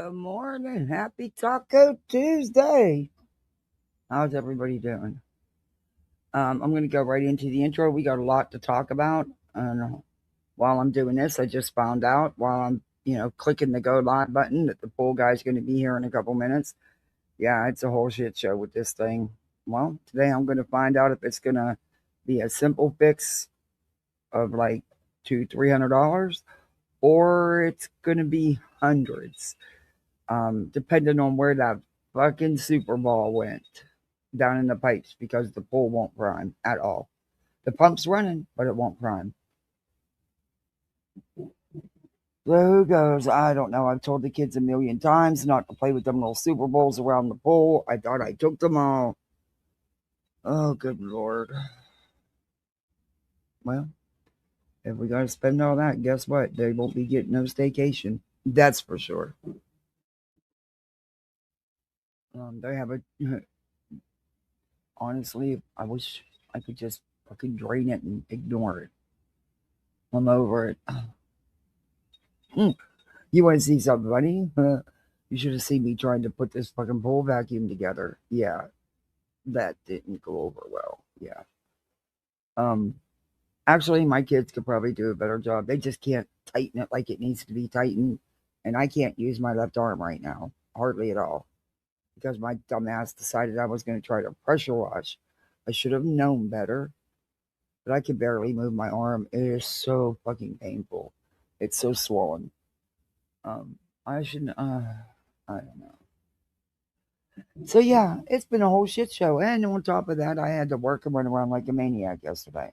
Good morning. Happy Taco Tuesday. How's everybody doing? I'm going to go right into the intro. We got a lot to talk about. And while I'm doing this, I just found out while I'm, clicking the go live button that the pool guy's going to be here in a couple minutes. Yeah, it's a whole shit show with this thing. Well, today I'm going to find out if it's going to be a simple fix of like $200-$300 or it's going to be hundreds. Depending on where that fucking Super Ball went down in the pipes because the pool won't prime at all. The pump's running, but it won't prime. So who goes? I don't know. I've told the kids a million times not to play with them little Super Bowls around the pool. I thought I took them all. Oh, good Lord. Well, if we got to spend all that, guess what? They won't be getting no staycation. That's for sure. They have a. Honestly, I wish I could just fucking drain it and ignore it. I'm over it. You want to see something funny? You should have seen me trying to put this fucking pool vacuum together. Yeah, that didn't go over well. Yeah. Actually, my kids could probably do a better job. They just can't tighten it like it needs to be tightened, and I can't use my left arm right now, hardly at all, because my dumbass decided I was going to try to pressure wash. I should have known better, but I can barely move my arm. It is so fucking painful. It's so swollen. I shouldn't. I don't know. So yeah, it's been a whole shit show, and on top of that, I had to work and run around like a maniac yesterday.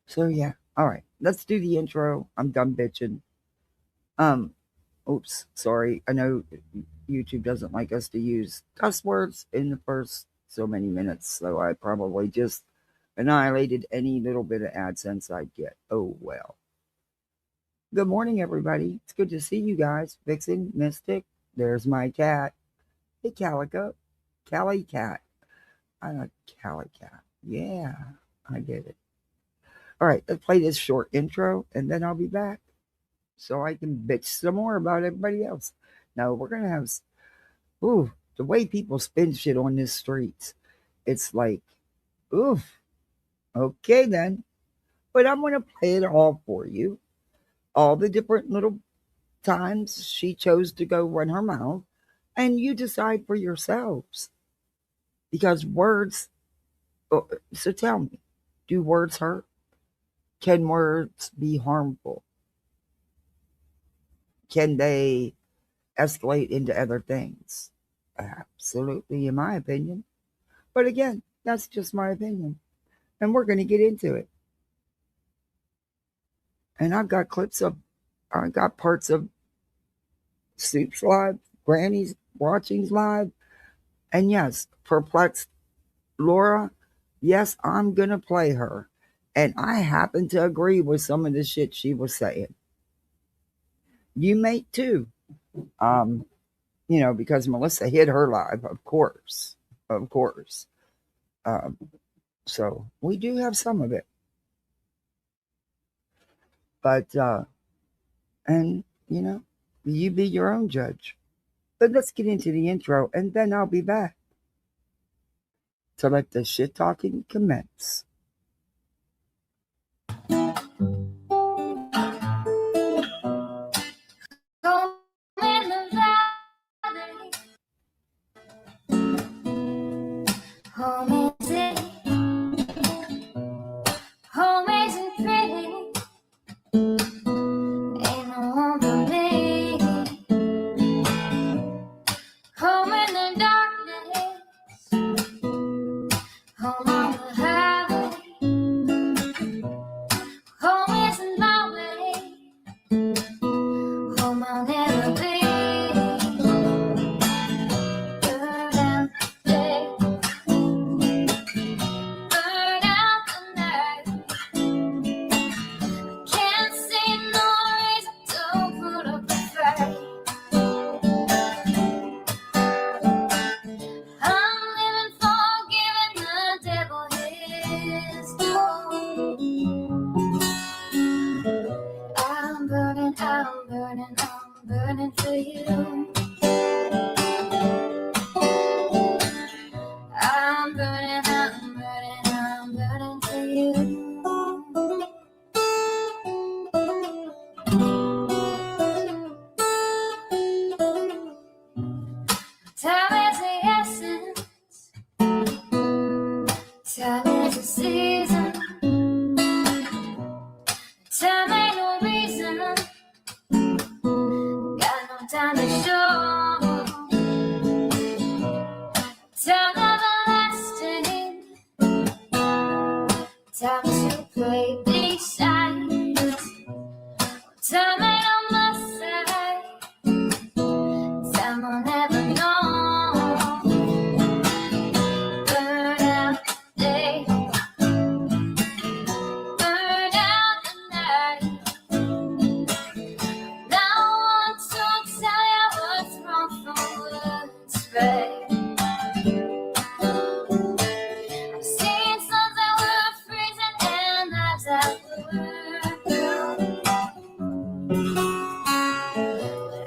So yeah, all right, let's do the intro. I'm done bitching. Oops, sorry. I know YouTube doesn't like us to use cuss words in the first so many minutes, so I probably just annihilated any little bit of AdSense I'd get. Oh well. Good morning, everybody. It's good to see you guys. Vixen, Mystic, there's my cat. Hey, Calico. Cali Cat. I like Cali Cat. Yeah, I get it. All right, let's play this short intro, and then I'll be back so I can bitch some more about everybody else. Now, we're going to have... Ooh, the way people spin shit on this streets, it's like, oof. Okay, then. But I'm going to play it all for you. All the different little times she chose to go run her mouth, and you decide for yourselves. Because words, so tell me, do words hurt? Can words be harmful? Can they escalate into other things? Absolutely, in my opinion. But again, that's just my opinion. And we're going to get into it. And I got parts of Soup's live, Granny's watching's live. And yes, perplexed Laura, yes, I'm going to play her. And I happen to agree with some of the shit she was saying. You may too. Because Melissa hit her live, of course. Of course. So we do have some of it. But, you be your own judge. But let's get into the intro, and then I'll be back to let the shit talking commence. Home in the darkness, home on the highway. season. Time ain't no reason. Got no time to show. Time everlasting. Time to play these sides. Time ain't on my side. Time will never know. Burn out the day. Burn out the night. Now I want to tell you what's wrong from what's right. I've seen suns that were freezing and lives that were blue.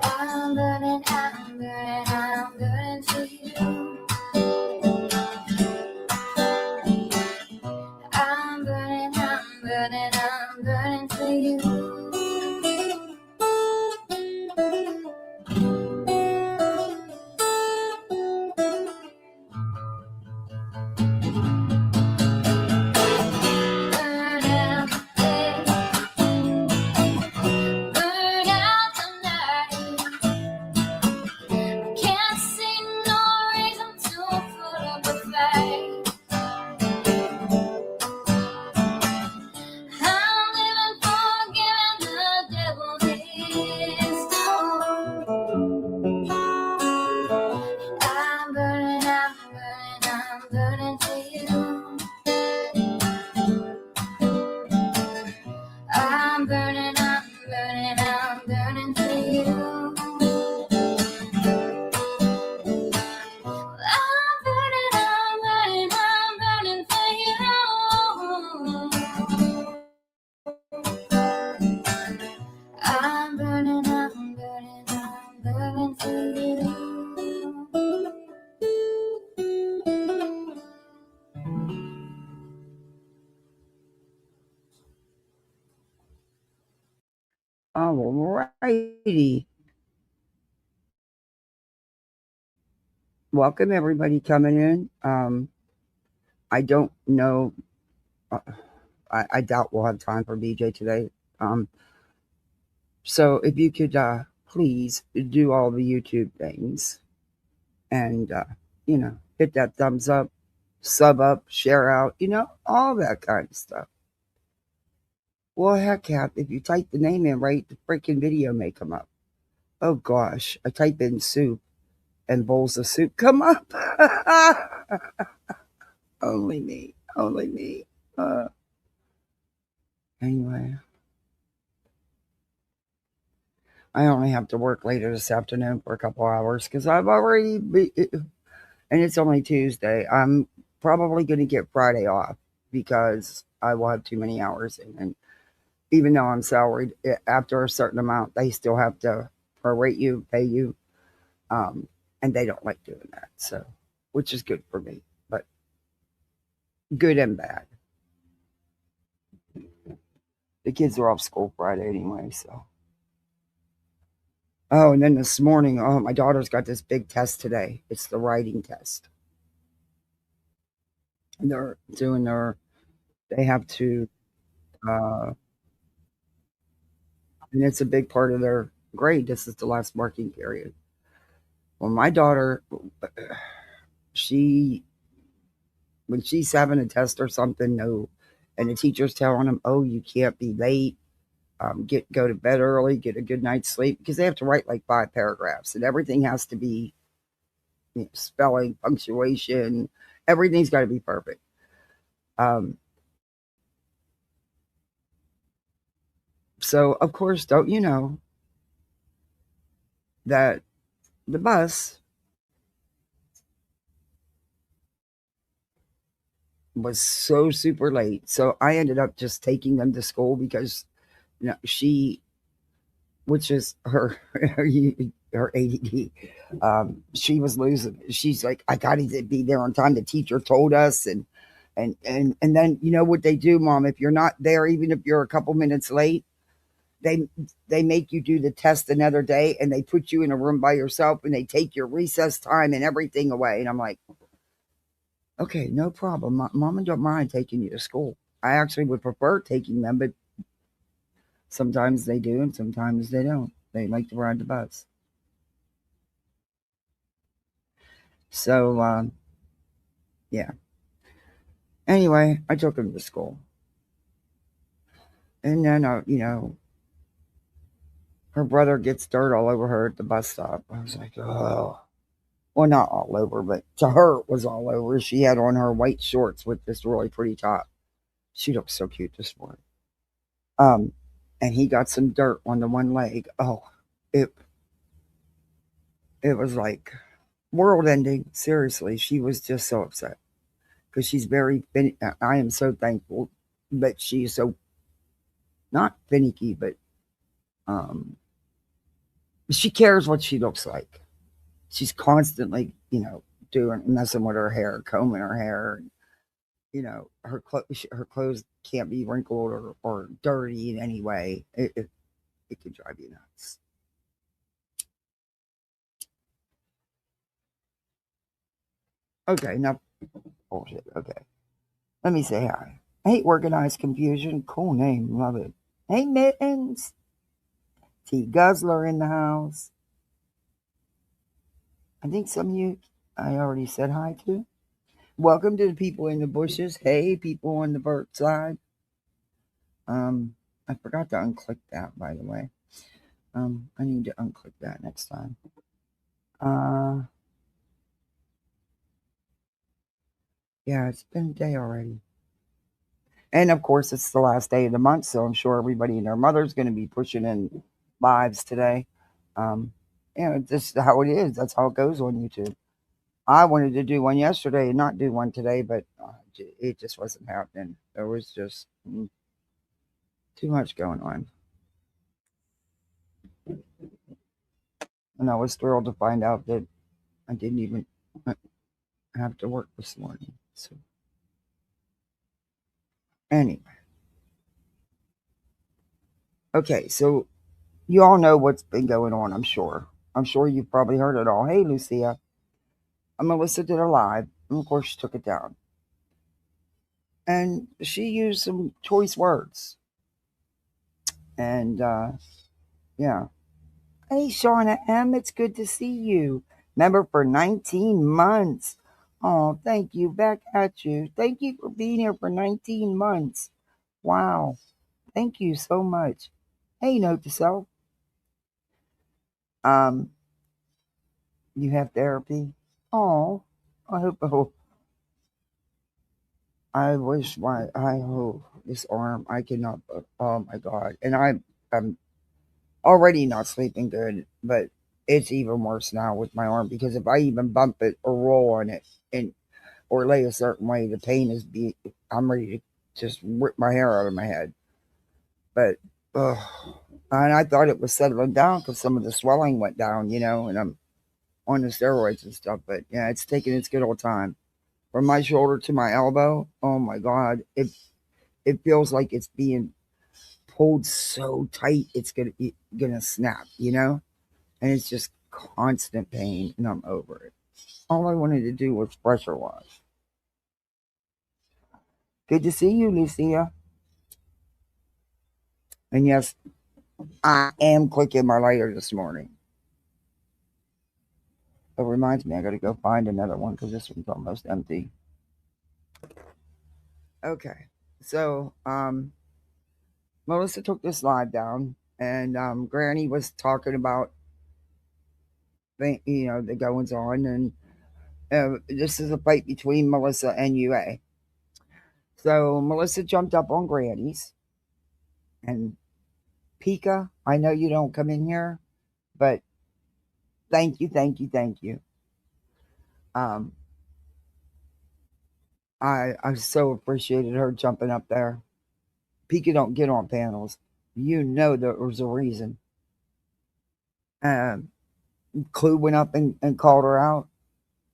I'm burning for you. I'm burning for you. Burn out the day. Burn out the night. Can't see no reason to put up a fight. I'm living for giving the devil his due. I'm burning for you. I'm burning for you. I'm burning for you. I'm burning for you. Alrighty. Welcome everybody coming in. I don't know. I doubt we'll have time for BJ today. So if you could please do all the YouTube things and hit that thumbs up, sub up, share out, all that kind of stuff. Well, heck, if you type the name in right, the freaking video may come up. Oh gosh, I type in soup and bowls of soup come up. Only me. Anyway, I only have to work later this afternoon for a couple hours because I've already, and it's only Tuesday. I'm probably going to get Friday off because I will have too many hours in. And even though I'm salaried, after a certain amount, they still have to prorate you, pay you. And they don't like doing that. So, which is good for me, but good and bad. The kids are off school Friday anyway, so. Oh, and then this morning, my daughter's got this big test today. It's the writing test. And they're doing they have to, and it's a big part of their grade. This is the last marking period. Well, my daughter, when she's having a test or something, no, and the teacher's telling them, oh, you can't be late. Go to bed early, get a good night's sleep, because they have to write like 5 paragraphs, and everything has to be spelling, punctuation, everything's got to be perfect. So of course, don't you know that the bus was so super late. So I ended up just taking them to school because she, which is her her ADD, she was losing. She's like, I got to be there on time. The teacher told us, and then you know what they do, Mom? If you're not there, even if you're a couple minutes late, they make you do the test another day, and they put you in a room by yourself, and they take your recess time and everything away. And I'm like, Okay, no problem. Mama don't mind taking you to school. I actually would prefer taking them, but sometimes they do and sometimes they don't. They like to ride the bus. So, yeah. Anyway, I took him to school. And then, her brother gets dirt all over her at the bus stop. I was like, oh. Well, not all over, but to her it was all over. She had on her white shorts with this really pretty top. She looked so cute this morning. Um, and he got some dirt on the one leg. Oh, it it was like world ending. Seriously, she was just so upset because she's very. I am so thankful, but she's so not finicky, but um, she cares what she looks like. She's constantly, doing messing with her hair, combing her hair. Her clothes can't be wrinkled or dirty in any way. It could drive you nuts. Okay, now bullshit. Okay, let me say hi. Hey, organized confusion. Cool name, love it. Hey, mittens. T Guzzler in the house. I think some of you I already said hi to. Welcome to the people in the bushes. Hey, people on the vert side. Um, I forgot to unclick that, by the way. I need to unclick that next time. Uh, yeah, it's been a day already. And of course, it's the last day of the month, so I'm sure everybody and their mother's going to be pushing in lives today. Um, it's just how it is. That's how it goes on YouTube. I wanted to do one yesterday and not do one today, but it just wasn't happening. There was just too much going on. And I was thrilled to find out that I didn't even uh, have to work this morning. So, anyway, okay, so you all know what's been going on, I'm sure. I'm sure you've probably heard it all. Hey, Lucia. Melissa did a live, and of course, she took it down. And she used some choice words. And yeah. Hey, Shauna M., it's good to see you. Member for 19 months. Oh, thank you. Back at you. Thank you for being here for 19 months. Wow. Thank you so much. Hey, note to self. Um, you have therapy. Oh, I hope. I wish I hope this arm. I cannot. Oh my god! And I'm already not sleeping good, but it's even worse now with my arm because if I even bump it or roll on it and or lay a certain way, the pain is be. I'm ready to just rip my hair out of my head. But ugh. And I thought it was settling down because some of the swelling went down, and I'm on the steroids and stuff. But yeah, it's taking its good old time. From my shoulder to my elbow, oh my god, it feels like it's being pulled so tight it's gonna snap, and it's just constant pain, and I'm over it. All I wanted to do was pressure wash. Good to see you, Lucia. And yes, I am clicking my lighter this morning. It reminds me I got to go find another one because this one's almost empty. Okay, so Melissa took this live down, and Granny was talking about the goings on, and this is a fight between Melissa and UA. So Melissa jumped up on Granny's, and Pika, I know you don't come in here, but thank you, thank you, thank you. Um, I so appreciated her jumping up there. Pika don't get on panels. You know there was a reason. Um, Clue went up and called her out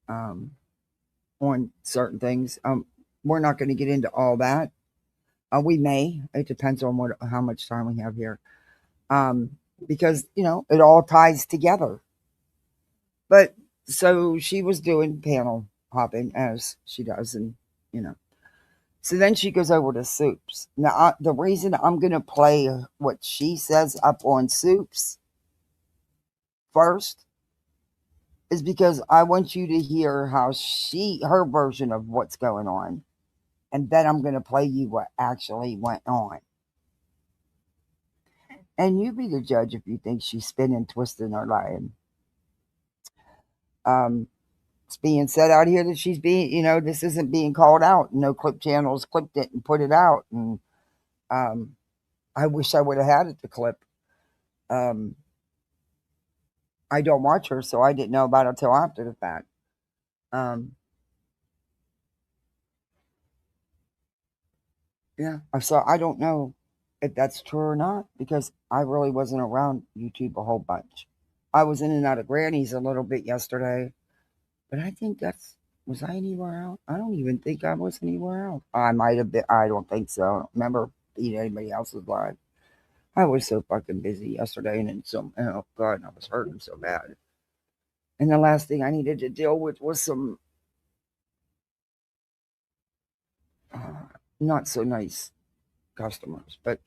um, on certain things. We're not going to get into all that. We may. It depends on how much time we have here. Because it all ties together. But so she was doing panel. hopping as she does, and you know. So then she goes over to Soups. Now, the reason I'm going to play what she says up on Soups first is because I want you to hear how her version of what's going on. And then I'm going to play you what actually went on. And you be the judge if you think she's spinning, twisting, or lying. Um, it's being said out here that she's being, this isn't being called out. No clip channels clipped it and put it out. And um, I wish I would have had it to clip. Um, I don't watch her, so I didn't know about it until after the fact. Um, yeah, so I don't know if that's true or not because I really wasn't around YouTube a whole bunch. I was in and out of Granny's a little bit yesterday, but I think was I anywhere else? I don't even think I was anywhere else. I might have been. I don't think so. I don't remember being anybody else's live. I was so fucking busy yesterday, and then some. Oh God, I was hurting so bad. And the last thing I needed to deal with was some uh, not so nice customers. But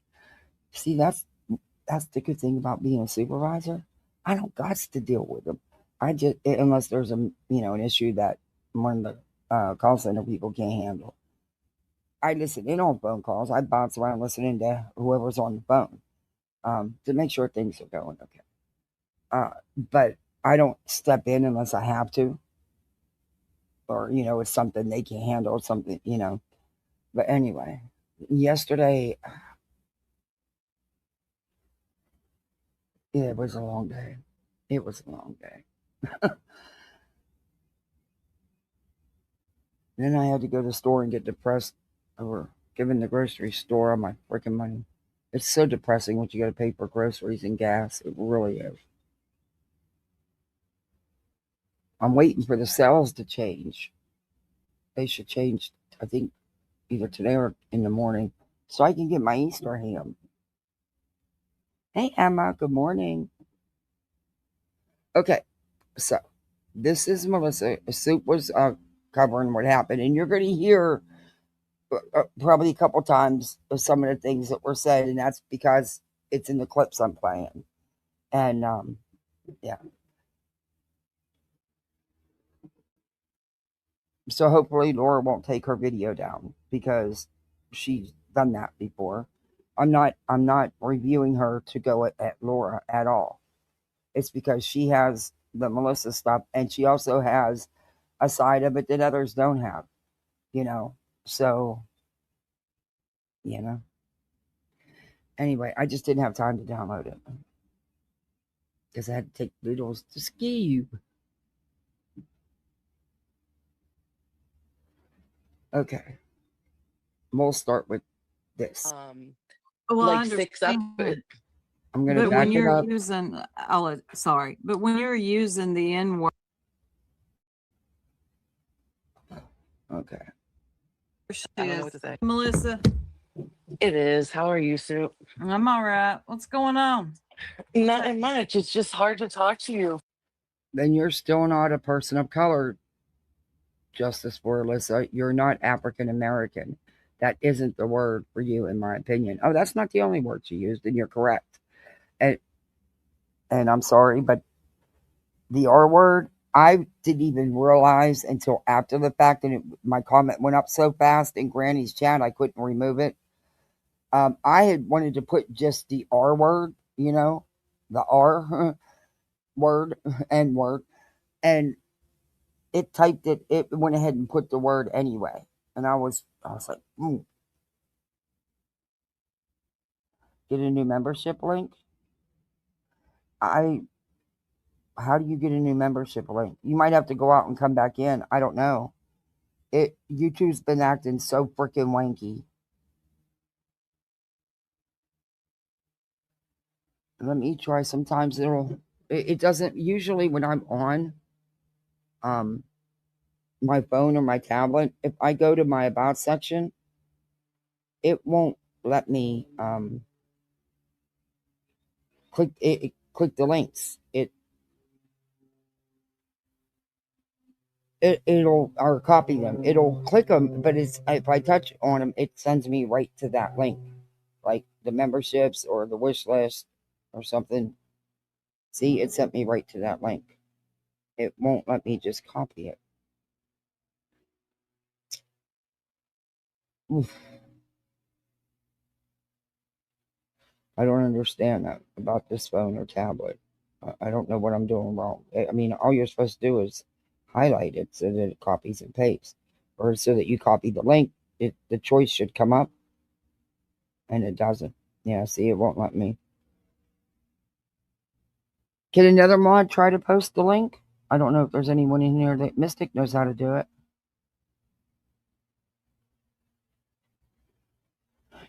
see, that's the good thing about being a supervisor. I don't got to deal with them. I just unless there's an issue that one of the call center people can't handle. I listen in on phone calls. I bounce around listening to whoever's on the phone to make sure things are going okay. But I don't step in unless I have to, or it's something they can handle, or something. But anyway, yesterday it was a long day. It was a long day. Then I had to go to the store and get depressed over giving the grocery store all my freaking money. It's so depressing what you got to pay for groceries and gas. It really is. I'm waiting for the sales to change. They should change, I think, either today or in the morning so I can get my Easter ham. Hey, Emma, good morning. Okay, so this is Melissa. Soup was covering what happened, and you're going to hear probably a couple times of some of the things that were said, and that's because it's in the clips I'm playing. And yeah, so hopefully Laura won't take her video down because she's done that before. I'm not reviewing her to go at Laura at all. It's because she has the Melissa stuff, and she also has a side of it that others don't have. You know, so you know. Anyway, I just didn't have time to download it because I had to take videos to ski. Okay, we'll start with this. Well, I like fix up understand. I'm going to But back when it you're up. using, sorry, but when you're using the N word, Okay. she I don't know what is to say. Melissa. It is. How are you, Sue? I'm all right. What's going on? Not much. It's just hard to talk to you. Then you're still not a person of color, Justice for Alyssa. You're not African American. That isn't the word for you, in my opinion. Oh, that's not the only word she used, and you're correct. And, and I'm sorry, but the R word, I didn't even realize until after the fact, and my comment went up so fast in Granny's chat, I couldn't remove it. I had wanted to put just the R word, the R word, N word, and it typed it. It went ahead and put the word anyway, and I was like, get a new membership link. I How do you get a new membership link? You might have to go out and come back in. I don't know. YouTube's been acting so freaking wanky. Let me try. Sometimes it doesn't usually when I'm on um my phone or my tablet. If I go to my about section, it won't let me click the links. it'll or copy them. It'll click them, but it's if I touch on them, it sends me right to that link, like the memberships or the wish list or something. See, it sent me right to that link. It won't let me just copy it. Oof, I don't understand that about this phone or tablet. I don't know what I'm doing wrong. I mean, all you're supposed to do is highlight it so that it copies and pastes, or so that you copy the link. The choice should come up, and it doesn't. Yeah, see, it won't let me. Can another mod try to post the link? I don't know if there's anyone in here that Mystic knows how to do it.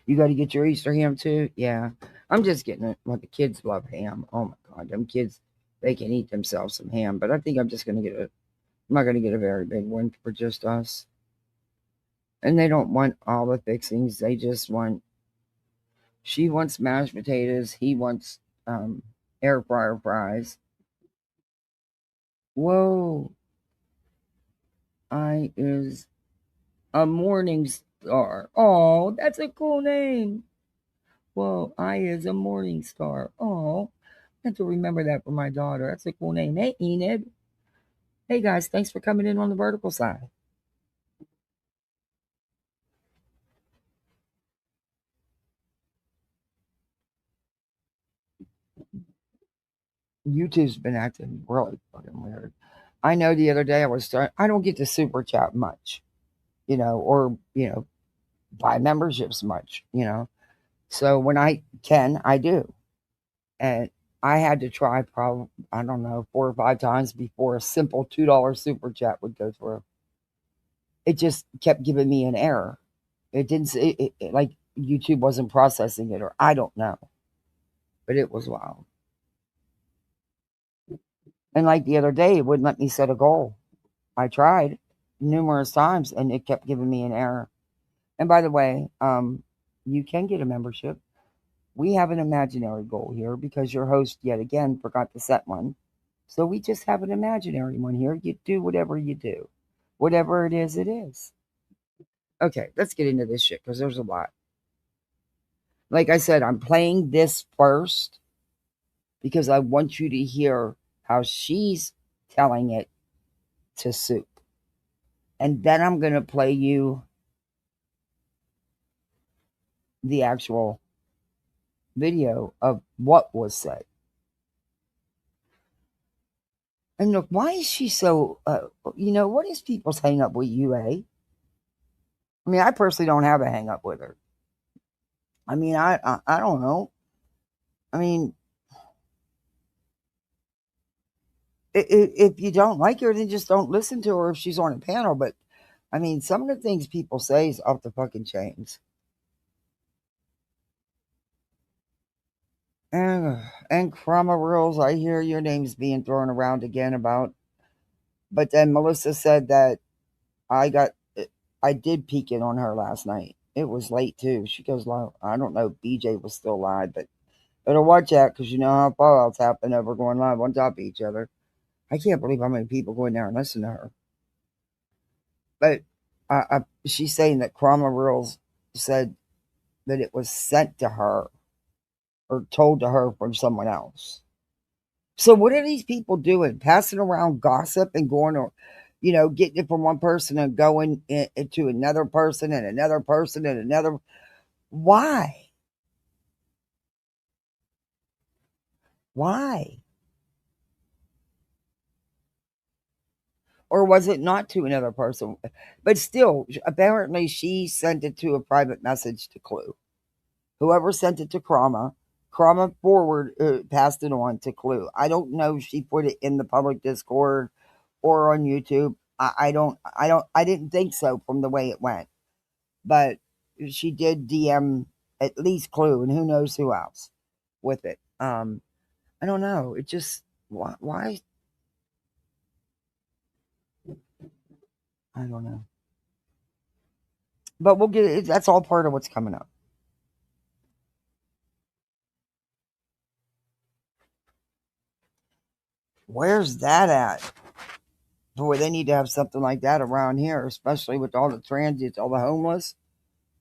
You got to get your Easter ham too. Yeah, I'm just getting it. Well, the kids love ham. Oh my god, them kids, they can eat themselves some ham. But I think I'm just gonna get a. I'm not gonna get a very big one for just us. And they don't want all the fixings. They just want. She wants mashed potatoes. He wants air fryer fries. Whoa, I is a morning star. Oh, that's a cool name. Whoa, I is a morning star. Oh, I have to remember that for my daughter. That's a cool name. Hey, Enid. Hey, guys, thanks for coming in on the vertical side. YouTube's been acting really fucking weird. I know the other day I was starting, I don't get to super chat much, or, buy memberships much, So when I can, I do. And I had to try probably, I don't know, 4 or 5 times before a simple $2 super chat would go through. It just kept giving me an error. It didn't say, like YouTube wasn't processing it, or I don't know, but it was wild. And like the other day, it wouldn't let me set a goal. I tried numerous times and it kept giving me an error. And by the way, you can get a membership. We have an imaginary goal here because your host yet again forgot to set one. So we just have an imaginary one here. You do whatever you do. Whatever it is, it is. Okay, let's get into this shit because there's a lot. Like I said, I'm playing this first because I want you to hear how she's telling it to Soup. And then I'm going to play you the actual video of what was said. And look, why is she so, what is people's hang up with you, eh? I mean, I personally don't have a hang up with her. I mean, I don't know. I mean, if you don't like her, then just don't listen to her if she's on a panel. But I mean, some of the things people say is off the fucking chains. And Crumma Rules, I hear your name's being thrown around again about. But then Melissa said that I got, I did peek in on her last night. It was late too. She goes, "Well, I don't know if BJ was still live, but better watch out because you know how fallouts happen over going live on top of each other." I can't believe how many people go in there and listen to her. But she's saying that Cromwell Rules said that it was sent to her or told to her from someone else. So what are these people doing? Passing around gossip and going or getting it from one person and going into another person and another person and another. Why? Why? Or was it not to another person? But still, apparently she sent it to a private message to Clue. Whoever sent it to Krama forward passed it on to Clue. I don't know if she put it in the public Discord or on YouTube. I didn't think so from the way it went. But she did DM at least Clue and who knows who else with it. I don't know. It just why? I don't know. But we'll get it. That's all part of what's coming up. Where's that at? Boy, they need to have something like that around here, especially with all the transits, all the homeless.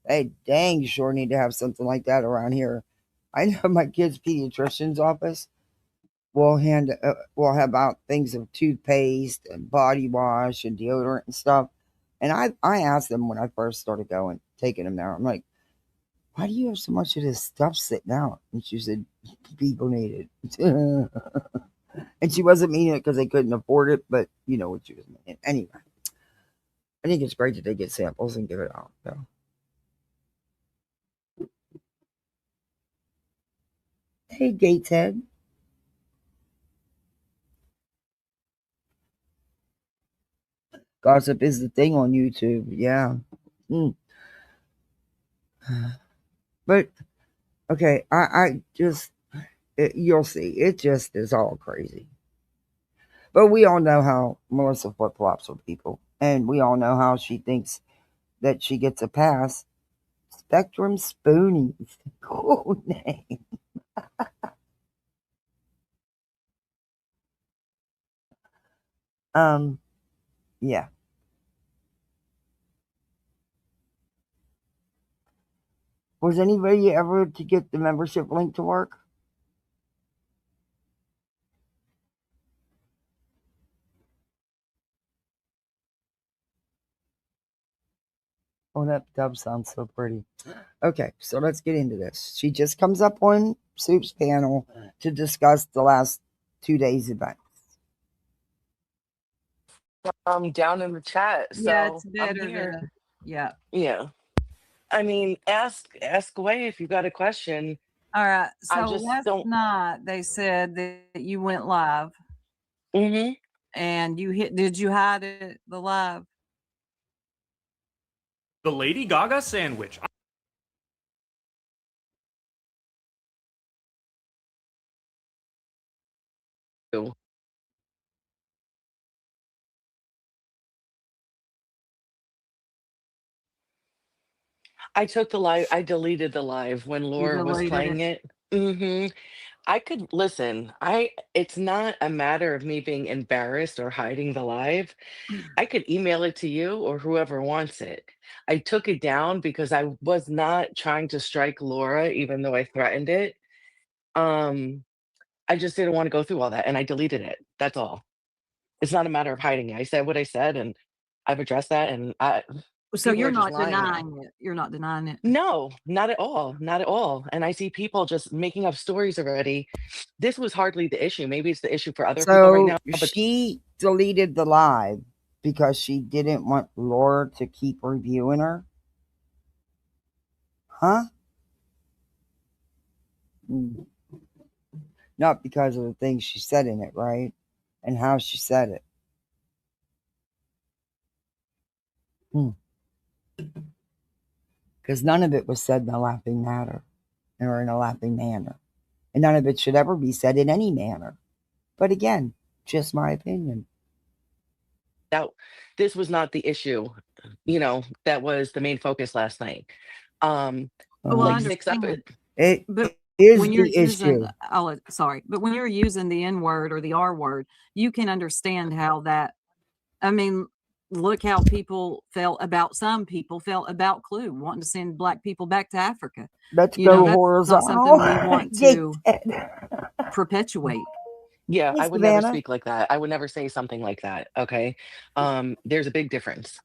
They dang sure need to have something like that around here. I know my kid's pediatrician's office will have out things of toothpaste and body wash and deodorant and stuff. And I asked them when I first started going, taking them there. I'm like, why do you have so much of this stuff sitting out? And she said, people need it. And she wasn't meaning it because they couldn't afford it, but you know what she was meaning. Anyway, I think it's great that they get samples and give it out. So. Hey, Gateshead. Gossip is the thing on YouTube. Yeah. Mm. But, okay, I just, you'll see. It just is all crazy. But we all know how Melissa flip flops with people. And we all know how she thinks that she gets a pass. Spectrum Spoonies. Cool name. Um, yeah. Was anybody ever to get the membership link to work? Oh, that dove sounds so pretty. Okay, so let's get into this. She just comes up on Soup's panel to discuss the last 2 days' event. Down in the chat, Yeah, so it's I'm better here. to, yeah. Yeah. I mean, ask away if you got a question. All right. I So just last don't. night they said that you went live Hmm. and did you hide it, the live? The Lady Gaga sandwich. I took the live. I deleted the live when You Laura was deleted playing it? it. I could listen. It's not a matter of me being embarrassed or hiding the live. I could email it to you or whoever wants it. I took it down because I was not trying to strike Laura, even though I threatened it. Um, I just didn't want to go through all that and I deleted it. That's all. It's not a matter of hiding it. I said what I said and I've addressed that and So people you're are just not lying now. denying it. You're not denying it. No, not at all. Not at all. And I see people just making up stories already. This was hardly the issue. Maybe it's the issue for other people right So now, but she deleted the live because she didn't want Laura to keep reviewing her. Huh? Mm. Not because of the things she said in it, right? And how she said it. Because none of it was said in a laughing matter or in a laughing manner. And none of it should ever be said in any manner. But again, just my opinion. that this was not the issue, that was the main focus last night. Um, Oh, well, I like Um, 6 up understand. it But is when you're the using, issue. sorry, but when you're using the N word or the R word, you can understand how that, I mean, look how some people felt about Clue wanting to send black people back to Africa. Let's You know, go that's not horizontal. something we want Get to it. perpetuate. Yeah, Hey, I would never Savannah. speak like that. I would never say something like that, okay? There's a big difference.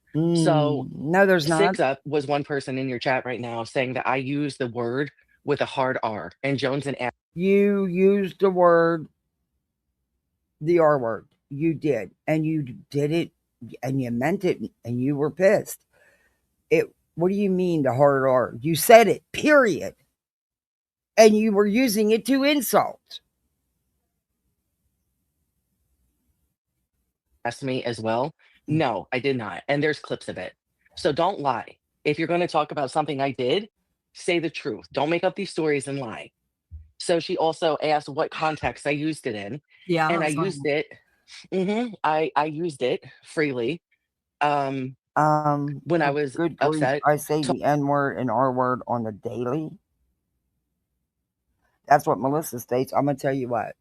So, No, there's not. 6 Up was one person in your chat right now saying that I use the word with a hard R, and Jones and You used the word, the R word. You did. And you did it and you meant it and you were pissed. What do you mean the hard R? You said it, period. And you were using it to insult. asked me as well. No, I did not, and there's clips of it. So don't lie. If you're gonna talk about something I did, say the truth. Don't make up these stories and lie. So she also asked what context I used it in, Yeah, I and I heard used some. it. I used it freely when I was Good grief. upset. I say the N word and R word on the daily. That's what Melissa states. I'm gonna tell you what.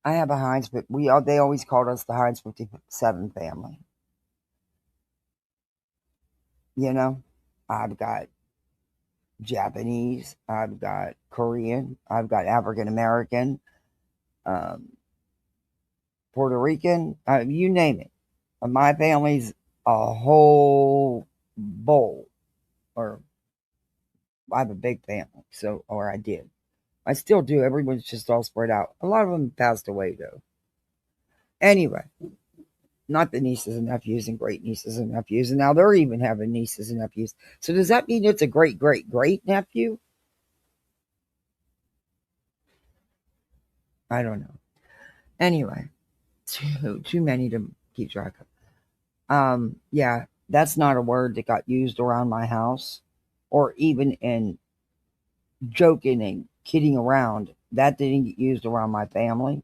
I have a Heinz, but they always called us the Heinz 57 family. You know, I've got Japanese, I've got Korean, I've got African American, um, Puerto Rican, you name it. My family's a whole bowl, or I have a big family, or I did. I still do. Everyone's just all spread out. A lot of them passed away, though. Anyway, not the nieces and nephews and great nieces and nephews. And now they're even having nieces and nephews. So does that mean it's a great, great, great nephew? I don't know. Anyway, too many to keep track of. Yeah, that's not a word that got used around my house, or even in joking and kidding around. That didn't get used around my family.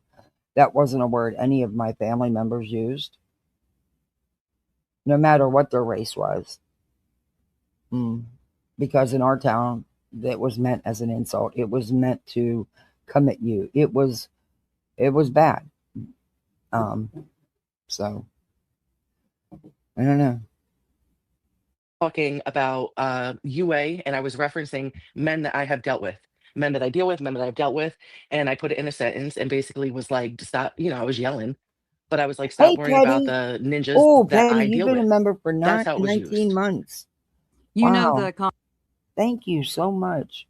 That wasn't a word any of my family members used, no matter what their race was. Because in our town, that was meant as an insult. It was meant to come at you. It was bad. So I don't know. Talking about UA, and I was referencing men that I have dealt with, men that I deal with, men that I've dealt with, and I put it in a sentence and basically was like, stop. I was yelling, but I was like, stop Hey, worrying about Petty. the ninjas Oh, that Petty, I you've deal been a with. member for That's how it was 19 used. months. You know Wow. the Thank you so much.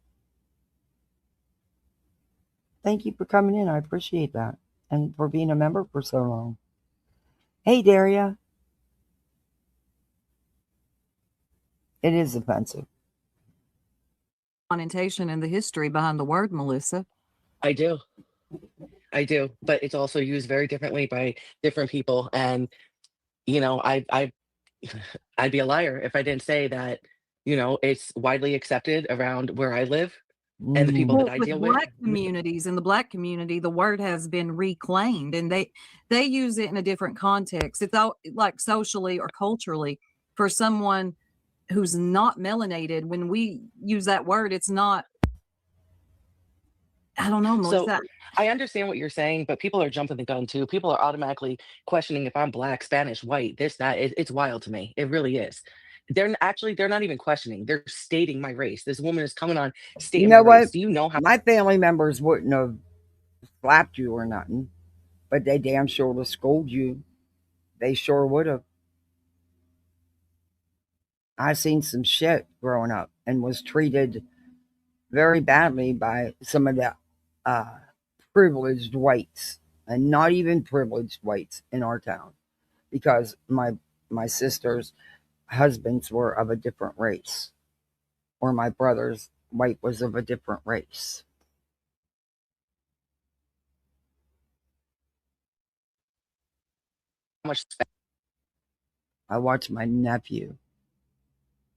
Thank you for coming in. I appreciate that. And for being a member for so long. Hey, Daria. It is offensive. connotation and the history behind the word, Melissa. I do. But it's also used very differently by different people. And, I I'd be a liar if I didn't say that, it's widely accepted around where I live and the people that Well, I with deal with. black communities, in the black community, the word has been reclaimed, and they use it in a different context. It's all like socially or culturally for someone who's not melanated. When we use that word, it's not. I don't know, So Melissa. I understand what you're saying, but people are jumping the gun too. People are automatically questioning if I'm black, Spanish, white, this, that. It's wild to me. It really is. They're not even questioning. They're stating my race. This woman is coming on You stating my know race. what? Do you know how My family members wouldn't have slapped you or nothing, but they damn sure would have scolded you. They sure would have. I seen some shit growing up and was treated very badly by some of the uh, privileged whites, and not even privileged whites in our town, because my sisters' husbands were of a different race, or my brother's white was of a different race. much I watched my nephew,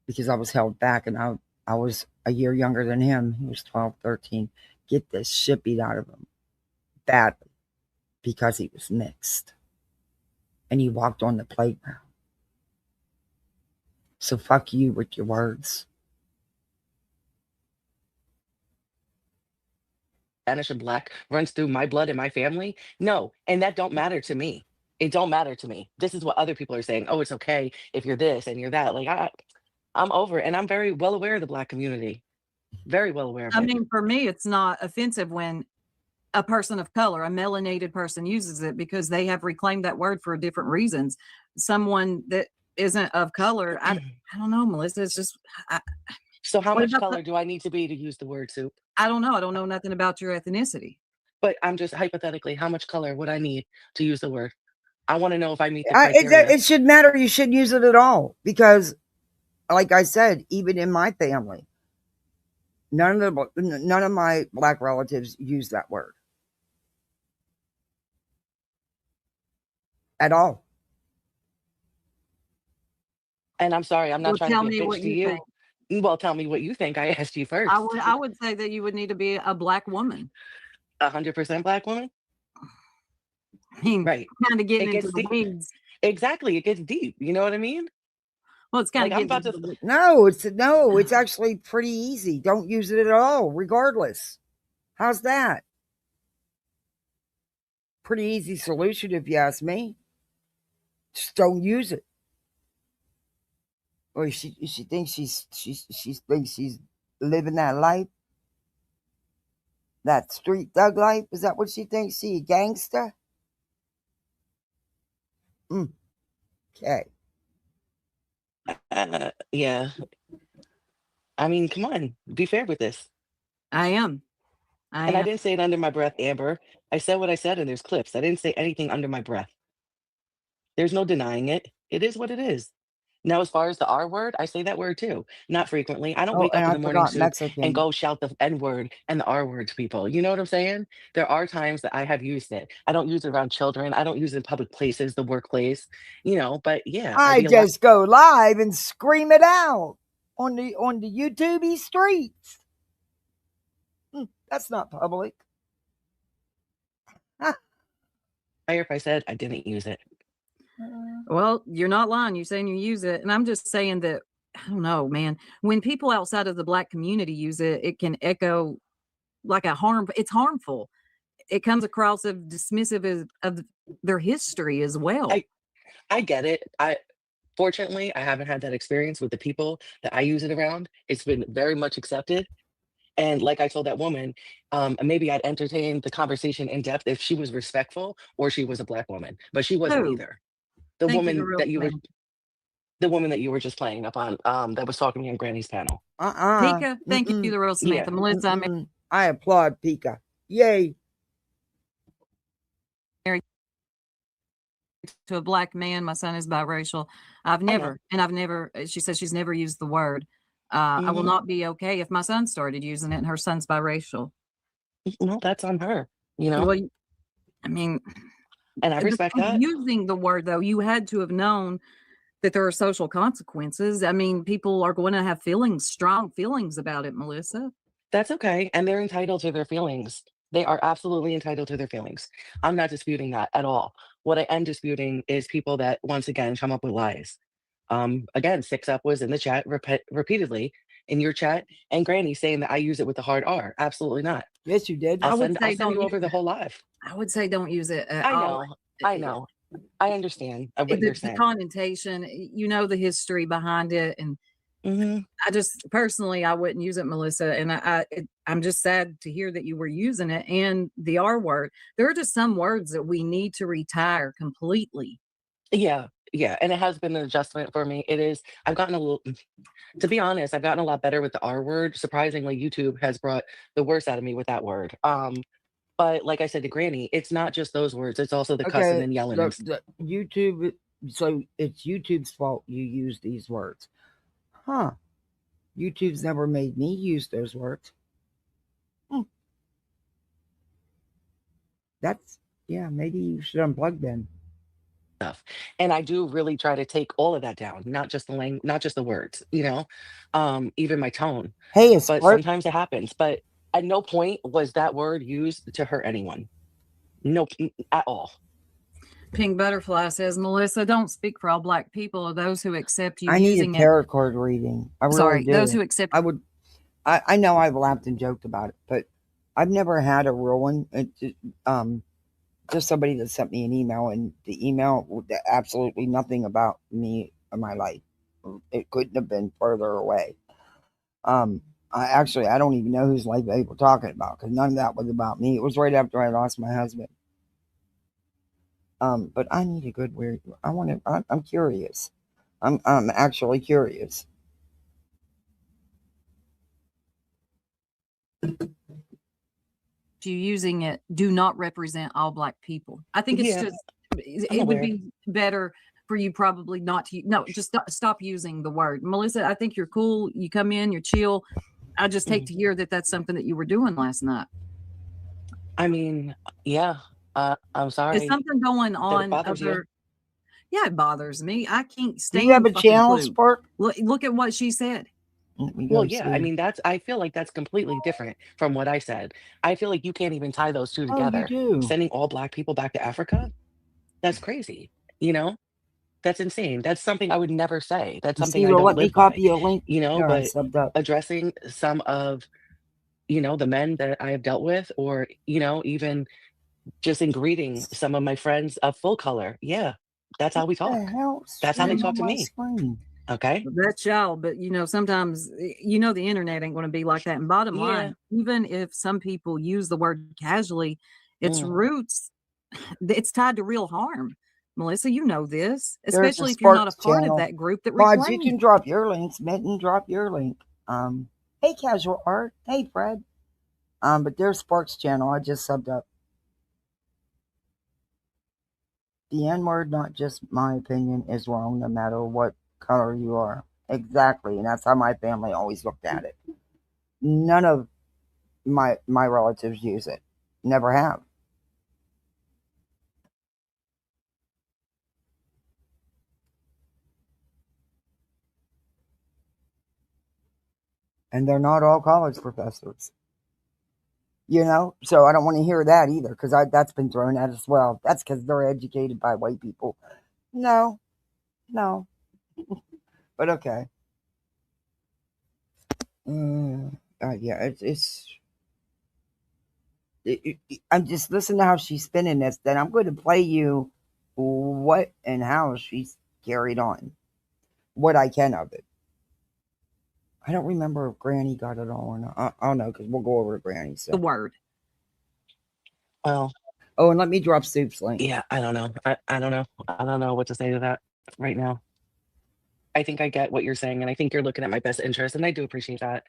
because I was held back, and I was a year younger than him. He was 12, 13. Get the shit beat out of him badly because he was mixed and he walked on the playground. So fuck you with your words. Spanish and black runs through my blood and my family? No, and that don't matter to me. It don't matter to me. This is what other people are saying. Oh, it's okay if you're this and you're that. Like I'm over it, and I'm very well aware of the black community. Very well aware of I it. mean, for me, it's not offensive when a person of color, a melanated person uses it, because they have reclaimed that word for different reasons. Someone that isn't of color, I don't know, Melissa. It's just, So how what much about color do I need to be to use the word soup? I don't know. I don't know nothing about your ethnicity. But I'm just hypothetically, how much color would I need to use the word? I want to know if I meet the criteria. It should matter. You shouldn't use it at all because, like I said, even in my family, none of my black relatives use that word at all. And I'm sorry, I'm not Well, trying to tell be a me bitch what to you think. you. Well, tell me what you think. I asked you first. I would say that you would need to be a black woman. 100% black woman? I mean, Right. kind of It getting into gets the deep. weeds. Exactly. It gets deep. You know what I mean? Well, it's kind Like of I'm getting about into to the weeds. No, it's actually pretty easy. Don't use it at all, regardless. How's that? Pretty easy solution, if you ask me. Just don't use it. Or she thinks she thinks she's living that life, that street thug life. Is that what she thinks? She a gangster? Okay. Yeah. I mean, come on, be fair with this. I am. I And I am. didn't say it under my breath, Amber. I said what I said, and there's clips. I didn't say anything under my breath. There's no denying it. It is what it is. Now, as far as the R word, I say that word too. Not frequently. I don't Oh, wake and up in I the morning, forgot Soup, and Mexican. go shout the N word and the R word to people. You know what I'm saying? There are times that I have used it. I don't use it around children. I don't use it in public places, the workplace, but yeah, I I be a lot. just go live and scream it out on the YouTube streets. That's not public. If I said I didn't use it. Well, you're not lying. You're saying you use it. And I'm just saying that, I don't know, man. When people outside of the Black community use it, it can echo like it's harmful. It comes across as dismissive of their history as well. I get it. Fortunately, I haven't had that experience with the people that I use it around. It's been very much accepted. And like I told that woman, maybe I'd entertain the conversation in depth if she was respectful or she was a Black woman, but she wasn't Oh, either. The thank you, the woman real that you were, man. the woman that you were just playing up on, that was talking to me on Granny's panel. Pika, thank you, the real Samantha. Yeah. Melissa, I applaud Pika. Yay. to a Black man. My son is biracial. She says she's never used the word. I will not be okay if my son started using it and her son's biracial. No, that's on her, Well, I mean, and I respect that. using the word, though, you had to have known that there are social consequences. I mean, people are going to have strong feelings about it, Melissa. That's okay. And they're entitled to their feelings. They are absolutely entitled to their feelings. I'm not disputing that at all. What I am disputing is people that once again come up with lies. Again, Six Up was in the chat repeatedly in your chat, and Granny saying that I use it with the hard R. Absolutely not. Yes, you did. I'll send you over the whole live. I would say don't use it at I all. know. I know. I understand what you're saying. The connotation, the history behind it, and I just personally, I wouldn't use it, Melissa. And I'm just sad to hear that you were using it. And the R word, there are just some words that we need to retire completely. Yeah, and it has been an adjustment for me. It is. I've gotten a little. To be honest, I've gotten a lot better with the R word. Surprisingly, YouTube has brought the worst out of me with that word. But like I said to Granny, it's not just those words. It's also the cussing and yelling. The YouTube. So it's YouTube's fault you use these words. Huh. YouTube's never made me use those words. Maybe you should unplug them. Stuff. And I do really try to take all of that down, not just the words, even my tone. Hey, but sometimes it happens. But at no point was that word used to hurt anyone. No, at all. Pink Butterfly says, Melissa, don't speak for all Black people or those who accept you I using need a tarot card reading. I really do. Those who accept. I know I've laughed and joked about it, but I've never had a real one. Just somebody that sent me an email, and the email absolutely nothing about me or my life. It couldn't have been further away. I don't even know whose life they were talking about, because none of that was about me. It was right after I lost my husband. But I need a good weird. I'm curious. I'm actually curious. You using it do not represent all Black people. I think it's just it would be better for you probably not to. No, just stop using the word. Melissa, I think you're cool. You come in, you're chill. I just hate to hear that that's something that you were doing last night. I mean, yeah. I'm sorry. Is something going on? It bothers you? Yeah, it bothers me. I can't stand. Do you have a channel, Spark? Look at what she said. Well, yeah, I mean, I feel like that's completely different from what I said. I feel like you can't even tie those two together. You do. Sending all Black people back to Africa? That's crazy. That's insane. That's something I would never say. That's something I don't let me live by. copy a link. But addressing some of, the men that I have dealt with, or, even just in greeting some of my friends of full color. Yeah, that's how we The talk. hell That's how they screaming talk on to my me. screen? Okay. That's y'all, but sometimes the internet ain't going to be like that. And bottom Yeah. line, even if some people use the word casually, its Mm. roots, it's tied to real harm. Melissa, you know this, There's a especially if you're not a Sparks part of channel. that group that Mods, you reclaimed can it. drop your links. Mitten, drop your link. Hey, Casual Art. Hey, Fred. But there's Sparks channel. I just subbed up. The N word, not just my opinion, is wrong no matter what color you are. Exactly, and that's how my family always looked at it. None of my relatives use it. Never have. And they're not all college professors. So I don't want to hear that either, because that's been thrown at as well. That's because they're educated by white people. No, no, but okay. Yeah, I'm just listening to how she's spinning this. Then I'm going to play you what and how she's carried on, what I can of it. I don't remember if Granny got it all or not. I don't know, because we'll go over to Granny. The So, word. Well, oh, and let me drop Soup's link. yeah, I don't know. I don't know. I don't know what to say to that right now. I think I get what you're saying, and I think you're looking at my best interest, and I do appreciate that.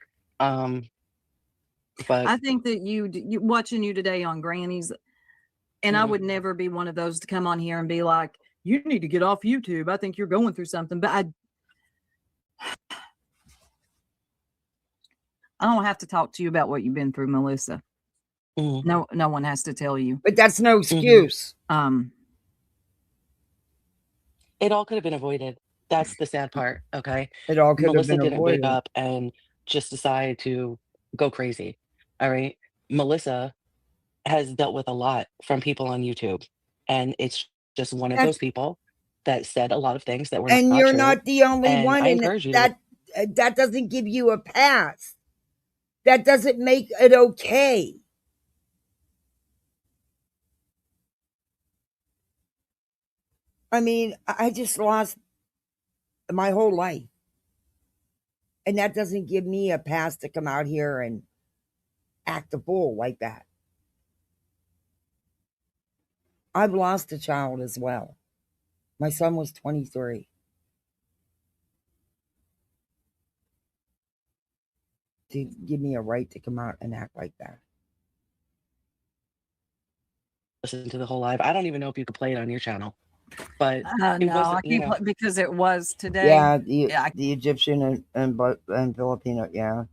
But I think that you watching you today on Granny's, and I mm, would never be one of those to come on here and be like, you need to get off YouTube. I think you're going through something. But I don't have to talk to you about what you've been through, Melissa. mm, No one has to tell you. But that's no mhm. excuse. It all could have been avoided. That's the sad part. Okay. It all could have Melissa been didn't wake avoided. up and just decide to go crazy. All right. Melissa has dealt with a lot from people on YouTube, and it's just one of That's those people that said a lot of things that were and not you're true. not the only And one, I and encourage you to that doesn't give you a pass. That doesn't make it okay. I mean, I just lost my whole life, and that doesn't give me a pass to come out here and act a fool like that. I've lost a child as well. My son was 23. To give me a right to come out and act like that. listen to the whole live. I don't even know if you could play it on your channel, but it no, I wasn't, keep because it was today. Yeah, Yeah, the Egyptian and Filipino, yeah.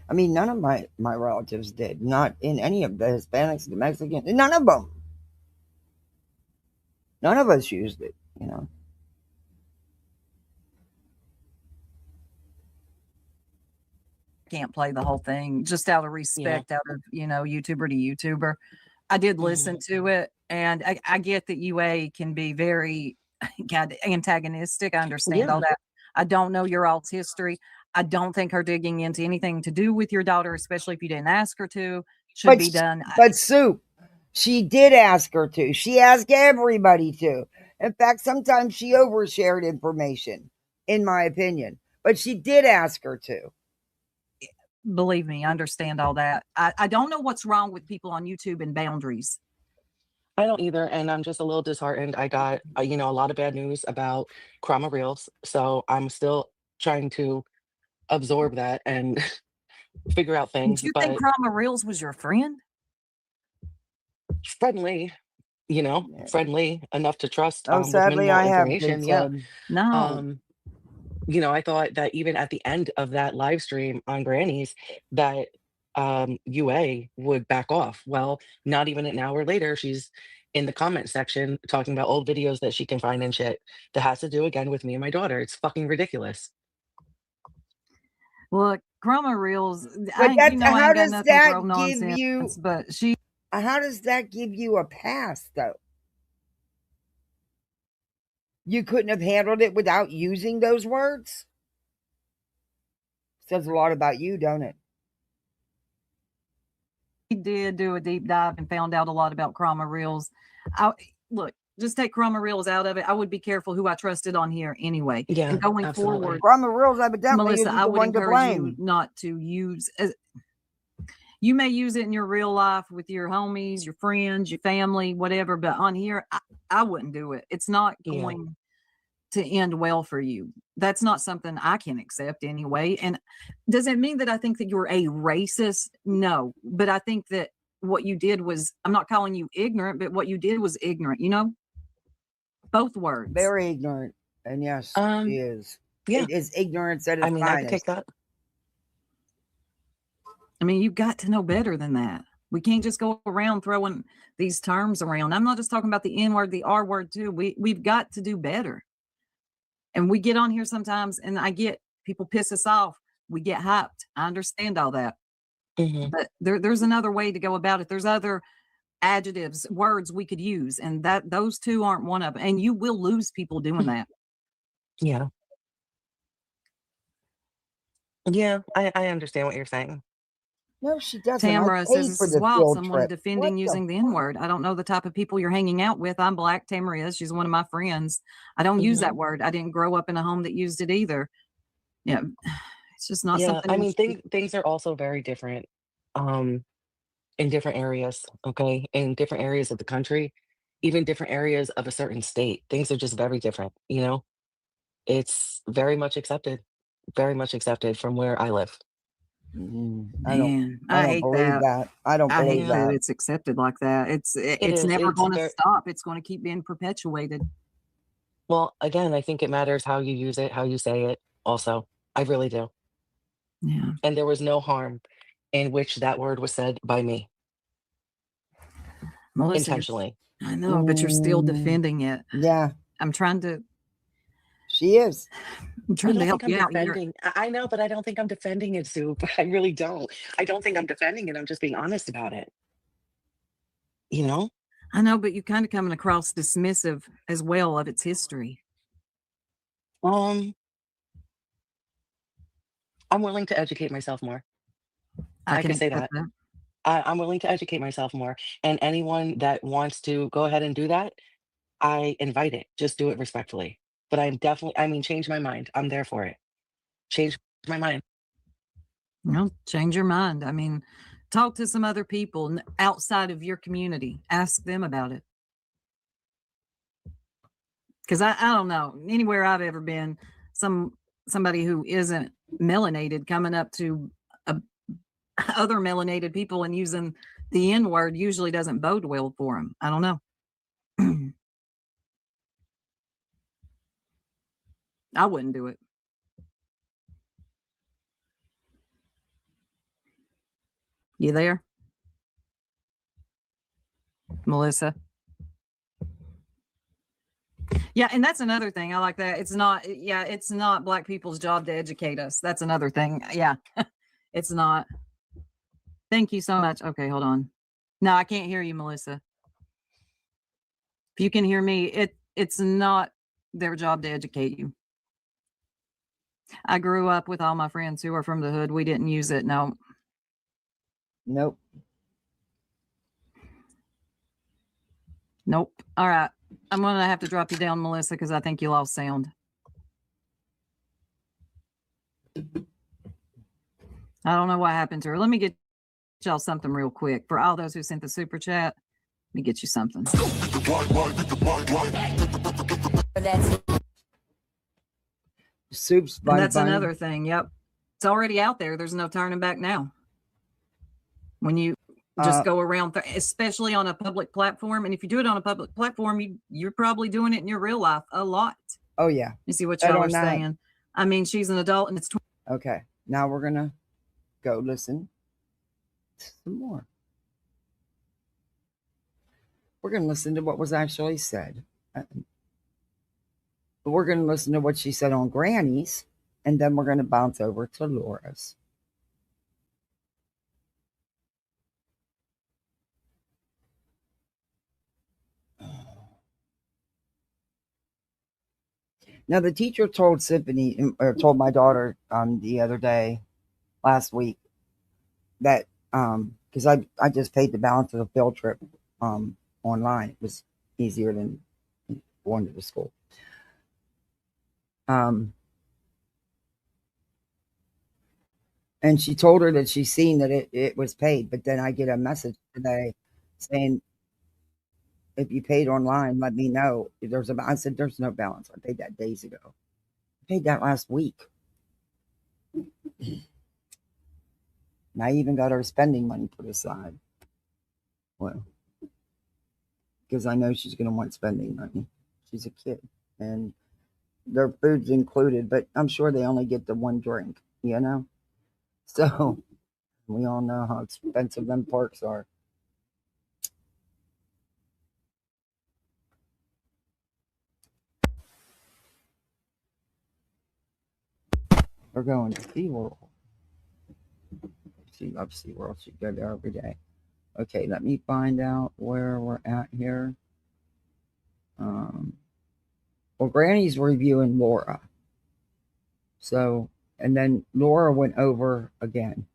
I mean, none of my relatives did. Not in any of the Hispanics, the Mexicans, none of them. None of us used it. can't play the whole thing just out of yeah. respect, out of YouTuber to YouTuber. I did Mhm. listen to it, and I get that UA can be very God, antagonistic. I understand all Yeah. that. I don't know your all's history. I don't think her digging into anything to do with your daughter, especially if you didn't ask her to, should But be done. but Soup, she did ask her to. She asked everybody to. In fact, sometimes she overshared information, in my opinion. But she did ask her to. Believe me, I understand all that. I don't know what's wrong with people on YouTube and boundaries. I don't either, and I'm just a little disheartened. I got, a lot of bad news about Krama Reels, so I'm still trying to absorb that and figure out Did things, you think but Krama Reels was your friend? friendly, Yeah. friendly enough to trust Oh, with sadly, minimal I have been information. Yeah. said. No. Um, I thought that even at the end of that live stream on Granny's, that UA would back off. Well, not even an hour later, she's in the comment section talking about old videos that she can find and shit that has to do again with me and my daughter. It's fucking ridiculous. Look, Chroma Reels, But I how ain't got does nothing for old that give nonsense, you but she how does that give you a pass though? You couldn't have handled it without using those words? Says a lot about you, don't it? We did do a deep dive and found out a lot about Chroma Reels. Look, just take Chroma Reels out of it. I would be careful who I trusted on here anyway. Yeah, And going absolutely. forward, Chroma Reels evidently Melissa, isn't I the would one to encourage you blame. not to use. You may use it in your real life with your homies, your friends, your family, whatever. But on here, I wouldn't do it. It's not Yeah. going to end well for you. That's not something I can accept anyway. And does it mean that I think that you're a racist? No, but I think that what you did was, I'm not calling you ignorant, but what you did was ignorant, you know, both words. Very ignorant. And yes, she is. Yeah. It is ignorance at its I mean, I could take finest. that. I mean, you've got to know better than that. We can't just go around throwing these terms around. I'm not just talking about the N word, the R word too. We've got to do better. And we get on here sometimes, and I get people piss us off. We get hyped. I understand all that. Mhm. But there's another way to go about it. There's other adjectives, words we could use, and that those two aren't one of them. And you will lose people doing that. Yeah. Yeah, I understand what you're saying. No, she doesn't. I Tamara says paid this for is the wild. field Someone trip. defending What using the N word. I don't know the type of people you're hanging out with. I'm black. Tamara is. She's one of my friends. I don't use that word. I didn't grow up in a home that used it either. Yeah, it's just not Yeah, something. I mean, things are also very different, um, in different areas, okay? In different areas of the country, even different areas of a certain state. Things are just very different, you know? It's very much accepted from where I live. I don't. Man, I I don't hate believe that. that. I don't I hate believe Yeah, that that. it's accepted like that. It's it it's is. never It's going to very stop. It's going to keep being perpetuated. well, again, I think it matters how you use it, how you say it also. I really do. Yeah, And there was no harm in which that word was said by me Melissa, intentionally. I know, but you're still Mm, defending it. yeah, I'm trying to. she is. I'm I trying to don't help think I'm you out here. defending. I know, but I don't think I'm defending it, Soup. I really don't. I don't think I'm defending it. I'm just being honest about it. You know? I know, but you're kind of coming across dismissive as well of its history. Um, I'm willing to educate myself more. I I can could say accept that. that. I'm willing to educate myself more. And anyone that wants to go ahead and do that, I invite it. Just do it respectfully. But I'm definitely, I mean, change my mind. I'm there for it. Change my mind. You know, change your mind. I mean, talk to some other people outside of your community. Ask them about it. Because I don't know anywhere I've ever been, somebody who isn't melanated coming up to a, other melanated people and using the N word usually doesn't bode well for them. I don't know. I wouldn't do it. You there, Melissa? Yeah, and that's another thing. I like that. It's not, yeah, it's not black people's job to educate us. That's another thing. Yeah, it's not. Thank you so much. Okay, hold on. No, I can't hear you, Melissa. If you can hear me, it's not their job to educate you. I grew up with all my friends who are from the hood. We didn't use it. No. Nope. Nope. All right. I'm going to have to drop you down, Melissa, because I think you lost sound. I don't know what happened to her. Let me get y'all something real quick. For all those who sent the super chat, let me get you something. Soup's And that's fun. another thing. Yep. It's already out there. There's no turning back now. When you just go around, especially on a public platform. And if you do it on a public platform, you're probably doing it in your real life a lot. Oh, yeah. You see what Bet y'all on are that. saying. I mean, she's an adult and it's Okay. Now we're going to go listen to some more. We're going to listen to what was actually said. We're going to listen to what she said on Granny's, and then we're going to bounce over to Laura's. Now, the teacher told Symphony, or told my daughter the other day, last week that because I just paid the balance of the field trip online. It was easier than going to the school. And she told her that she's seen that it was paid, but then I get a message today saying, if you paid online, let me know. I said, there's no balance. I paid that days ago. I paid that last week. And I even got our spending money put aside. Well, because I know she's going to want spending money. She's a kid. And their food's included, but I'm sure they only get the one drink, you know? So we all know how expensive them parks are. We're going to SeaWorld. She loves SeaWorld. She go there every day. Okay, let me find out where we're at here. Well, Granny's reviewing Laura. So, and then Laura went over again.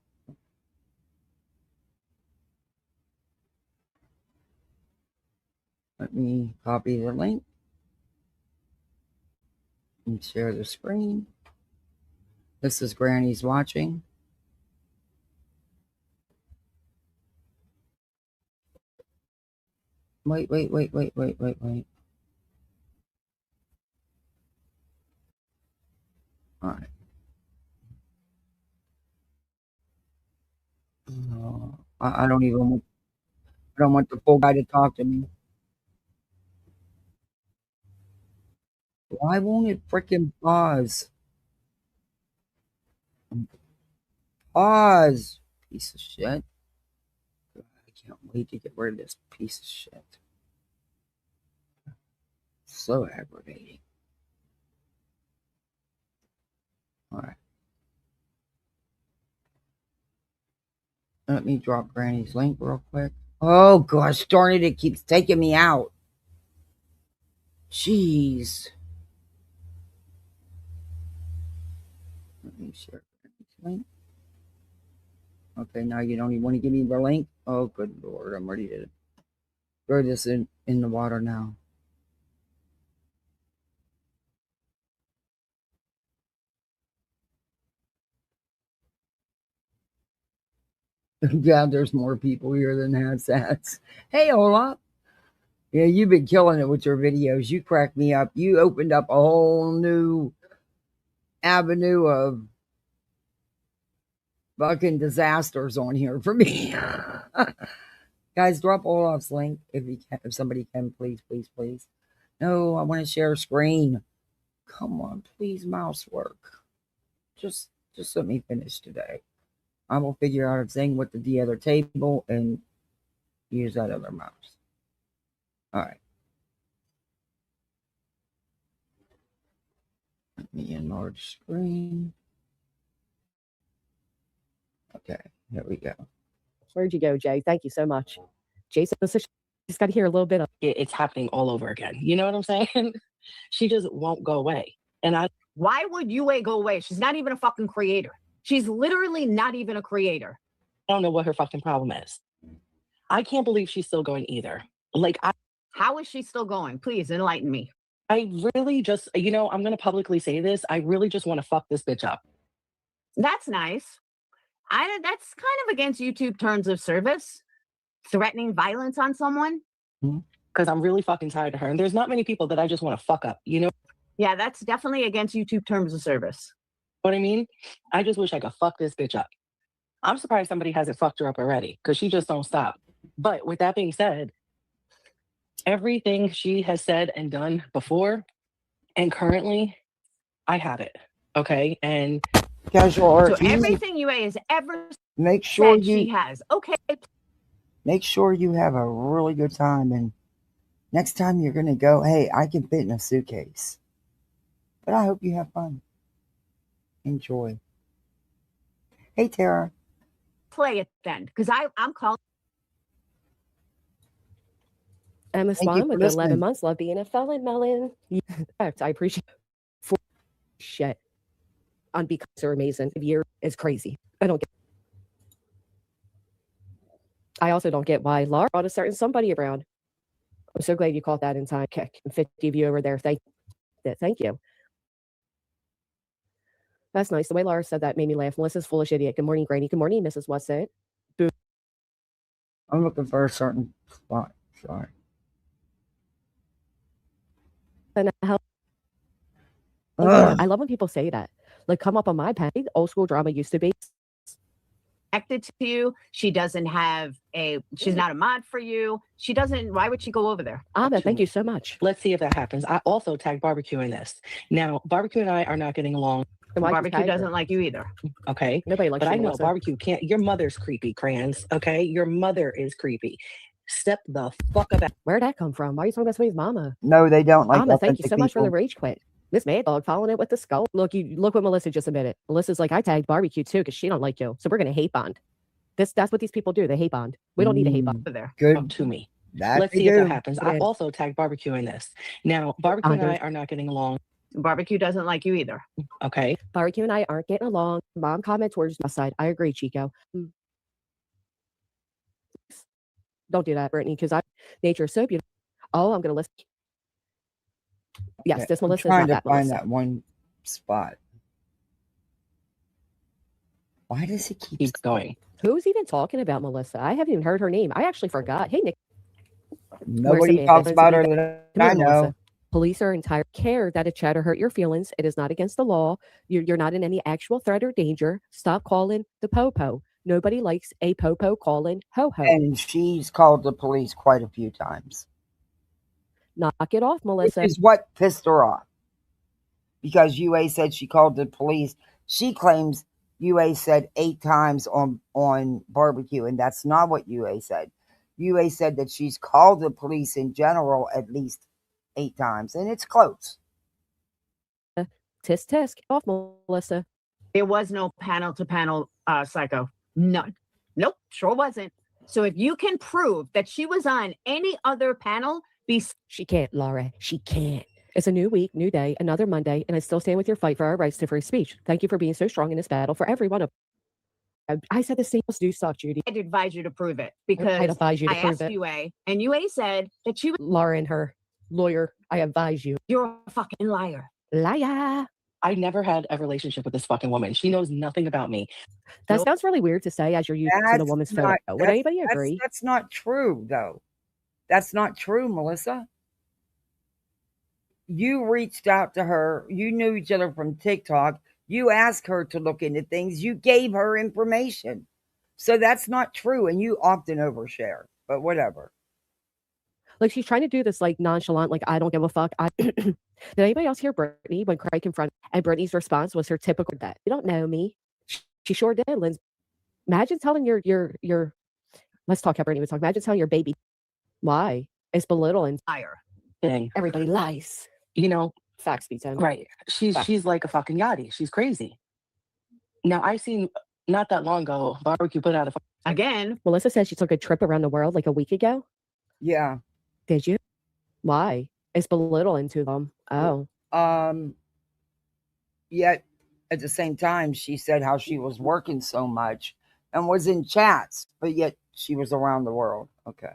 Let me copy the link and share the screen. This is Granny's watching. Wait. All right. I don't even want, I don't want the full guy to talk to me. Why won't it freaking pause? Pause, piece of shit. I can't wait to get rid of this piece of shit. So aggravating. All right. Let me drop Granny's link real quick. Oh gosh darn it, it keeps taking me out. Jeez. Let me share Granny's link. Okay, now you don't even want to give me the link? Oh good lord, I'm ready to throw this in the water now. Yeah, there's more people here than Hadsats. Hey Olaf. Yeah, you've been killing it with your videos. You crack me up. You opened up a whole new avenue of fucking disasters on here for me. Guys, drop Olaf's link if you can, if somebody can, please. No, I want to share screen. Come on, please, mouse work. Just let me finish today. I will figure out a thing with the other table and use that other mouse. All right. Let me enlarge screen. Okay, here we go. Where'd you go, Jay? Thank you so much. Jason, she's got to hear a little bit of It's happening all over again. You know what I'm saying? She just won't go away. And why would Yue go away? She's not even a fucking creator. She's literally not even a creator. I don't know what her fucking problem is. I can't believe she's still going either. How is she still going? Please enlighten me. I really just, I'm going to publicly say this. I really just want to fuck this bitch up. That's nice. That's kind of against YouTube terms of service. Threatening violence on someone. Because I'm really fucking tired of her. And there's not many people that I just want to fuck up, Yeah, that's definitely against YouTube terms of service. What I mean? I just wish I could fuck this bitch up. I'm surprised somebody hasn't fucked her up already because she just don't stop. But with that being said, everything she has said and done before and currently, I have it. Okay. And Casual art. So everything Yue has ever make sure said she has. Okay. Make sure you have a really good time, and next time you're gonna go, hey, I can fit in a suitcase. But I hope you have fun. Enjoy. Hey Tara. Play it then, because I'm calling. Emma Swan with 11 months. Love being a felon, Melon. I appreciate it. For shit. on because they're amazing. Year is crazy. I don't get. I also don't get why Laura brought a certain somebody around. I'm so glad you caught that in time. Kick and 50 of you over there. Thank you. That's nice. The way Laura said that made me laugh. Melissa's foolish idiot. Good morning, Granny. Good morning, Mrs. Whatsit. I'm looking for a certain spot. Sorry. I love when people say that. Like, come up on my page. Old school drama used to be. Connected to you. She doesn't have she's not a mod for you. She doesn't, why would she go over there? Thank you so much. Let's see if that happens. I also tagged Barbecue in this. Now, Barbecue and I are not getting along. Barbecue doesn't like you either. Okay. Nobody likes but you, I know Melissa. Barbecue can't. Your mother's creepy, Crayons. Okay. Your mother is creepy. Step the fuck up. Where'd that come from? Why are you talking about somebody's mama? No, they don't like Thank you so much for the people. rage quit. Miss Mad Dog following it with the skull. Look what Melissa just admitted. Melissa's like, I tagged Barbecue too because she don't like you. So we're gonna hate bond. That's what these people do. They hate bond. We don't need a hate bond. There. Good To me. That Let's they see if do. that happens. I also tagged Barbecue in this. Now, Barbecue and I are not getting along. Barbecue doesn't like you either. Okay. Barbecue and I aren't getting along. Mom comments towards my side. I agree, Chico. Don't do that, Brittany, because nature is so beautiful. Oh, I'm gonna listen. Yes, Okay, this I'm Melissa is trying not to that find Melissa. that one spot. Why does he keep going? Who's even talking about Melissa? I haven't even heard her name. I actually forgot. Hey, Nick. Nobody talks about her that I know. Melissa. Police are entire care that a chatter hurt your feelings. It is not against the law. You're not in any actual threat or danger. Stop calling the popo. Nobody likes a popo calling ho-ho. And she's called the police quite a few times. Knock it off, Melissa. Which is what pissed her off. Because UA said she called the police. She claims UA said 8 times on Barbecue, and that's not what UA said. UA said that she's called the police in general at least 8 times, and it's close. Tisk tisk off, Melissa. There was no panel to panel psycho. None. Nope, sure wasn't. So if you can prove that she was on any other panel, she can't, Laura. She can't. It's a new week, new day, another Monday, and I still stand with your fight for our rights to free speech. Thank you for being so strong in this battle for every one of. I said the same do stuff, Judy. I'd advise you to prove it because I'd advise you to prove asked it. UA, and UA said that she was Laura and her lawyer. I advise you. You're a fucking liar. Liar. I never had a relationship with this fucking woman. She knows nothing about me. That sounds really weird to say as you're using the woman's photo. Would anybody agree? That's not true, though. That's not true, Melissa. You reached out to her. You knew each other from TikTok. You asked her to look into things. You gave her information. So that's not true. And you often overshare, but whatever. Like she's trying to do this like nonchalant, like I don't give a fuck. Did anybody else hear Brittany when Craig confronted? And Brittany's response was her typical that you don't know me. She sure did, Lindsay. Imagine telling your let's talk how Brittany was talking. Imagine telling your baby why it's belittling. Liar. Everybody lies. You know, facts be 10. Right. She's like a fucking yachty. She's crazy. Now I seen not that long ago, Barbecue put out again. Melissa said she took a trip around the world like a week ago. Yeah. Did you? Why? It's belittling to them. Oh. Yet at the same time, she said how she was working so much and was in chats, but yet she was around the world. Okay.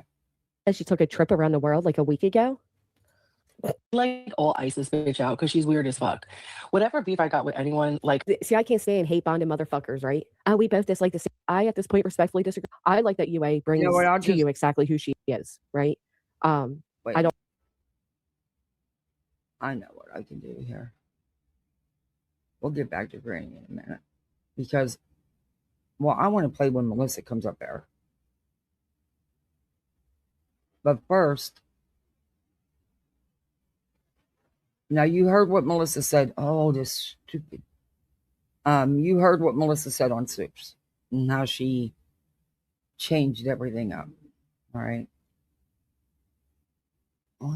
And she took a trip around the world like a week ago. Like all ISIS bitch out because she's weird as fuck. Whatever beef I got with anyone, like see, I can't stand hate bonding motherfuckers, right? We both dislike the same. I at this point respectfully disagree. I like that UA brings to you exactly who she is, right? Wait. I don't. I know what I can do here. We'll get back to Granny in a minute because, well, I want to play when Melissa comes up there. But first, now you heard what Melissa said. Oh, this stupid. You heard what Melissa said on Soups and how she changed everything up. All right. I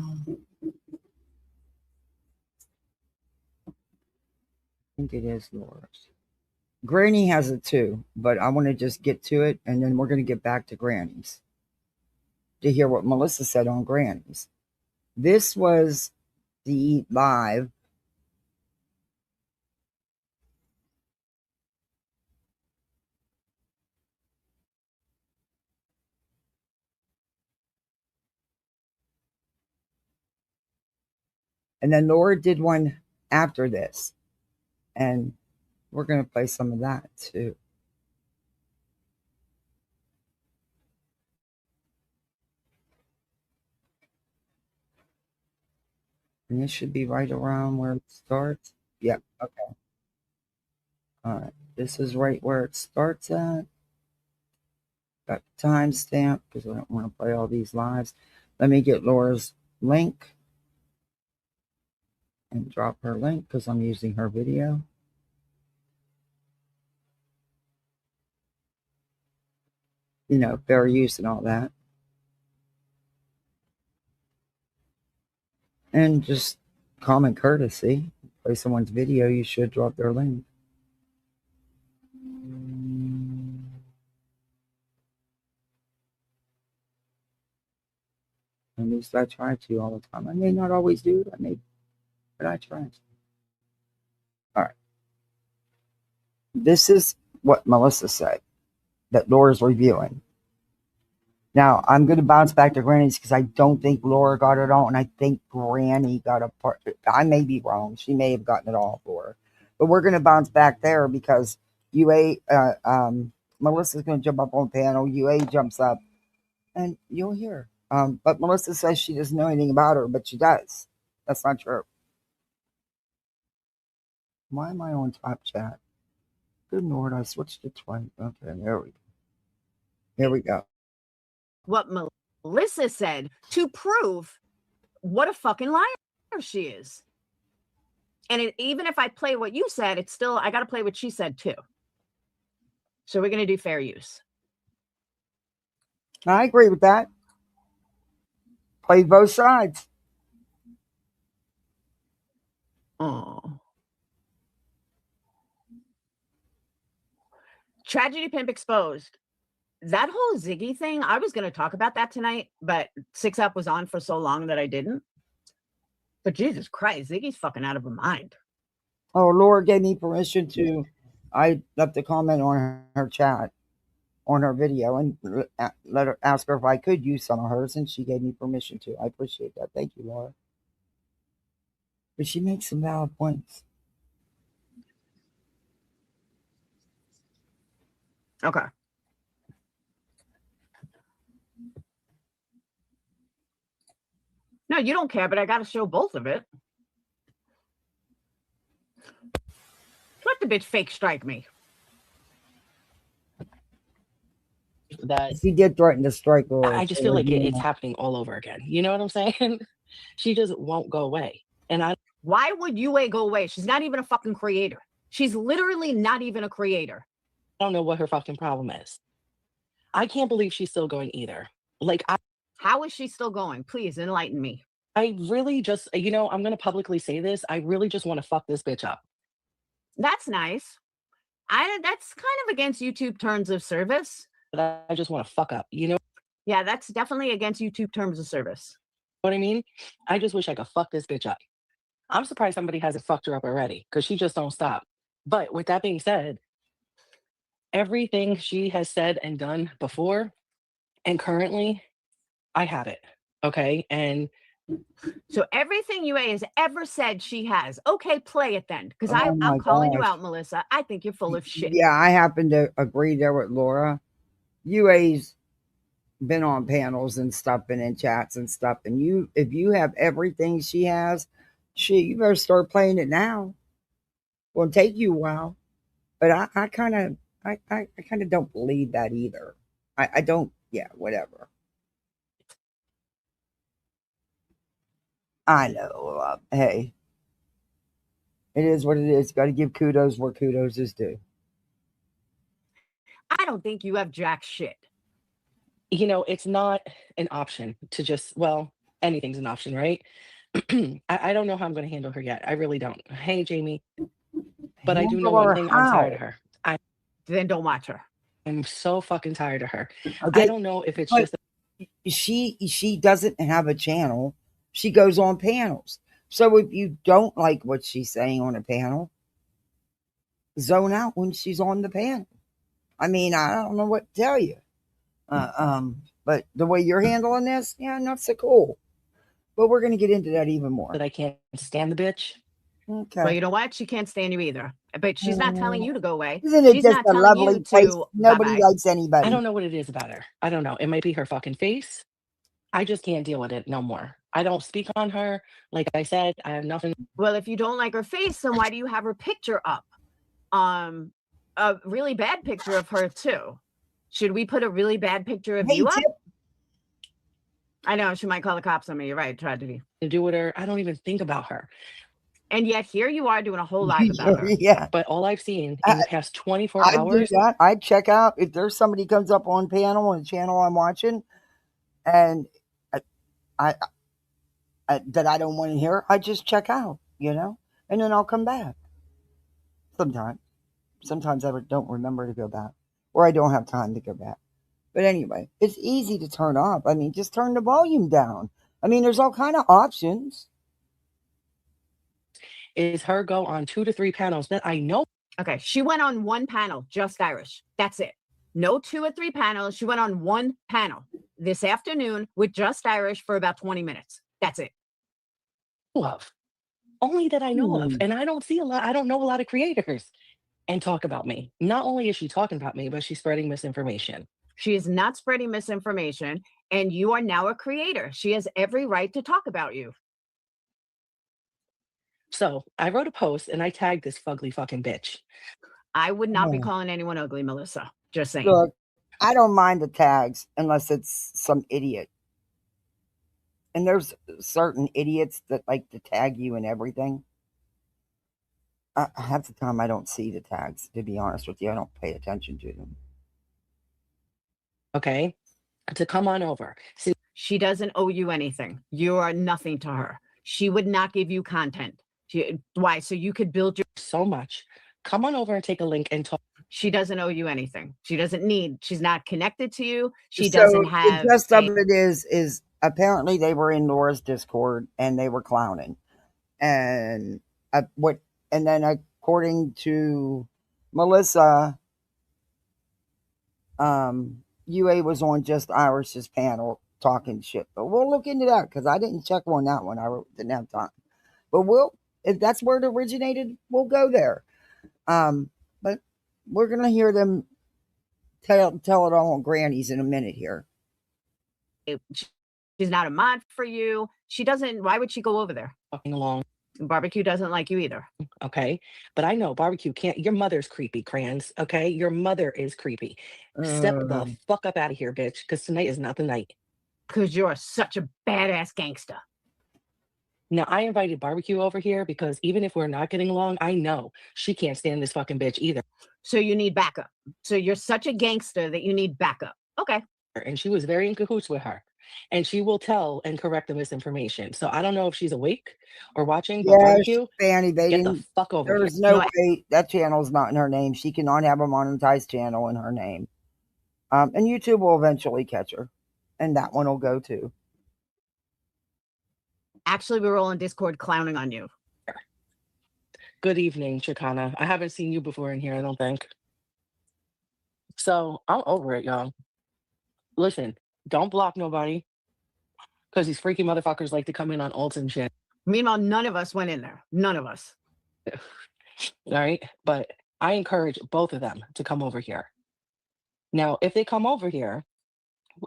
think it is Laura's. Granny has it too, but I want to just get to it and then we're going to get back to Granny's to hear what Melissa said on Granny's. This was the live And then Laura did one after this. And we're going to play some of that too. And this should be right around where it starts. Yep. Okay. All right. This is right where it starts at. Got the timestamp because I don't want to play all these lives. Let me get Laura's link and drop her link because I'm using her video. You know, fair use and all that. And just common courtesy. Play someone's video, you should drop their link. At least I try to all the time. I may not always do it, but I try to. All right. This is what Melissa said that Laura's reviewing. Now, I'm going to bounce back to Granny's because I don't think Laura got it all, and I think Granny got a part. I may be wrong. She may have gotten it all for her. But we're going to bounce back there because Melissa's going to jump up on panel. UA jumps up, and you'll hear. But Melissa says she doesn't know anything about her, but she does. That's not true. Why am I on top chat? Good Lord, I switched to twice. Okay, there we go. Here we go. What Melissa said to prove what a fucking liar she is. And even if I play what you said, it's still, I got to play what she said too. So we're going to do fair use. I agree with that. Play both sides. Oh. Tragedy Pimp Exposed. That whole Ziggy thing, I was going to talk about that tonight, but 6 Up was on for so long that I didn't. But Jesus Christ, Ziggy's fucking out of her mind. Oh, Laura gave me permission to. I left a comment on her chat, on her video, and let her ask her if I could use some of hers, and she gave me permission to. I appreciate that. Thank you, Laura. But she makes some valid points. Okay. No, you don't care, but I got to show both of it. Let the bitch fake strike me. That She did threaten to strike Laura. I just feel like it's happening all over again. You know what I'm saying? She just won't go away. And why would UA go away? She's not even a fucking creator. She's literally not even a creator. I don't know what her fucking problem is. I can't believe she's still going either. Like, how is she still going? Please enlighten me. I really just, I'm going to publicly say this. I really just want to fuck this bitch up. That's nice. That's kind of against YouTube terms of service. But I just want to fuck up, Yeah, that's definitely against YouTube terms of service. You know what I mean? I just wish I could fuck this bitch up. I'm surprised somebody hasn't fucked her up already because she just don't stop. But with that being said, everything she has said and done before and currently, I have it. Okay. And so everything UA has ever said she has. Okay, play it then. Because I'm calling you out, Melissa. I think you're full of shit. Yeah, I happen to agree there with Laura. UA's been on panels and stuff and in chats and stuff. And if you have everything she has, you better start playing it now. It'll take you a while. But I kind of don't believe that either. I don't. Yeah, whatever. I know. Hey, it is what it is. Got to give kudos where kudos is due. I don't think you have jack shit. It's not an option to just, anything's an option, right? I don't know how I'm going to handle her yet. I really don't. Hey, Jamie. But I do know one thing. I'm tired of her. Then don't watch her. I'm so fucking tired of her. Okay. I don't know if it's just. She doesn't have a channel. She goes on panels. So if you don't like what she's saying on a panel, zone out when she's on the panel. I mean, I don't know what to tell you. But the way you're handling this, yeah, not so cool. But we're going to get into that even more. that I can't stand the bitch. Okay. Well, you know what? She can't stand you either. But she's not telling you to go away. Isn't it She's just not a telling lovely you place? to Nobody bye-bye. likes anybody. I don't know what it is about her. I don't know. It might be her fucking face. I just can't deal with it no more. I don't speak on her. Like I said, I have nothing. Well, if you don't like her face, then why do you have her picture up? A really bad picture of her too. Should we put a really bad picture of Hey, you up? Tip. I know she might call the cops on me. You're right, tragedy. To do with her. I don't even think about her. And yet here you are doing a whole live about her. Yeah. But all I've seen in the past 24 I'd do hours, that. I'd check out if there's somebody comes up on panel on the channel I'm watching, and I that I don't want to hear. I just check out, and then I'll come back. Sometimes I don't remember to go back, or I don't have time to go back. But anyway, it's easy to turn up. I mean, just turn the volume down. I mean, there's all kind of options. is her go on 2 to 3 panels that I know. Okay, she went on one panel, Just Irish. That's it. No 2 or 3 panels. She went on one panel this afternoon with Just Irish for about 20 minutes. That's it. Of. Only that I know of. And I don't see a lot. I don't know a lot of creators and talk about me. Not only is she talking about me, but she's spreading misinformation. She is not spreading misinformation, and you are now a creator. She has every right to talk about you. So I wrote a post and I tagged this fugly fucking bitch. I would not be Oh. calling anyone ugly, Melissa. Just saying. Look, I don't mind the tags unless it's some idiot. And there's certain idiots that like to tag you and everything. Half the time I don't see the tags, to be honest with you. I don't pay attention to them. Okay. To come on over. See, She doesn't owe you anything. You are nothing to her. She would not give you content. Why? So you could build your. so much. Come on over and take a link and talk. She doesn't owe you anything. She doesn't need. She's not connected to you. She So doesn't the have. gist of it is apparently they were in Laura's Discord and they were clowning, and and then according to Melissa, UA was on Just Irish's panel talking shit. But we'll look into that because I didn't check on that one. I didn't have time. But if that's where it originated, we'll go there. But we're gonna hear them tell it all on Granny's in a minute here. She's not a mod for you. She doesn't. Why would she go over there? Talking along. Barbecue doesn't like you either. Okay. But I know barbecue can't. Your mother's creepy, Crayons. Okay. Your mother is creepy. Step the fuck up out of here, bitch. Because tonight is not the night. Because you're such a badass gangster. Now, I invited barbecue over here because even if we're not getting along, I know she can't stand this fucking bitch either. So you need backup. So you're such a gangster that you need backup. Okay. And she was very in cahoots with her. And she will tell and correct the misinformation. So I don't know if she's awake or watching, but barbecue, fan evading. get the fuck over There's here. no way that channel's not in her name. She cannot have a monetized channel in her name. And YouTube will eventually catch her. And that one will go too. Actually, we were all in Discord clowning on you. Good evening, Chicana. I haven't seen you before in here, I don't think. So I'm over it, y'all. Listen, don't block nobody. Because these freaky motherfuckers like to come in on alts and shit. Meanwhile, none of us went in there. None of us. All right. But I encourage both of them to come over here. Now, if they come over here,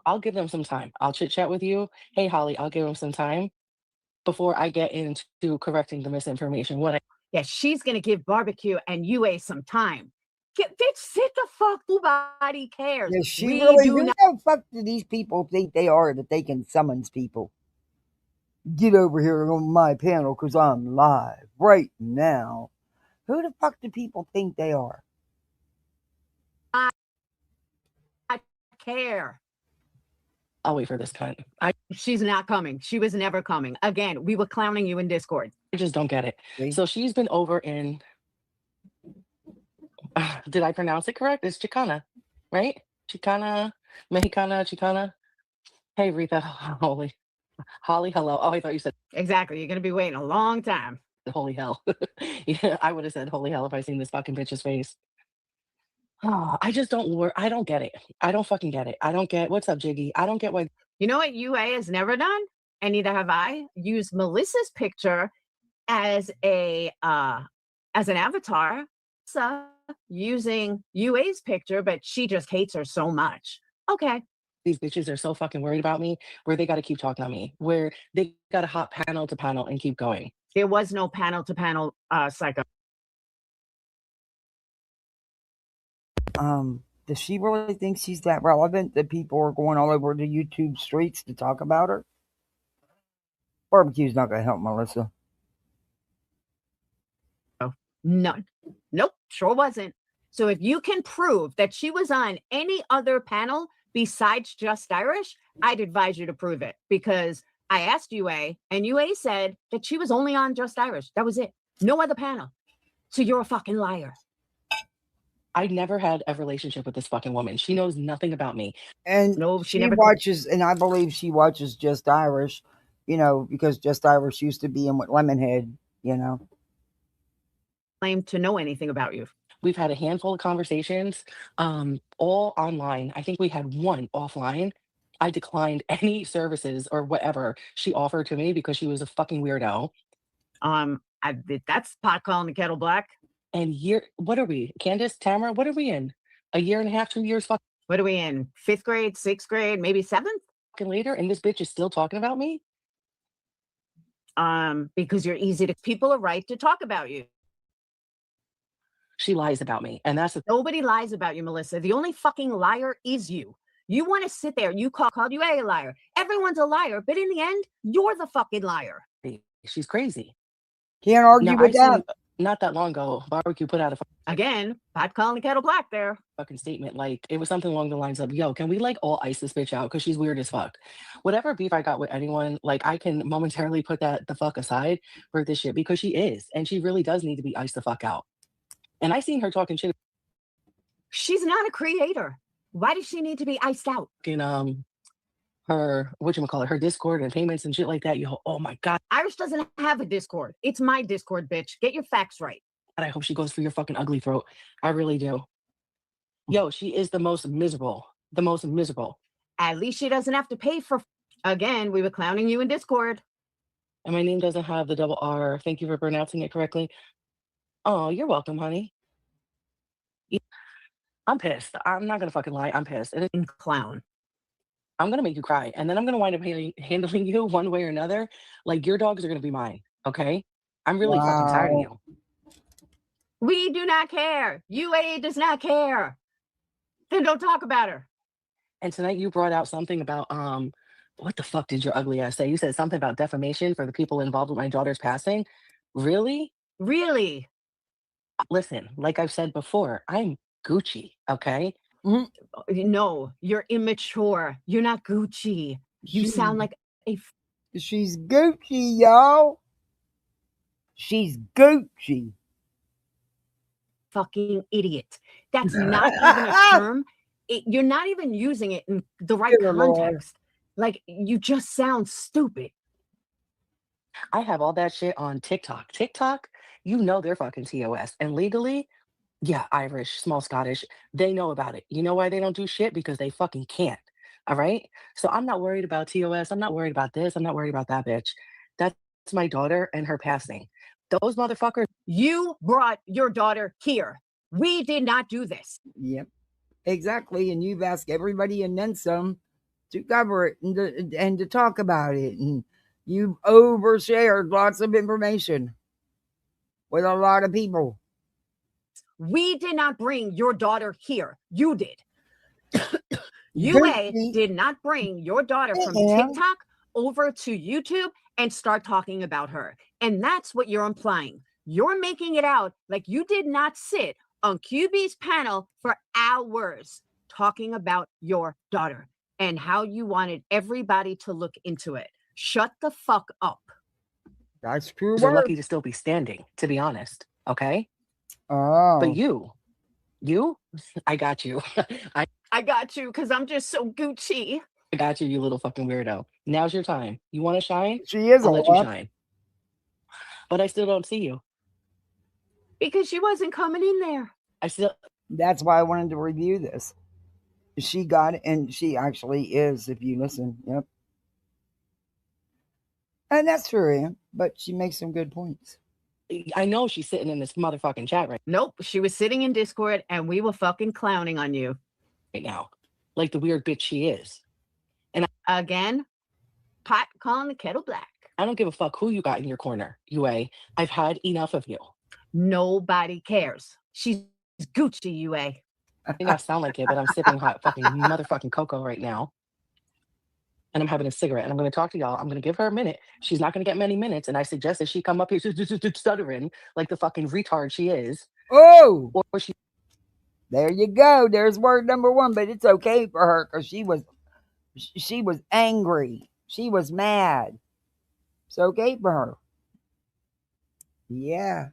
I'll give them some time. I'll chit chat with you. Hey, Holly, I'll give them some time before I get into correcting the misinformation. Yeah, she's going to give barbecue and UA some time. Bitch, sit the fuck. Nobody cares. Yeah, she We really do who not. the fuck do these people think they are that they can summons people? Get over here on my panel because I'm live right now. Who the fuck do people think they are? I care. I'll wait for this cunt. She's not coming. She was never coming. Again, we were clowning you in Discord. I just don't get it. See? So she's been over in. Did I pronounce it correct? It's Chicana, right? Chicana, Mexicana, Chicana. Hey, Rita. Holly, hello. Oh, I thought you said Exactly. You're going to be waiting a long time. holy hell. Yeah, I would have said holy hell if I seen this fucking bitch's face. Oh, I just don't I don't get it. I don't fucking get it. I don't get what's up, Jiggy. I don't get why. You know what UA has never done? and neither have I, used Melissa's picture as an avatar. So using UA's picture, but she just hates her so much. Okay. These bitches are so fucking worried about me, where they got to keep talking on me, where they got to hop panel to panel and keep going. There was no panel to panel psycho. Does she really think she's that relevant that people are going all over the YouTube streets to talk about her? Barbecue's not going to help Melissa. None. Nope, sure wasn't. So if you can prove that she was on any other panel besides Just Irish, I'd advise you to prove it, because I asked UA and UA said that she was only on Just Irish. That was it. No other panel. So you're a fucking liar. I never had a relationship with this fucking woman. She knows nothing about me. And No, she she never watches, and I believe she watches Just Irish, because Just Irish used to be in with Lemonhead, claimed to know anything about you. We've had a handful of conversations, all online. I think we had one offline. I declined any services or whatever she offered to me because she was a fucking weirdo. That's pot calling the kettle black. And what are we, Candace, Tamara? What are we in? A year and a half, 2 years fucking What are we in? 5th grade, 6th grade, maybe 7th? later, and this bitch is still talking about me? Because you're easy to. People are right to talk about you. She lies about me, and that's Nobody lies about you, Melissa. The only fucking liar is you. You want to sit there. You called you a liar. Everyone's a liar, but in the end, you're the fucking liar. she's crazy. Can't argue with that. Not that long ago, Barbecue put out a Again, pot calling the kettle black there. fucking statement. Like, it was something along the lines of, yo, can we like all ice this bitch out? Because she's weird as fuck. Whatever beef I got with anyone, like, I can momentarily put that the fuck aside for this shit, because she is. And she really does need to be iced the fuck out. And I seen her talking shit She's not a creator. Why does she need to be iced out? in her her Discord and payments and shit like that. Yo, oh my god. Irish doesn't have a Discord. It's my Discord, bitch. Get your facts right. I hope she goes for your fucking ugly throat. I really do. Yo, she is the most miserable. The most miserable. At least she doesn't have to pay for. Again, we were clowning you in Discord. And my name doesn't have the double R. Thank you for pronouncing it correctly. Oh, you're welcome, honey. I'm pissed. I'm not gonna fucking lie. I'm pissed. Clown. I'm gonna make you cry, and then I'm gonna wind up handling you one way or another. Like, your dogs are gonna be mine. Okay? I'm really fucking tired of you. We do not care. UA does not care. Then don't talk about her. And tonight you brought out something about what the fuck did your ugly ass say? You said something about defamation for the people involved with my daughter's passing. Really? Really? Listen, like I've said before, I'm Gucci, okay? No, you're immature. You're not Gucci. You sound like a She's Gucci, y'all. She's Gucci. fucking idiot. That's not even a term. You're not even using it in the right Dear Lord. context. Like, you just sound stupid. I have all that shit on TikTok. TikTok, you know they're fucking TOS. And legally, yeah, Irish, small Scottish, they know about it. You know why they don't do shit? Because they fucking can't. All right? So I'm not worried about TOS. I'm not worried about this. I'm not worried about that bitch. That's my daughter and her passing. Those motherfuckers. You brought your daughter here. We did not do this. Yep, exactly. And you've asked everybody and then some to cover it and to talk about it. And you've overshared lots of information with a lot of people. We did not bring your daughter here. You did. UA did not bring your daughter from TikTok over to YouTube and start talking about her. And that's what you're implying. You're making it out like you did not sit on QB's panel for hours talking about your daughter and how you wanted everybody to look into it. Shut the fuck up. That's true. Are lucky to still be standing, to be honest. Okay? Oh. But you, I got you. I got you because I'm just so Gucci. I got you, you little fucking weirdo. Now's your time. You want to shine? She is I'll a let you lot. shine. But I still don't see you. Because she wasn't coming in there. That's why I wanted to review this. She got it, and she actually is, if you listen. Yep. And that's true, Ann, but she makes some good points. I know she's sitting in this motherfucking chat right Nope. She was sitting in Discord and we were fucking clowning on you. now, like the weird bitch she is. Again, pot calling the kettle black. I don't give a fuck who you got in your corner, UA. I've had enough of you. Nobody cares. She's Gucci, UA. I think I sound like it, but I'm sipping hot fucking motherfucking cocoa right now. And I'm having a cigarette and I'm going to talk to y'all. I'm going to give her a minute. She's not going to get many minutes. And I suggest that she come up here stuttering like the fucking retard she is. Oh, Or she there you go. There's word number one, but it's okay for her because she was angry. She was mad. It's okay for her. Yeah.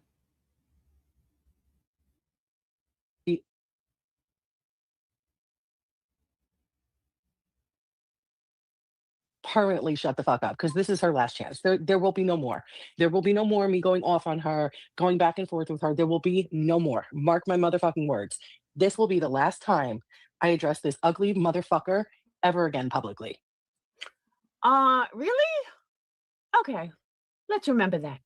permanently shut the fuck up because this is her last chance. There will be no more. There will be no more me going off on her, going back and forth with her. There will be no more. Mark my motherfucking words. This will be the last time I address this ugly motherfucker ever again publicly. Really? Okay. Let's remember that.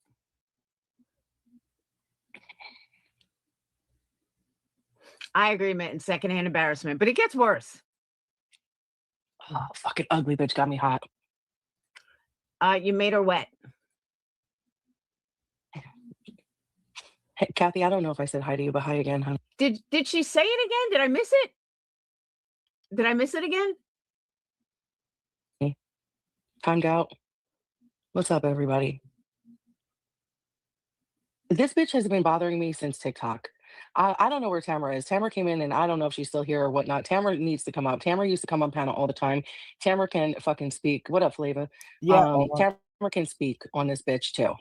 I agree, Mitten. Secondhand embarrassment, but it gets worse. Oh, fucking ugly bitch got me hot. You made her wet. Hey, Kathy, I don't know if I said hi to you, but hi again, honey. Did she say it again? Did I miss it? Did I miss it again? Hey, timed out. What's up, everybody? This bitch has been bothering me since TikTok. I don't know where Tamara is. Tamara came in and I don't know if she's still here or whatnot. Tamara needs to come up. Tamara used to come on panel all the time. Tamara can fucking speak. What up, Flava? Yeah. Tamara can speak on this bitch too.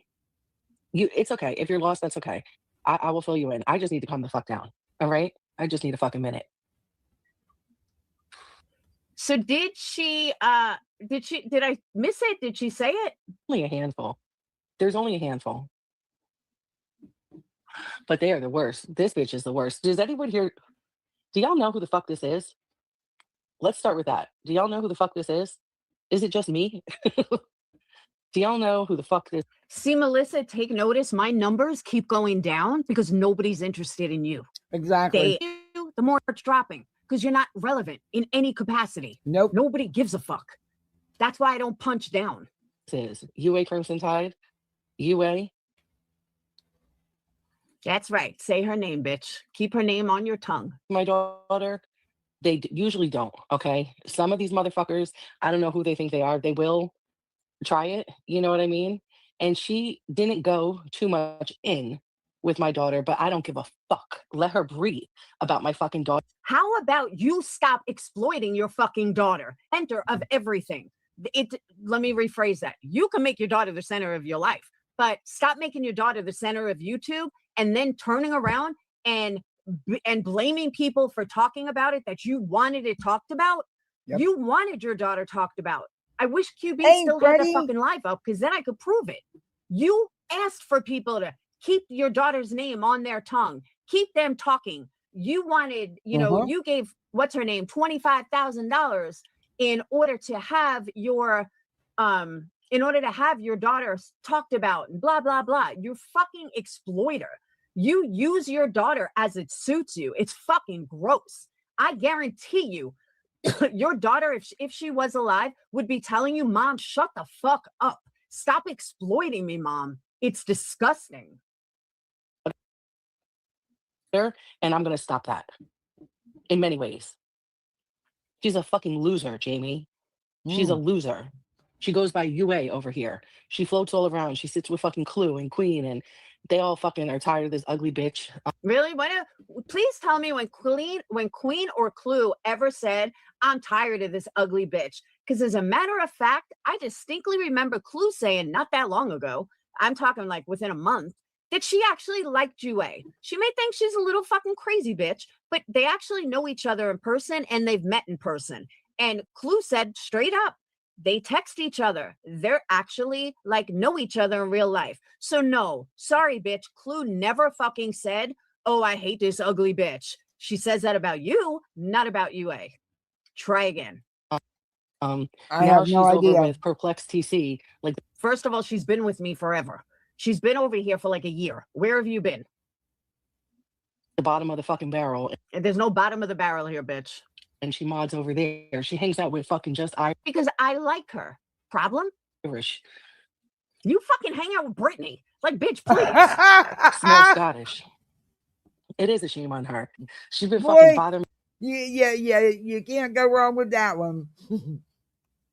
It's okay. If you're lost, that's okay. I will fill you in. I just need to calm the fuck down. All right? I just need a fucking minute. So did I miss it? Did she say it? Only a handful. There's only a handful. But they are the worst. This bitch is the worst. Does anyone here, do y'all know who the fuck this is? Let's start with that. Do y'all know who the fuck this is? Is it just me? Do y'all know who the fuck this? See, Melissa, take notice. My numbers keep going down because nobody's interested in you. Exactly. The more it's dropping because you're not relevant in any capacity. Nope. Nobody gives a fuck. That's why I don't punch down. This is UA Crimson Tide. UA. That's right. Say her name, bitch. Keep her name on your tongue. My daughter, they usually don't, okay? Some of these motherfuckers, I don't know who they think they are. They will try it, you know what I mean? And she didn't go too much in with my daughter, but I don't give a fuck. Let her breathe about my fucking daughter. How about you stop exploiting your fucking daughter? Center of everything. Let me rephrase that. You can make your daughter the center of your life, but stop making your daughter the center of YouTube and then turning around and blaming people for talking about it that you wanted it talked about. Yep. You wanted your daughter talked about. I wish QB still had the fucking live up because then I could prove it. You asked for people to keep your daughter's name on their tongue, keep them talking. You wanted, you gave what's her name $25,000 in order to have your daughter talked about and blah blah blah. You're fucking exploiter. You use your daughter as it suits you. It's fucking gross. I guarantee you. Your daughter, if she was alive, would be telling you, Mom, shut the fuck up. Stop exploiting me, Mom. It's disgusting. And I'm going to stop that in many ways. She's a fucking loser, Jamie. She's a loser. She goes by UA over here. She floats all around. She sits with fucking Clue and Queen, and they all fucking are tired of this ugly bitch. Really? Please tell me when Queen or Clue ever said, I'm tired of this ugly bitch. Because as a matter of fact, I distinctly remember Clue saying not that long ago, I'm talking like within a month, that she actually liked UA. She may think she's a little fucking crazy bitch, but they actually know each other in person and they've met in person. And Clue said straight up, they text each other. They're actually like know each other in real life. So no, sorry, bitch. Clue never fucking said, oh, I hate this ugly bitch. She says that about you, not about UA. Try again. I have no over idea. with Perplex TC. Like First of all, she's been with me forever. She's been over here for like a year. Where have you been? The bottom of the fucking barrel. And there's no bottom of the barrel here, bitch. And she mods over there. She hangs out with fucking just Because I like her. Problem? Irish. You fucking hang out with Brittany. Like, bitch, please. Small Scottish. It is a shame on her. She's been Boy. fucking bothering Yeah, you can't go wrong with that one.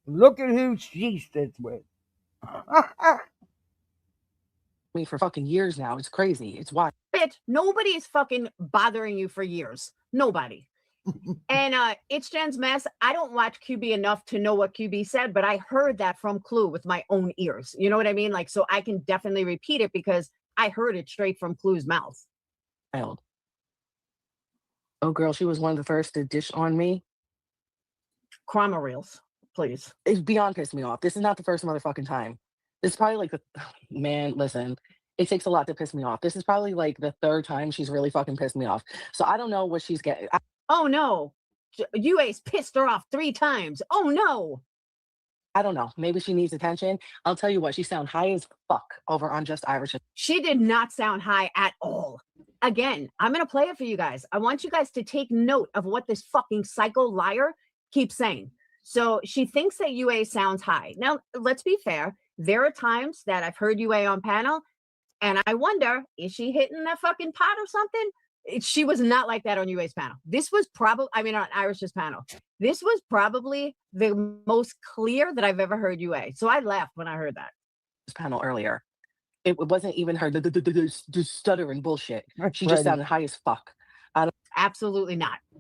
Look at who she sits with. me for fucking years now. It's crazy. It's wild. Bitch, nobody is fucking bothering you for years. Nobody. And it's Jen's mess. I don't watch QB enough to know what QB said, but I heard that from Clue with my own ears. You know what I mean? Like, so I can definitely repeat it because I heard it straight from Clue's mouth. Oh, girl, she was one of the first to dish on me. Crama reels, please. It's beyond pissed me off. This is not the first motherfucking time. This is probably like the man. Listen, it takes a lot to piss me off. This is probably like the third time she's really fucking pissed me off. So I don't know what she's getting. Oh no, UA's pissed her off 3 times. Oh no. I don't know. Maybe she needs attention. I'll tell you what, she sound high as fuck over on Just Irish. She did not sound high at all. Again, I'm going to play it for you guys. I want you guys to take note of what this fucking psycho liar keeps saying. So she thinks that UA sounds high. Now, let's be fair. There are times that I've heard UA on panel, and I wonder, is she hitting that fucking pot or something? She was not like that on UA's panel. This was probably, on Irish's panel. This was probably the most clear that I've ever heard UA. So I laughed when I heard that. This panel earlier. It wasn't even her the stuttering bullshit. She just sounded high as fuck. Absolutely not. I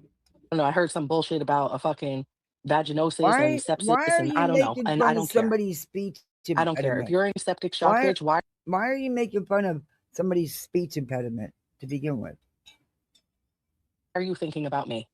don't know. I heard some bullshit about a fucking vaginosis and sepsis, and I don't know. And I don't care. Somebody's speech I don't care. If you're in septic shock, bitch, why are you making fun of somebody's speech impediment to begin with? are you thinking about me?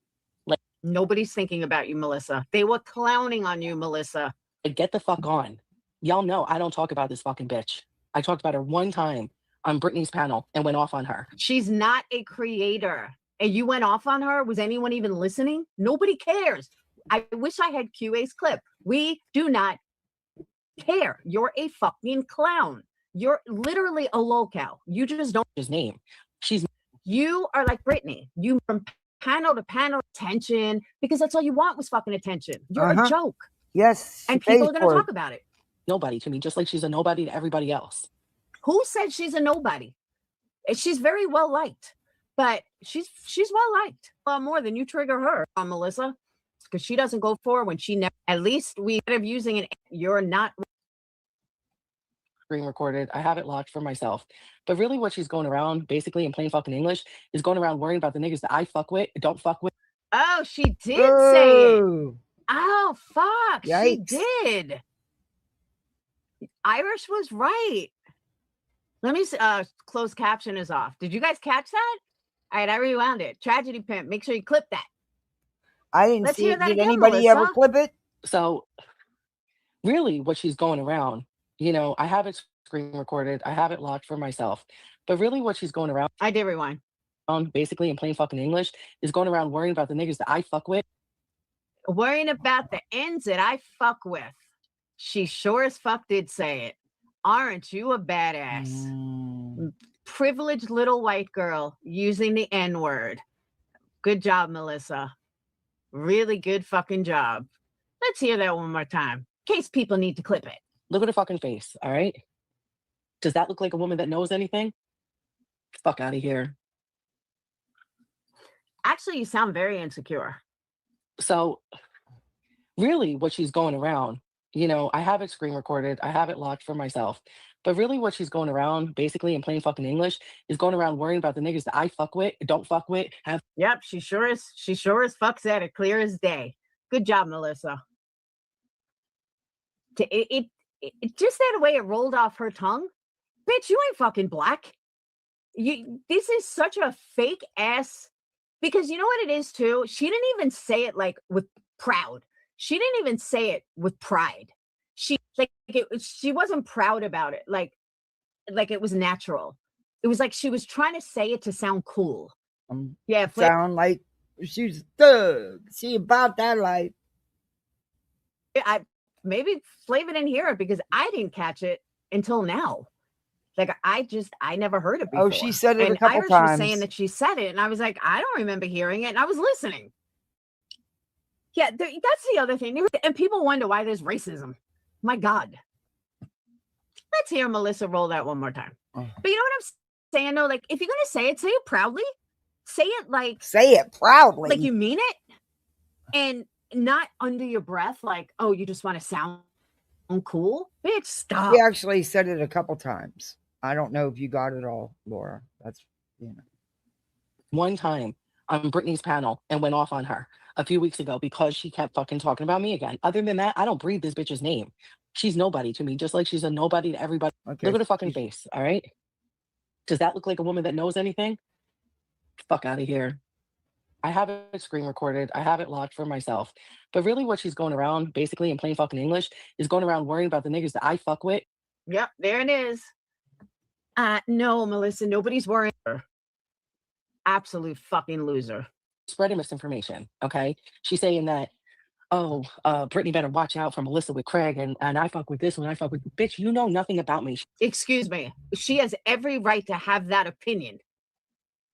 Nobody's thinking about you, Melissa. They were clowning on you, Melissa. Get the fuck on. Y'all know I don't talk about this fucking bitch. I talked about her one time on Brittany's panel and went off on her. She's not a creator. And you went off on her? Was anyone even listening? Nobody cares. I wish I had QA's clip. We do not care. You're a fucking clown. You're literally a lolcow. You just don't. His name. You are like Brittany. You from panel to panel attention because that's all you want was fucking attention. You're a joke. Yes. And people are going to talk about it. Nobody to me, just like she's a nobody to everybody else. Who said she's a nobody? She's very well liked, but she's well liked a lot more than you trigger her on Melissa because she doesn't go for when she never. At least we instead of using an. You're not. Screen recorded. I have it locked for myself. But really what she's going around, basically in plain fucking English, is going around worrying about the niggas that I fuck with, don't fuck with. Oh, she did say it. Oh, fuck. Yikes. She did. Irish was right. Let me closed caption is off. Did you guys catch that? All right, I rewound it. Tragedy Pimp. Make sure you clip that. I didn't Let's see hear it. that Did again, anybody Melissa. ever clip it? So really what she's going around, I have it screen recorded. I have it locked for myself. But really what she's going around, I did rewind. Basically in plain fucking English, is going around worrying about the niggas that I fuck with. Worrying about the ends that I fuck with. She sure as fuck did say it. Aren't you a badass? Privileged little white girl using the N-word. Good job, Melissa. Really good fucking job. Let's hear that one more time, in case people need to clip it. Look at her fucking face, all right? Does that look like a woman that knows anything? Fuck out of here. Actually, you sound very insecure. So really what she's going around, I have it screen recorded. I have it locked for myself. But really what she's going around, basically in plain fucking English, is going around worrying about the niggas that I fuck with, don't fuck with. Yep, she sure as fuck said it, clear as day. Good job, Melissa. It just that way it rolled off her tongue. Bitch, you ain't fucking black. This is such a fake ass, because you know what it is too? She didn't even say it like with proud. She didn't even say it with pride. She wasn't proud about it. Like it was natural. It was like she was trying to say it to sound cool. Yeah. Sound like she's thug. She about that life. Maybe Flavor didn't hear it because I didn't catch it. until now. Like I never heard it before. Oh, she said it and a couple Irish times. was saying that she said it, and I was like, I don't remember hearing it, and I was listening. Yeah, that's the other thing. And people wonder why there's racism. My God. Let's hear Melissa roll that one more time. But you know what I'm saying, though? Like, if you're going to say it proudly. Say it like... Say it proudly. Like you mean it. And not under your breath, like, oh, you just want to sound cool? Bitch, stop. She actually said it a couple times. I don't know if you got it all, Laura. That's, you know. One time on Brittany's panel and went off on her a few weeks ago because she kept fucking talking about me again. Other than that, I don't breathe this bitch's name. She's nobody to me, just like she's a nobody to everybody. Okay. Look at her fucking face, all right? Does that look like a woman that knows anything? Fuck out of here. I have it screen recorded. I have it locked for myself. But really what she's going around, basically in plain fucking English, is going around worrying about the niggas that I fuck with. Yep, there it is. No, Melissa, nobody's worrying her. Absolute fucking loser. Spreading misinformation, okay? She's saying that, oh, Brittany better watch out for Melissa with Craig, and I fuck with this one, I fuck with... Bitch, you know nothing about me. Excuse me. She has every right to have that opinion.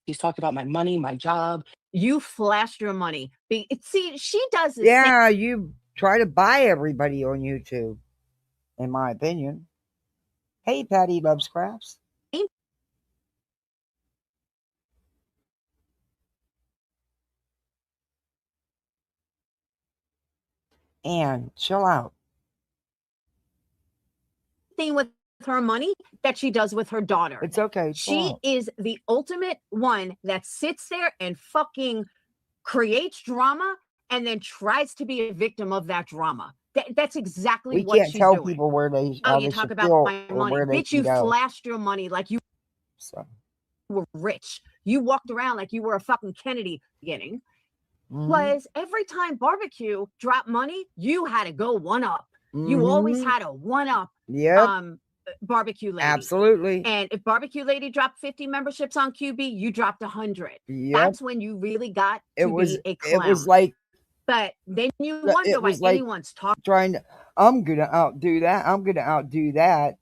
She's talked about my money, my job. You flashed your money. See, she does this. Yeah, you try to buy everybody on YouTube, in my opinion. Hey, Patty loves crafts. And chill out. Thing with her money that she does with her daughter. It's okay. She is the ultimate one that sits there and fucking creates drama and then tries to be a victim of that drama. That's exactly what she's doing. We can't tell people where they you talk about my money. Bitch, you flashed your money like you were rich. You walked around like you were a fucking Kennedy beginning. Was every time barbecue dropped money, you had to go one up. You always had a one up. Barbecue lady. Absolutely. And if barbecue lady dropped 50 memberships on QB, you dropped 100. Yep. That's when you really got to be a clown. It was like, but then you wonder why like anyone's talking. Trying to, I'm gonna outdo that. I'm gonna outdo that.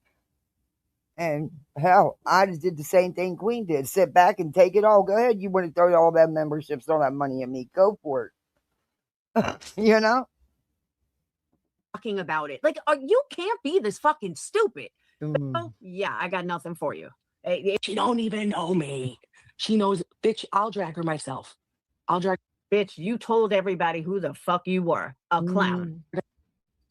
And hell, I just did the same thing Queen did. Sit back and take it all. Go ahead. You want to throw all that memberships, all that money at me? Go for it. You know? Talking about it. Like, you can't be this fucking stupid. Oh, yeah, I got nothing for you. She don't even know me. She knows, bitch, I'll drag her myself. Bitch, you told everybody who the fuck you were. A clown.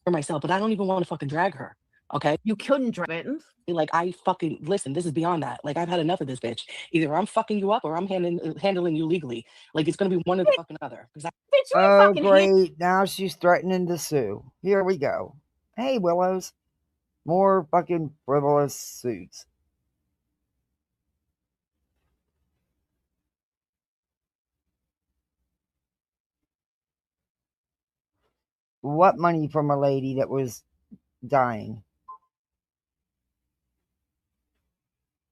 For myself, but I don't even want to fucking drag her. Okay? You couldn't drag it. Like, I fucking, listen, this is beyond that. Like, I've had enough of this bitch. Either I'm fucking you up or I'm handling you legally. Like, it's going to be one or the fucking other. Oh, great. Now she's threatening to sue. Here we go. Hey, Willows. More fucking frivolous suits. What money from a lady that was dying?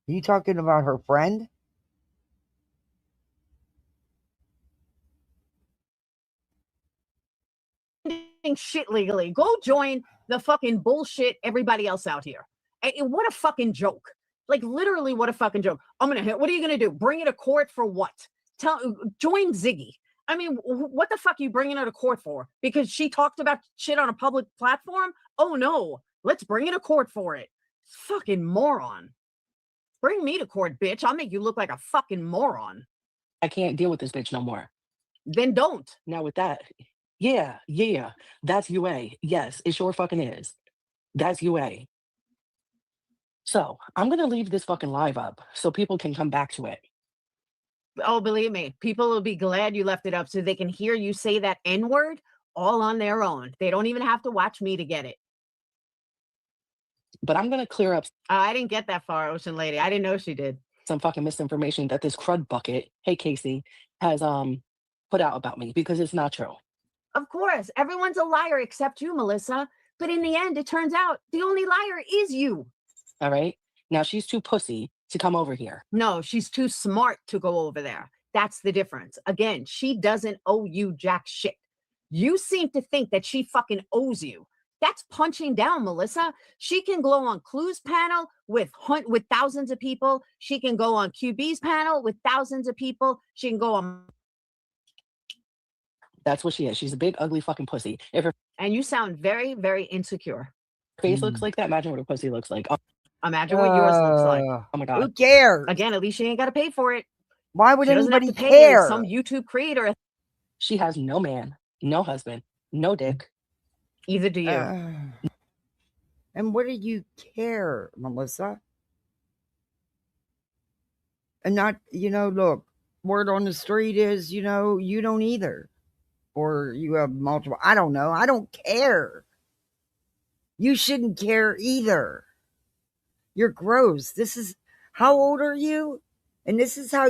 Are you talking about her friend? Shit legally. Go join the fucking bullshit everybody else out here. And what a fucking joke. Like, literally, what a fucking joke. I'm gonna hit. What are you gonna do? Bring it to court for what? Join Ziggy. I mean, what the fuck are you bringing her to court for? Because she talked about shit on a public platform? Oh no, let's bring her to court for it. Fucking moron. Bring me to court, bitch. I'll make you look like a fucking moron. I can't deal with this bitch no more. Then don't. Now with that, yeah, that's UA. Yes, it sure fucking is. That's UA. So I'm going to leave this fucking live up so people can come back to it. Oh, believe me, people will be glad you left it up so they can hear you say that N-word all on their own. They don't even have to watch me to get it. But I'm going to clear up. I didn't get that far, Ocean Lady. I didn't know she did. Some fucking misinformation that this crud bucket, hey Casey, has put out about me because it's not true. Of course, everyone's a liar except you, Melissa. But in the end, it turns out the only liar is you. All right. Now she's too pussy to come over here. No, she's too smart to go over there. That's the difference. Again, she doesn't owe you jack shit. You seem to think that she fucking owes you. That's punching down, Melissa. She can go on Clue's panel with thousands of people. She can go on QB's panel with thousands of people. She can go on. That's what she is. She's a big, ugly fucking pussy. If her And you sound very, very insecure. face looks like that, imagine what her pussy looks like. Imagine what yours looks like. Oh my Who God. cares? Again, at least she ain't got to pay for it. Why would She doesn't have anybody to pay care? some YouTube creator. She has no man, no husband, no dick. Either do you. And what do you care, Melissa? And not, look, word on the street is, you don't either. Or you have multiple. I don't know. I don't care. You shouldn't care either. You're gross. How old are you? And this is how,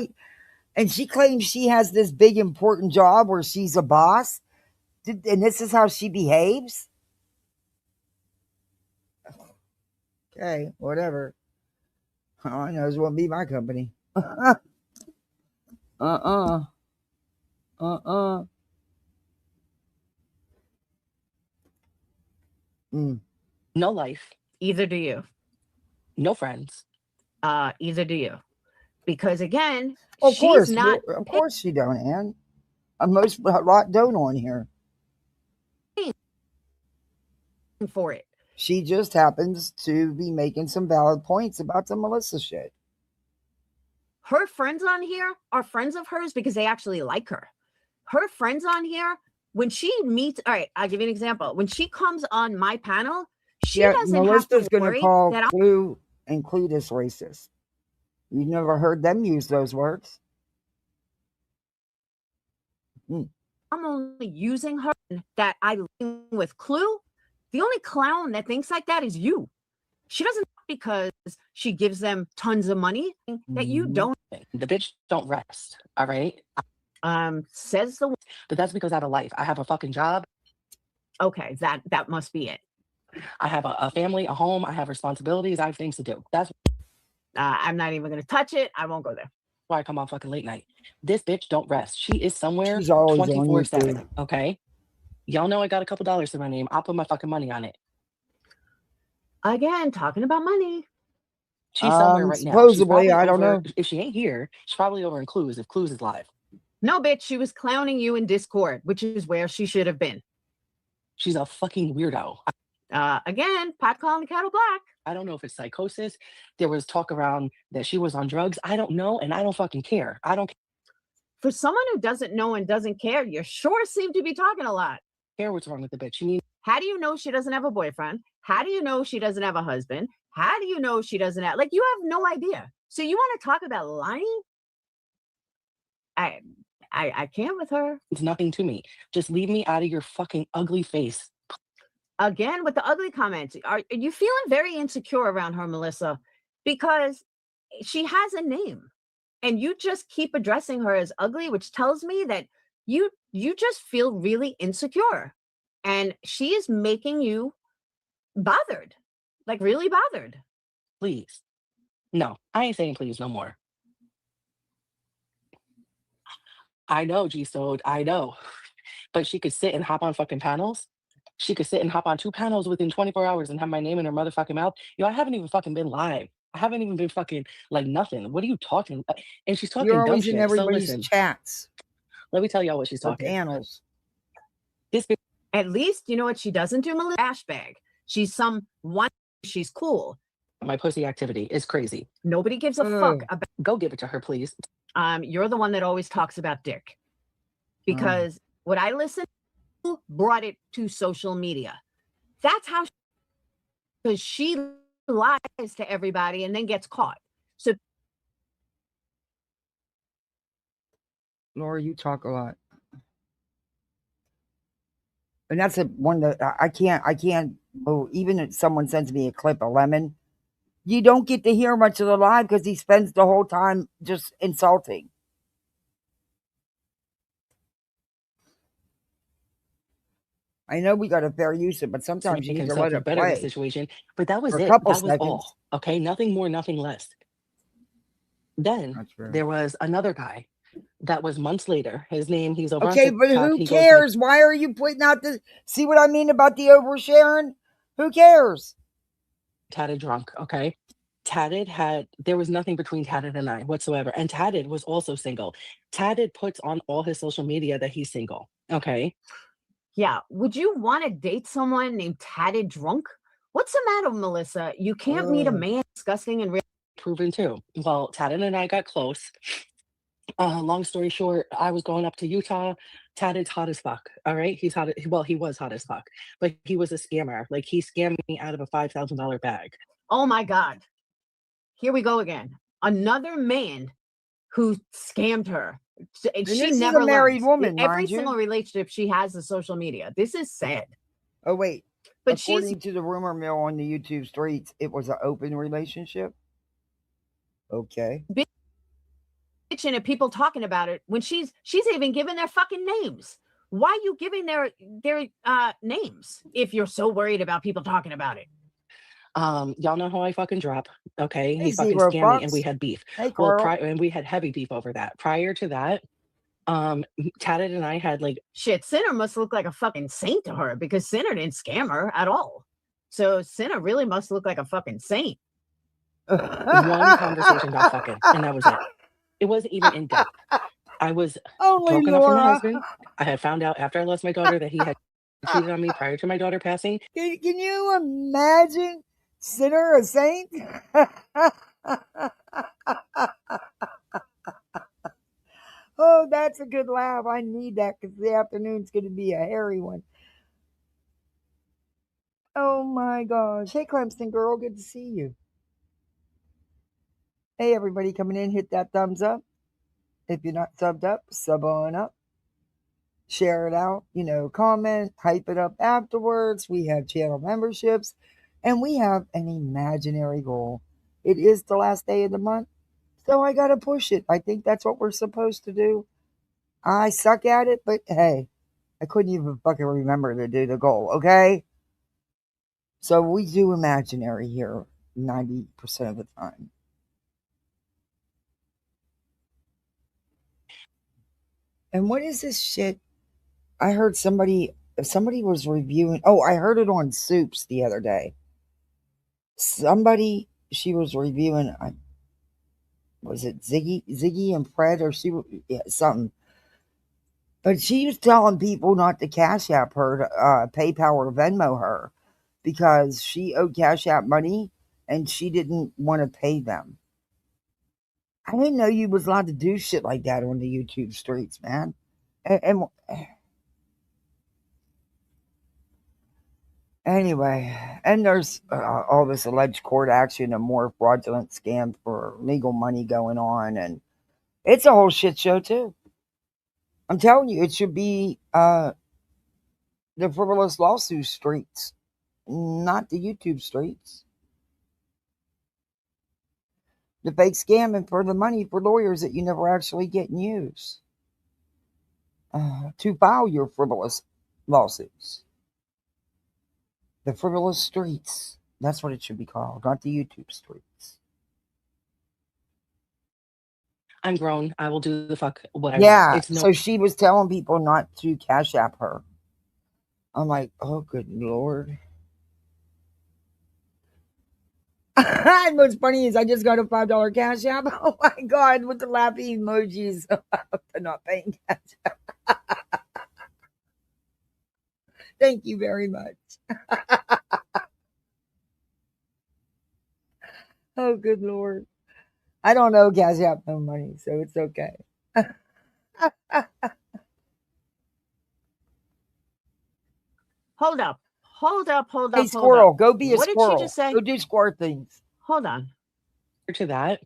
and she claims she has this big important job where she's a boss. And this is how she behaves? Okay, whatever. All I know is it won't be my company. No life, Either do you. no friends. Either do you. Because again, Of she's course, not of course she don't, Ann. Most lot don't on here. paying for it. She just happens to be making some valid points about the Melissa shit. Her friends on here are friends of hers because they actually like her. Her friends on here, when she meets, all right, I'll give you an example. When she comes on my panel, she doesn't Melissa's have to going worry to call that Clue and Cletus racist. You've never heard them use those words. I'm only using her, that I link with Clue. The only clown that thinks like that is you. She doesn't, because she gives them tons of money that you don't. The bitch don't rest. All right. Says the. But that's because I have a life. I have a fucking job. Okay, that must be it. I have a family, a home. I have responsibilities. I have things to do. That's I'm not even going to touch it. I won't go there. why I come on fucking late night. This bitch don't rest. She is somewhere She's always on 24/7. YouTube. Okay. Y'all know I got a couple dollars to my name. I'll put my fucking money on it. Again, talking about money. She's somewhere right now. She's Supposedly, probably I don't over- know. If she ain't here, she's probably over in Clues if Clues is live. No, bitch, she was clowning you in Discord, which is where she should have been. She's a fucking weirdo. Again, pot calling the kettle black. I don't know if it's psychosis. There was talk around that she was on drugs. I don't know, and I don't fucking care. I don't For someone who doesn't know and doesn't care, you sure seem to be talking a lot. care what's wrong with the bitch. She needs How do you know she doesn't have a boyfriend? How do you know she doesn't have a husband? How do you know she doesn't have, like, you have no idea. So you want to talk about lying? I can't with her. nothing to me. Just leave me out of your fucking ugly face. Again, with the ugly comments, are you feeling very insecure around her, Melissa? Because she has a name and you just keep addressing her as ugly, which tells me that you just feel really insecure, and she is making you bothered, like really bothered. Please. No, I ain't saying please no more. I know, G-Sode, I know. But she could sit and hop on fucking panels. She could sit and hop on 2 panels within 24 hours and have my name in her motherfucking mouth. Yo, I haven't even fucking been live. I haven't even been fucking like nothing. What are you talking? And she's talking You're dumb always in shit. So everybody's listen, chats let me tell y'all what she's or talking. panels. This bitch, At least you know what she doesn't do, Melissa? Trash bag. She's she's cool. my pussy activity is crazy. Nobody gives a fuck about. Go give it to her, please. You're the one that always talks about dick, because what I listened to brought it to social media. That's how, because she lies to everybody and then gets caught. So Laura, you talk a lot. And that's one that I can't. Oh, even if someone sends me a clip of Lemon, you don't get to hear much of the live because he spends the whole time just insulting. I know we got to fair use it, but To sometimes make you need to himself let look it better in the play. situation. But that was For a it. couple That was seconds. all. Okay, nothing more, nothing less. Then That's right. there was another guy that was months later. His name, he's over on Okay, but TikTok. who He goes by cares? Why are you putting out this? See what I mean about the oversharing? Who cares? Tatted drunk, okay? There was nothing between Tatted and I whatsoever. And Tatted was also single. Tatted puts on all his social media that he's single, okay? Yeah. Would you want to date someone named Tatted Drunk? What's the matter, Melissa? You can't meet a man disgusting and real. Proven too. Well, Tatted and I got close. Long story short, I was going up to Utah. Tatted's hot as fuck. All right. Well, he was hot as fuck, but he was a scammer. Like he scammed me out of a $5,000 bag. Oh my God. Here we go again. Another man who scammed her. And She this is never a married learns. woman, Every mind you. single relationship she has is social media. This is sad. Oh wait. But According to the rumor mill on the YouTube streets, it was an open relationship. Okay. bitching at people talking about it when she's even given their fucking names. Why are you giving their names if you're so worried about people talking about it? Y'all know how I fucking drop. Okay. Hey, He fucking Zero scammed me and we Fox. had beef. Hey, Well, Carl. and we had heavy beef over that. Prior to that, Tatted and I had like Shit, Sinner must look like a fucking saint to her because Sinner didn't scam her at all. So Sinner really must look like a fucking saint. one conversation about fucking, and that was it. It wasn't even in depth. I was Only broken up from my Laura. husband. I had found out after I lost my daughter that he had cheated on me prior to my daughter passing. Can you imagine Sinner a saint? Oh, that's a good laugh. I need that because the afternoon's going to be a hairy one. Oh my gosh. Hey, Clemson girl. Good to see you. Hey, everybody coming in. Hit that thumbs up. If you're not subbed up, sub on up. Share it out. Comment, hype it up afterwards. We have channel memberships and we have an imaginary goal. It is the last day of the month. So I got to push it. I think that's what we're supposed to do. I suck at it, but hey, I couldn't even fucking remember to do the goal, okay? So we do imaginary here 90% of the time. And what is this shit? I heard somebody was reviewing. Oh, I heard it on Soups the other day. She was reviewing. Was it Ziggy and Fred, or something? But she was telling people not to Cash App her, to PayPal or Venmo her, because she owed Cash App money and she didn't want to pay them. I didn't know you was allowed to do shit like that on the YouTube streets, man. And anyway, and there's all this alleged court action and more fraudulent scam for legal money going on, and it's a whole shit show too. I'm telling you, it should be the frivolous lawsuit streets, not the YouTube streets. The fake scamming for the money for lawyers that you never actually get and use to file your frivolous lawsuits. The frivolous streets. That's what it should be called, not the YouTube streets. I'm grown. I will do the fuck what I Yeah, want. so she was telling people not to Cash App her. I'm like, oh, good Lord. And what's funny is I just got a $5 Cash App. Oh my God, with the laughing emojis. I'm not paying Cash App. Thank you very much. Oh, good Lord. I don't owe Cash App no money, so it's okay. Hold up. Hey, squirrel, go be a What squirrel. Did she just say? Go do squirrel things. Hold on. To that,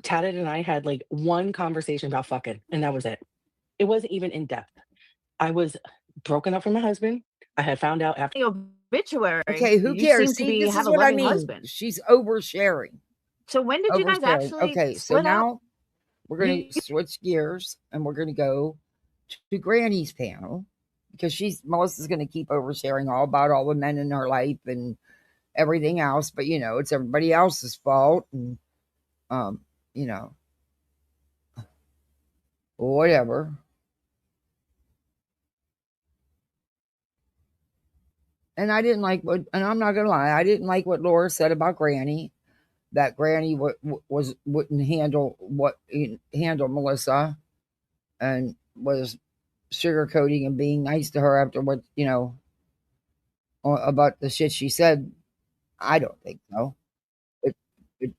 Tatted and I had like one conversation about fucking, and that was it. It wasn't even in depth. I was broken up from my husband. I had found out after The obituary. Okay, who you cares? Seem See, to this have is a what I loving mean. husband. She's oversharing. So when did you guys actually Okay, so split up? now we're going to switch gears and we're going to go to Granny's panel because Melissa's going to keep oversharing all about all the men in her life and everything else, but it's everybody else's fault and you know, whatever. And I didn't like what, and I'm not gonna lie, I didn't like what Laura said about Granny. That Granny wouldn't handle Melissa, and was sugarcoating and being nice to her after what about the shit she said. I don't think so. But but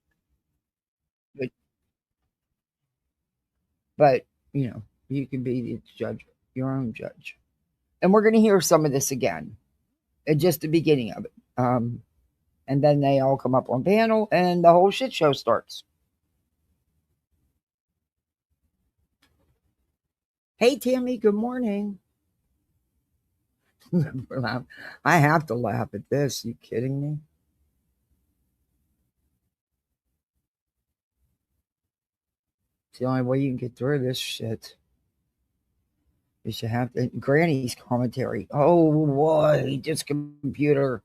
but, but you can be the judge, your own judge. And we're going to hear some of this again, just the beginning of it. And then they all come up on panel, and the whole shit show starts. Hey, Tammy, good morning. I have to laugh at this. You kidding me? It's the only way you can get through this shit. Is you have to. Granny's commentary. Oh boy, just computer.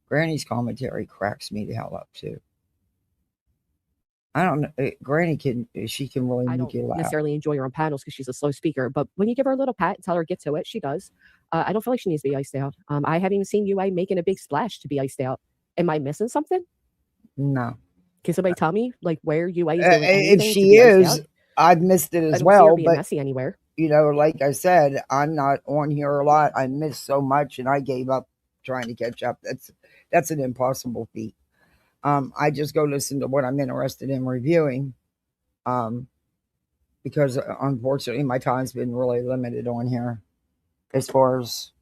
Granny's commentary cracks me the hell up too. I don't know. Granny she can really I make don't you laugh. necessarily enjoy her on panels because she's a slow speaker, but when you give her a little pat and tell her get to it, she does. I don't feel like she needs to be iced out. I haven't even seen UA making a big splash to be iced out. Am I missing something? No. Can somebody tell me like where UA is doing If anything to she be iced is, out? I've missed it I as don't see her well. being But messy anywhere. like I said, I'm not on here a lot. I missed so much, and I gave up trying to catch up. That's an impossible feat. I just go listen to what I'm interested in reviewing. Because unfortunately my time's been really limited on here as far as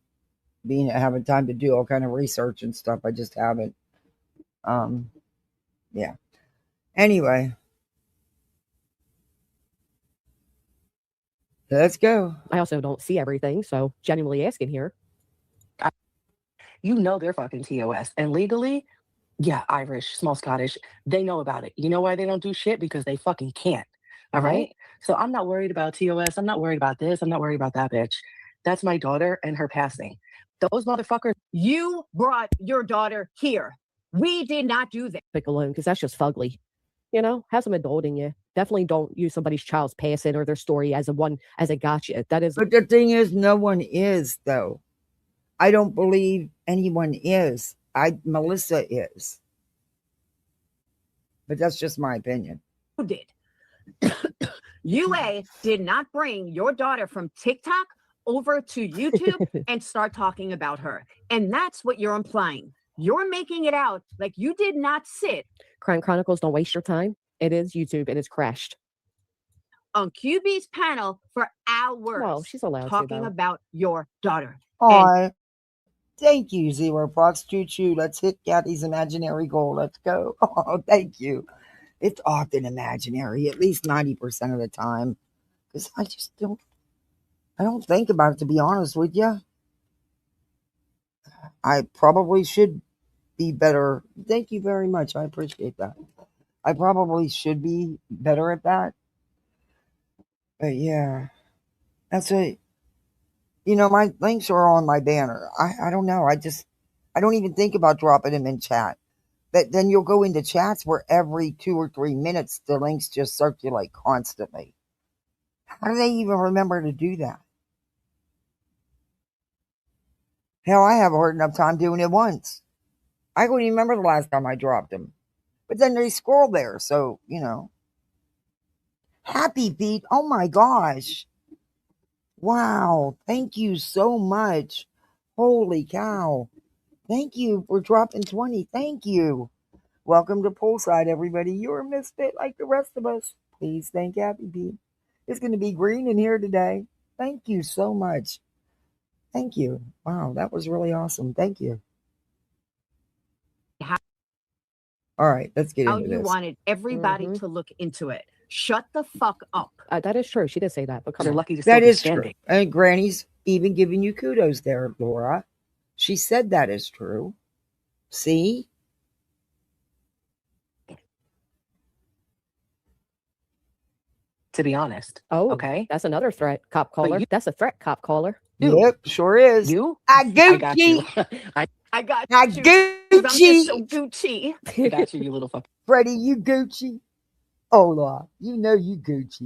having time to do all kind of research and stuff. I just haven't. Yeah. Anyway, let's go. I also don't see everything, so genuinely asking here. They're fucking TOS. And legally, yeah, Irish, small Scottish, they know about it. You know why they don't do shit? Because they fucking can't. All right? So I'm not worried about TOS. I'm not worried about this. I'm not worried about that bitch. That's my daughter and her passing. Those motherfuckers. You brought your daughter here. We did not do that. Pick alone because that's just fugly. Have some adult in you. Definitely don't use somebody's child's passing or their story as a gotcha. That is. But the thing is, no one is though. I don't believe anyone is. Melissa is. But that's just my opinion. You did. UA did not bring your daughter from TikTok over to YouTube and start talking about her. And that's what you're implying. You're making it out like you did not sit. Crime Chronicles, don't waste your time. It is YouTube. It is crashed. On QB's panel for hours. Well, she's allowed talking to, about your daughter. Aw. Thank you, Zero Fox. Choo choo. Let's hit Kathy's imaginary goal. Let's go. Oh, thank you. It's often imaginary, at least 90% of the time. Because I just don't think about it, to be honest with you. I probably should be better. Thank you very much. I appreciate that. I probably should be better at that. But yeah, that's it. My links are on my banner. I don't know. I don't even think about dropping them in chat. But then you'll go into chats where every 2 or 3 minutes the links just circulate constantly. How do they even remember to do that? Hell, I have a hard enough time doing it once. I couldn't even remember the last time I dropped them. But then they scroll there, so, Happy Pete, oh my gosh. Wow, thank you so much. Holy cow. Thank you for dropping 20. Thank you. Welcome to Poolside, everybody. You're a misfit like the rest of us. Please thank Happy Pete. It's going to be green in here today. Thank you so much. Thank you. Wow, that was really awesome. Thank you. All right, let's get into this. You wanted everybody to look into it. Shut the fuck up. That is true. She did say that, but come They're on. lucky to still That be is true. standing. And Granny's even giving you kudos there, Laura. She said that is true. See? To be honest. Oh, okay. That's another threat, cop caller. That's a threat, cop caller. Yep, sure is. You? I I got you. I got I you. Gucci. I'm just so Gucci. I got you, you little fuck. Freddie, you Gucci. Oh, Laura, you know you Gucci.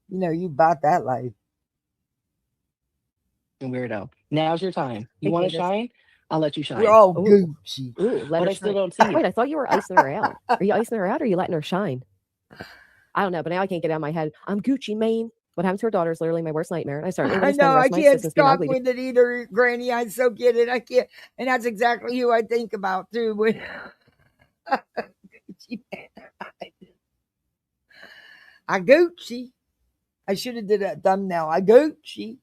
You know you bought that life. Weirdo. Now's your time. You Hey, want to Candace. shine? I'll let you shine. We're all Ooh. Gucci. Ooh, let But her I still shine. don't see you. Wait, I thought you were icing her out. Are you icing her out or are you letting her shine? I don't know, but now I can't get out of my head. I'm Gucci Mane. What happened to her daughter is literally my worst nightmare. And I certainly I want to spend know the rest I of my can't existence being stop ugly. with it either, Granny. I so get it. I can't, and that's exactly who I think about too. When Gucci man. I Gucci. I should have did that thumbnail. I Gucci.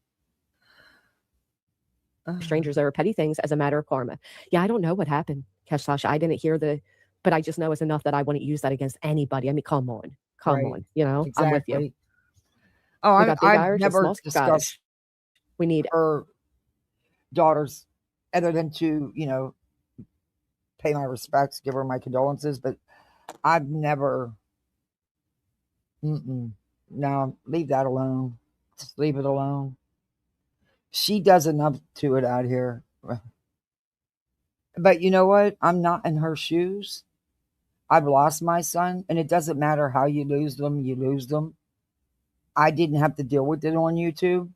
Strangers over petty things as a matter of karma. Yeah, I don't know what happened, Kesh. I didn't hear but I just know it's enough that I wouldn't use that against anybody. I mean, come on. Come Right. on. You know, I'm with you. Exactly. Oh, We got big I've Irish and never small discussed Scottish. We need her daughters other than to, pay my respects, give her my condolences, but I've never. No, leave that alone. Just leave it alone. She does enough to it out here. But you know what? I'm not in her shoes. I've lost my son, and it doesn't matter how you lose them, you lose them. I didn't have to deal with it on YouTube.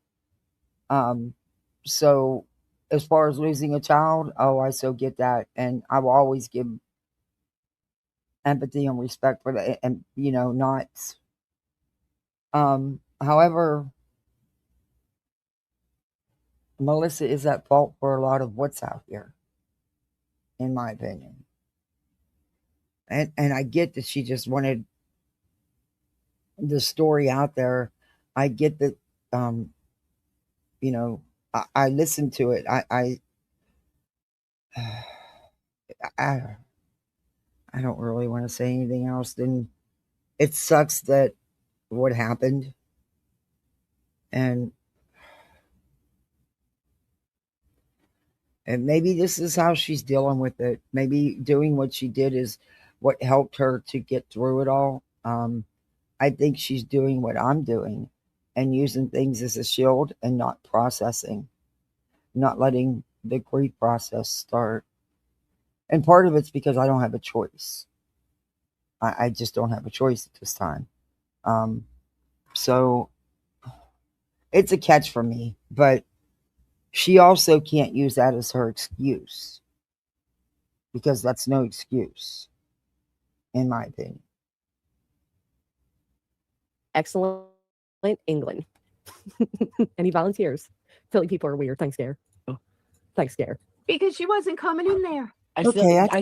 So as far as losing a child, oh, I so get that. And I will always give empathy and respect for that, and not. However, Melissa is at fault for a lot of what's out here, in my opinion. And I get that she just wanted the story out there. I get that. I listened to it. I I don't really want to say anything else. Then it sucks that what happened, and maybe this is how she's dealing with it. Maybe doing what she did is what helped her to get through it all. I think she's doing what I'm doing and using things as a shield and not processing, not letting the grief process start. And part of it's because I don't have a choice. I just don't have a choice at this time. So it's a catch for me, but she also can't use that as her excuse, because that's no excuse, in my opinion. excellent England. Any volunteers? Philly people are weird. Thanks, Gare. Thanks, Gare. Because she wasn't coming in there. I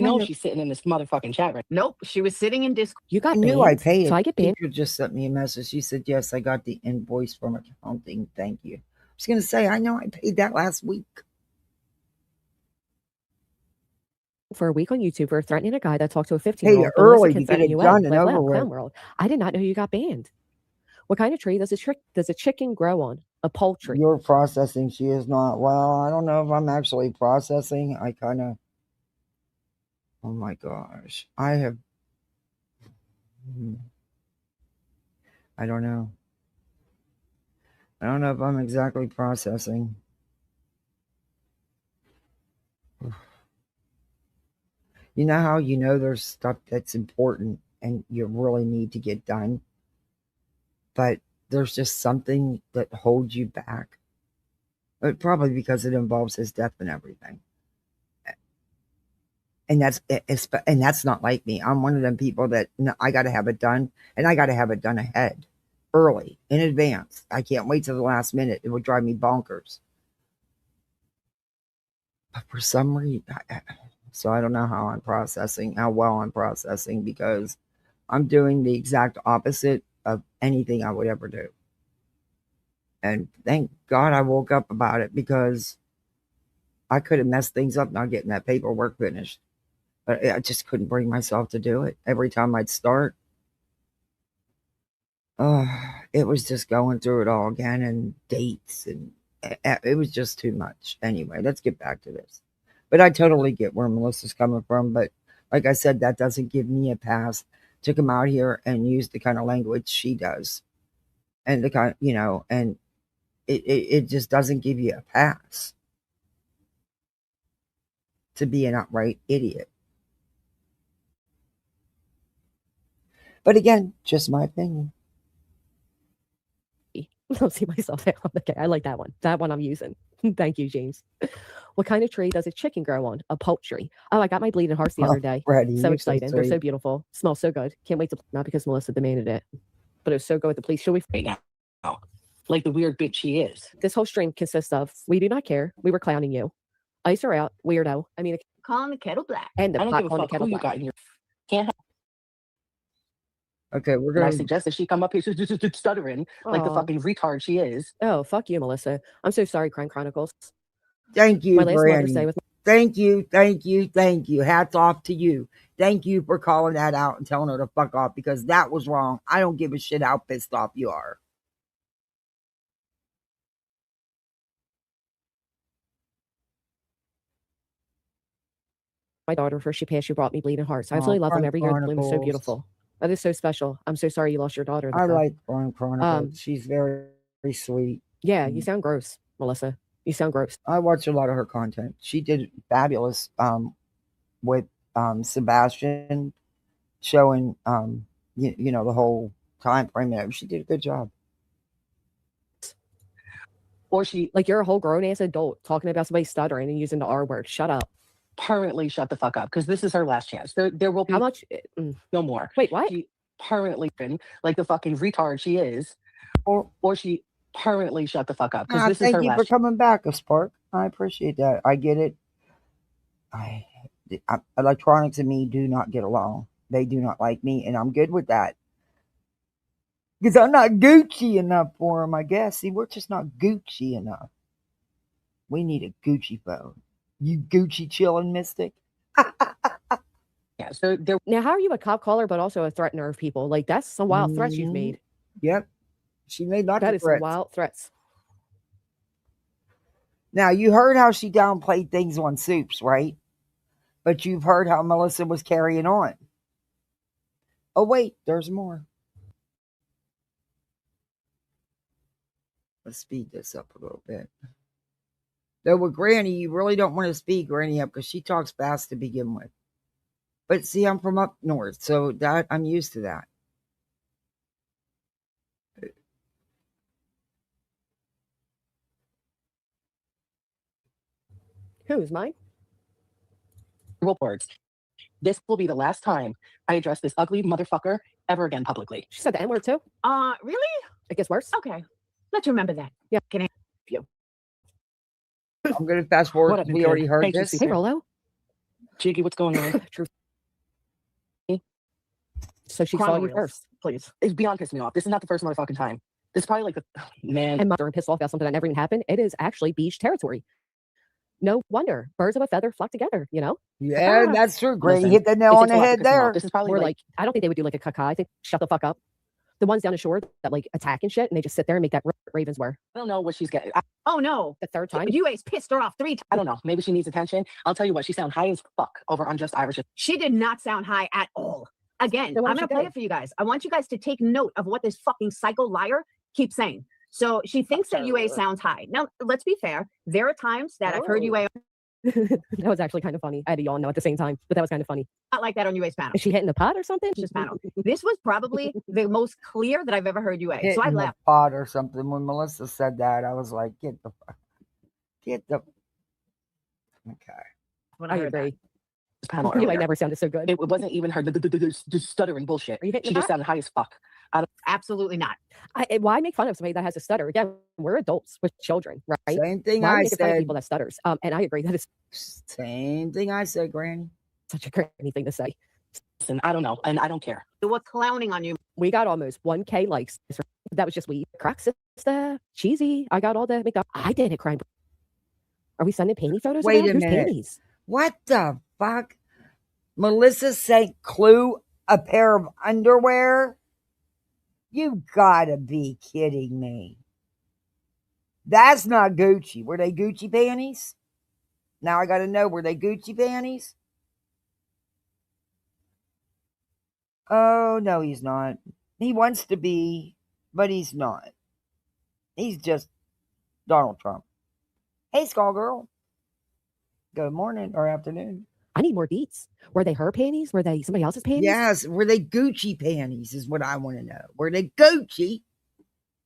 know she's sitting in this motherfucking chat right Nope, she was sitting in Discord. You got I knew banned? I paid it. So I get banned. Teacher just sent me a message. She said, yes, I got the invoice from accounting. Thank you. I was going to say, I know I paid that last week. For a week on YouTube for threatening a guy that talked to a 15-year-old. Paid it early to get it done and over with. World. I did not know you got banned. What kind of tree does a chicken grow on? A poultry. You're processing. She is not. Well, I don't know if I'm actually processing. I kind of. Oh my gosh. I have. I don't know. I don't know if I'm exactly processing. You know how there's stuff that's important and you really need to get done, but there's just something that holds you back. Probably because it involves his death and everything. And that's not like me. I'm one of them people that I got to have it done, and I got to have it done ahead, early, in advance. I can't wait till the last minute. It would drive me bonkers. But for some reason, so I don't know how well I'm processing, because I'm doing the exact opposite of anything I would ever do. And thank God I woke up about it, because I could have messed things up not getting that paperwork finished. But I just couldn't bring myself to do it. Every time I'd start, it was just going through it all again, and dates, and it was just too much. Anyway, let's get back to this. But I totally get where Melissa's coming from. But like I said, that doesn't give me a pass to come out here and use the kind of language she does. And the kind, and it just doesn't give you a pass to be an outright idiot. But again, just my opinion. I don't see myself out. Okay, I like that one. That one I'm using. Thank you, James. What kind of tree does a chicken grow on? A pulp tree. Oh, I got my bleeding hearts the other day. Freddie, So you're excited. They're so sweet. beautiful. Smell so good. Can't wait to, not because Melissa demanded it, but it was so good with the police. Should we? Right now, like the weird bitch she is. This whole stream consists of, we do not care. We were clowning you. Ice her out. Weirdo. I mean, Calling the kettle black. and the I don't pot give a on the fuck kettle who you black. got in your. Can't have. Okay, we're And I going to. suggest that she come up here stuttering like the Aw. fucking retard she is. Oh, fuck you, Melissa. I'm so sorry, Crime Chronicles. Thank you, My last Mother's Granny. Day with Thank you, thank you, thank you. Hats off to you. Thank you for calling that out and telling her to fuck off because that was wrong. I don't give a shit how pissed off you are. my daughter before she passed. She brought me bleeding hearts. I Aw, absolutely love them. Crime Every year, the bloom is so Chronicles. beautiful. That is so special. I'm so sorry you lost your daughter. I though. like Crime Chronicles. She's very, very sweet. Yeah, you sound gross, Melissa. You sound gross. I watch a lot of her content. She did fabulous with Sebastian showing you know the whole time frame there. She did a good job. Or she Like you're a whole grown ass adult talking about somebody stuttering and using the R word. Shut up. permanently shut the fuck up because this is her last chance. There will be How much? no more. Wait, what? She permanently been like the fucking retard she is, or she permanently shut the fuck up because this is Thank her you for last. coming back, a spark. I appreciate that. I get it. Electronics and me do not get along. They do not like me, and I'm good with that. Because I'm not Gucci enough for them, I guess. See, we're just not Gucci enough. We need a Gucci phone. You Gucci chilling mystic? Yeah, so there Now, how are you a cop caller but also a threatener of people? Like that's some wild threats you've Mhm. made. Yep. She made lots That of is some threats. wild threats. Now, you heard how she downplayed things on Soups, right? But you've heard how Melissa was carrying on. Oh, wait, there's more. Let's speed this up a little bit. Though with Granny, you really don't want to speed Granny up because she talks fast to begin with. But see, I'm from up north, so that I'm used to that. Who's mine? words. This will be the last time I address this ugly motherfucker ever again publicly. She said the N word too. Really? It gets worse. Okay. Let's remember that. Yeah. Can I I'm going to fast forward. What up, We kid? already heard Thank you, this. Hey, Caesar. Rolo. Jiggy, what's going on? True. So she Crime saw you reels, first. please. It's beyond pissing me off. This is not the first motherfucking time. This is probably like the man. And mother and pissed off about something that never even happened. It is actually beach territory. No wonder birds of a feather flock together. You know, Yeah, Ah. that's true. Granny Listen, hit the it nail on takes a the lot to head piss me off. there. This is probably or like like I don't think they would do like a caca. I think shut the fuck up. The ones down the shore that like attack and shit, and they just sit there and make that ravens were I don't know what she's getting. Oh no. the third time. You ace pissed her off 3 times. I don't know. Maybe she needs attention. I'll tell you what. She sounds high as fuck over Unjust Irish. She did not sound high at all. Again, Then why I'm don't going to you play go? it for you guys. I want you guys to take note of what this fucking psycho liar keeps saying. So she thinks that UA sounds high. Now, let's be fair. There are times that I've heard UA That was actually kind of funny. I had to yawn though at the same time, but that was kind of funny. not like that on UA's panel. Is she hitting the pot or something? Just panel. This was probably the most clear that I've ever heard UA. So I Hitting the laughed. pot or something. When Melissa said that, I was like, get the fuck. Get the. Okay. When I heard that. agree. Panel You earlier. never sounded so good. It wasn't even her the stuttering bullshit. Are you hitting She the just pot? sounded high as fuck. Absolutely not. Why make fun of somebody that has a stutter? Again, we're adults with children, right? Same thing Why are we I making fun of said. people that stutters? And I agree that is Same thing I said, Granny. such a crazy thing to say. Listen, I don't know, and I don't care. They were clowning on you. We got almost 1K likes. That was just we. Crack sister, cheesy. I got all the McDonald's. I did it, crime. Are we sending panty photos? Wait around? a Who's minute. panties? What the fuck? Melissa sent Clue a pair of underwear? You gotta be kidding me. That's not Gucci. Were they Gucci panties? Now I gotta know, were they Gucci panties? Oh, no, he's not. He wants to be, but he's not. He's just Donald Trump. Hey, Skull Girl. Good morning or afternoon. I need more beats. Were they her panties? Were they somebody else's panties? Yes, were they Gucci panties is what I want to know. Were they Gucci?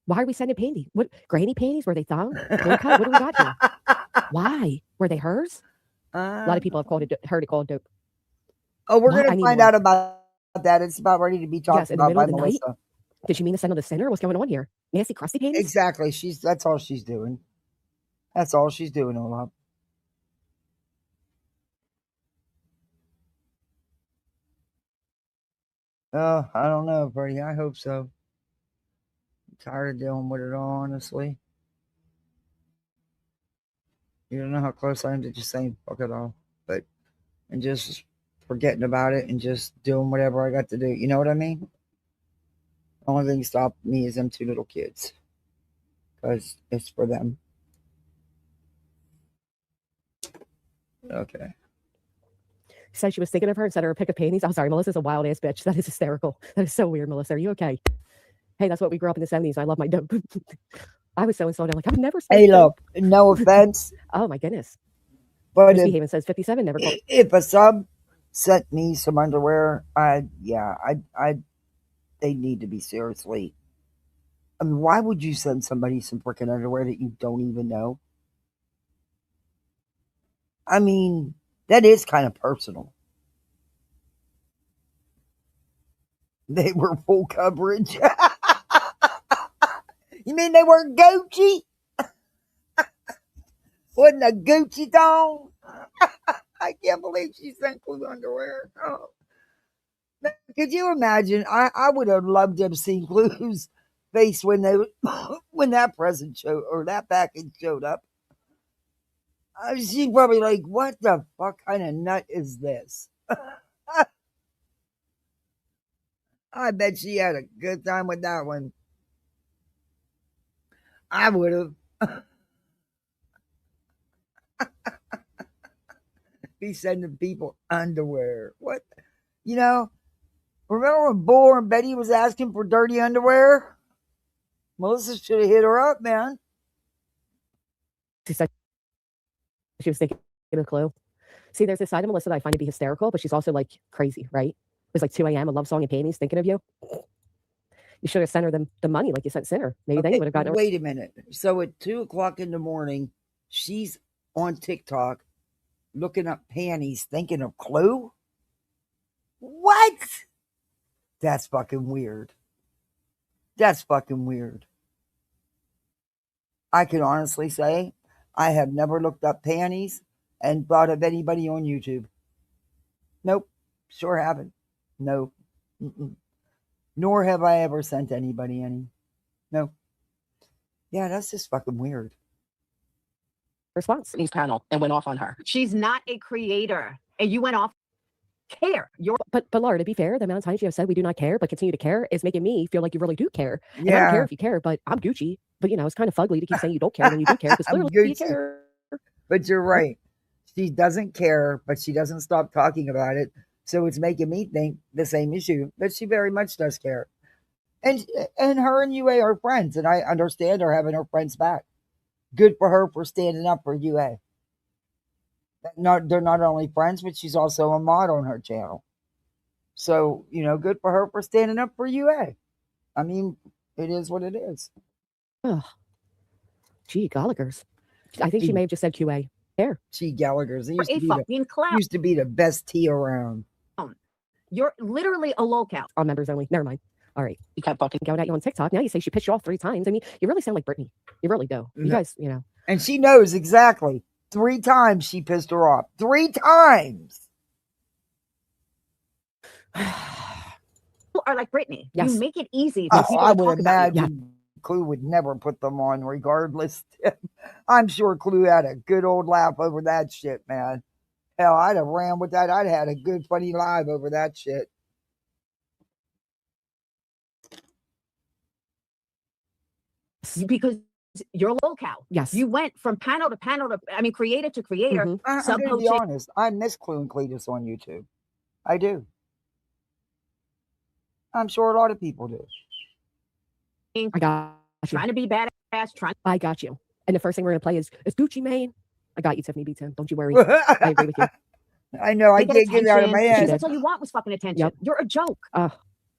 Why are we sending panties? What granny panties? Were they thong? What do we got here? Why? Were they hers? A lot of people have heard it called dope. Oh, we're Why? going I to need find more. out about that. It's about ready to be talked Yes, in the about middle by of the night. Melissa. Did she mean to send on the center? What's going on here? Nasty crusty panties? Exactly. That's all she's doing. That's all she's doing, Olaf. Oh, I don't know, Freddie. I hope so. I'm tired of dealing with it all, honestly. You don't know how close I am to just saying fuck it all. And just forgetting about it and just doing whatever I got to do. You know what I mean? The only thing stopping me is them 2 little kids. Because it's for them. Okay. Said she was thinking of her and sent her a pic of panties. I'm sorry, Melissa's a wild ass bitch. That is hysterical. That is so weird, Melissa. Are you okay? Hey, that's what we grew up in the 70s. I love my dope. I was so insulted. I'm like, I've never Hey, smoked look, no offense, Oh my goodness. but Misbehaving says 57 never called. if a sub sent me some underwear, they need to be seriously. I mean, why would you send somebody some freaking underwear that you don't even know? I mean, that is kind of personal. They were full coverage. You mean they were Gucci? Wasn't a Gucci thong? I can't believe she sent Clue underwear. Oh. Could you imagine? I would have loved to have seen Clue's face when when that present showed or that package showed up. She's probably like, "What the fuck kind of nut is this?" I bet she had a good time with that one. I would have. Be sending people underwear. What? You know, remember when Bull and Betty was asking for dirty underwear? Melissa should have hit her up, man. She said she was thinking of Clue. See, there's this side of Melissa that I find to be hysterical, but she's also like crazy, right? It was like 2 a.m., a love song and panties, thinking of you. You should have sent her the money like you sent Sinner. Maybe then you would have gotten her. Wait a minute. So at 2:00 in the morning, she's on TikTok looking up panties, thinking of Clue? What? That's fucking weird. That's fucking weird. I can honestly say I have never looked up panties and thought of anybody on YouTube. Nope. Sure haven't. No. Mm-mm. Nor have I ever sent anybody any. No. Yeah, that's just fucking weird. Response. Brittany's panel and went off on her. She's not a creator, and you went off. Care. You're But Laura, to be fair, the amount of times you have said we do not care, but continue to care is making me feel like you really do care. And I don't care if you care, but I'm Gucci. But you know, it's kind of fugly to keep saying you don't care when you do care because I'm clearly you Gucci. care. But you're right. She doesn't care, but she doesn't stop talking about it. So it's making me think the same issue that she very much does care. And her and UA are friends, and I understand her having her friends back. Good for her for standing up for UA. They're not only friends, but she's also a mod on her channel. So, you know, good for her for standing up for UA. I mean, it is what it is. Ugh. Gee, Gallagher's. I think she may have just said QA. There. Gee, Gallagher's. It a fucking clown. used to be the best tea around. You're literally a lolcow. On members only. Never mind. All right. You kept fucking going at you on TikTok. Now you say she pissed you off 3 times. I mean, you really sound like Brittany. You really do. You guys, you know. And she knows exactly. 3 times she pissed her off. 3 times. People are like Brittany. Yes. You make it easy for people I to would talk about you. imagine Clue would never put them on regardless. I'm sure Clue had a good old laugh over that shit, man. Hell, I'd have ran with that. I'd had a good funny live over that shit. Because you're a lolcow. Yes. You went from panel to panel to, I mean, creator to creator. Mhm. I'm going to be honest. I miss Clue and Cletus on YouTube. I do. I'm sure a lot of people do. I got you. Trying to be badass. I got you. And the first thing we're going to play is Gucci Mane. I got you, Tiffany B. Tim. Don't you worry. I agree with you. I know. I can't get it out of my Because head. that's all you want was fucking attention. Yep. You're a joke.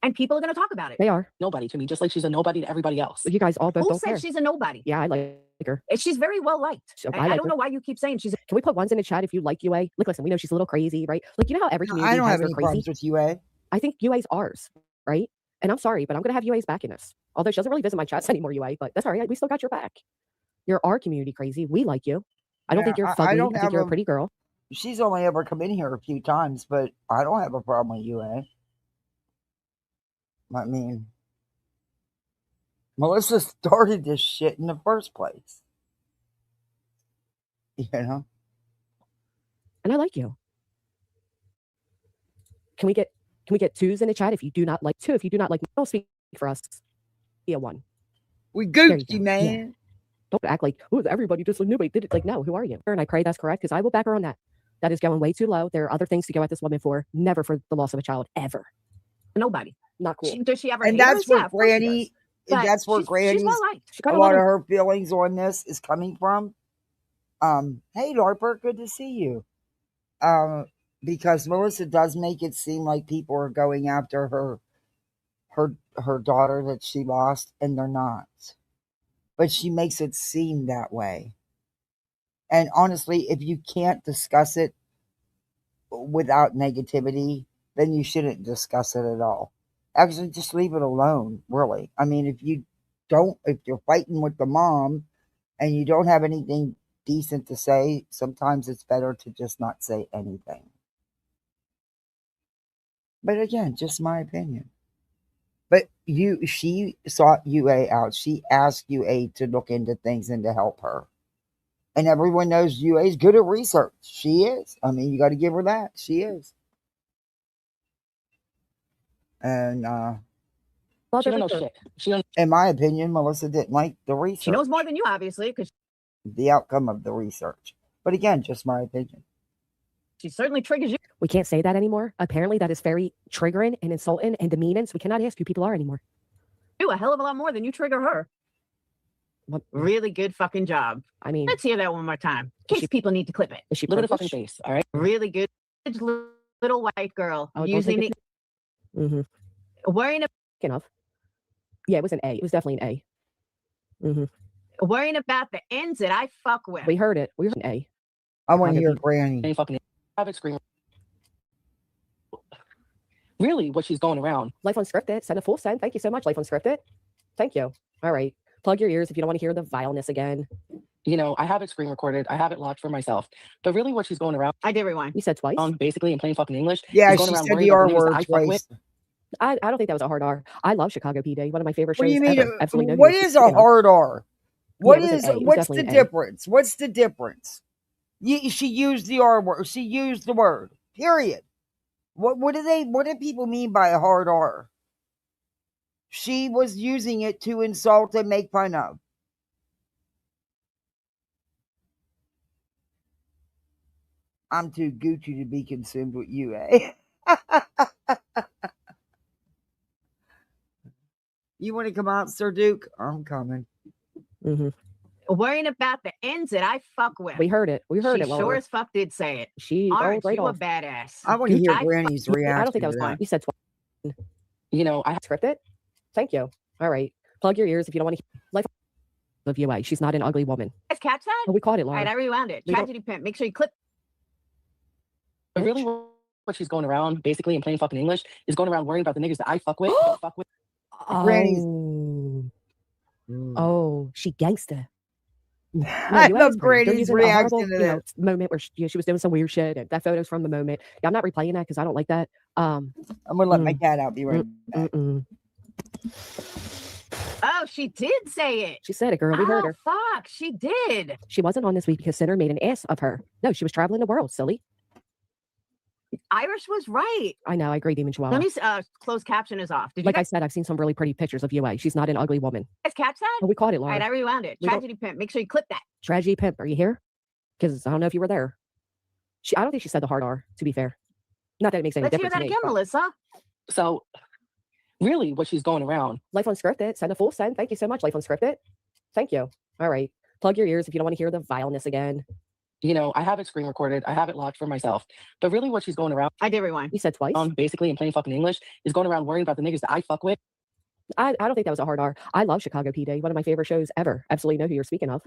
And people are going to talk about it. They are. Nobody to me, just like she's a nobody to everybody else. You guys all both Who don't said care. she's a nobody? Yeah, I like her. She's very well liked. So I like don't her. know why you keep saying she's. Can we put ones in the chat if you like UA? Like, listen, we know she's a little crazy, right? Like, you know how every community I don't has have their any crazy. problems with UA. I think UA's ours, right? And I'm sorry, but I'm gonna have UA's back in this. Although she doesn't really visit my chats anymore, UA, but that's all right. We still got your back. You're our community crazy. We like you. I don't think you're fugly. I think you're a pretty girl. She's only ever come in here a few times, but I don't have a problem with UA. I mean, Melissa started this shit in the first place. You know? And I like you. Can we get twos in the chat if you do not like two? If you do not like, don't speak for us. Be a one. We There Gucci, you go. man. Yeah. Don't act like, oh, everybody just like nobody did it. Like, no, who are you? And I pray that's correct because I will back her on that. That is going way too low. There are other things to go at this woman for. Never for the loss of a child, ever. Nobody. Not cool. Does she ever? And hate that's us? where Yeah, of course she Granny, does. But that's where she's Granny's, well liked. She a got lot of her feelings on this is coming from. Hey, Larper, good to see you. Because Melissa does make it seem like people are going after her daughter that she lost, and they're not. But she makes it seem that way. And honestly, if you can't discuss it without negativity, then you shouldn't discuss it at all. Actually, just leave it alone, really. I mean, if you're fighting with the mom and you don't have anything decent to say, sometimes it's better to just not say anything. But again, just my opinion. But she sought UA out. She asked UA to look into things and to help her. And everyone knows UA is good at research. She is. I mean, you got to give her that. She is. And She don't know shit. She don't. in my opinion, Melissa didn't like the research. She knows more than you, obviously, because the outcome of the research. But again, just my opinion. she certainly triggers you. We can't say that anymore. Apparently, that is very triggering and insulting and demeaning. So we cannot ask who people are anymore. Do a hell of a lot more than you trigger her. What? Really good fucking job. I mean, Let's hear that one more time. In case people need to clip it. is she Look at the fucking privileged? face. All right. Really good little white girl Oh, don't using take the Mm-hmm. worrying Enough. Yeah, it was an A. It was definitely an A. Mm-hmm. worrying about the ends that I fuck with. We heard it. We heard an A. I want to hear Any Granny. Fucking have it screen. Really, what she's going around. Life Unscripted. Send a full send. Thank you so much, Life Unscripted. Thank you. All right. Plug your ears if you don't want to hear the vileness again. You know, I have it screen recorded. I have it locked for myself. But really, what she's going around, I did rewind. You said twice. basically in plain fucking English. Yeah, is going she around said worrying the about R niggas that word I fuck with. twice. I don't think that was a hard R. I love Chicago PD. One of my favorite shows What do you mean? ever. Absolutely no What news. is a hard R? What it was an is? A. It was What's the definitely an A. difference? What's the difference? She used the R word. She used the word. Period. What do people mean by a hard R? She was using it to insult and make fun of. I'm too Gucci to be consumed with you, eh? You want to come out, Sir Duke? I'm coming. Mm-hmm. Worrying about the ends that I fuck with. We heard it. We heard she it. sure as fuck did say it. She Aren't right you off. a badass? I want to hear I Granny's reaction. I don't think that was to fine. You said twice. You know, I have Scripted. Thank you. All right. Plug your ears if you don't want to hear Life of UA. She's not an ugly woman. Guys catch that? Oh, we caught it, All Laura. right, I rewound it. We don't- Tragedy pimp. Make sure you clip. but really what she's going around, basically in plain fucking English, is going around worrying about the niggas that I fuck with. don't fuck with. Granny's- Oh. Oh, she gangsta. I UA love is pretty. They're Granny's using a reaction horrible, to that. moment where she was doing some weird shit, and that photo's from the moment. Yeah, I'm not replaying that because I don't like that. I'm gonna let my cat out. Be right back. Oh, she did say it. She said it, girl. We heard her. Fuck, she did. She wasn't on this week because Center made an ass of her. No, she was traveling the world, silly. Irish was right. I know. I agree, Demon Chihuahua. Let me closed caption is off. Did you Like I guys said, I've seen some really pretty pictures of UA. She's not an ugly woman. catch that? Oh, we caught it, All Laura. right, I rewound it. We don't- Tragedy pimp. Make sure you clip that. Tragedy Pimp, are you here? Because I don't know if you were there. I don't think she said the hard R, to be fair. Not that it makes any Let's hear difference that to me. again, but- Melissa. So really what she's going around. Life Unscripted. Send a full send. Thank you so much, Life Unscripted. Thank you. All right. Plug your ears if you don't want to hear the vileness again. You know, I have it screen recorded. I have it locked for myself. But really what she's going around I did rewind. You said twice. basically in plain fucking English is going around worrying about the niggas that I fuck with. I don't think that was a hard R. I love Chicago PD, one of my favorite shows ever. Absolutely know who you're speaking of.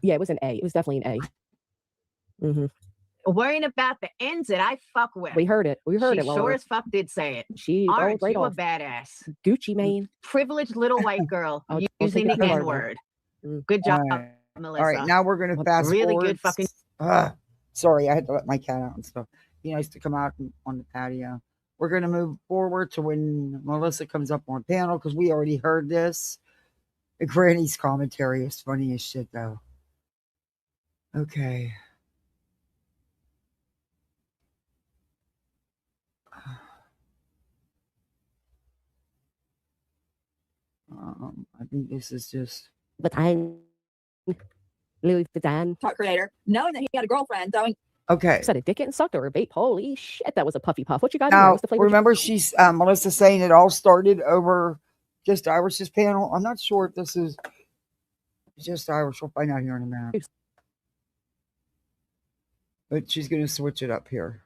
Yeah, it was an A. It was definitely an A. Worrying about the ends that I fuck with. We heard it. We heard She it. sure Laura. as fuck did say it. She Aren't right you a off. badass? Gucci Mane. Privileged little white girl I'll using take it the for hard, N word. Mm. Good job, All right. Melissa. All right, now we're gonna fast Really forward. good fucking. Sorry, I had to let my cat out and stuff. He likes to come out on the patio. We're gonna move forward to when Melissa comes up on panel because we already heard this. Granny's commentary is funny as shit, though. Okay. I think this is just. Vuitton. Louis Vuitton. TikTok creator, knowing that he had a girlfriend, throwing Okay. Said a dick getting sucked or a vape. Holy shit, that was a puffy puff. What you got in Now, there? What's the flavor? remember, she's Melissa saying it all started over Just Irish's panel. I'm not sure if this is Just Irish. We'll find out here in a minute. But she's going to switch it up here.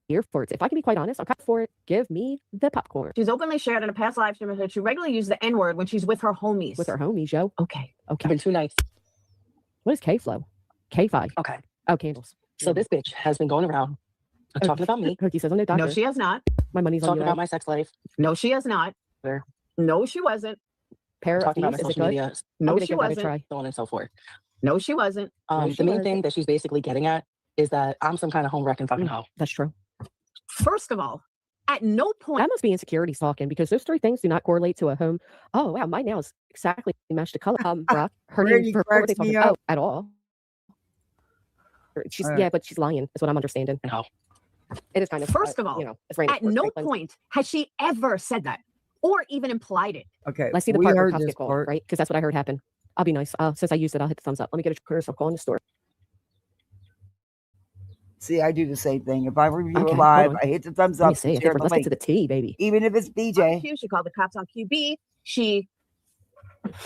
Here for it. If I can be quite honest, I'm kind of for it. Give me the popcorn. She's openly shared in a past live stream that she regularly uses the N word when she's with her homies. With her homies, yo. Okay. Okay. Been 2 nights. What is K-Flow? K-Fi. Okay. Oh, candles. So this bitch has been going around talking about me, Hookie says I'm no doctor. No, she has not. My money's on talking you. about my sex life, No, she has not. Where? No, she wasn't. Pair of talking about my these, is it social good? media, I'm No, gonna she give that a wasn't. try. so on and so forth. No, she wasn't. No, she The main wasn't. thing that she's basically getting at is that I'm some kind of home wrecking fucking hoe. That's true. First of all, at no point. That must be insecurity talking because those 3 things do not correlate to a home. Oh wow, mine now is exactly matched to color. Brock, her Randy name for what they cracks me talking. up. Oh, at all. She's All right. yeah, but she's lying. Is what I'm understanding. And how? It is kind of First of all, you know, it's Randy At Ford, no right? point has she ever said that or even implied it. Okay. Let's see the we part where heard cops this get called, part. right? Because that's what I heard happen. I'll be nice. Since I used it, I'll hit the thumbs up. Let me get a curse. I'll call in the store. See, I do the same thing. If I review Okay, a hold live, on. I hit the thumbs Let me up see. and I share think the let's get to link. the T, baby. Even if it's On BJ. Q, she called the cops on QB. She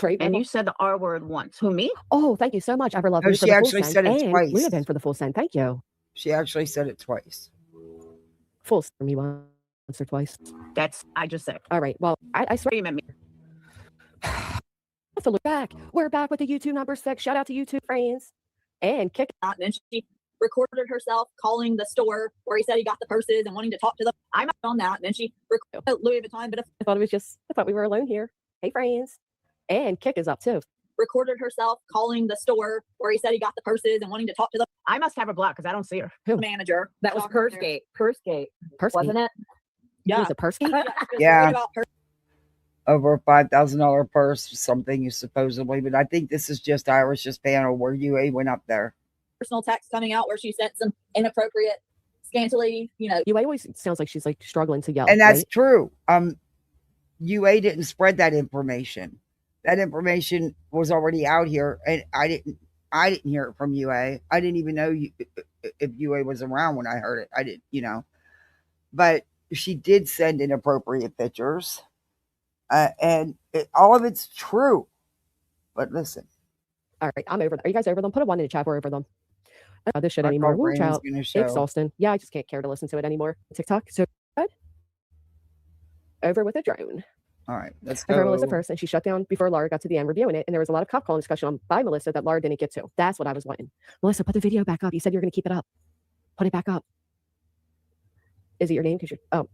Right, and Rebel? you said the R word once. Who, me? Oh, thank you so much. Ever love No, Lou for she the full actually send said it and twice. Luna for the full send. Thank you. She actually said it twice. Full send for me once or twice. That's I just said. All right. Well, I swear. You meant me. So look back. We're back with the YouTube numbers fix. Shout out to YouTube friends and kick. and then she recorded herself calling the store where he said he got the purses and wanting to talk to them. I'm on that. And then she recorded Louis Vuitton, but I thought it was just. I thought we were alone here. Hey friends, and kick is up too. recorded herself calling the store where he said he got the purses and wanting to talk to the I must have her blocked because I don't see her. manager. That was Talking to her. Pursegate, Persky. wasn't it? Yeah. Was it Persky? Yeah, she was Yeah. worried about her Over a $5,000 purse, something is supposedly. But I think this is Just Irish's panel where UA went up there. personal text coming out where she sent some inappropriate, scantily, You always sounds like she's like struggling to yell. And that's right? true. UA didn't spread that information. That information was already out here, and I didn't hear it from UA. I didn't even know if UA was around when I heard it. I didn't. But she did send inappropriate pictures, and all of it's true. But listen, All right, I'm over them. Are you guys over them? Put a 1 in the chat. We're over them. I don't know this shit our anymore. Woo, girlfriend's child. gonna show. Exhausting. Yeah, I just can't care to listen to it anymore. TikTok. So good. Over with a drone. All right, let's I heard go. Melissa first, and she shut down before Laura got to the end reviewing it. And there was a lot of cop calling discussion on by Melissa that Laura didn't get to. That's what I was wanting. Melissa, put the video back up. You said you were going to keep it up. Put it back up. Is it your name? Because you're All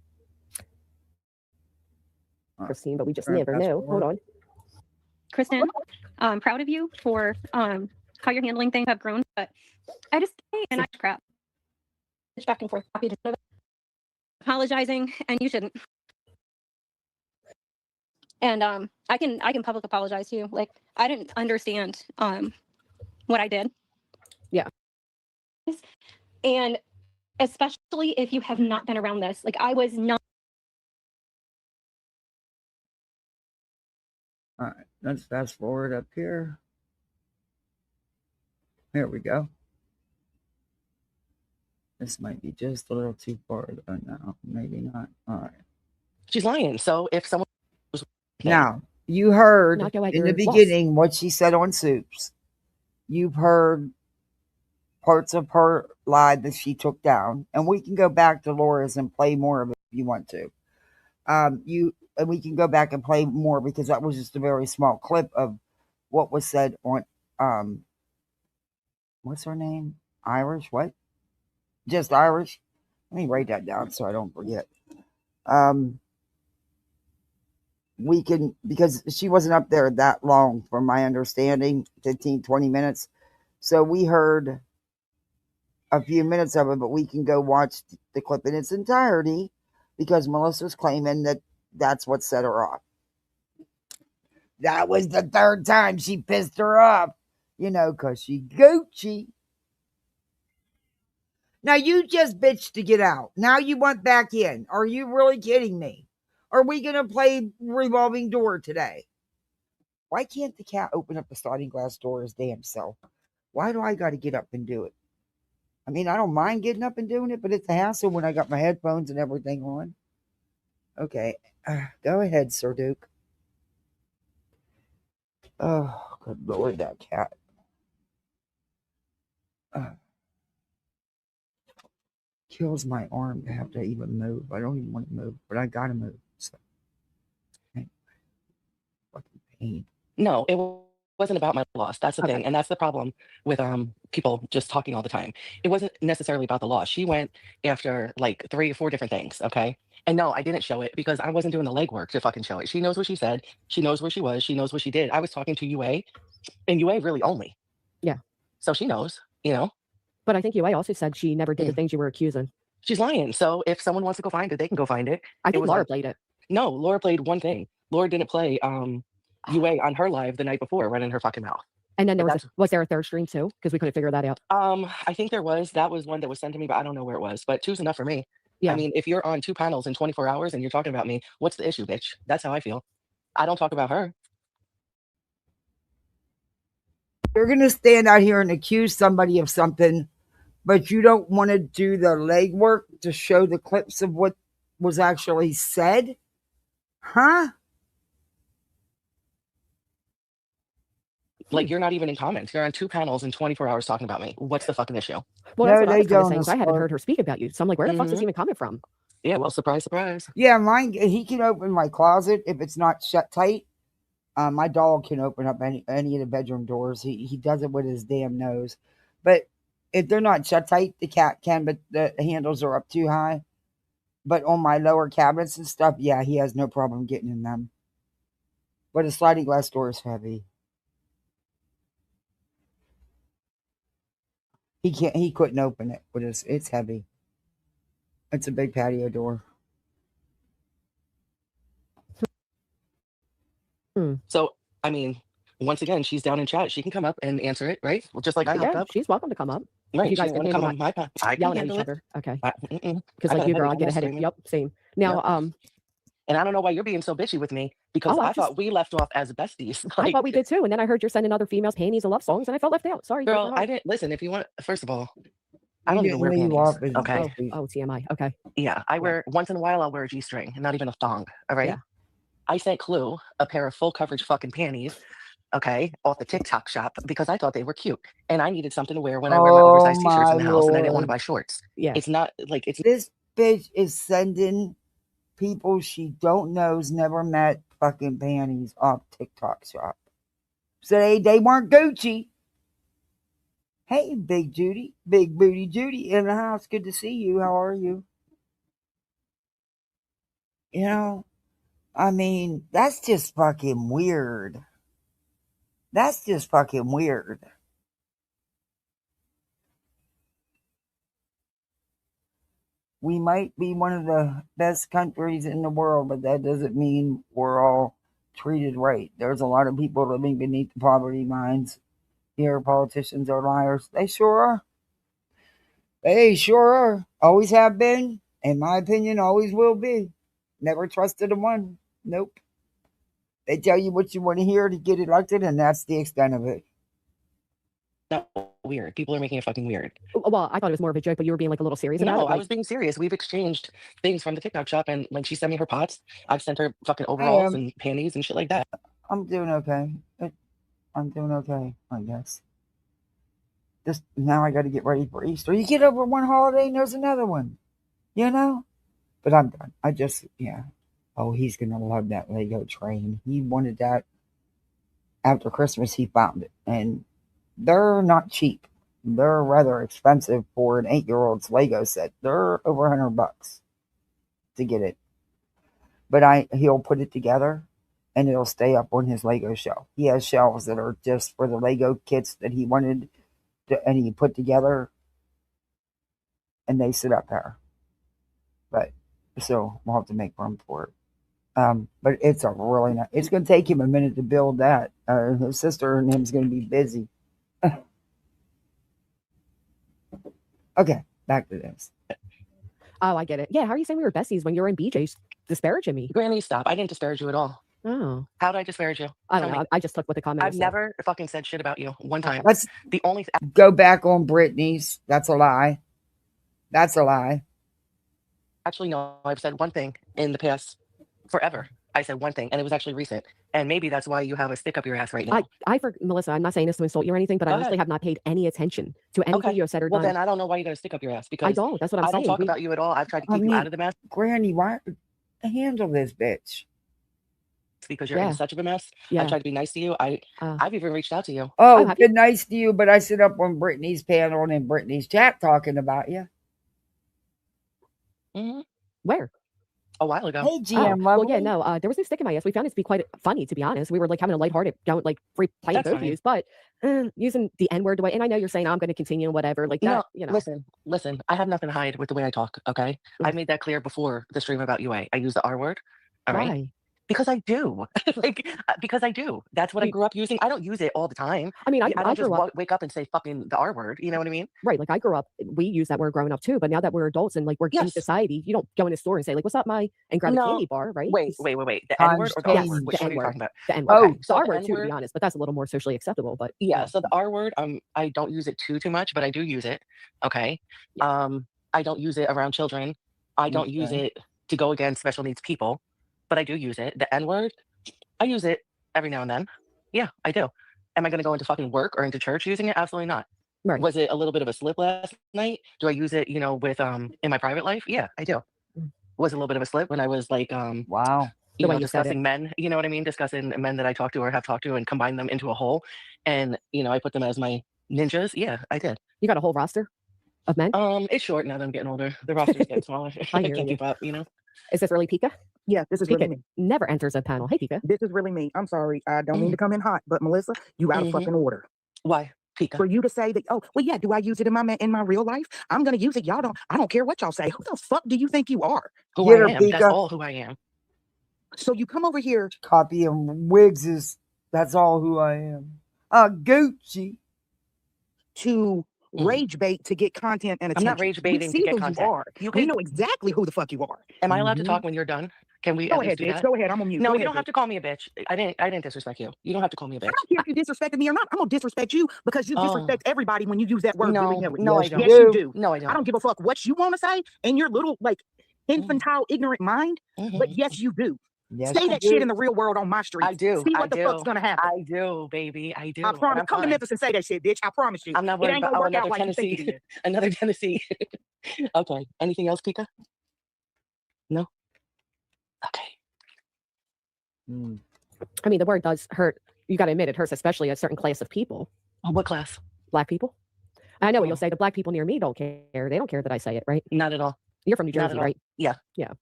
right. Christine, but we just All right, never fast know. forward. Hold on. Kristen, I'm proud of you for how you're handling things have grown, but I just and I crap. It's back and forth. Happy to apologizing, and you shouldn't. And I can public apologize to you. Like I didn't understand what I did. Yeah. And especially if you have not been around this, like I was not. All right, let's fast forward up here. There we go. This might be just a little too far. No, maybe not. All right. She's lying. So if someone Now, you heard Not go at in the your loss. beginning what she said on Soups. You've heard parts of her live that she took down, and we can go back to Laura's and play more of it if you want to. We can go back and play more because that was just a very small clip of what was said on what's her name? Irish? What? Just Irish? Let me write that down so I don't forget. We can, because she wasn't up there that long from my understanding, 15, 20 minutes. So we heard a few minutes of it, but we can go watch the clip in its entirety because Melissa's claiming that that's what set her off. That was the third time she pissed her off, because she Gucci. Now you just bitched to get out. Now you want back in. Are you really kidding me? Are we going to play revolving door today? Why can't the cat open up the sliding glass door his damn self? Why do I got to get up and do it? I mean, I don't mind getting up and doing it, but it's a hassle when I got my headphones and everything on. Okay, go ahead, Sir Duke. Oh, good Lord, that cat. Kills my arm to have to even move. I don't even want to move, but I gotta move. So, fucking pain. No, it wasn't about my loss. That's the thing. And that's the problem with people just talking all the time. It wasn't necessarily about the loss. She went after like 3 or 4 different things. Okay. And no, I didn't show it because I wasn't doing the legwork to fucking show it. She knows what she said. She knows where she was. She knows what she did. I was talking to UA, and UA really owned me. Yeah. So she knows, But I think UA also said she never did the things you were accusing. She's lying. So if someone wants to go find it, they can go find it. I think was Laura like- played it. No, Laura played one thing. Laura didn't play UA on her live the night before, running her fucking mouth. And then was there a third stream too? Because we couldn't figure that out. I think there was. That was one that was sent to me, but I don't know where it was. But 2's enough for me. Yeah. I mean, if you're on 2 panels in 24 hours and you're talking about me, what's the issue, bitch? That's how I feel. I don't talk about her. You're going to stand out here and accuse somebody of something, but you don't want to do the legwork to show the clips of what was actually said? Huh? Like, you're not even in comments. You're on 2 panels in 24 hours talking about me. What's the fucking issue? Well, No, that's what I they was kind of don't, saying. 'Cause I hadn't heard her speak about you. So I'm like, where the fuck is this even coming from? Yeah, well, surprise, surprise. Yeah, mine. He can open my closet if it's not shut tight. My dog can open up any of the bedroom doors. He does it with his damn nose. But if they're not shut tight, the cat can, but the handles are up too high. But on my lower cabinets and stuff, yeah, he has no problem getting in them. But a sliding glass door is heavy. He couldn't open it, but it's heavy. It's a big patio door. So, I mean, once again, she's down in chat. She can come up and answer it, right? Well, just like I hopped Yeah, up. she's welcome to come up. Right. You guys She's can going to come handle on my path. I can yelling at handle each it. other. Okay. Because Because like you, girl, I get a headache. Yep, same. Now, and I don't know why you're being so bitchy with me because I thought we left off as besties. I thought we did too. And then I heard you're sending other females panties and love songs, and I felt left out. Sorry. Girl, I didn't listen. If you want, first of all, I You don't even wear didn't leave panties. off as Okay. Oh, TMI. Okay. Yeah, I wear once in a while. I'll wear a G-string, and not even a thong. All right. Yeah. I sent Clue a pair of full coverage fucking panties. Okay, off the TikTok shop because I thought they were cute, and I needed something to wear when I wear my oversized t-shirts in the house, and I didn't want to buy shorts. Yeah. It's not like it's. This bitch is sending people she don't know's never met fucking panties off TikTok shop. So they weren't Gucci. Hey, Big Booty Judy in the house. Good to see you. How are you? I mean, that's just fucking weird. That's just fucking weird. We might be one of the best countries in the world, but that doesn't mean we're all treated right. There's a lot of people living beneath the poverty lines. Here, politicians are liars. They sure are. They sure are. Always have been. In my opinion, always will be. Never trusted a one. Nope. They tell you what you want to hear to get elected, and that's the extent of it. Not weird. People are making it fucking weird. Well, I thought it was more of a joke, but you were being like a little serious about it. No, I was being serious. We've exchanged things from the TikTok shop, and like she sent me her pots. I've sent her fucking overalls and panties and shit like that. I'm doing okay. I'm doing okay, I guess. Just now I got to get ready for Easter. You get over one holiday and there's another one, you know? But I'm done. I just, yeah. Oh, he's going to love that Lego train. He wanted that after Christmas. He found it. And they're not cheap. They're rather expensive for an 8-year-old's Lego set. They're over $100 to get it. But he'll put it together and it'll stay up on his Lego shelf. He has shelves that are just for the Lego kits that he wanted to, and he put together, and they sit up there. But so we'll have to make room for it. But it's a really nice. It's going to take him a minute to build that. His sister and him's going to be busy. Okay, back to this. Oh, I get it. Yeah, how are you saying we were besties when you were in BJ's disparaging me? Granny, stop. I didn't disparage you at all. Oh, How did I disparage you? I don't Tell know. me. I just took what the comment I've said. never fucking said shit about you one time. Let's The only go back on Britney's. That's a lie. That's a lie. actually no, I've said one thing in the past forever. I said one thing, and it was actually recent. And maybe that's why you have a stick up your ass right now. Melissa, I'm not saying this to insult you or anything, but I Go honestly ahead. have not paid any attention to anything Okay. you have said or Well, done. then I don't know why you got to stick up your ass I because don't. That's what I'm I don't saying. talk about you at all. I've tried to I keep you mean- out of the mess Granny, why handle this bitch? because you're Yeah. in such of a mess. Yeah. I tried to be nice to you. I've even reached out to you. Oh, have you? been nice to you, but I sit up on Brittany's panel and in Brittany's chat talking about you. hmm Where? A while ago. Hey, GM, Well, lovely. yeah, no, there was no stick in my ass. We found it to be quite funny, to be honest. We were like having a lighthearted, don't like free playing That's both fine. views, but using the N word way. And I know you're saying I'm going to continue and whatever, like that, No, you know. listen. I have nothing to hide with the way I talk. Okay, I made that clear before the stream about UA. I use the R word. All right. Why? Because I do. Because I do. That's what I You- grew up using. I don't use it all the time. I mean, I don't just grew up wake up and say fucking the R word. You know what I mean? right. Like I grew up, we use that word growing up too. But now that we're adults and like we're in Yes. society, you don't go in a store and say like, "What's up, my?" and grab a No. candy bar, right? Wait. It's The N word or the R Times word? Which the one are you N-word. talking about? The N word. Oh, The so R the word too, to be N-word- honest. But that's a little more socially acceptable. But Yeah. So the R word, I don't use it too much, but I do use it. Okay. I don't use it around children. I don't use Okay. it to go against special needs people, but I do use it. The N word, I use it every now and then. Yeah, I do. Am I going to go into fucking work or into church using it? Absolutely not. right. Was it a little bit of a slip last night? Do I use it, with in my private life? Yeah, I do. Was it a little bit of a slip when I was like Wow. The way you said it. discussing men, you know what I mean? Discussing men that I talk to or have talked to and combine them into a whole. And, I put them as my ninjas. Yeah, I did. You got a whole roster of men. It's short now that I'm getting older. The roster's getting smaller. I I hear can't you. keep up, Is this really Pika? Yeah, this is really Pika me. never enters a panel. Hey, Pika. This is really me. I'm sorry. I don't mean to come in hot, but Melissa, you out of Mhm. fucking order. Why? Pika. For you to say that, oh, well, yeah, do I use it in my real life? I'm gonna use it. I don't care what y'all say. Who the fuck do you think you are? Who Get her, I am. That's Pika. all who I am. So you come over here. Copy and wigs is that's all who I am. Gucci. To Mhm. rage bait to get content and I'm attention. not rage We baiting to see get who content. you are. You We can- know exactly who the fuck you are. Am I allowed to Mhm. talk when you're done? Can we Go at least ahead, do bitch. that? Go ahead. I'm on mute. No, Go you ahead, don't have bitch. to call me a bitch. I didn't disrespect you. You don't have to call me a bitch. I don't care if you disrespected me or not. I'm gonna disrespect you because you disrespect everybody when you use that word No, willy-nilly. no, I Yes, don't. Yes, you do. No, I I don't. don't give a fuck what you want to say in your little infantile, ignorant mind. But Mhm. yes, you do. Yes, Say you that do. shit in the real world on my streets. I do. See I what the fuck's do. gonna happen. I do, baby. I do. I And promise. I'm Come to fine. Memphis and say that shit, bitch. I promise you. I'm not It worried ain't about gonna work out another like you think Tennessee. it is. Another Tennessee. Okay. Anything else, Pika? No? Okay. Mm. I mean, the word does hurt. You got to admit it hurts, especially a certain class of people, Oh, what class? Black people. I know what you'll Oh. say. The Black people near me don't care. They don't care that I say it, right? Not at all. You're from New Not Jersey, at all. right? Yeah. Yeah.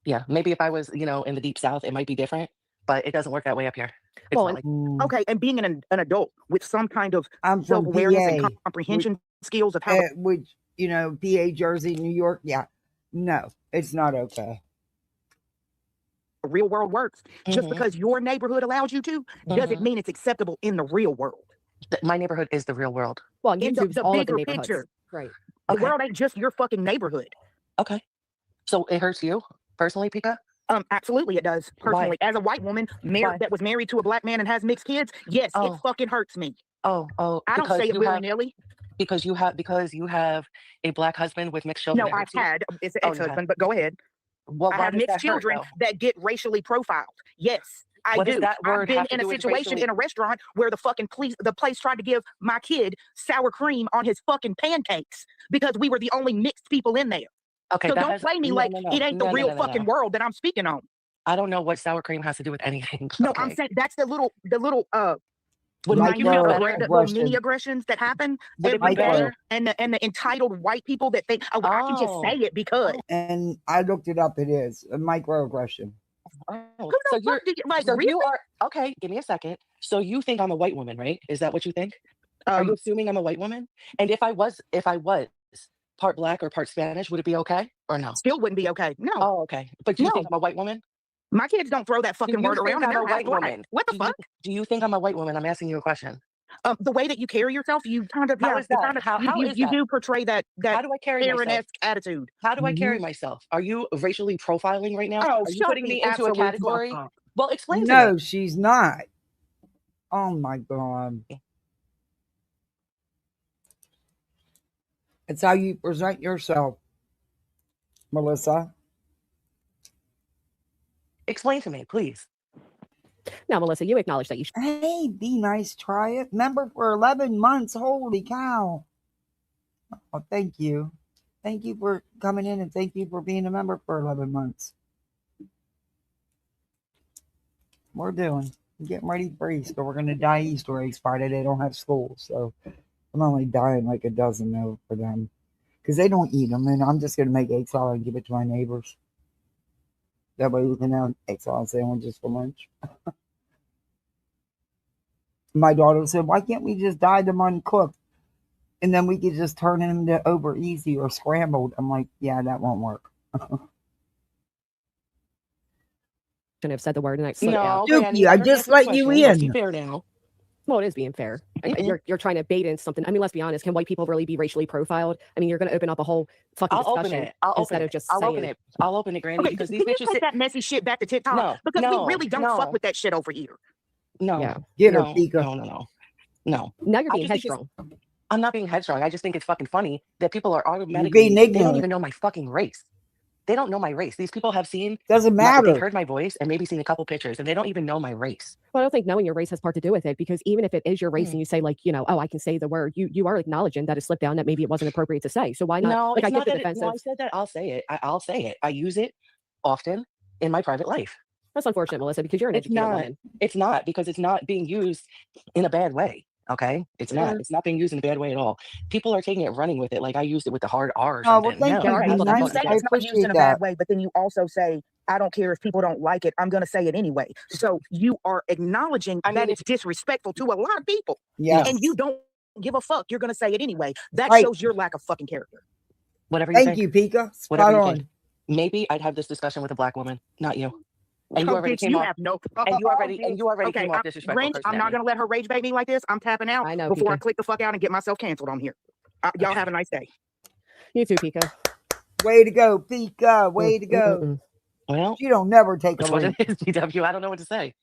Yeah. Maybe if I was, in the deep south, it might be different, but it doesn't work that way up here. It's Well, not and- like Okay, and being an adult with some kind of I'm from self-awareness and PA, comprehension skills of how the which PA, Jersey, New York. Yeah, no, it's not okay. real world works. Just Mhm. because your neighborhood allows you to, doesn't Mhm. mean it's acceptable in the real world. My neighborhood is the real world. well, and In YouTube's the all of the bigger neighborhoods, picture, right? the Okay. world ain't just your fucking neighborhood. Okay. So it hurts you personally, Pika? Absolutely it does. Why? Personally, as a white woman Why? that was married to a black man and has mixed kids, yes, Oh. it fucking hurts me. Oh, I don't because say it you have willy-nilly. because you have a black husband with mixed children. No, it I've hurts you? had it's an Oh, you have. ex-husband, but go ahead. Well, I why have does mixed that hurt children though? that get racially profiled. Yes, I What does do. that I've word been have to in a do with situation racially? in a restaurant where the place tried to give my kid sour cream on his fucking pancakes because we were the only mixed people in there. Okay, So that don't has play me no, like no, it no, ain't the no, no, real no, no, fucking no. world that I'm speaking on. I don't know what sour cream has to do with anything. No, I'm Okay. saying that's the little Would it make you minute feel better? little mini aggressions that happen Would it be every day, better? and the entitled white people that think, oh, I can just Oh, say it because And I looked it up. It is a microaggression. oh. who So the you're, fuck do you like? so Really? you are, okay, give me a second. So you think I'm a white woman, right? Is that what you think? Are you assuming I'm a white woman? And if I was part black or part Spanish, would it be okay or no? Still wouldn't be okay. No, Oh, okay. But do you think no. I'm a white woman? My kids don't throw that Do fucking you word think around in I'm a their house. white Why? woman? What the Do you fuck? do you think I'm a white woman? I'm asking you a question. The way that you carry yourself, you kind of How is that? How is you that? do portray that How do I carry myself? Karen-esque attitude. How do I carry Mhm. myself? Are you racially profiling right now? Oh, Are you shut putting the me into a absolute fuck category? up. Well, explain to me. No, she's not. Oh my God. It's how you present yourself, Melissa. Explain to me, please. Now, Melissa, you acknowledge that you Hey, be nice, try it. Member for 11 months. Holy cow. Oh, thank you. Thank you for coming in and thank you for being a member for 11 months. We're getting ready for Easter. We're going to dye Easter eggs Friday. They don't have school. So I'm only dyeing like a dozen though for them because they don't eat them. And I'm just going to make egg salad and give it to my neighbors. That way we can have egg salad sandwiches for lunch. My daughter said, why can't we just dye them uncooked? And then we could just turn them to over easy or scrambled. I'm like, yeah, that won't work. shouldn't have said the word and I slipped out. No, Granny, Dookie, I let her just answer the let you question. Let's be in. fair now. Well, it is being fair. Mm-mm. You're trying to bait in something. I mean, let's be honest. Can white people really be racially profiled? I mean, you're going to open up a whole fucking I'll open discussion it. I'll instead open of it. just I'll saying. open it. I'll open it, Granny, Okay, because can these you bitches take sit. that messy shit back to TikTok? No, Because we no, really don't fuck no, with that shit over here. no, Yeah. Get her, no, Pika. no. Now you're I being just think it's. headstrong. I'm not being headstrong. I just think it's fucking funny that people are You're automatically. being They don't ignorant. even know my fucking race. They don't know my race. These people have seen Doesn't they've matter. heard my voice and maybe seen a couple pictures, and they don't even know my race. Well, I don't think knowing your race has part to do with it because even if it is your race and you say like, oh, I can say the word, you are acknowledging that it slipped down that maybe it wasn't appropriate to say. So why not? No, Like I it's get not the that. No, I defensive. said that. I'll say it. I'll say it. I use it often in my private life. That's unfortunate, Melissa, because you're an It's educated not. woman. It's not because it's not being used in a bad way. Okay, it's not. It's not being used in a bad way at all. People are taking it, running with it, like I used it with the hard R or Oh, well, something. thank There No, you. are Be that's people not that You nice. what say it I is. it's not used in appreciate a that. bad way, but then you also say, I don't care if people don't like it. I'm going to say it anyway. So you are acknowledging I that mean, it's disrespectful to a lot of people. Yeah. no, And you don't give a fuck. You're going to say it anyway. That Right. shows your lack of fucking character. whatever you Thank think, you, Pika. whatever Spot you on. think. Maybe I'd have this discussion with a black woman, not you. And you Oh, already bitch, came you off. have no. And you already Okay, came off disrespectful, Grinch, cursing I'm at not me. going to let her rage bait me like this. I'm tapping out I know, before I Pika. click the fuck out and get myself canceled on here. Y'all have a nice day. You too, Pika. Way to go, Pika. Way to go. Mm-mm-mm. Well, She don't never take a it's what it lead. is, DW. I don't know what to say.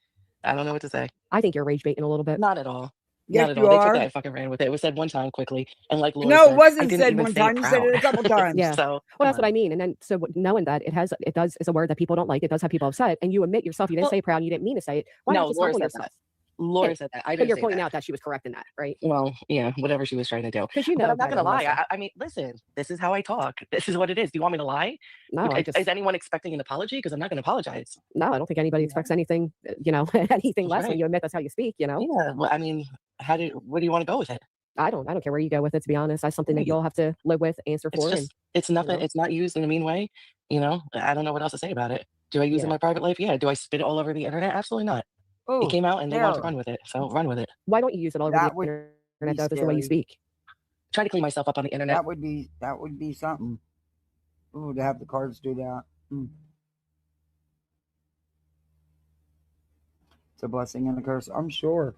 I don't know what to say. I think you're rage baiting a little bit. Not at all. Yes, Not at you all. They took are. that and fucking ran with it. It was said one time quickly, and like Lori No, it said, I wasn't didn't said even one say time. You said proud. it a couple times. Yeah. So Well, come that's what on. I mean. And then so knowing that it does is a word that people don't like. It does have people upset, and you admit yourself you didn't Well, say proud. And you didn't mean to say it. Why no, not just Laura humble said yourself? that. Laura Yeah, said that. I but didn't you're say pointing that. out that she was correcting that, right? Well, yeah, whatever she was trying to do. Because you But know I'm not better, gonna lie. Melissa. I mean, listen, this is how I talk. This is what it is. Do you want me to lie? No, I'm Is just anyone expecting an apology? Because I'm not gonna apologize. no. I don't think anybody expects anything. Anything less when Right. you admit that's how you speak. Yeah. Well, I mean, where do you want to go with it? I don't care where you go with it. To be honest, that's something that Right. you'll have to live with, answer It's for, and just, it's nothing. know. It's not used in a mean way. I don't know what else to say about it. Do I use it in Yeah. my private life? Yeah. Do I spit it all over the internet? Absolutely not. It Oh, came out and they wanted to Tara. run with it. So run with it. Why don't you use it all over That the would internet be though? If it's the way you scary. speak. Try to clean myself up on the internet. That would be something. Ooh, to have the cards do that. It's a blessing and a curse, I'm sure.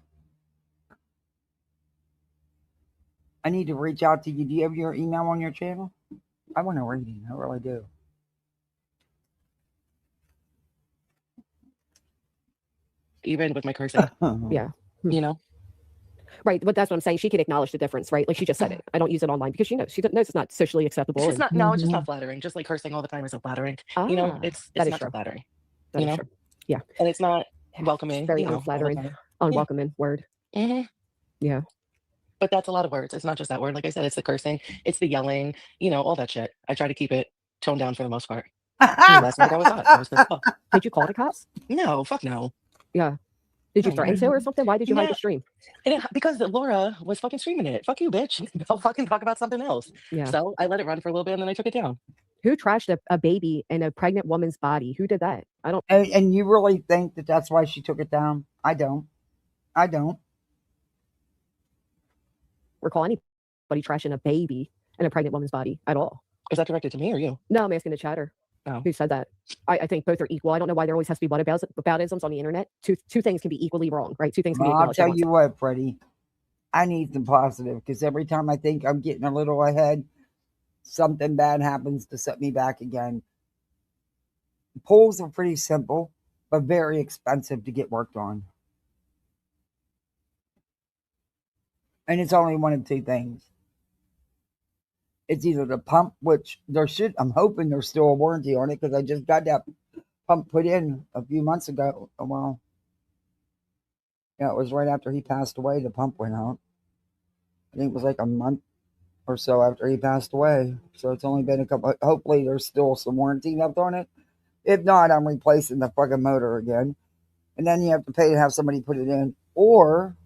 I need to reach out to you. Do you have your email on your channel? I want to read it. I really do. Even with my cursing. Yeah. You know? Right, but that's what I'm saying. She can acknowledge the difference, right? Like she just said it. I don't use it online because she knows it's not socially acceptable. It's just and- not. No, it's just not flattering. Just like cursing all the time isn't flattering. Ah, It's that is not true. so flattering. That is true. Yeah. And it's not. welcoming, Very all the unflattering, time. unwelcoming word. hmm Yeah. But that's a lot of words. It's not just that word. Like I said, it's the cursing, it's the yelling, all that shit. I try to keep it toned down for the most part. Last night I was hot. I was pissed off. Did you call the cops? No, fuck no. Yeah. Did you No, threaten to or something? Why did you hide no. the stream? Because Laura was fucking streaming it. Fuck you, bitch. I'll fucking talk about something else. Yeah. So I let it run for a little bit and then I took it down. Who trashed a baby in a pregnant woman's body? Who did that? I don't And you really think that that's why she took it down? I don't. recall anybody trashing a baby in a pregnant woman's body at all. Is that directed to me or you? No, I'm asking the chatter. Oh. Who said that? I think both are equal. I don't know why there always has to be whataboutisms on the internet. Two things can be equally wrong, right? Two things can be Well, I'll acknowledged. at tell once. you what, Freddie. I need some positive because every time I think I'm getting a little ahead, something bad happens to set me back again. Polls are pretty simple, but very expensive to get worked on. And it's only one of two things. It's either the pump, which I'm hoping there's still a warranty on it because I just got that pump put in a few months ago. Well, yeah, it was right after he passed away. The pump went out. I think it was like a month or so after he passed away. So it's only been a couple. Hopefully, there's still some warranty left on it. If not, I'm replacing the fucking motor again. And then you have to pay to have somebody put it in. Or,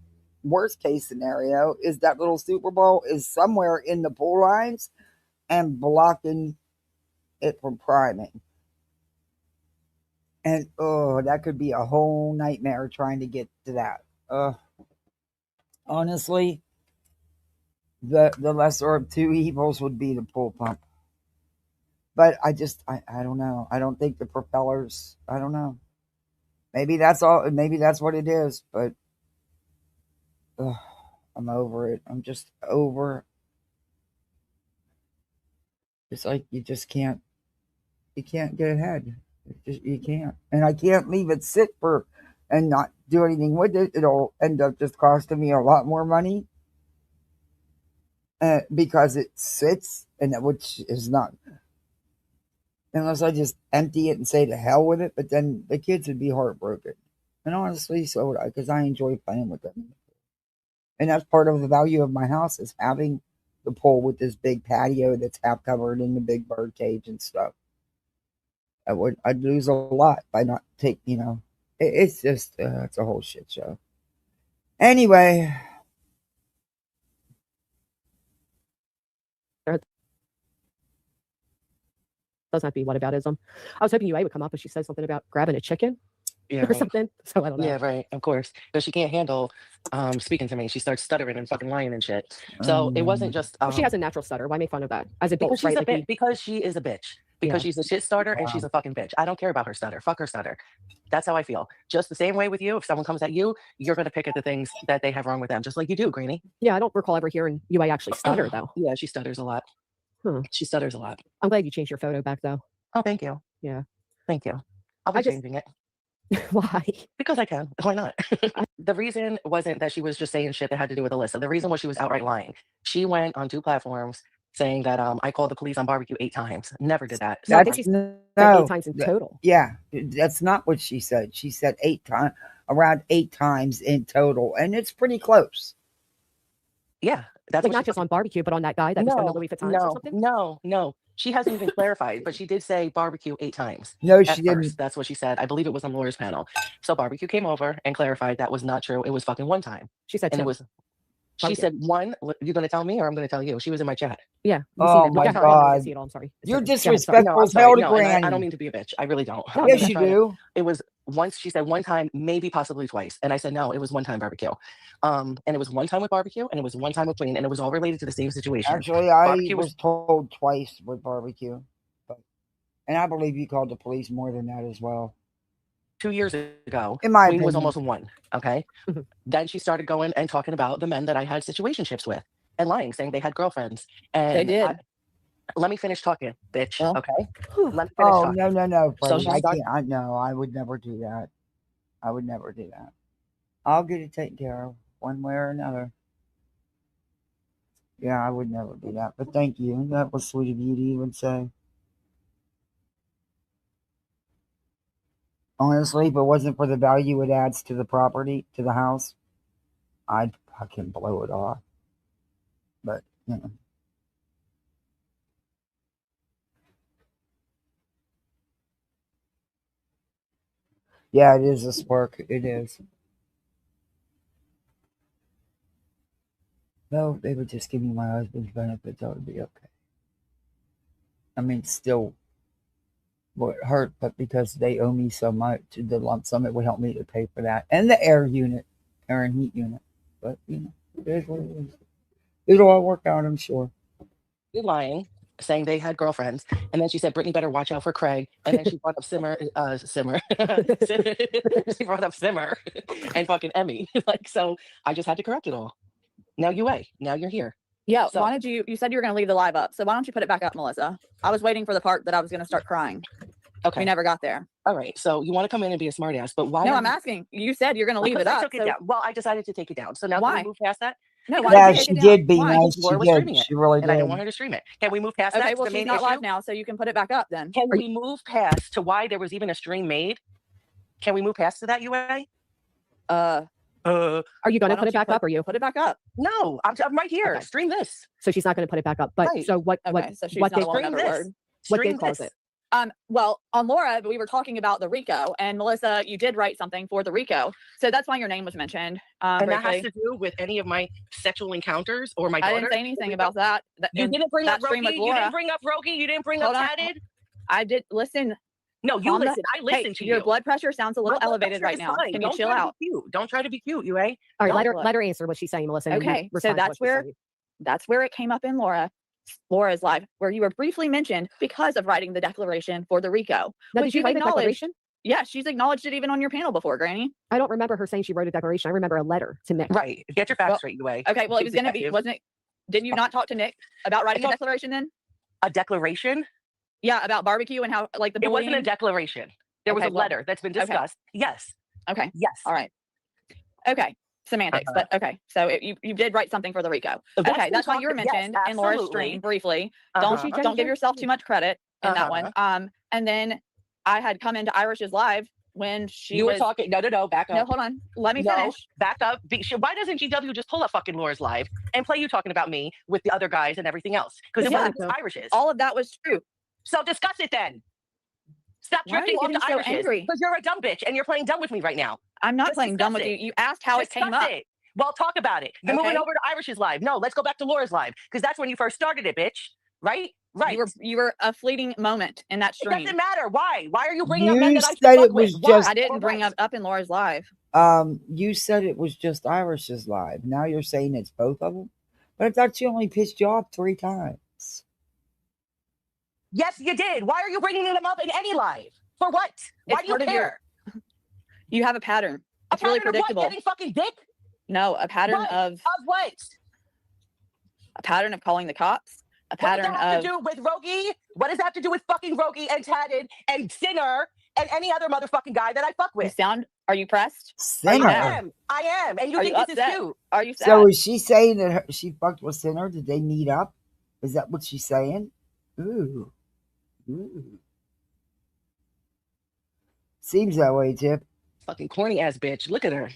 worst case scenario, is that little Super Bowl is somewhere in the pool lines and blocking it from priming. And, that could be a whole nightmare trying to get to that. Honestly, the lesser of two evils would be the pool pump. But I don't know. I don't think the propellers, I don't know. Maybe that's all. Maybe that's what it is. But I'm over it. I'm just over. It's like you just can't. You can't get ahead. You can't. And I can't leave it sit for and not do anything with it. It'll end up just costing me a lot more money because it sits, and which is not. Unless I just empty it and say to hell with it, but then the kids would be heartbroken. And honestly, so would I, because I enjoy playing with them. And that's part of the value of my house is having the pool with this big patio that's half covered in the big bird cage and stuff. I'd lose a lot by not it's just it's a whole shit show. Anyway, Doesn't have to be whataboutism. I was hoping UA would come up, but she said something about grabbing a chicken Yeah, or right. something. So I don't know. Yeah, right. Of course. Because she can't handle speaking to me. She starts stuttering and fucking lying and shit. So it wasn't just Well, she has a natural stutter. Why make fun of that? As because adults, she's right? a Like bitch. Because she is a bitch. Because Yeah. she's a shit starter and she's a fucking bitch. I don't care about her stutter. Fuck her stutter. That's how I feel. Just the same way with you. If someone comes at you, you're going to pick at the things that they have wrong with them, just like you do, Greenie. Yeah, I don't recall ever hearing UA actually stutter though. Yeah, she stutters a lot. Huh. She stutters a lot. I'm glad you changed your photo back though. Oh, thank you. Yeah. Thank you. I'll be changing it. Why? Because I can. Why not? The reason wasn't that she was just saying shit that had to do with Alyssa. The reason was she was outright lying. She went on 2 platforms saying that I called the police on barbecue 8 times. Never did that. No, I think she said 8 times in total. Yeah, that's not what she said. She said 8 times, around 8 times in total, and it's pretty close. Yeah, that's like not just on barbecue, but on that guy that was going to Louis Vuitton or something. No. She hasn't even clarified, but she did say barbecue 8 times. No, she didn't. First. That's what she said. I believe it was on Laura's panel. So barbecue came over and clarified that was not true. It was fucking 1 time. She said, and it was. She said 1. You're going to tell me, or I'm going to tell you? She was in my chat. Yeah. Oh my God! Sorry. You're disrespectful as hell to Granny. I don't mean to be a bitch. I really don't. Yes, you do. It was once. She said 1 time, maybe possibly twice, and I said no. It was 1 time barbecue. And it was 1 time with barbecue, and it was 1 time with Queen, and it was all related to the same situation. Actually, I was told twice with barbecue, and I believe you called the police more than that as well. 2 years ago, in my Queen was opinion. almost 1. Okay. Then she started going and talking about the men that I had situationships with and lying, saying they had girlfriends. And they did. Let me finish talking, bitch. Well, okay. Let me finish talking. No, So Freddie, I would never do that. I would never do that. I'll get it taken care of one way or another. Yeah, I would never do that. But thank you. That was sweet of you to even say. Honestly, if it wasn't for the value it adds to the property, to the house, I'd fucking blow it off. But, you know. Yeah, it is a spark. It is. No, they would just give me my husband's benefits. That would be okay. I mean, still would hurt, but because they owe me so much, the lump sum, it would help me to pay for that and the air and heat unit. But you know, it is what it is. It'll all work out, I'm sure. You're lying, saying they had girlfriends, and then she said Brittany better watch out for Craig, and then she brought up Simmer. She brought up Simmer and fucking Emmy. Like, so I just had to correct it all. Now now you're here. Yeah, So- why did you said you were going to leave the live up, so why don't you put it back up, Melissa? I was waiting for the part that I was going to start crying. Okay. We never got there. All right. So you want to come in and be a smartass, but why? No, I'm asking. You said you're going to leave it Because I up. took it down. Well, I decided to take it down. So now can Why? we move past that? No, why Yeah, did you she take it down? did be Why? nice. Laura She was did. streaming it, She really and did. I don't want her to stream it. Can we move past Okay, that? well, The she's main not issue? live now, so you can put it back up then. Can we move past to why there was even a stream made? Can we move past to that, UA? Are you going to Why put don't it back up? Or you? Put it back up. No, I'm right here. Okay. Stream this. So she's not going to put it back up. But Right. so what? Okay, so she's what not did a Stream one-ever this. word. what Stream did cause this. it? Well, on Laura, we were talking about the RICO, and Melissa, you did write something for the RICO, so that's why your name was mentioned. And that has briefly. to do with any of my sexual encounters or my I daughter. didn't say anything about that. You didn't bring up that stream Rogi. with You didn't Laura. bring up Rogi. You didn't bring up Hold on. Tatted. I did listen. No, you Calm down. listen. I listen Hey, to your you. blood pressure sounds a My little blood elevated pressure right is now. fine. Can you Don't chill try to out? be cute. Don't try to be cute, UA. All right, Don't let her answer what she's saying, Melissa. and you Okay, so respond to what that's she's where saying. that's where it came up in Laura's live, where you were briefly mentioned because of writing the declaration for the RICO. Now, which did you you've write a acknowledged. declaration? Yeah, she's acknowledged it even on your panel before, Granny. I don't remember her saying she wrote a declaration. I remember a letter to Nick. Right. Get your facts Well, straight, UA. Okay, well, it was going to be, Detective. wasn't it? Didn't you not talk to Nick about writing a thought- declaration then? A declaration? Yeah, about barbecue and how, like, the It wasn't a bullying? declaration. There was Okay, a well, letter that's been discussed. Yes. Okay, Yes. all right. Okay, semantics, but okay. So you did write something for the RICO. That's Okay, been that's why you were talked- yes, mentioned in Laura's absolutely. stream briefly. Uh-huh. Don't give yourself too much credit in that Uh-huh. one. And then I had come into Irish's live when she You were was talking. No, back up. No, hold on. Let me No, finish. back up. Why doesn't GW just pull up fucking Laura's live and play you talking about me with the other guys and everything else? Because it Yeah. wasn't just Irish's. All of that was true. So discuss it then. Stop Why are drifting you off to getting so Irish's. angry? Because you're a dumb bitch and you're playing dumb with me right now. I'm not Just playing dumb with discuss you. it. You asked how it came Discuss up. it. Well, talk about it. You're moving Okay. over to Irish's live. No, let's go back to Laura's live because that's when you first started it, bitch. Right? Right. You were a fleeting moment in that It stream. doesn't matter. Why? Why are you bringing up men You that I said fuck it was with? Why? just- I didn't For bring what? up in Laura's live. You said it was just Irish's live. Now you're saying it's both of them? But I thought she only pissed you off 3 times. Yes, you did. Why are you bringing them up in any live? For what? Why It's do you part of your- care? You have a pattern. A It's really pattern of what? predictable. Getting fucking dick? No, a pattern What? of Of what? calling the cops. A What does pattern that have of to do with Rogi? What does that have to do with fucking Rogi and Tatted and Sinner and any other motherfucking guy that I fuck you with? are you pressed? Sinner. I am. And you Are think you this is upset? cute. Are you sad? So is she saying that she fucked with Sinner? Did they meet up? Is that what she's saying? Ooh. Seems that way, Tip. Fucking corny ass bitch. Look at her.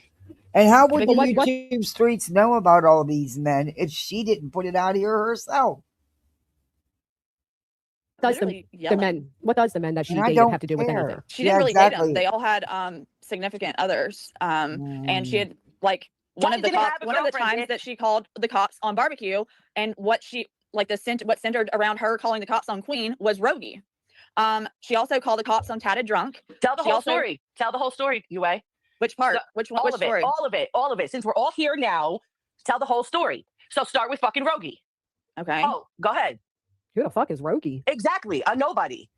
And how would the Well, what- YouTube streets know about all these men if she didn't put it out here herself? Does Literally the yelling. men? What does the men that she And I dated don't have to do with care. anything? She Yeah, didn't really date exactly. them. They all had significant others. And she had like one of the didn't have a one of the girlfriend, times bitch. that she called the cops on barbecue, and what she like what centered around her calling the cops on Queen was Rogi. She also called the cops on Tatted Drunk. Tell the She whole also- story. Tell the whole story, UA. Which part? So- Which one? All Which of story? it. All of it. All of it. Since we're all here now, tell the whole story. So start with fucking Rogi. Okay. Oh, go ahead. Who the fuck is Rogi? Exactly. A nobody.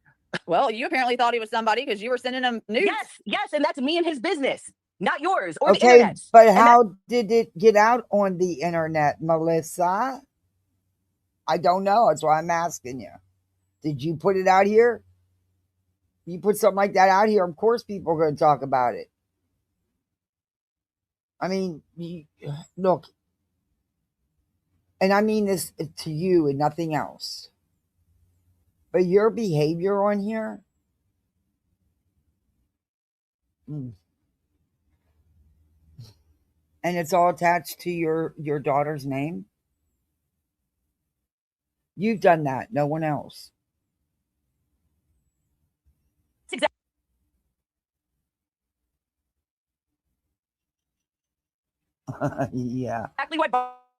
Well, you apparently thought he was somebody because you were sending him nudes. Yes. And that's me and his business, not yours or the Okay, internet. but And how did it get out on the internet, Melissa? I don't know. That's why I'm asking you. Did you put it out here? You put something like that out here, of course people are going to talk about it. I mean, look, and I mean this to you and nothing else. But your behavior on here Mm. And it's all attached to your daughter's name? You've done that, no one else. Yeah. Exactly why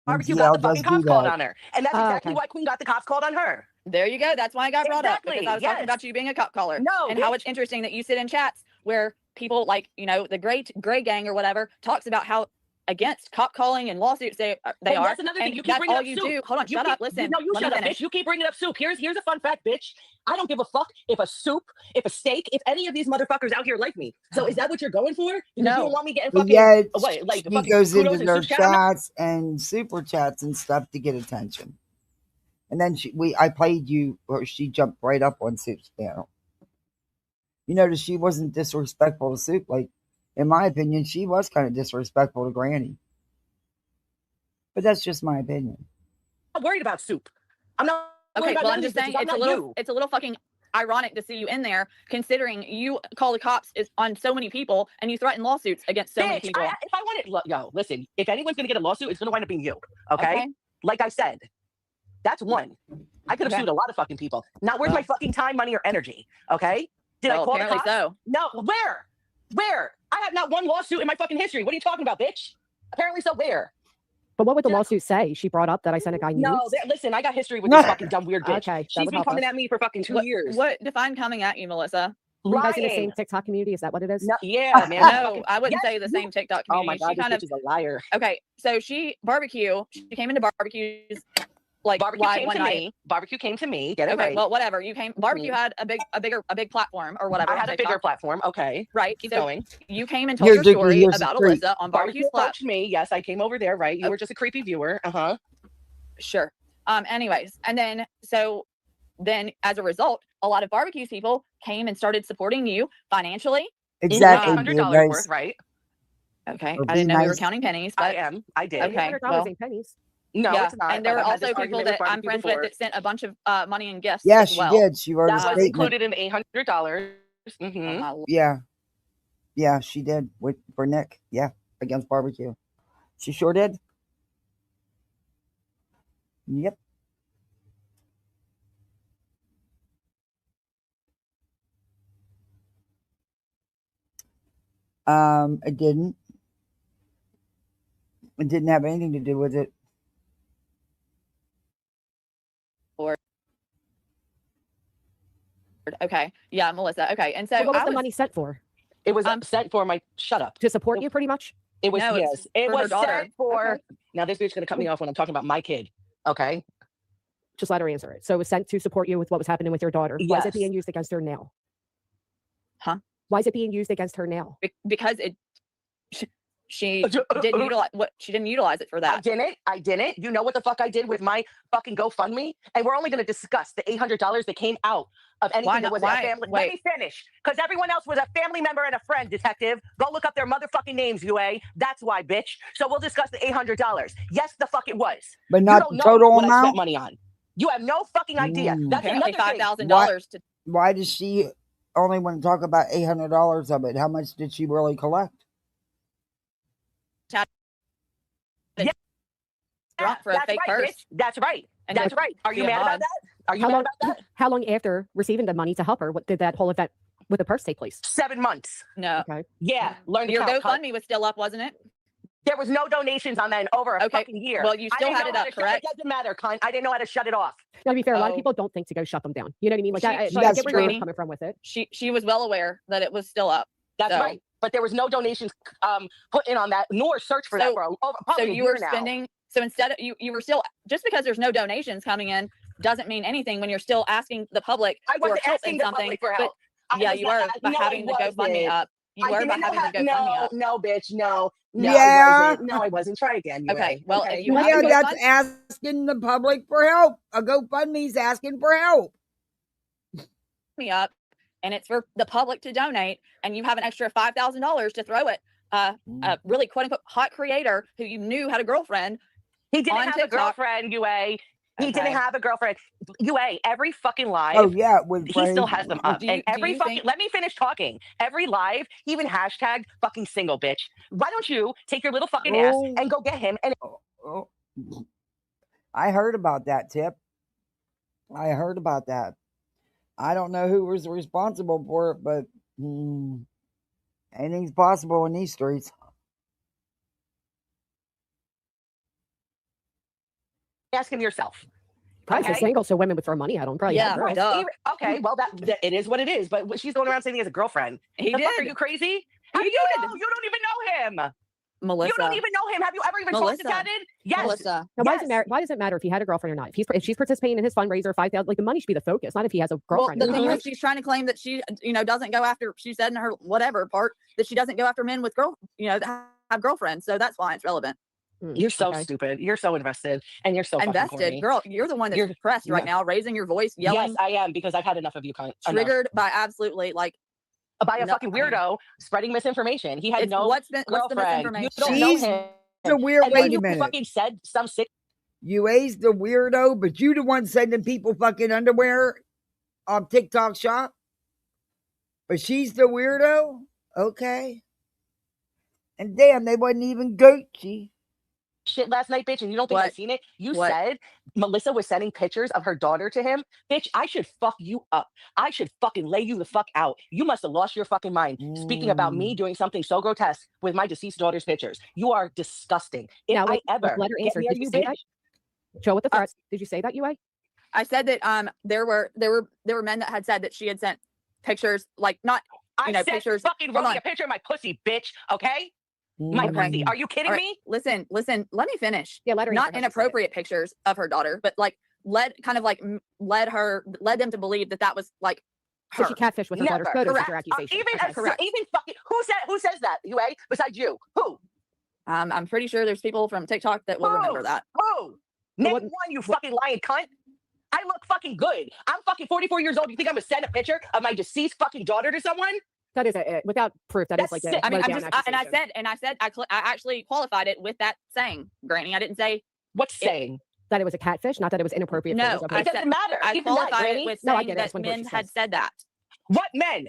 Barbecue got MCL the fucking does do cops called that. on her. And that's Oh, exactly okay. why Queen got the cops called on her. There you go. That's why I got brought up, because Exactly, I was talking yes. about you being a cop caller. No, and how bitch. it's interesting that you sit in chats where people like, you know, the gray gang or whatever talks about how against cop calling and lawsuits they are. That's another thing. And You keep that's bringing all up you soup. do. Hold on, shut up. Listen. No, you let me shut up, finish. bitch. You keep bringing up soup. Here's a fun fact, bitch. I don't give a fuck if a soup, if a steak, if any of these motherfuckers out here like me. So is that what you're going for? Because you don't want me getting But fucking yet, what, like she fucking goes into kudos and their soup chat? chats and super chats and stuff to get attention. And then I played you, or she jumped right up on Soup's panel. You notice she wasn't disrespectful to Soup. Like, in my opinion, she was kind of disrespectful to Granny. But that's just my opinion. I'm not worried about soup. I'm not worried Okay, about well, none I'm of these just saying bitches. I'm not you. it's a little fucking ironic to see you in there, considering you call the cops on so many people and you threaten lawsuits against so many Bitch, people. if I wanted, yo, listen, if anyone's gonna get a lawsuit, it's gonna wind up being you. Okay? Like I said, that's one. I could have sued a lot of fucking people. Not worth my fucking time, money, or energy. Okay? Did I call the cops? So. No. Where? Where? I have not one lawsuit in my fucking history. What are you talking about, bitch? Apparently so. Where? But what would the lawsuit say? She brought up that I sent a guy nudes? No, listen, I got history with this fucking dumb weird bitch. Okay, She's been coming at me for fucking 2 years. What define coming at you, Melissa? Were you guys in the same TikTok community? Is that what it is? No, yeah, man. No, I wouldn't say the same TikTok Oh community. my god, She this kind bitch of is a liar. okay. So she came into barbecues like Barbecue live came one to night. me. Barbecue came to me. Get it Okay, right. well, whatever. You came. Barbecue had a big platform or whatever. I on had a TikTok. bigger platform. Okay. Right. Keep so going. You came and told your story Here's about the street. Alyssa on Barbecue's Barbecue approached me. Yes, I came over there. Right. You were just a creepy viewer. Sure. Anyways, and then as a result, a lot of barbecues people came and started supporting you financially. Exactly. $800 worth, right? Okay. Or I didn't know we were nice. counting pennies, but I am. I did. okay. $800 Well, ain't pennies. No, yeah. it's not. And there but were I've had also this people argument that with I'm barbecue friends before. with that sent a bunch of money and gifts Yeah, as she well. did. She wrote a That was statement. included in the $800. Mm-hmm. Yeah. Yeah, she did for Nick. Yeah, against barbecue. She sure did. Yep. It didn't. It didn't have anything to do with it. Okay. Yeah, Melissa. Okay. And so So what was the money sent for? It was sent for my shut up. To support you, pretty much? It was No, it's yes. It for her was daughter. sent for. Okay. Now this bitch gonna cut me off when I'm talking about my kid. Okay. Just let her answer it. So it was sent to support you with what was happening with your daughter. Why is it Yes. being used against her now? Huh? Why is it being used against her now? Because she didn't utilize it for that. I didn't. You know what the fuck I did with my fucking GoFundMe? And we're only going to discuss the $800 that came out of anything that was a family. Let me finish. Because everyone else was a family member and a friend, detective. Go look up their motherfucking names, UA. That's why, bitch. So we'll discuss the $800. Yes, the fuck it was. But You not don't the know total what I spent amount? money on. You have no fucking idea. That's Apparently another $5,000 to Why does she only want to talk about $800 of it? How much did she really collect? drop for a fake purse. Bitch. That's right. And That's then right. Are you be a mad mod. about that? Are you mad about that? How long after receiving the money to help her, what did that whole event with the purse take place? 7 months. No. Okay. Yeah. Learn to Your count. GoFundMe was still up, wasn't it? There was no donations on that in over a fucking year. Well, you still had it up, correct? It doesn't matter, cunt. I didn't know how to shut it off. Now, to be fair, a lot of Oh. people don't think to go shut them down. You know what I mean? Like, I That's get where you're true. coming from with it. She was well aware that it was still up. That's So- right. But there was no donations put in on that, nor search for that for probably So a you year were now. spending. So instead of you were still, just because there's no donations coming in doesn't mean anything when you're still asking the public I for wasn't help asking in the something. public for But help. yeah, you were by having the GoFundMe up. You were by having the GoFundMe up. No, bitch, no. Yeah. I wasn't. Try again. Okay, well, if you have Yeah, a that's GoFundMe asking the public for help. A GoFundMe's asking for help. up, and it's for the public to donate, and you have an extra $5,000 to throw at a really quote unquote hot creator who you knew had a girlfriend. He didn't on have TikTok. a girlfriend, UA. He didn't Okay. have a girlfriend. UA, every fucking Oh live, yeah, with he still has them up. Do And you every think fucking, let me finish talking. Every live, he even hashtag fucking single bitch. Why don't you take your little fucking ass Oh, and go get him? And oh, I heard about that, Tip. I heard about that. I don't know who was responsible for it, but anything's possible in these streets. ask him yourself. Probably Okay. single, so women would throw money at him. Probably Yeah, have girls. duh. Even- okay, well that it is what it is. But she's going around saying he has a girlfriend. He The fuck, are did. you crazy? How He do you did. know? You don't even know him. Melissa. You don't even know him. Have you ever even talked Melissa. to Tatted? Yes. Melissa. Now, Yes. why does it matter if he had a girlfriend or not? If she's participating in his fundraiser, 5,000, like the money should be the focus, not if he has a Well, girlfriend. the or thing not. is, she's trying to claim that she, doesn't go after. She said in her whatever part that she doesn't go after men with that have girlfriends. So that's why it's relevant. You're so okay. stupid. You're so invested, and you're so fucking Invested, corny. girl. You're the one that's You're- depressed right now, raising your voice, yelling, Yes, I am because I've had enough of you. triggered by absolutely like By a No, fucking I mean- weirdo spreading misinformation. He had it's no what's the girlfriend. You misinformation? don't know She's him. the weird. And then Wait a you minute. fucking said some sick. UA's the weirdo, but you the one sending people fucking underwear on TikTok shop. But she's the weirdo. Okay. And damn, they wasn't even Gucci. shit last night, bitch, and you don't think What? I've seen it? You What? said Melissa was sending pictures of her daughter to him. Bitch, I should fuck you up. I should fucking lay you the fuck out. You must have lost your fucking mind. Speaking about me doing something so grotesque with my deceased daughter's pictures. You are disgusting. If Now, I ever let her get answer. near Did you, you say bitch, that? Joe, with the threats, did you say that, UA? I said that there were men that had said that she had sent pictures, like not I sent pictures. fucking Hold Rosie on. a picture of my pussy, bitch. Okay? My Okay. pussy. Are you kidding All right, me? listen, let me finish. Yeah, let her answer. Not How she said it. inappropriate pictures of her daughter, but like led them to believe that was like So her. she catfished with her daughter's Never. photos with Correct. your accusation. Even Okay. a, correct. even fucking who says that? You besides you? Who? I'm pretty sure there's people from TikTok that will remember that. Who? Name what- one, you fucking lying cunt. I look fucking good. I'm fucking 44 years old. You think I'm gonna send a picture of my deceased fucking daughter to someone? That is without proof. That is That's like sick. a I mean, low I'm down just, accusation. I said, I actually qualified it with that saying, Granny. I didn't say What's saying? that it was a catfish, not that it was inappropriate. no. photos of her. I It doesn't said, matter. I Even that, qualified Granny. it with No, I saying get it. I that just wanna hear what men she had says. said that. What men?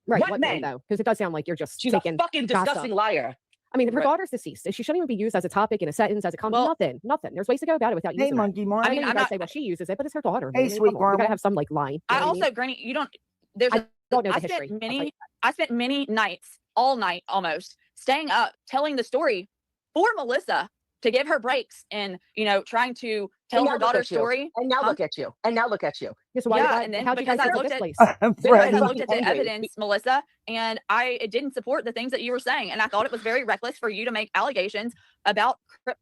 Right. what What men men? though? Because it does sound like you're just She's taking a fucking gossip. disgusting liar. I mean, her Right. daughter's deceased. She shouldn't even be used as a topic in a sentence, as a comment. Well- Nothing. There's ways to go about it without Hey, using that. Monkey Mark. I I mean, mean, you I'm guys not- say what she uses it, but it's her daughter. Hey, man. sweet Come on. We caramel. gotta have some like line. You know I what also, mean? Granny, you don't. There's I a. don't know the I history. spent I'll tell many. you. I spent many nights, all night almost, staying up, telling the story for Melissa to give her breaks and trying to tell And now her look at daughter's you. story. And now Huh? look at you. And now look at you. Yeah, so why, Yeah, why, and then how'd you guys because I get to looked this at- place? Because Freddie. I looked at the Angry. evidence, Melissa, and it didn't support the things that you were saying, and I thought it was very reckless for you to make allegations about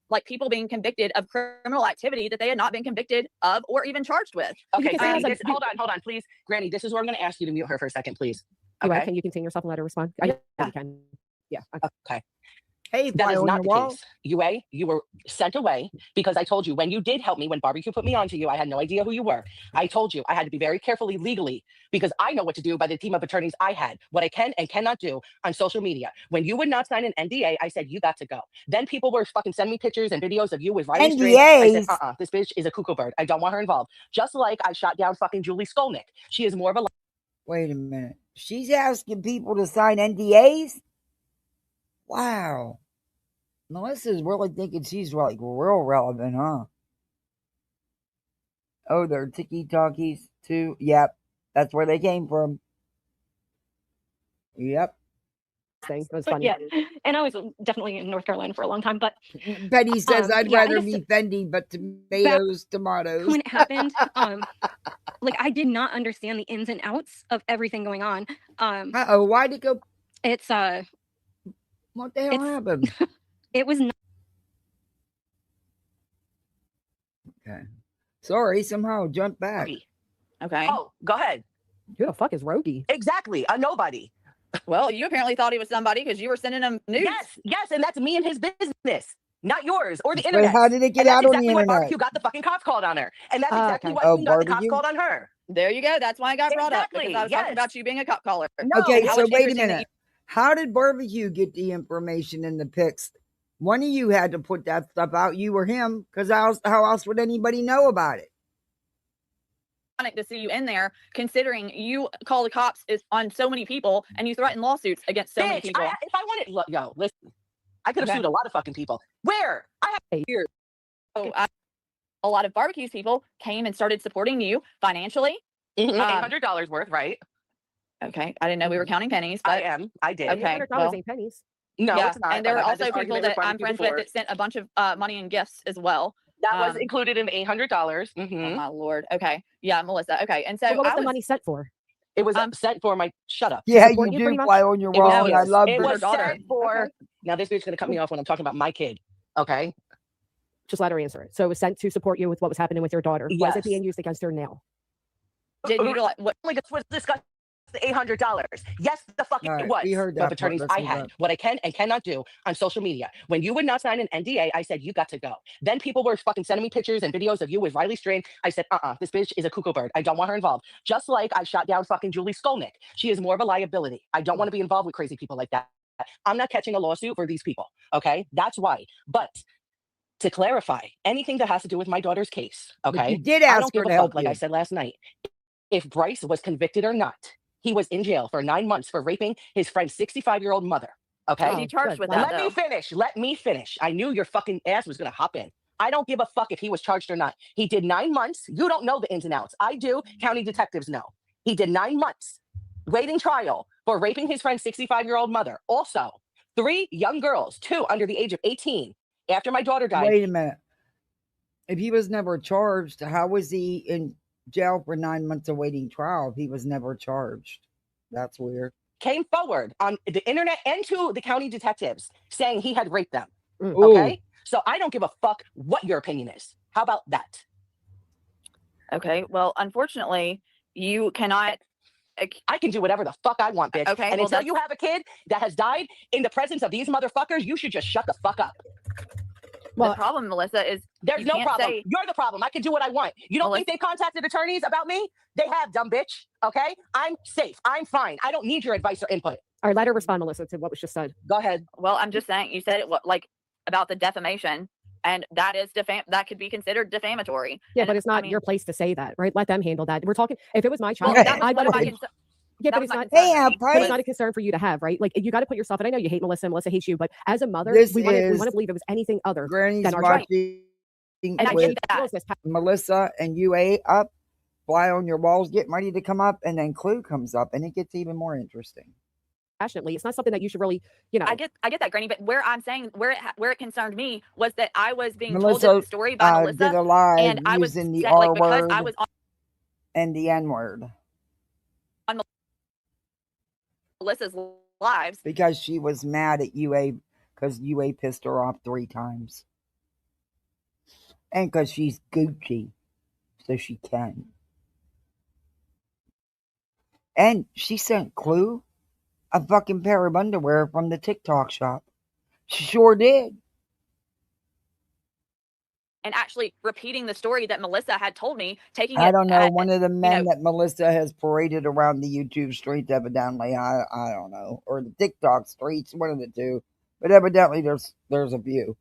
like people being convicted of criminal activity that they had not been convicted of or even charged with. Okay, can say Granny, that's like- hold on, please. Granny, this is where I'm gonna ask you to mute her for a second, please. UA, Okay. can you contain yourself and let her respond? Yeah. You can. Yeah. Okay. Okay. Hey, That fly is on not your the wall. case. UA, you were sent away because I told you when you did help me, when Barbecue put me onto you, I had no idea who you were. I told you I had to be very carefully legally because I know what to do by the team of attorneys I had, what I can and cannot do on social media. When you would not sign an NDA, I said, you got to go. Then people were fucking sending me pictures and videos of you with Riley String. I said, NDAs? this bitch is a cuckoo bird. I don't want her involved. Just like I shot down fucking Julie Skolnick. She is more of a Wait a minute. She's asking people to sign NDAs? Wow. Melissa's really thinking she's like real relevant, huh? Oh, they're tiki-talkies too? Yep. That's where they came from. Yep. Thing. It was But funny. yeah, and I was definitely in North Carolina for a long time. But Betty says, I'd yeah, I rather just- be Fendi, but tomatoes, tomatoes. when it happened, like I did not understand the ins and outs of everything going on. Uh-oh, why'd it go? It's What the hell It's- happened? it was not Okay. Sorry, somehow jumped back. nobody. Okay. Oh, go ahead. Who the fuck is Rogie? Exactly. A nobody. Well, you apparently thought he was somebody because you were sending him news. Yes, and that's me and his business, not yours or the But internet. how did it get And that's out on the exactly why internet? Barbecue got the fucking cops called on her. And that's exactly Okay. why Oh, Queen got the cops Barbecue? called on her. There you go. That's why I got brought up because Exactly, I was talking yes. about you being a cop caller. No, Okay, how so it's wait a interesting that minute. How did Barbecue get the information in the pics One of you had to put that stuff out, you or him, because how else would anybody know about it? To see you in there, considering you call the cops on so many people and you threaten lawsuits against so many Bitch, people. if I wanted, look, yo, listen, I could have sued a lot of fucking people. Where? I have years. So a lot of barbecues people came and started supporting you financially. $800 worth, right? Okay, I didn't know we were counting pennies, but I did. Okay, $800 well, ain't pennies. No, yeah, it's not. and there but were I've had also this people argument that with I'm barbecue friends before. with that sent a bunch of money and gifts as well. That was included in the $800. Oh my lord. Okay, yeah, Melissa. Okay, and so So what was I the was money sent for? It was sent for my shut up. Yeah, support you you do pretty much? fly on your It was, wall, and I love it for it. her was daughter. sent for. Okay. Now this bitch gonna cut me off when I'm talking about my kid. Okay. Just let her answer it. So it was sent to support you with what was happening with your daughter. Why is it Yes. being used against her now? Did you like what? Only was discussed the $800. Yes, the fuck All it right, was. we heard But that part. attorneys Let's I move had. on. What I can and cannot do on social media. When you would not sign an NDA, I said you got to go. Then people were fucking sending me pictures and videos of you with Riley Strain. I said, this bitch is a cuckoo bird. I don't want her involved. Just like I shot down fucking Julie Skolnick. She is more of a liability. I don't want to be involved with crazy people like that. I'm not catching a lawsuit for these people. Okay, that's why. But to clarify, anything that has to do with my daughter's case, But okay, you did I ask don't her give a to help fuck. Like I you. said last night, if Bryce was convicted or not, he was in jail for 9 months for raping his friend's 65-year-old mother. Okay, Was he charged good. with Wow. that let me though? finish. Let me finish. I knew your fucking ass was gonna hop in. I don't give a fuck if he was charged or not. He did 9 months. You don't know the ins and outs. I do. County detectives know. He did 9 months waiting trial for raping his friend's 65-year-old mother. Also, 3 young girls, 2 under the age of 18. After my daughter died, Wait a minute. If he was never charged, how was he in jail for 9 months awaiting trial if he was never charged? That's weird. came forward on the internet and to the county detectives saying he had raped them. Ooh. Okay. So I don't give a fuck what your opinion is. How about that? Okay, well, unfortunately, you cannot. I can do whatever the fuck I want, bitch. Okay, And well, until you have a kid that has died in the presence of these motherfuckers, you should just shut the fuck up. Well, the problem, Melissa, is There's you no can't problem. say You're the problem. I can do what I want. You don't think they contacted attorneys about me? They have, dumb bitch. Okay. I'm safe. I'm fine. I don't need your advice or input. all right, let her respond, Melissa, to what was just said. Go ahead. Well, I'm just saying you said it like about the defamation, and that is that could be considered defamatory. Yeah, And but it's not your place to say that, right? Let them handle that. We're talking. If it was my child, Well, that was I'd one let of my it. concerns. Yeah, That but was it's my not. concern. But it's not a concern for you to have, right? Like you got to put yourself. And I know you hate Melissa, and Melissa hates you, but as a mother, This we want is to believe it was anything other Granny's than our child. watching And I with get that. Melissa and UA up, fly on your walls, getting ready to come up, and then Clue comes up, and it gets even more interesting. Passionately, it's not something that you should really, I get that, Granny. But where I'm saying where it concerned me was that I was being Melissa told this story by did Melissa, a live and I was using the like, R because word I was and the N word on Melissa's lives. because she was mad at UA because UA pissed her off 3 times, and because she's Gucci, so she can. And she sent Clue a fucking pair of underwear from the TikTok shop. She sure did. And actually repeating the story that Melissa had told me, taking I it. don't know. One of the men that Melissa has paraded around the YouTube streets, evidently. I don't know, or the TikTok streets, one of the two. But evidently, there's a few.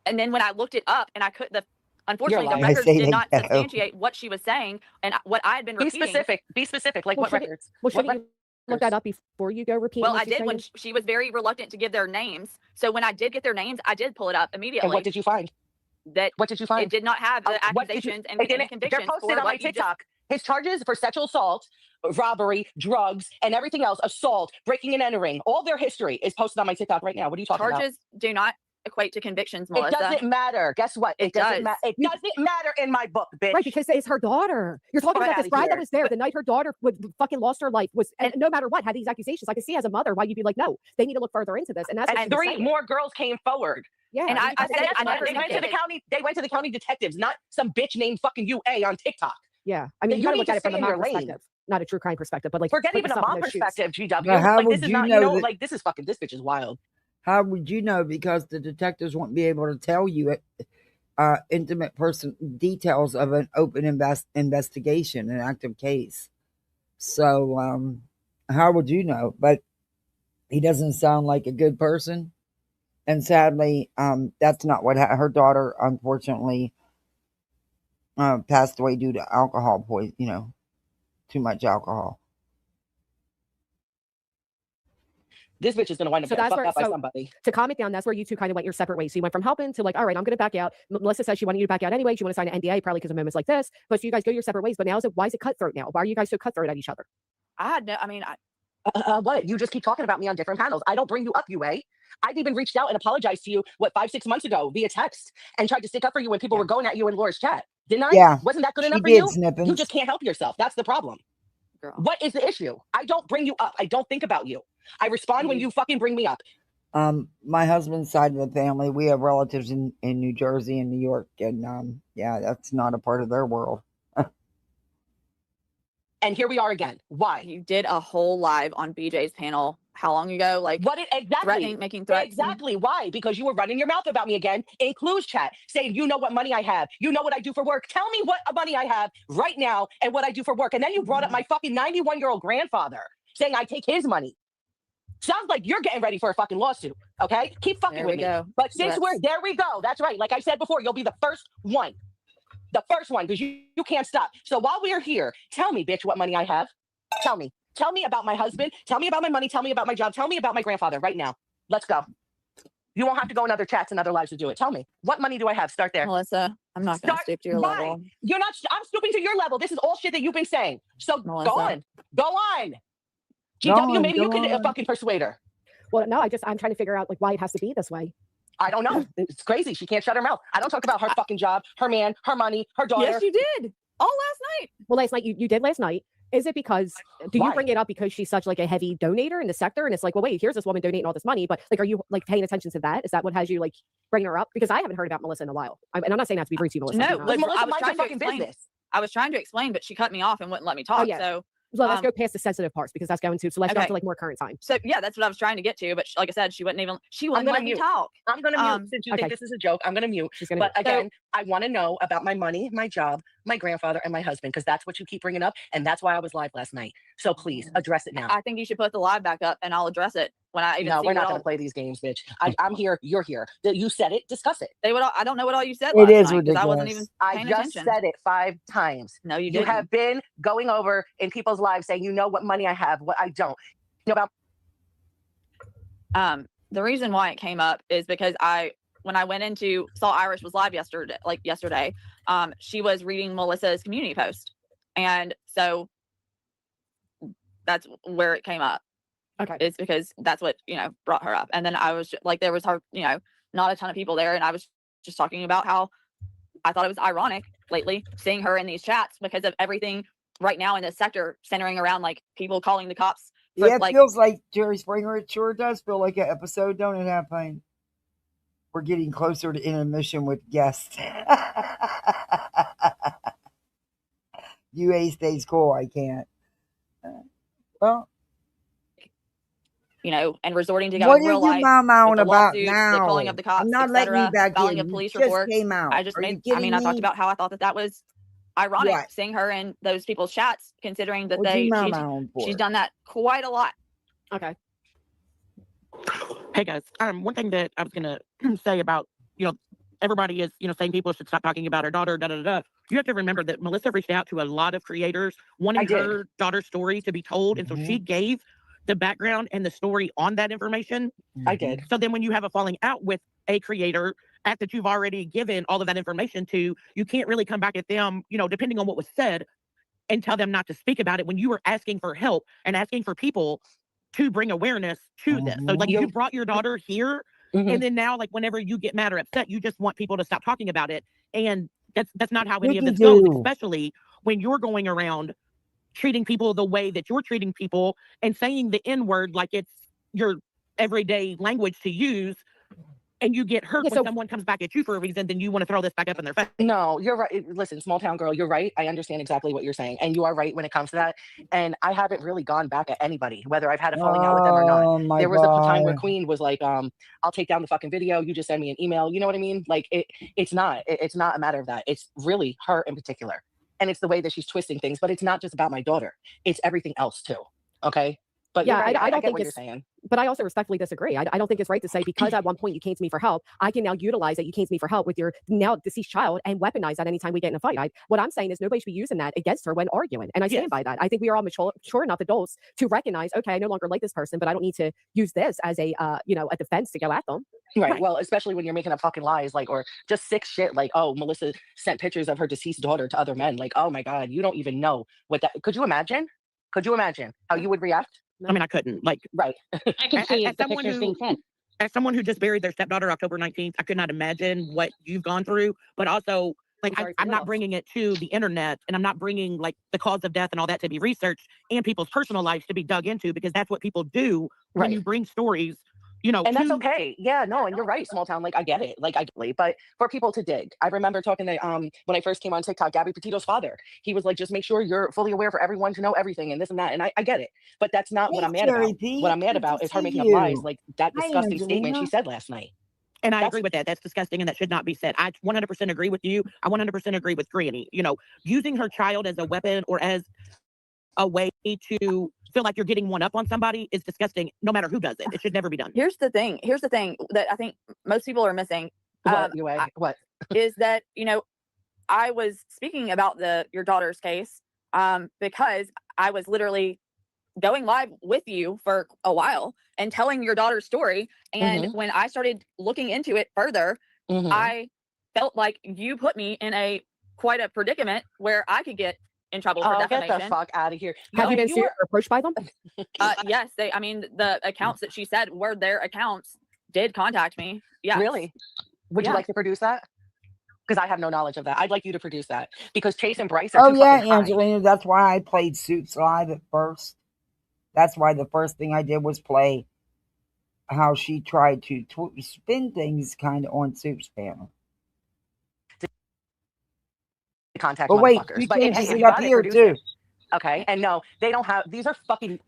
And then when I looked it up, and I couldn't. Unfortunately, the lying. records I say did they not go. substantiate what she was saying and what I had been Be repeating. specific. Be specific. Like what records? Well, What shouldn't you look that up before you go repeat? Well, I did when she was very reluctant to give their names. So when I did get their names, I did pull it up immediately. And what did you find? What did you find? It did not have the accusations and convictions. They're posted for on my what you TikTok. His charges for sexual assault, robbery, drugs, and everything else, assault, breaking and entering, all their history is posted on my TikTok right now. What are you talking about? Charges do not equate to convictions, Melissa. It doesn't matter. Guess what? It doesn't does. matter. It doesn't matter in my book, bitch. Right, because it's her daughter. You're talking Get about this outta bride here. that was there the night her daughter would fucking lost her life. And no matter what, had these accusations. I can see as a mother why you'd be like, no, they need to look further into this. And that's what And she was 3 saying. more girls came forward. Yeah, And I said I never they went to did the it. county. They went to the county detectives, not some bitch named fucking UA on TikTok. Yeah, I mean, you You gotta need look to at it from stay a in your mom lane. perspective, not a true crime perspective. But like, Forget put even a yourself in mom those shoes. perspective, GW. But how Like this would is you not, know you know, that- like this bitch is wild. How would you know? Because the detectives won't be able to tell you intimate person details of an open investigation, an active case. So how would you know? But he doesn't sound like a good person. And sadly, that's not what her daughter, unfortunately, passed away due to alcohol poison. Too much alcohol. This bitch is gonna wind up So getting that's fucked where, up by so somebody. to calm it down, that's where you two kind of went your separate ways. So you went from helping to like, all right, I'm going to back out. Melissa says she wanted you to back out anyway. She want to sign an NDA probably because of moments like this. But so you guys go your separate ways. But now why is it cutthroat now? Why are you guys so cutthroat at each other? I had no, I mean, What? You just keep talking about me on different panels. I don't bring you up, UA. I've even reached out and apologized to you, 5-6 months ago via text and tried to stick up for you when people were going at you in Laura's chat. Didn't I? Yeah, Wasn't that good she enough for did, you? Snippins. You just can't help yourself. That's the problem. girl. What is the issue? I don't bring you up. I don't think about you. I respond when you fucking bring me up. My husband's side of the family, we have relatives in New Jersey and New York, and yeah, that's not a part of their world. And here we are again. Why? You did a whole live on BJ's panel how long ago? Like, what exactly? Making threats. Exactly. Why? Because you were running your mouth about me again in Clue's chat, saying, you know what money I have. You know what I do for work. Tell me what money I have right now and what I do for work. And then you brought up my fucking 91-year-old grandfather, saying I take his money. Sounds like you're getting ready for a fucking lawsuit. Okay? Keep fucking with me. But since there we go. That's right. Like I said before, you'll be the first one. The first one, because you can't stop. So while we're here, tell me, bitch, what money I have. Tell me. Tell me about my husband. Tell me about my money. Tell me about my job. Tell me about my grandfather right now. Let's go. You won't have to go in other chats and other lives to do it. Tell me. What money do I have? Start there. Melissa, I'm not going to stoop to your level. You're not. I'm stooping to your level. This is all shit that you've been saying. So Melissa. go on. Go on. GW, maybe you could fucking persuade her. Well, no, I'm trying to figure out like why it has to be this way. I don't know. It's crazy. She can't shut her mouth. I don't talk about her fucking job, her man, her money, her daughter. Yes, you did. All last night. Well, last night you did last night. Is it because you Why? bring it up because she's such like a heavy donator in the sector, and it's like, well, wait, here's this woman donating all this money, but like, are you like paying attention to that? Is that what has you like bringing her up? Because I haven't heard about Melissa in a while, and I'm not saying that to be rude to you, Melissa. No, you know? But Melissa I was minds her trying to fucking explain. business. I was trying to explain, but she cut me off and wouldn't let me talk. yeah. So Well, let's go past the sensitive parts because that's going to. So let's go okay. to like more current time. So yeah, that's what I was trying to get to. But like I said, she wouldn't let me talk. I'm gonna mute. Since you think this is a joke, I'm gonna mute. But again, I want to know about my money, my job, my grandfather, and my husband, because that's what you keep bringing up, and that's why I was live last night. So please address it now. I think you should put the live back up, and I'll address it when I even. No, see we're not gonna play these games, bitch. I'm here. You're here. You said it. Discuss it. They would. I don't know what all you said. It is last night, 'cause ridiculous. I wasn't even paying I just attention. said it 5 times. No, you You didn't. have been going over in people's lives saying, you know what money I have, what I don't. You know about. The reason why it came up is because when I went into saw Irish was live yesterday, she was reading Melissa's community post, and so that's where it came up. Okay, it's because that's what brought her up, and then I was like, there was her, not a ton of people there, and I was just talking about how I thought it was ironic lately seeing her in these chats because of everything right now in this sector centering around like people calling the cops. Yeah, it feels like Jerry Springer. It sure does feel like an episode, don't it, Halfpine? We're getting closer to intermission with guests. UA stays cool. I can't. Well, and resorting to what going real are you life. mowing about lawsuit, now? the calling of the cops, I'm not letting you back filing in. a police You just report. came out. I just Are you made. kidding I talked me? about how I thought that was ironic What? seeing her in those people's chats, considering that What'd you mow for? she's done that quite a lot. Okay. Hey guys, one thing that I was gonna say about, everybody is, saying people should stop talking about her daughter, da da da. You have to remember that Melissa reached out to a lot of creators wanting her daughter's story to be told, and so she gave the background and the story on that information. I did. So then when you have a falling out with a creator that you've already given all of that information to, you can't really come back at them, depending on what was said, and tell them not to speak about it when you were asking for help and asking for people to bring awareness to this. So like you brought your daughter here, and then now like whenever you get mad or upset, you just want people to stop talking about it. And that's not how any of this goes, especially when you're going around treating people the way that you're treating people and saying the N-word like it's your everyday language to use, and you get hurt when someone comes back at you for a reason, then you want to throw this back up in their face. No, you're right. Listen, small town girl, you're right. I understand exactly what you're saying. And you are right when it comes to that. And I haven't really gone back at anybody, whether I've had a falling out with them or not. There was a time where Queen was like, I'll take down the fucking video. You just send me an email. You know what I mean? Like it's not a matter of that. It's really her in particular. And it's the way that she's twisting things, but it's not just about my daughter. It's everything else too. Okay. But yeah, right. I don't get think what it's, you're saying. but I also respectfully disagree. I don't think it's right to say because at one point you came to me for help, I can now utilize that you came to me for help with your now deceased child and weaponize that anytime we get in a fight. What I'm saying is nobody should be using that against her when arguing, and I stand by that. I think we are all mature enough adults to recognize, okay, I no longer like this person, but I don't need to use this as a a defense to go at them. Right. Well, especially when you're making up fucking lies, like, or just sick shit, like, oh, Melissa sent pictures of her deceased daughter to other men. Like, oh my God, you don't even know what that. Could you imagine? Could you imagine how you would react? I mean, I couldn't. Like, right. I can see the pictures being sent. As someone who just buried their stepdaughter October 19th, I could not imagine what you've gone through. But also, like, I'm not bringing it to the internet, and I'm not bringing like the cause of death and all that to be researched and people's personal lives to be dug into, because that's what people do when you bring stories. And that's okay. Yeah, no, and you're right, small town. Like, I get it. Like, but for people to dig. I remember talking to when I first came on TikTok, Gabby Petito's father. He was like, just make sure you're fully aware for everyone to know everything and this and that. And I get it. But that's not what I'm mad about. What I'm mad about is her making up lies, like that disgusting statement she said last night. And I agree with that. That's disgusting and that should not be said. I 100% agree with you. I 100% agree with Granny. Using her child as a weapon or as a way to feel like you're getting one up on somebody is disgusting, no matter who does it. It should never be done. Here's the thing that I think most people are missing. What? Is that, I was speaking about your daughter's case because I was literally going live with you for a while and telling your daughter's story. And when I started looking into it further, I felt like you put me in quite a predicament where I could get in trouble for defamation. Get the fuck out of here. Have you been approached by them? Yes, the accounts that she said were their accounts did contact me. Yeah. Really? Would you like to produce that? Because I have no knowledge of that. I'd like you to produce that because Chase and Bryce are too fucking high. Angelina, that's why I played Suits live at first. That's why the first thing I did was play how she tried to spin things kind of on Suits panel. Contact but wait, motherfuckers. you But can hey, see up here too. Okay, and no, they don't have. These are fucking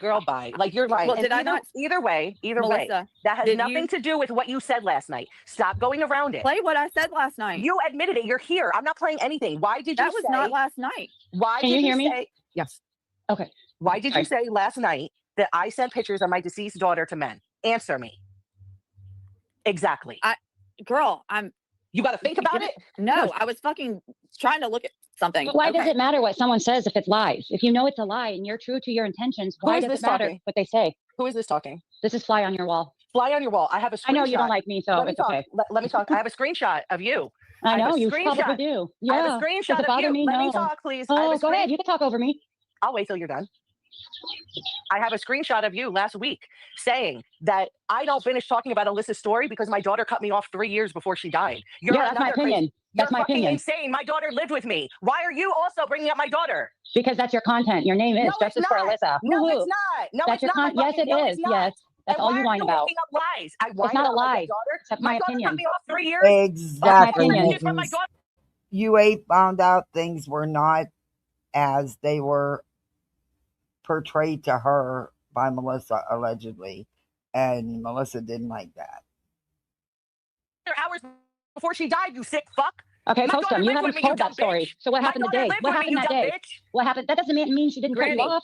girl bye. Like you're right. Well, did I not? Either way, Melissa, that has nothing to do with what you said last night. Stop going around it. Play what I said last night. You admitted it. You're here. I'm not playing anything. Why did you say that was not last night? Why can did you hear me? Say, yes. Okay. Why did you say last night that I sent pictures of my deceased daughter to men? Answer me. Exactly. You got to think about it. No, I was fucking trying to look at something. But why does it matter what someone says if it's lies? If you know it's a lie and you're true to your intentions, why does it matter what they say? Who is this talking? This is Fly on Your Wall. Fly on your wall. I have a screenshot. I know you don't like me, so it's okay. Let me talk. I have a screenshot of you. I know you probably do. Yeah. I have a screenshot does it bother of you. me? Let No. me talk, please. Oh, go ahead. You can talk over me. I'll wait till you're done. I have a screenshot of you last week saying that I don't finish talking about Alyssa's story because my daughter cut me off 3 years before she died. That's my opinion. That's my opinion. Insane. My daughter lived with me. Why are you also bringing up my daughter? Because that's your content. Your name is Justice for Alyssa. No, it's not. No, that's it's not. Yes, it is. Yes. That's all you whine about. Lies. It's not a lie. That's my opinion. Cut me off 3 years. Exactly. UA found out things were not as they were portrayed to her by Melissa, allegedly. And Melissa didn't like that. Hours before she died, you sick fuck. Okay, Postum, you haven't told that story. So what happened today? What happened that day? What happened? That doesn't mean she didn't cut you off.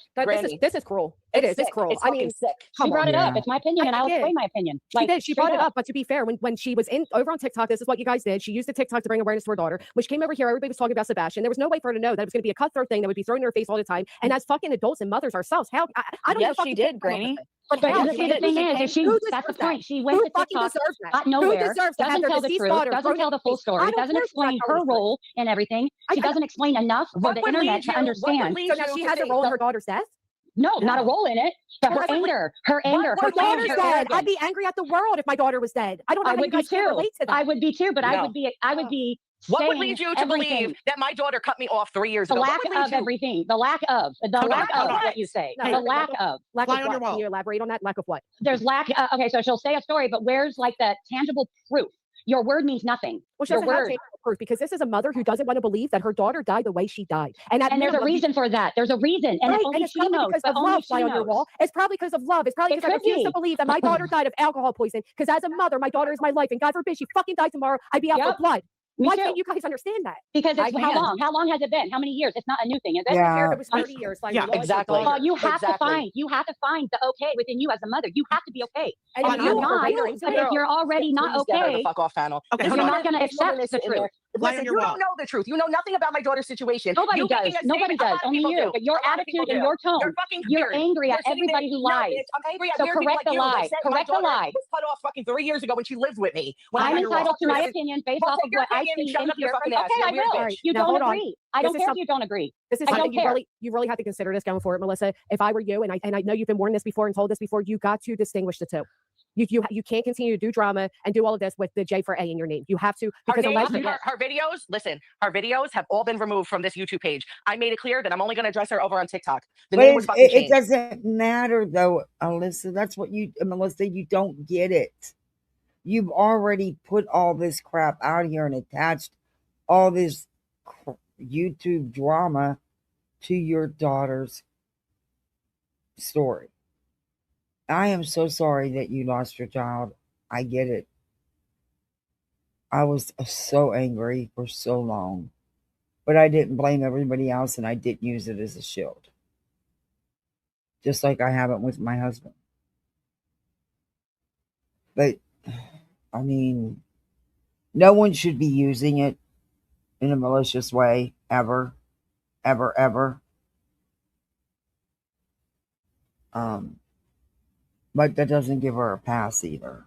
This is cruel. It's cruel. I mean, she brought it up. It's my opinion, and I'll explain my opinion. She did. She brought it up. But to be fair, when she was over on TikTok, this is what you guys did. She used the TikTok to bring awareness to her daughter. When she came over here, everybody was talking about Sebastian. There was no way for her to know that it was going to be a cutthroat thing that would be thrown in her face all the time. And as fucking adults and mothers ourselves, how I don't know. Yes, she did, Granny. But the thing is, that's the point. She went to TikTok, got nowhere, doesn't tell the truth, doesn't tell the full story, doesn't explain her role in everything. She doesn't explain enough for the internet to understand. So now she has a role in her daughter's death? No, not a role in it, but her anger, her daughter's dead. I'd be angry at the world if my daughter was dead. I don't know how you guys can relate to that. I would be too, but I would be. What would lead you to believe that my daughter cut me off 3 years ago? The lack of everything. The lack of what you say. The lack of. Lack of what? Can you elaborate on that? Lack of what? There's lack. Okay, so she'll say a story, but where's like the tangible proof? Your word means nothing. Well, she doesn't have tangible proof because this is a mother who doesn't want to believe that her daughter died the way she died. And there's a reason for that. There's a reason. And only she knows. Because of love, Fly on Your Wall. It's probably because of love. It's probably because I refuse to believe that my daughter died of alcohol poisoning. Because as a mother, my daughter is my life. And God forbid she fucking died tomorrow. I'd be out for blood. Why can't you guys understand that? Because it's how long? How long has it been? How many years? It's not a new thing, is it? I don't care if it was 30 years. Like, yeah, exactly. Well, you have to find the okay within you as a mother. You have to be okay. And if you're not, if you're already not Please get her the okay, fuck off panel. Okay, you're hold on. not going to accept the truth. Listen, you don't know the truth. You know nothing about my daughter's situation. Nobody You does. making a Nobody statement- a does. lot of Only people you. do. But your A lot of people attitude and do. your tone, You're fucking you're weird. angry at You're sitting everybody there- who No, lies. bitch, I'm angry at So weird people correct like the you. lie. They said Correct my the daughter lie. was cut off fucking 3 years ago when she lived with me. When I'm I entitled to my Listen, opinion based well, off take of your what I opinion and see shove it and up your hear. fucking Okay, ass. You're a I weird will. bitch. You Now, don't hold on. agree. I don't This is care if you don't agree. This is I don't something care. you really have to consider this going forward, Melissa. If I were you, and I know you've been warned this before and told this before, you got to distinguish the two. You can't continue to do drama and do all of this with the J for A in your name. You have to, because unless you her videos, listen, her videos have all been removed from this YouTube page. I made it clear that I'm only going to address her over on TikTok. The name was fucking changed. It doesn't matter though, Alyssa. That's what Melissa, you don't get it. You've already put all this crap out here and attached all this YouTube drama to your daughter's story. I am so sorry that you lost your child. I get it. I was so angry for so long, but I didn't blame everybody else and I didn't use it as a shield. Just like I haven't with my husband. But, I mean, no one should be using it in a malicious way, ever, ever, ever. But that doesn't give her a pass either.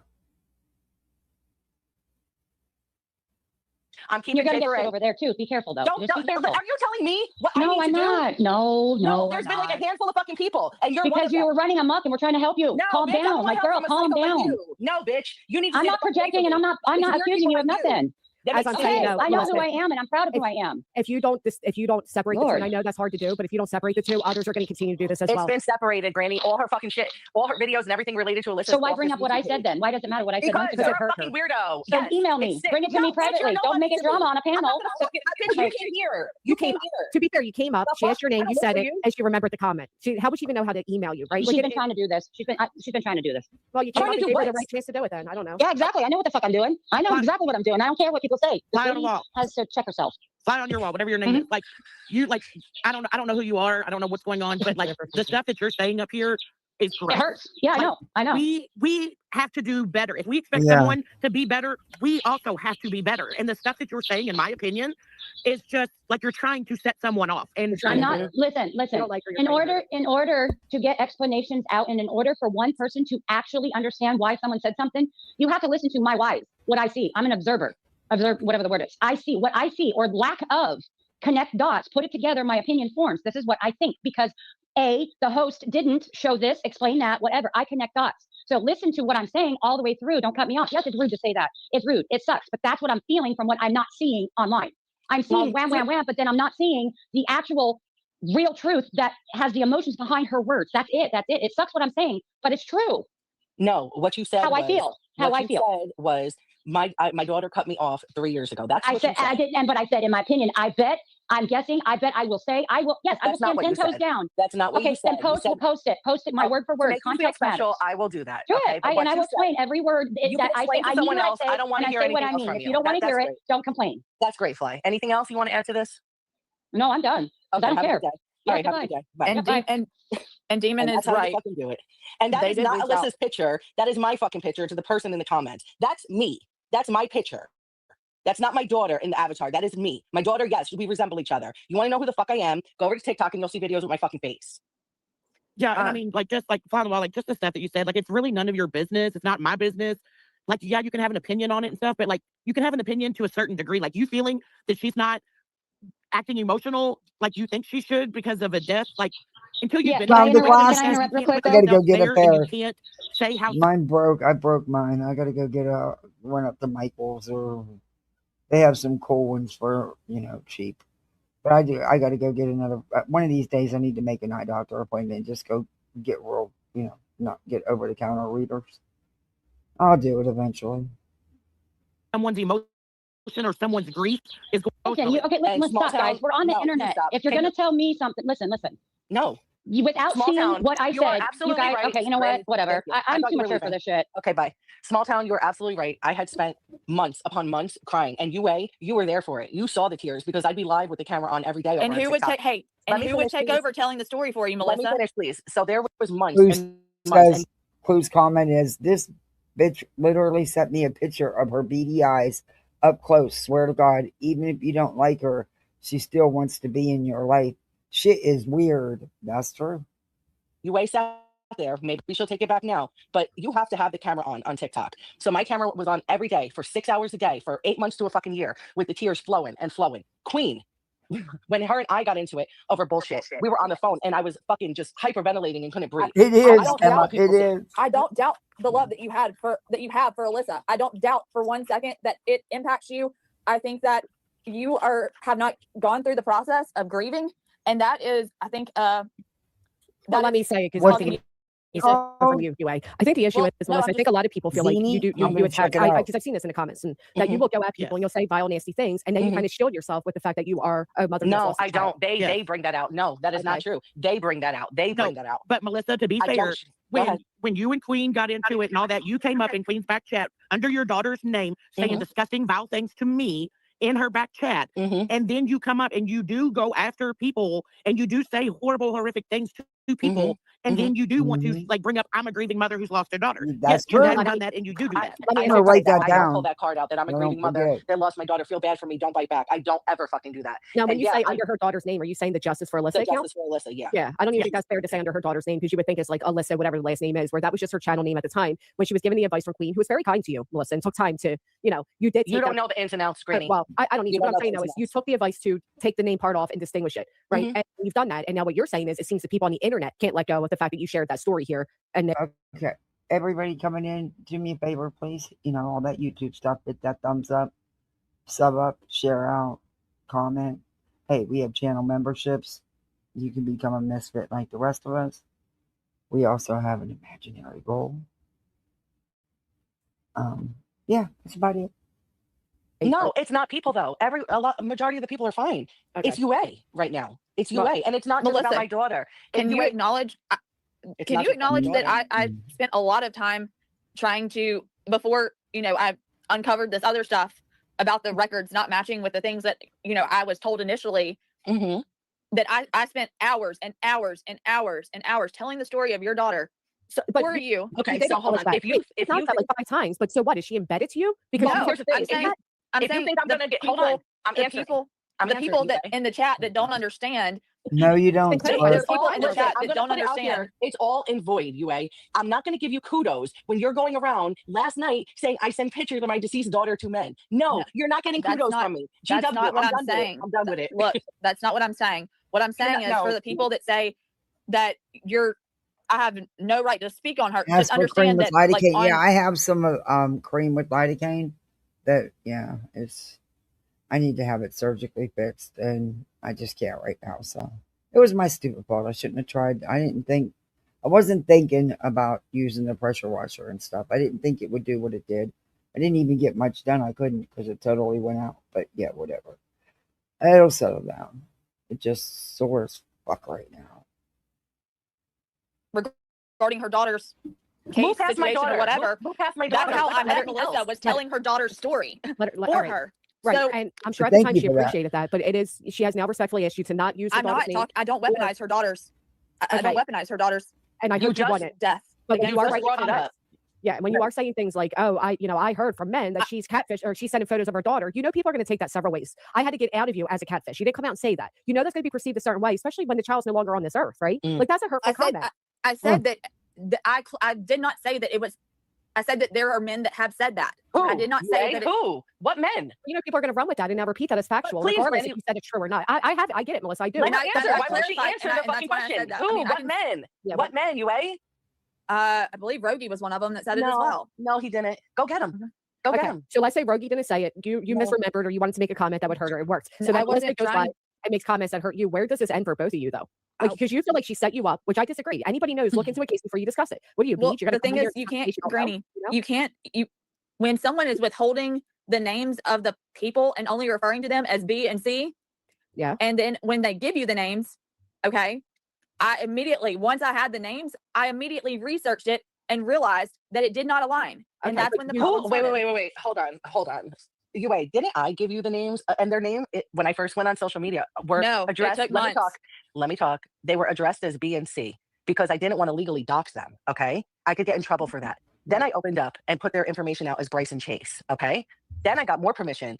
I'm keeping You're gonna get J4A. shit over there too. Be careful though. Don't, Just be careful. Are you telling me what I No, need I'm to not. do? No, There's I'm been like not. a handful of fucking people, and you're one Because of you them. were running amok and we're trying to help you. No, Calm bitch, I don't down. wanna Like, help girl, them. A calm psycho like down. you. No, bitch, you need to I'm stay not the fuck away projecting from and me. I'm not It's weird accusing you people of like nothing. That As makes I'm sense. saying, Okay, no, I know who Melissa, I am and I'm proud of who I am. if you don't separate the two, Lord. and I know that's hard to do, but if you don't separate the two, others are going to continue to do this as It's well. been separated, Granny. All her fucking shit, all her videos and everything related to Alyssa. So why bring up what I said then? Why does it matter what I said months Because ago? you're a fucking weirdo. So Yes, email me. it's sick. Bring it to No, me bitch, you're privately. Don't nobody make it to drama me. on a panel. Bitch, you Like, came here. You You came came here. To be fair, you came up. She asked your I name. don't You work said for it, you. and she remembered the comment. How would she even know how to email you, right? She's been trying to do this. She's been trying to do this. Well, you came Trying up to and do gave her the what? right chance to do it. Then I don't know. Yeah, exactly. I know what the fuck I'm doing. I know exactly what I'm doing. I don't care what people say. This Fly on the lady wall. has to check herself. Fly on your wall, whatever your name is. Like I don't know who you are. I don't know what's going on, but like the stuff that you're saying up here is It correct. hurts. Yeah, I know. We have to do better. If we expect Yeah. someone to be better, we also have to be better. And the stuff that you're saying, in my opinion, is just like you're trying to set someone off. And I'm not. Listen. You don't like her, you're In trying to order to get explanations out, and in order for one person to actually understand why someone said something, you have to listen to my whys. What I see. I'm an observer. Observe whatever the word is. I see what I see, or lack of. Connect dots. Put it together. My opinion forms. This is what I think because the host didn't show this, explain that, whatever. I connect dots. So listen to what I'm saying all the way through. Don't cut me off. Yes, it's rude to say that. It's rude. It sucks. But that's what I'm feeling from what I'm not seeing online. I'm seeing wham, wham, wham, but then I'm not seeing the actual real truth that has the emotions behind her words. That's it. It sucks what I'm saying, but it's true. No, what you said How was, I feel. How what I you feel. said was my daughter cut me off 3 years ago. That's I what said, you said. I didn't, but I said, in my opinion, I'm guessing, I bet I will say, I will, yes, I will That's not stand what 10 you toes said. down. That's not what Okay, you said. then post it, my word for To word, make you feel context matters. special, I will do that. Do Okay, it, but what and I you will said, explain every word you that can I say. explain to I mean someone what I else. say, I don't want and to I hear say what anything I else mean. from If you. you don't want to That's hear it, great. don't complain. That's great, Fly. Anything else you want to add to this? No, I'm done. Okay, I don't have a care. good day. All right, have a good day. Bye. And Bye. and Demon And is that's how you right. fucking do it. And that They is did not reach out. Alyssa's picture. That is my fucking picture to the person in the comments. That's me. That's my picture. That's not my daughter in the avatar. That is me. My daughter, yes, we resemble each other. You want to know who the fuck I am? Go over to TikTok and you'll see videos with my fucking face. yeah, and I mean, like just like fly on the wall, like just the stuff that you said, like it's really none of your business. It's not my business. Like, yeah, you can have an opinion on it and stuff, but like you can have an opinion to a certain degree. Like you feeling that she's not acting emotional like you think she should because of a death, like until you've Yeah, been can I in the interrupt? glass- Can I interrupt real quick? I gotta go yourself get a there and you pair. can't say how Mine broke. I broke mine. I gotta go get run up to Michael's, or they have some cool ones for cheap. But I gotta go get another. One of these days, I need to make an eye doctor appointment and just go get real. Not get over the counter readers. I'll do it eventually. someone's emotion or someone's grief is going Okay, let's And small stop, guys. town- We're on the no, you internet. stop. If you're Can going to tell me something, listen. No. without Small seeing town, what I you are said, you absolutely guys, right. okay, you know what? Brittany, Whatever. thank you. I I'm thought too you were mature for leaving. this shit. Okay, bye. Small town, you're absolutely right. I had spent months upon months crying, and you were there for it. You saw the tears because I'd be live with the camera on every day over And on who would TikTok. take, hey, Let and me who would finish, take please. over telling the story for you, Let me Melissa? finish, please. So there was months Clues and months says, Clue's comment is, this bitch literally sent me a picture of her beady eyes up close. Swear to God, even if you don't like her, she still wants to be in your life. Shit is weird. That's true. you waste out there. Maybe she'll take it back now, but you have to have the camera on TikTok. So my camera was on every day for 6 hours a day for 8 months to a fucking year with the tears flowing and flowing. Queen, when her and I got into it over bullshit, we were on the phone and I was fucking just hyperventilating and couldn't breathe. It I is, don't Emma. doubt It is. I don't doubt the love that you have for Alyssa. I don't doubt for 1 second that it impacts you. I think that you have not gone through the process of grieving, and that is, I think, Well, let me say it because What's I think it it's called? from you, UA. I think the issue Well, is, no, Melissa, I'm I think a lot of people feel like Zini? you do, I'm you gonna attack, check it out. because I've seen this in the comments, and that you Mhm. will go at people Yes. and you'll say vile, nasty things, and then you Mhm. kind of shield yourself with the fact that you are a mother who has No, lost a I child. don't. They Yes. bring that out. No, that is not Okay. true. They bring that out. They No, bring that out. but Melissa, to be I don't. fair, Go ahead. when you and Queen got into it and all that, you came up in Queen's back chat under your daughter's name saying Mhm. disgusting, vile things to me in her back chat. Mhm. And then you come up and you do go after people and you do say horrible, horrific things to people. Mhm. And then Mhm. you do want to Mhm. like bring up, I'm a grieving mother who's lost her daughter. That's Yes, you true. have done that and you do I, that. Let me I I'm answer gonna don't write say that. that I don't pull down. that card out that I'm a So grieving don't mother forget. that lost my daughter. Feel bad for me. Don't bite back. I don't ever fucking do that. Now, when And you yeah, say I under her daughter's name, are you saying the Justice for the Alyssa account? justice for Alyssa. Yeah. Yeah, I don't even Yes. think that's fair to say under her daughter's name because you would think it's like Alyssa, whatever the last name is, where that was just her channel name at the time when she was giving the advice from Queen, who was very kind to you, Melissa, and took time to, you did You take don't that. know the ins and outs, Granny. Well, I don't need You to. What don't I'm know the saying ins though and is you outs. took the advice to take the name part off and distinguish it, right? Mhm. And you've done that. And now what you're saying is it seems that people on the internet can't let go of the fact that you shared that story here. And Okay. Everybody coming in, do me a favor, please. All that YouTube stuff, hit that thumbs up, sub up, share out, comment. Hey, we have channel memberships. You can become a misfit like the rest of us. We also have an imaginary goal. Yeah, that's about it. No, it's not people though. Majority of the people are fine. Okay. It's UA right now. It's Well, UA, and it's not just about Melissa, my daughter. can you UA acknowledge? It's Can not you just about my acknowledge that daughter. I spent a lot of time trying to, before I uncovered this other stuff about the records not matching with the things that I was told initially, Mhm. that I spent hours and hours and hours and hours telling the story of your daughter. So but for you, Okay, did so hold on. acknowledge If that. you Wait, if not you that like 5 times, but so what? Is she embedded to you? Because well, no, here's the thing. I'm saying If you think I'm the gonna get hold on, people, I'm the answering. people, I'm the answering people you. that in the chat that don't understand. No, you don't. There There's are people all in the listen, chat I'm that gonna don't put it out there. understand. It's all in void, UA. I'm not gonna give you kudos when you're going around last night saying I sent pictures of my deceased daughter to men. No, No, you're not getting that's kudos not from me. that's GW, not what I'm I'm done with it. saying. I'm done with it. Look, that's not what I'm saying. What I'm saying is for No. the people that say that I have no right to speak on her. As Just for cream understand with that, like, lidocaine, yeah, on I have some cream with lidocaine. That I need to have it surgically fixed, and I just can't right now. So it was my stupid fault. I shouldn't have tried. I wasn't thinking about using the pressure washer and stuff. I didn't think it would do what it did. I didn't even get much done. I couldn't because it totally went out. But yeah, whatever. It'll settle down. It just sore as fuck right now. regarding her daughter's case Move past my situation daughter. or whatever. Move past my daughter. That's how Let I met everything Melissa, else. was telling her daughter's story all for right. her. Right. So And I'm sure at the Thank time you she for that. appreciated that, but she has now respectfully asked you to not use her I'm daughter's not name. I don't weaponize her daughter's. I don't Okay. weaponize her daughter's And I You heard you want just it. death. But when You you are just writing brought it comments, up. yeah, when you are saying things like, "Oh, I heard from men that she's catfish or she's sending photos of her daughter," people are going to take that several ways. I had to get out of you as a catfish. You didn't come out and say that. That's going to be perceived a certain way, especially when the child's no longer on this earth, right? Mm. Like that's a hurtful I said comment. I said that I did not say that it was. I said that there are men that have said that. Who? I did not say that. Who? What men? People are going to run with that and now repeat that as factual, please, regardless Brandy. if you said it's true or not. I get it, Melissa. I do. Let her I- answer. I Why won't she clarified, answer and the that's fucking why I said question? that. Who? I mean, What men? Yeah, What men, UA? I believe Rogie was one of them that said it as well. No, he didn't. Go get him. Go get Okay. him. So let's say Rogie didn't say it. You No. misremembered or you wanted to make a comment that would hurt her. It worked. So I that wasn't goes by trying. and makes comments that hurt you. Where does this end for both of you though? Like, because you feel like she set you up, which I disagree. Anybody knows, look into a case before you discuss it. What do you Well, beach? You're the gonna thing is, you can't, Granny, you can't, when someone is withholding the names of the people and only referring to them as B and C, Yeah. and then when they give you the names, okay, I immediately, once I had the names, I immediately researched it and realized that it did not align. And Okay, that's but when the you- problem Wait, started. hold on. Wait, didn't I give you the names and their name when I first went on social media were No, it addressed? took Let me talk. months. Let me talk. They were addressed as B and C because I didn't want to legally dox them. Okay, I could get in trouble for that. Then I opened up and put their information out as Bryson Chase. Okay, then I got more permission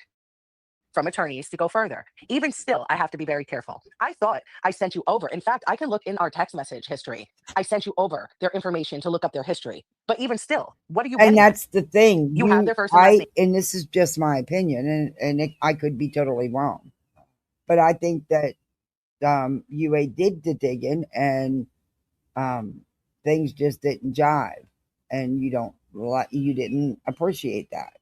from attorneys to go further. Even still, I have to be very careful. I thought I sent you over. In fact, I can look in our text message history. I sent you over their information to look up their history. But even still, what are you And getting at? that's the thing. You have their first and last name. And this is just my opinion, I could be totally wrong, but I think that UA did the digging, and things just didn't jive, and you didn't appreciate that.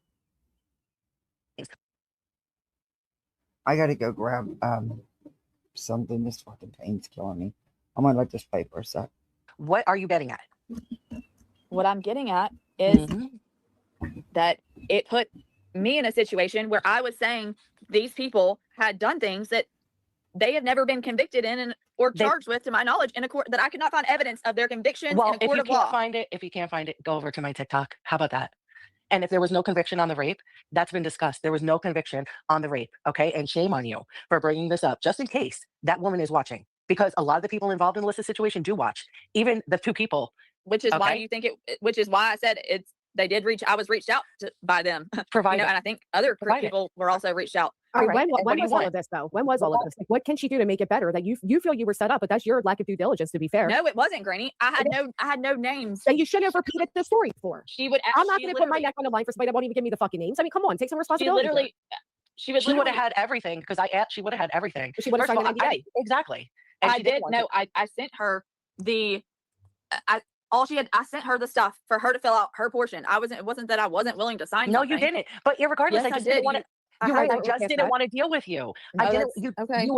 I gotta go grab something. This fucking pain's killing me. I'm gonna let this play for a sec. What are you getting at? What I'm getting at is Mhm. that it put me in a situation where I was saying these people had done things that they have never been convicted in or charged with, to my knowledge, in a court, that I could not find evidence of their convictions Well, in a court of law. if you can't find it, go over to my TikTok. How about that? And if there was no conviction on the rape, that's been discussed. There was no conviction on the rape. Okay. And shame on you for bringing this up, just in case that woman is watching, because a lot of the people involved in Alyssa's situation do watch, even the two people. Which is why Okay. you think which is why I said I was reached out to by them. Provide and I think other people were also reached out. All right, Alright, when what do you was all want? of this though? When was all of this? Like, what can she do to make it better? That you feel you were set up, but that's your lack of due diligence, to be fair. No, it wasn't, Granny. I had no names. Then you shouldn't have repeated the story for. She would. I'm not going to put my neck on the line for somebody that won't even give me the fucking names. I mean, come on, take some She responsibility. literally. She would have had everything because she would have had everything. She would have First of signed all, an NDA. exactly. And I she didn't did. want No, to. I sent her the. I sent her the stuff for her to fill out her portion. It wasn't that I wasn't willing to sign. No, something. you didn't. But irregardless, Yes, I I just did. didn't want to. I just didn't want to deal with you. No, I didn't. okay.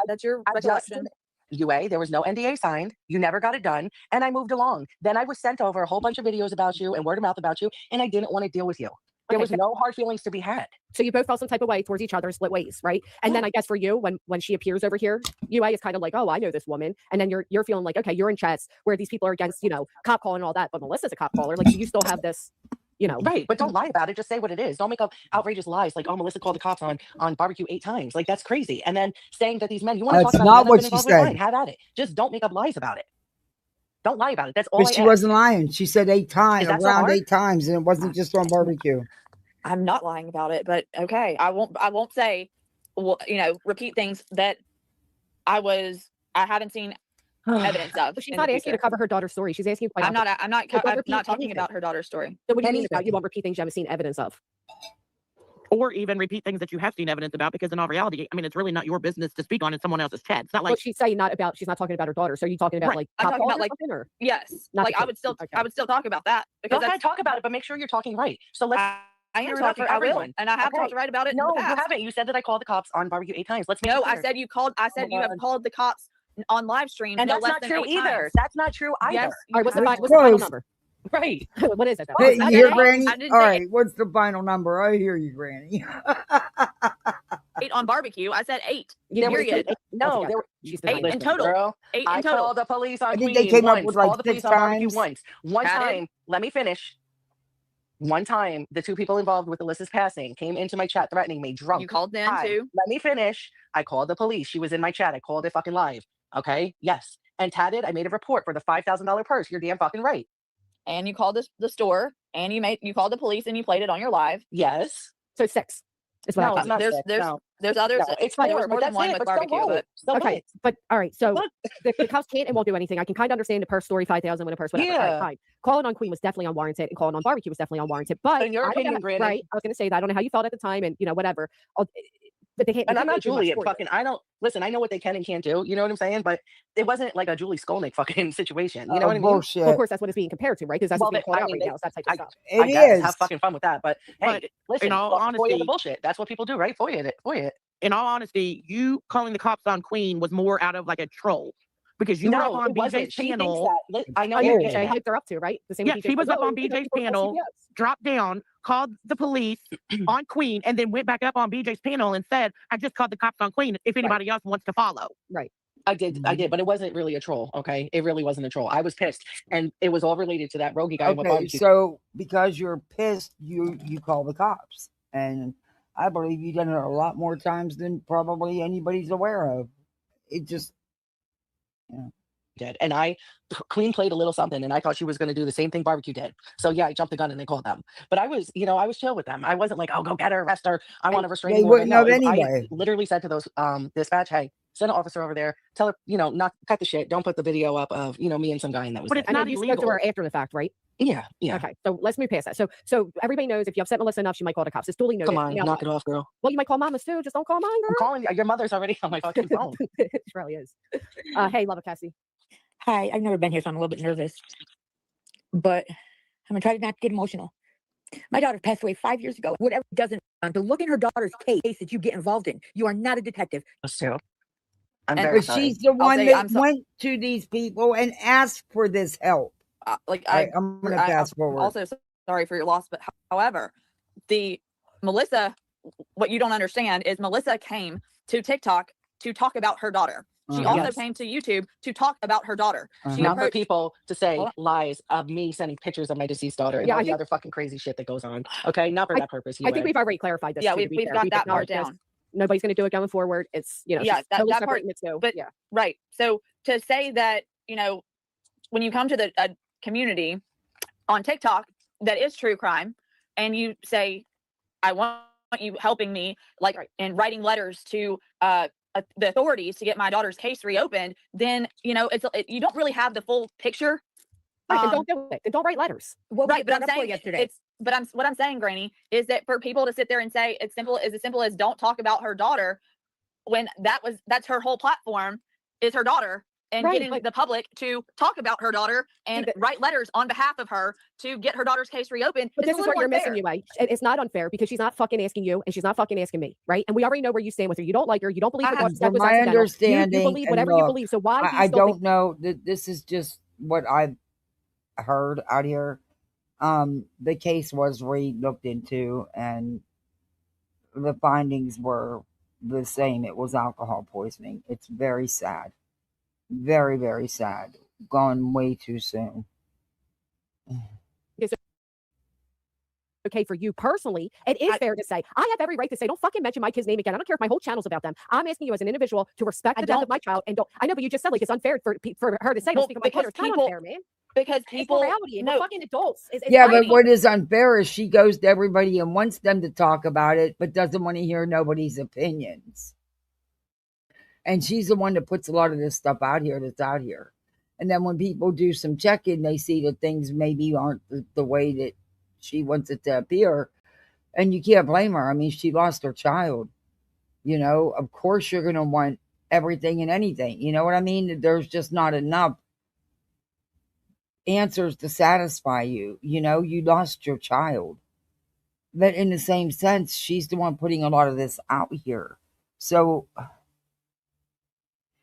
That's your I just recollection. UA, there was no NDA signed. You never got it done. And I moved along. Then I was sent over a whole bunch of videos about you and word of mouth about you. And I didn't want to deal with you. There was no hard feelings to be had. So you both felt some type of way towards each other, split ways, right? And then I guess for you, when she appears over here, UA is kind of like, oh, I know this woman. And then you're feeling like, okay, you're in chess where these people are against, cop calling and all that. But Melissa's a cop caller. Like, so you still have this, Right. But don't lie about it. Just say what it is. Don't make up outrageous lies like, oh, Melissa called the cops on barbecue 8 times. Like, that's crazy. And then saying that these men, you want to talk That's about not men what that she have been involved with, said. fine, have at it. Just don't make up lies about it. Don't lie about it. That's all But I she ask. wasn't lying. She said 8 times, Is that so around hard? 8 times, and it wasn't just on barbecue. I'm not lying about it, but okay. I won't say, repeat things that I haven't seen evidence of. But she's not asking you to cover her daughter's story. She's asking you. I'm not talking about her daughter's story. So what do you mean about you won't repeat things you haven't seen evidence of? Or even repeat things that you have seen evidence about, because in all reality, I mean, it's really not your business to speak on in someone else's chat. It's not like Well, she's saying she's not talking about her daughter. So are you talking about Right. like I'm cop talking calls about, or like, something, or? Yes. Not Like the I would still okay. I would still talk about that Go because ahead, talk about it, but make sure you're talking right. So let's. I am clear it up talking. for I will, everyone. and I have Okay. talked right about it. No, in the you past. haven't. You said that I called the cops on barbecue 8 times. Let's make No, it I clear. said you called. I said my you have God. called the cops on live streams. And no that's less not than true 8 either. times. That's not true either. Yes. All right, what's the It's final close. number? Right. What is it? Though? Hey, I you hear didn't- Granny? I didn't All say right, what's the final number? I hear you, Granny. 8 on barbecue. I said 8. You There Period. was, no, there were She's 8 denying in it. total. Girl, 8 I in total. called the police on I think Queen they came up once. with, like, Called the police 6 on barbecue times. once. One Added? time, let me finish. One time, the 2 people involved with Alyssa's passing came into my chat threatening me, drunk. You called them Hi, too. let me finish. I called the police. She was in my chat. I called it fucking live. Okay? Yes. And tatted, I made a report for the $5,000 purse. You're damn fucking right. And you called the store, and you called the police, and you played it on your live. Yes. So 6 is what No, I it's got. not There's 6. No. there's others. No, it's there 4, was more but than that's one it. with But still barbecue, what? but Still Okay, what? but all right. So Look. the cops can't and won't do anything. I can kind of understand the purse story, 5,000 when a purse, whatever. All right, Yeah. fine. Calling on Queen was definitely unwarranted, and calling on barbecue was definitely unwarranted. But In your I don't know opinion, how- Granny. right? I was going to say that I don't know how you felt at the time, and whatever. But they can't. And they I'm can't not do much Julie. for you. Fucking, I don't listen. I know what they can and can't do. You know what I'm saying? But it wasn't like a Julie Skolnick fucking situation. You know what I mean? Bullshit. Well, of course, that's what it's being compared to, right? Because that's Well, what's being I called out mean, right now. Is that type of stuff. I It guess is. have fucking fun with that. But hey, But listen, in all FOIA the honesty, bullshit. That's what people do, right? FOIA it. FOIA it. in all honesty, you calling the cops on Queen was more out of like a troll, because you were up No, on it wasn't. BJ's She thinks channel. that. I know Oh, you're yeah, getting BJ that. hyped her up too, right? The same Yeah, BJ she was said, up on "Oh, BJ's people panel, CBS." dropped down, called the police on Queen, and then went back up on BJ's panel and said, I just called the cops on Queen if anybody else wants to follow. Right. I did, but it wasn't really a troll. Okay, it really wasn't a troll. I was pissed, and it was all related to that Rogie guy with Okay, barbecue. so because you're pissed, you call the cops, and I believe you've done it a lot more times than probably anybody's aware of. It just, yeah. Did, and I clean played a little something, and I thought she was going to do the same thing barbecue did. So yeah, I jumped the gun and they called them. But I was, I was chill with them. I wasn't like, oh, go get her, arrest her. I want a restraining They order. wouldn't No, have I anyway. literally said to those dispatch, hey, send an officer over there. Tell her, not cut the shit. Don't put the video up of me and some guy, and that was But it. it's I know not you spoke illegal. to her after the fact, right? Yeah. Okay, so let's move past that. So everybody knows if you upset Melissa enough, she might call the cops. It's duly noted. Come on, Now, knock it off, girl. well, you might call Mama's too. Just don't call mine, I'm girl. calling your mother's already on my fucking phone. It really is. Hey, love it, Cassie. Hi, I've never been here, so I'm a little bit nervous. But I'm gonna try to not get emotional. My daughter passed away 5 years ago. Whatever doesn't to look in her daughter's case that you get involved in. You are not a detective. That's true. I'm And- very But sorry. she's the one say that I'm so- went to these people and asked for this help. I'm going to fast forward. Also sorry for your loss, but however, Melissa, what you don't understand is Melissa came to TikTok to talk about her daughter. She also Yes. came to YouTube to talk about her daughter. She Not for approached people to say Hold on. lies of me sending pictures of my deceased daughter and Yeah, all I the think- other fucking crazy shit that goes on. Okay, not for that purpose. I think we've already clarified this. Yeah, too, to be we've fair. got that part acknowledged this. down. Nobody's going to do it going forward. It's Yeah, she's that totally part- separating the two. but- yeah, Right. So to say that, when you come to the community on TikTok that is true crime, and you say, I want you helping me, like, Right. and writing letters to the authorities to get my daughter's case reopened, then, you don't really have the full picture. right. Then don't do it. Then don't write letters. What was Right, it but I'm brought up for saying yesterday? what I'm saying, Granny, is that for people to sit there and say it's as simple as don't talk about her daughter, when that's her whole platform is her daughter, and Right, getting but- the public to talk about her daughter and but- write letters on behalf of her to get her daughter's case reopened. But It's this a is what little you're missing, unfair. UA. It's not unfair because she's not fucking asking you and she's not fucking asking me, right? And we already know where you stand with her. You don't like her. You don't believe I what she have- said From was my accidental. You understanding, believe and whatever you look, believe. So why do you I still don't think know. This is just what I've heard out here. The case was re-looked into, and the findings were the same. It was alcohol poisoning. It's very sad. Very, very sad. Gone way too soon. okay for you personally? It is fair to say. I have every right to say, don't fucking mention my kid's name again. I don't care if my whole channel's about them. I'm asking you as an individual to respect the death of my child and don't. I know, but you just said like it's unfair for her to say, Well, don't speak of my daughter. because It's not people- unfair, man. Because It's people morality and we're no, fucking adults. It's Yeah, fine. but what is unfair is she goes to everybody and wants them to talk about it, but doesn't want to hear nobody's opinions. And she's the one that puts a lot of this stuff out here that's out here. And then when people do some checking, they see that things maybe aren't the way that she wants it to appear. And you can't blame her. I mean, she lost her child. Of course you're going to want everything and anything. You know what I mean? There's just not enough answers to satisfy you. You lost your child. But in the same sense, she's the one putting a lot of this out here. So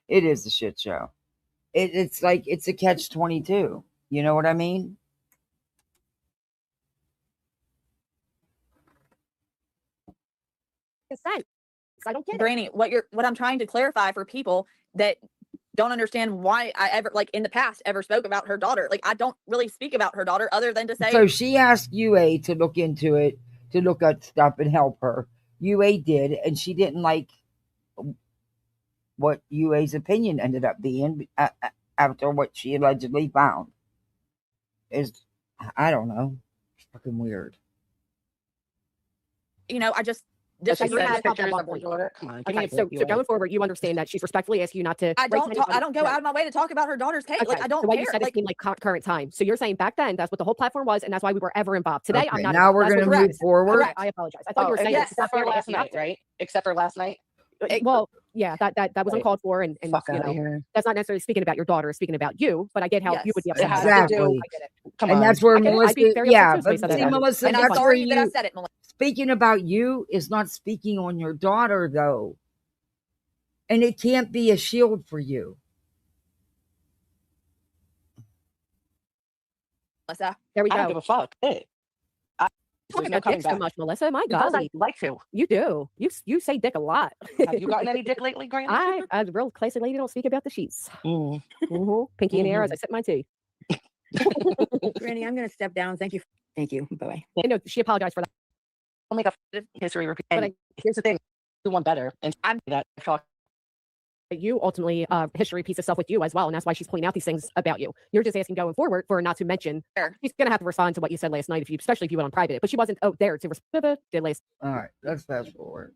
it is a shit show. It's like it's a catch-22. You know what I mean? Consent. I don't get it. Granny, what I'm trying to clarify for people that don't understand why I ever, like, in the past ever spoke about her daughter. Like, I don't really speak about her daughter other than to say, So she asked UA to look into it, to look at stuff and help her. UA did, and she didn't like what UA's opinion ended up being after what she allegedly found. I don't know. It's fucking weird. I just She Disagree sent with that pictures one of her point. daughter. Come on, give Okay, me a so break, going forward, you understand that she's respectfully asking you not to. I raise don't anybody- go Right. out of my way to talk about her daughter's case. Okay, Like, I don't so what care. you said Like, is like current time. So you're saying back then that's what the whole platform was, and that's why we were ever involved. Today, I'm Okay, not. now we're That's going to what- move correct. forward. Correct. I apologize. I thought you were saying it's not except for fair to last ask you not night, to. right? Except for last night. Well, yeah, that was Right. uncalled for, and Fuck out of here. that's not necessarily speaking about your daughter, it's speaking about you. But I get how you would be Yes. upset. It has about that. to do- Exactly. I get it. Come And on. that's where I get it. I'd Melissa, be very upset yeah, too if somebody but said that see, about me. Melissa, and I'm that's where sorry that I you, said it, Melissa. speaking about you is not speaking on your daughter, though. And it can't be a shield for you. There we I don't give go. a fuck. Hey, talk There's no about coming dick so back. much, Melissa. My Because I golly, like to. you do. You say dick a lot. Have you gotten any dick lately, Granny? I, a real classy lady, don't speak about the sheets. Mm. Pinky in the air as I sip my tea. Granny, I'm going to step down. Thank you. Thank you. Bye-bye. I know she apologized for that. I'll make a history repeat. But And here's the thing, you want better, and I'm that talk. You ultimately, history repeats itself with you as well, and that's why she's pointing out these things about you. You're just asking going forward for her not to mention. Sure. She's gonna have to respond to what you said last night, especially if you went on private. But she wasn't there to respond. Did last. All right, let's fast forward.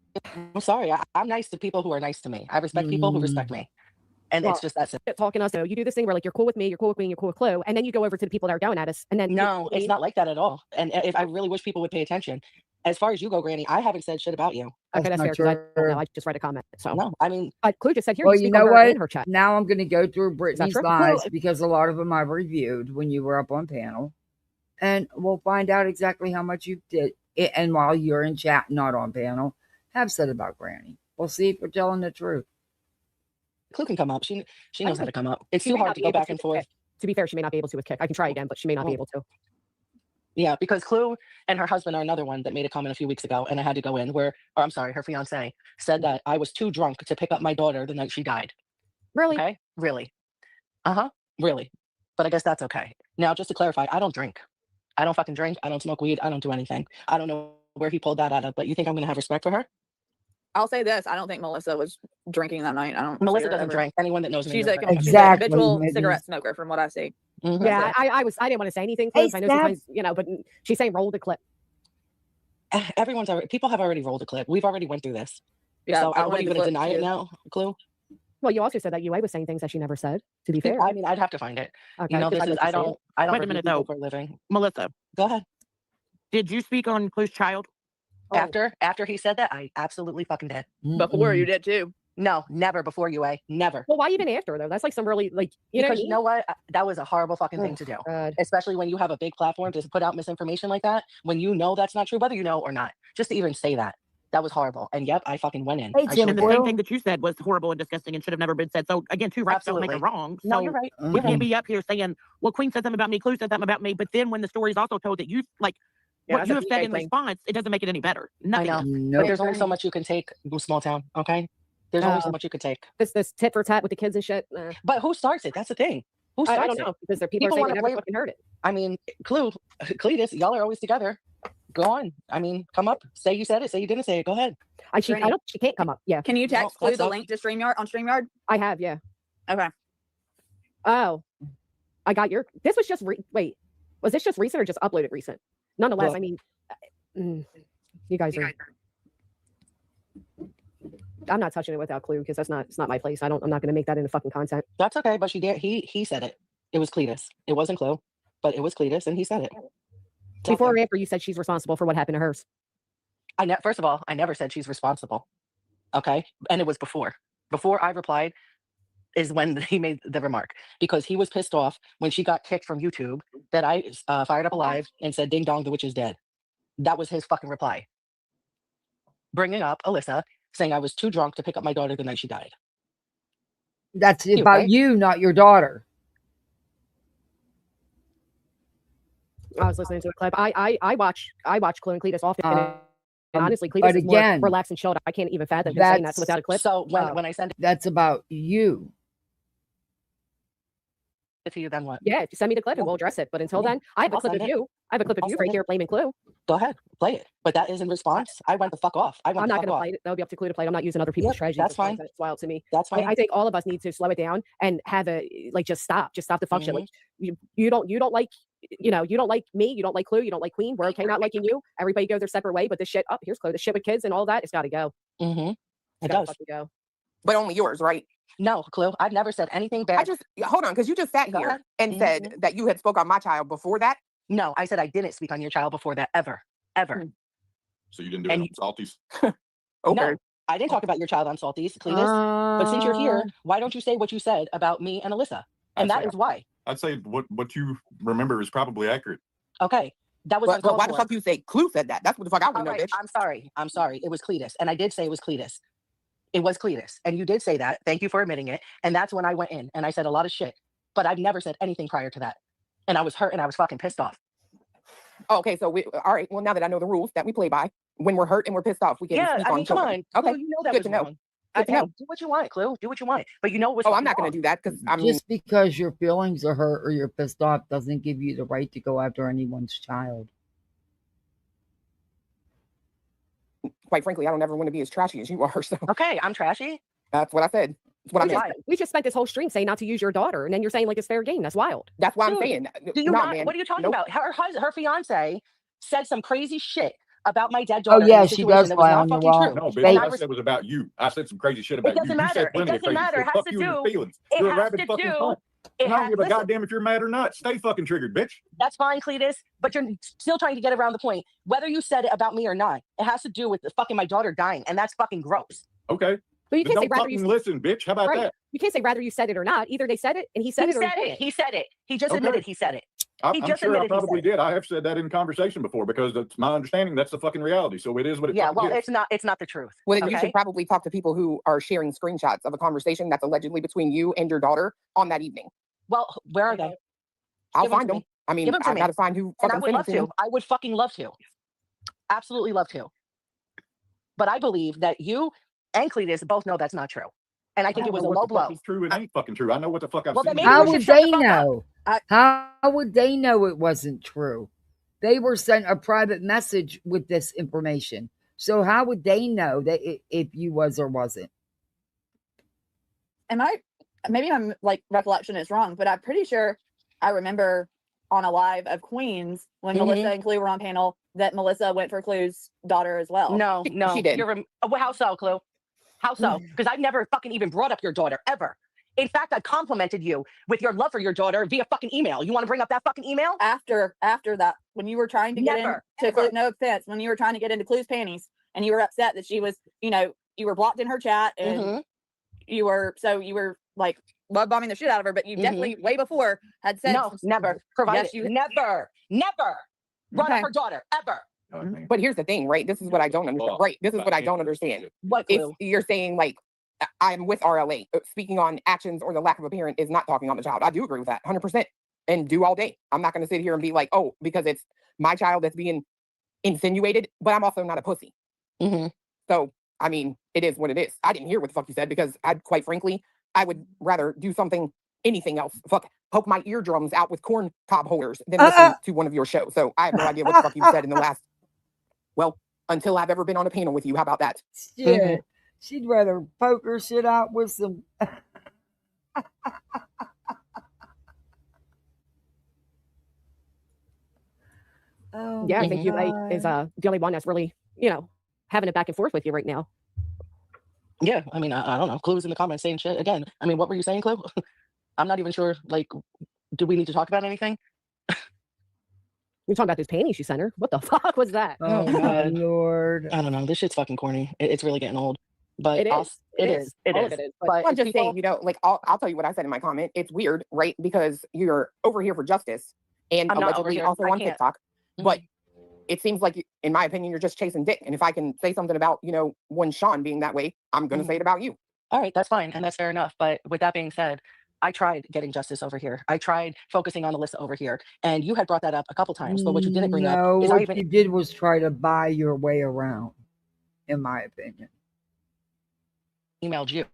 I'm sorry. I'm nice to people who are nice to me. I respect people who respect me. And it's just that simple. Talking us, you do this thing where like you're cool with me, you're cool with me, you're cool with Chloe, and then you go over to the people that are going at us, and then no, it's not like that at all. And if I really wish people would pay attention. As far as you go, Granny, I haven't said shit about you. Okay, that's fair. Because I don't know. I just read a comment. So no, I mean, Chloe just said here. Well, you know what? In her chat. Now I'm going to go through Brittany's true? lies because a lot of them I've reviewed when you were up on panel, and we'll find out exactly how much you did. And while you're in chat, not on panel, have said about Granny. We'll see if you're telling the truth. Clue can come up. She knows how to come up. It's too hard to go back and forth. To be fair, she may not be able to with Kick. I can try again, but she may not be able to. Yeah, because Clue and her husband are another one that made a comment a few weeks ago, and I had to go in or I'm sorry, her fiance said that I was too drunk to pick up my daughter the night she died. Really? Okay, really. Really. But I guess that's okay. Now, just to clarify, I don't drink. I don't fucking drink. I don't smoke weed. I don't do anything. I don't know where he pulled that out of, but you think I'm going to have respect for her? I'll say this: I don't think Melissa was drinking that night. I don't. Melissa doesn't drink. Anyone that knows me, she's knows a that. she's an habitual cigarette smoker, from what I see. Yeah, I didn't want to say anything close. I know sometimes, but she's saying roll the clip. People have already rolled a clip. We've already went through this. Yeah, so I'm not going to deny it now, Clue. Well, you also said that UA was saying things that she never said, to be fair. I mean, I'd have to find it. Okay, you know, this is, I don't Wait a minute, though. for a living. Melissa. Go ahead. Did you speak on Clue's child? After he said that, I absolutely fucking did. Before you did too. No, never before UA. Never. Well, why even after though? That's like some really you know what? That was a horrible fucking thing to do. God. Especially when you have a big platform to put out misinformation like that. When you know that's not true, whether you know or not. Just to even say that. That was horrible. And yep, I fucking went in. And the same thing that you said was horrible and disgusting and should have never been said. So again, two rights don't make a wrong. So no, you're right. We can't be up here saying, well, Queen said something about me, Clue said something about me, but then when the story's also told that you what you have said in response, it doesn't make it any better. Nothing. I know. But there's only so much you can take in small town, okay? There's only so much you can take. This tit for tat with the kids and shit. But who starts it? That's the thing. Who starts I don't know, because there are people saying they never fucking heard it. I mean, Clue, Cletus, y'all are always together. Go on. I mean, come up. Say you said it. Say you didn't say it. Go ahead. She can't come up. Yeah. Can you text Clue the link to StreamYard on StreamYard? I have, yeah. Okay. Oh, I got your. This was just wait. Was this just recent or just uploaded recent? Nonetheless, I mean, you guys are. I'm not touching it without Clue because it's not my place. I'm not going to make that into fucking content. That's okay, but she did. He said it. It was Cletus. It wasn't Clue, but it was Cletus, and he said it. Before or after you said she's responsible for what happened to hers? First of all, I never said she's responsible. Okay, and it was before. Before I replied is when he made the remark because he was pissed off when she got kicked from YouTube that I fired up a live and said "Ding dong, the witch is dead." That was his fucking reply. Bringing up Alyssa saying I was too drunk to pick up my daughter the night she died. That's about you, not your daughter. I was listening to a clip. I watch Chloe and Cletus often. And honestly, Cletus but is again, more relaxed and chilled. I can't even fathom him saying that without a clip. So when I send that's about you. it to you, then what? Yeah, just send me the clip and we'll address it. But until then, I have a clip of you. I have a clip of you right here blaming Clue. Go ahead, play it. But that is in response. I went the fuck off. I'm not going to play it. That'll be up to Clue to play it. I'm not using other people's strategies. That's fine. It's wild to me. That's fine. I think all of us need to slow it down and have just stop the function. Like you don't like you don't like me, you don't like Clue, you don't like Queen. We're okay not liking you. Everybody goes their separate way. But this shit here's Clue. The shit with kids and all that, it's got to go. It does. Go. But only yours, right? No, Clue. I've never said anything bad. Hold on, because you just sat here and said that you had spoke on my child before that. No, I said I didn't speak on your child before that ever. So you didn't do it on Salties? Okay. No, I didn't talk about your child on Salties, Cletus. But since you're here, why don't you say what you said about me and Alyssa? And that is why. I'd say what you remember is probably accurate. Okay. That was but why the fuck you say Clue said that? That's what the fuck I want to know, bitch. I'm sorry. It was Cletus. And I did say it was Cletus. It was Cletus. And you did say that. Thank you for admitting it. And that's when I went in and I said a lot of shit. But I've never said anything prior to that. And I was hurt and I was fucking pissed off. Oh, okay, so all right. Well, now that I know the rules that we play by, when we're hurt and we're pissed off, we can speak I on mean, come children. on. Okay, Clue, you know that good was to know. wrong. Good to know. Do what you want, Clue. Do what you want. But you know what's Oh, I'm fucking not going wrong. to do that because I mean, Just because your feelings are hurt or you're pissed off doesn't give you the right to go after anyone's child. quite frankly, I don't ever want to be as trashy as you are. So Okay, I'm trashy. that's what I said. That's what I meant. We just spent this whole stream saying not to use your daughter, and then you're saying like it's fair game. That's wild. That's why I'm Dude, saying. Do you Nah, not? man. What are you talking Nope. about? Her fiance said some crazy shit about my dead Oh daughter in yeah, a she situation does that was lie not on your fucking wall. true. No, bitch, And what I I said was about you. I said some crazy shit about you. doesn't You matter. said It plenty of doesn't crazy matter. shit. It has Fuck to you and your do. feelings. It You're a has rabid to fucking do. cunt. It And I don't has. give a Listen, goddamn if you're mad or not. Stay fucking triggered, bitch. that's fine, Cletus, but you're still trying to get around the point. Whether you said it about me or not, it has to do with the fucking my daughter dying, and that's fucking gross. Okay. But you Then can't say don't rather you fucking listen, bitch. How about right. that? You can't say rather you said it or not. Either they said it and he said it, or He said it. He just Okay. admitted he said it. He I'm just sure I admitted he said probably it. did. I have said that in conversation before because that's my understanding. That's the fucking reality. So it is what it Yeah, fucking well, is. it's not the truth. Well, then you Okay? should probably talk to people who are sharing screenshots of a conversation that's allegedly between you and your daughter on that evening. Well, where are they? I'll Give 'em find to them. me. I Give mean, 'em to I me. got to find who And I fucking would sent love them to me. to. I would fucking love to. Absolutely love to. But I believe that you and Cletus both know that's not true. And I think I it don't was know a what low the fuck blow. is true and ain't fucking true. I know what the fuck I've Well, then seen. maybe How you should would shut the they fuck up. know? How would they know it wasn't true? They were sent a private message with this information. So how would they know that if you was or wasn't? Maybe I'm like recollection is wrong, but I'm pretty sure I remember on a live of Queens when Melissa and Clue were on panel that Melissa went for Clue's daughter as well. No, She did. Well, how so, Clue? How so? Because I've never fucking even brought up your daughter ever. In fact, I complimented you with your love for your daughter via fucking email. You want to bring up that fucking email? After that, when you were trying to get into Clue, no offense, when you were trying to get into Clue's panties and you were upset that she was, you were blocked in her chat and you were like love bombing the shit out of her, but you definitely way before had said No, never. Provided yes, never brought up her daughter ever. But here's the thing, right? This is what I don't understand. Right. This is what I don't understand. What, If Clue? you're saying like I'm with RLA, speaking on actions or the lack of a parent is not talking on the child. I do agree with that 100% and do all day. I'm not going to sit here and be like, oh, because it's my child that's being insinuated, but I'm also not a pussy. So, I mean, it is what it is. I didn't hear what the fuck you said because quite frankly, I would rather do anything else. Fuck, poke my eardrums out with corn cob holders than listen to one of your shows. So I have no idea what the fuck you said in the last, until I've ever been on a panel with you. How about that? Shit. She'd rather poke her shit out with some. Oh, yeah, I think you is the only one that's really, having it back and forth with you right now. Yeah, I mean, I don't know. Clue's in the comments saying shit again. I mean, what were you saying, Clue? I'm not even sure. Like, do we need to talk about anything? You're talking about those panties you sent her. What the fuck was that? Oh my Lord! I don't know. This shit's fucking corny. It's really getting old. But It is. It is. All of it is. But I'm just saying, like I'll tell you what I said in my comment. It's weird, right? Because you're over here for justice and I'm not over allegedly here. also I on can't. TikTok. But it seems like, in my opinion, you're just chasing dick. And if I can say something about, one Sean being that way, I'm going to say it about you. All right, that's fine. And that's fair enough. But with that being said, I tried getting justice over here. I tried focusing on Alyssa over here. And you had brought that up a couple times. But what you didn't bring up is what you did was try to buy your way around, in my opinion. Emailed you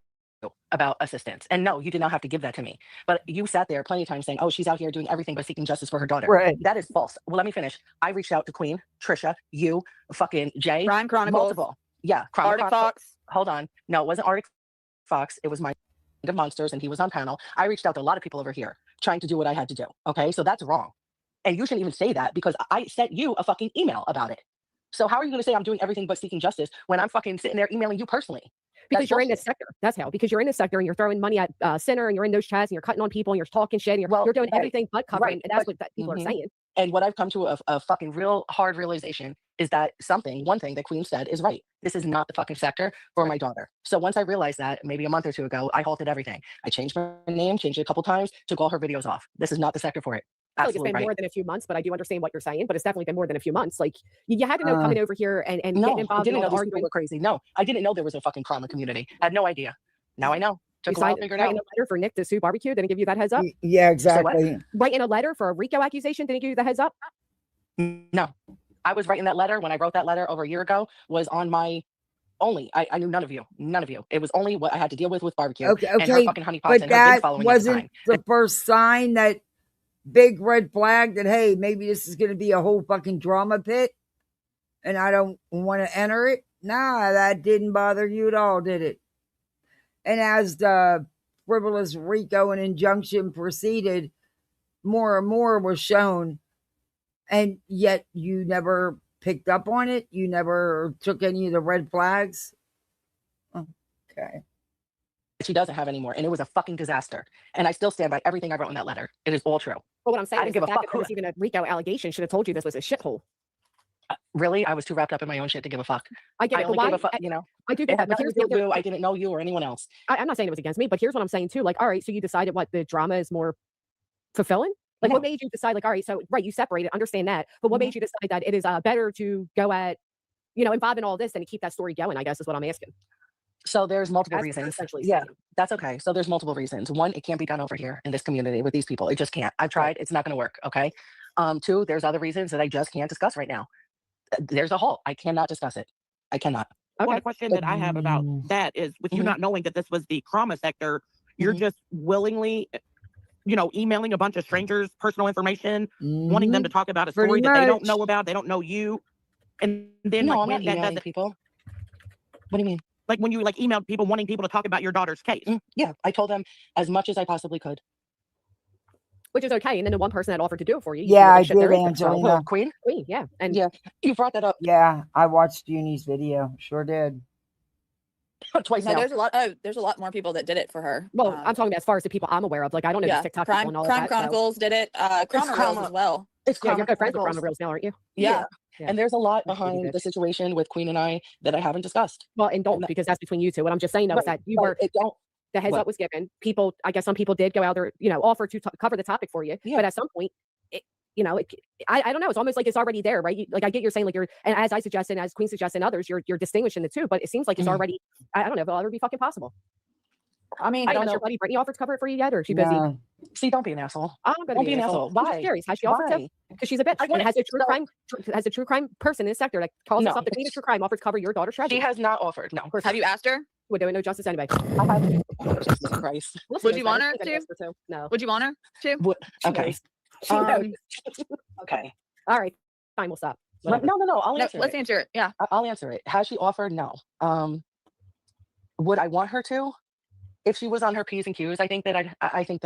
about assistance. And no, you did not have to give that to me. But you sat there plenty of times saying, oh, she's out here doing everything but seeking justice for her daughter. Right. That is false. Well, let me finish. I reached out to Queen, Trisha, you, fucking Jay. Crime Chronicles. Multiple. Yeah. Arctic Fox. Hold on. No, it wasn't Arctic Fox. It was my of monsters and he was on panel. I reached out to a lot of people over here trying to do what I had to do. Okay. So that's wrong. And you shouldn't even say that because I sent you a fucking email about it. So how are you going to say I'm doing everything but seeking justice when I'm fucking sitting there emailing you personally? Because you're in this sector. That's how. Because you're in this sector and you're throwing money at center and you're in those chats and you're cutting on people and you're talking shit and you're doing everything but covering. Right. And that's what people are saying. And what I've come to a fucking real hard realization is that one thing that Queen said is right. This is not the fucking sector for my daughter. So once I realized that, maybe a month or two ago, I halted everything. I changed my name, changed it a couple times, took all her videos off. This is not the sector for it. I feel like it's been more than a few months, but I do understand what you're saying. But it's definitely been more than a few months. Like you had to know coming over here and no, getting involved. I didn't in know all the these people were crazy. No, I didn't know there was a fucking trauma community. I had no idea. Now I know. Took a while to figure it out. Writing a letter for Nick to sue barbecue. Didn't give you that heads up. Yeah, exactly. Writing a letter for a RICO accusation. Didn't give you the heads up. No, I was writing that letter when I wrote that letter over a year ago was on my only. I knew none of you. None of you. It was only what I had to deal with barbecue Okay, and her okay, fucking honeypots but and her big that following at the wasn't time. the first sign, that big red flag that, hey, maybe this is going to be a whole fucking drama pit and I don't want to enter it. Nah, that didn't bother you at all, did it? And as the frivolous RICO and injunction proceeded, more and more was shown, and yet you never picked up on it. You never took any of the red flags. Okay. She doesn't have anymore, and it was a fucking disaster. And I still stand by everything I wrote in that letter. It is all true. But what I'm saying I is didn't the give a fact fuck that there was even a RICO allegation should have told you this was a shithole. Really, I was too wrapped up in my own shit to give a fuck. I get I it, only but gave why? a fuck, you know. I do It get that, had but nothing here's to do the with other. you. I didn't know you or anyone else. I'm not saying it was against me, but here's what I'm saying too. Like, all right, so you decided what the drama is more fulfilling? Like, what made you decide, like, all right, so, right, you separated, understand that, but what made you decide that it is better to go at, involve in all this than to keep that story going, I guess is what I'm asking. So there's multiple That's what you're reasons. essentially Yeah, saying. that's okay. So there's multiple reasons. One, it can't be done over here in this community with these people. It just can't. I've Right. tried. It's not going to work. Okay. Two, there's other reasons that I just can't discuss right now. There's a halt. I cannot discuss it. I cannot. One Okay. question that I have about that is, with you Mhm. not knowing that this was the trauma sector, you're Mhm. just willingly, emailing a bunch of strangers personal information, wanting them to talk about a Pretty story that they don't much. know about, they don't know you, and then No, like I'm not when that emailing doesn't, people. What do you mean? like when you like emailed people wanting people to talk about your daughter's case. Yeah, I told them as much as I possibly could. Which is okay. And then the one person that offered to do it for you, Yeah, like I shit did, there either. So, Angelina. Queen? Queen, yeah. And Yeah, you brought that up Yeah, I watched Uni's video. Sure did. twice No, now. there's a lot more people that did it for her. well, I'm talking about as far as the people I'm aware of. Like, I don't know these Yeah, TikTok people and all Crime of that. So. Chronicles did it. Crime Reels Crama. as well. It's Yeah, you're Crama good friends with Chronicles. Crime Reels now, aren't you? Yeah. Yeah. And there's a lot That's pretty behind the bitch. situation with Queen and I that I haven't discussed. Well, and don't, because that's between you two. What I'm just saying though is Right, that you were, it don't. the heads What? up was given. People, I guess some people did go out there, offer to cover the topic for you. Yeah. But at some point, I don't know. It's almost like it's already there, right? Like, I get you're saying, like, and as I suggested, as Queen suggested, and others, you're distinguishing the two. But it seems like it's already. I don't know if it'll ever be fucking possible. I mean, I don't know. Your buddy Brittany offered to cover it for you yet, or is she busy? No. See, don't be an asshole. I'm gonna Don't be an asshole. I'm just Why? curious. Has she offered to? Why? Because she's a bitch. I And wanna- has a so- true crime person in the sector that calls No. herself the queen of true crime offered to cover your daughter's tragedy. She has not offered. No. have you asked her? We're doing no justice anyway. I have. Jesus Christ. Listen, Would you want her I'm gonna to? ask her to. No. Would you want her to? What? Okay. knows. She knows. Okay. All right. Fine. We'll stop. No, Whatever. no. I'll No, answer let's it. answer it. Yeah. I'll answer it. Has she offered? No. Would I want her to? If she was on her P's and Q's, I think that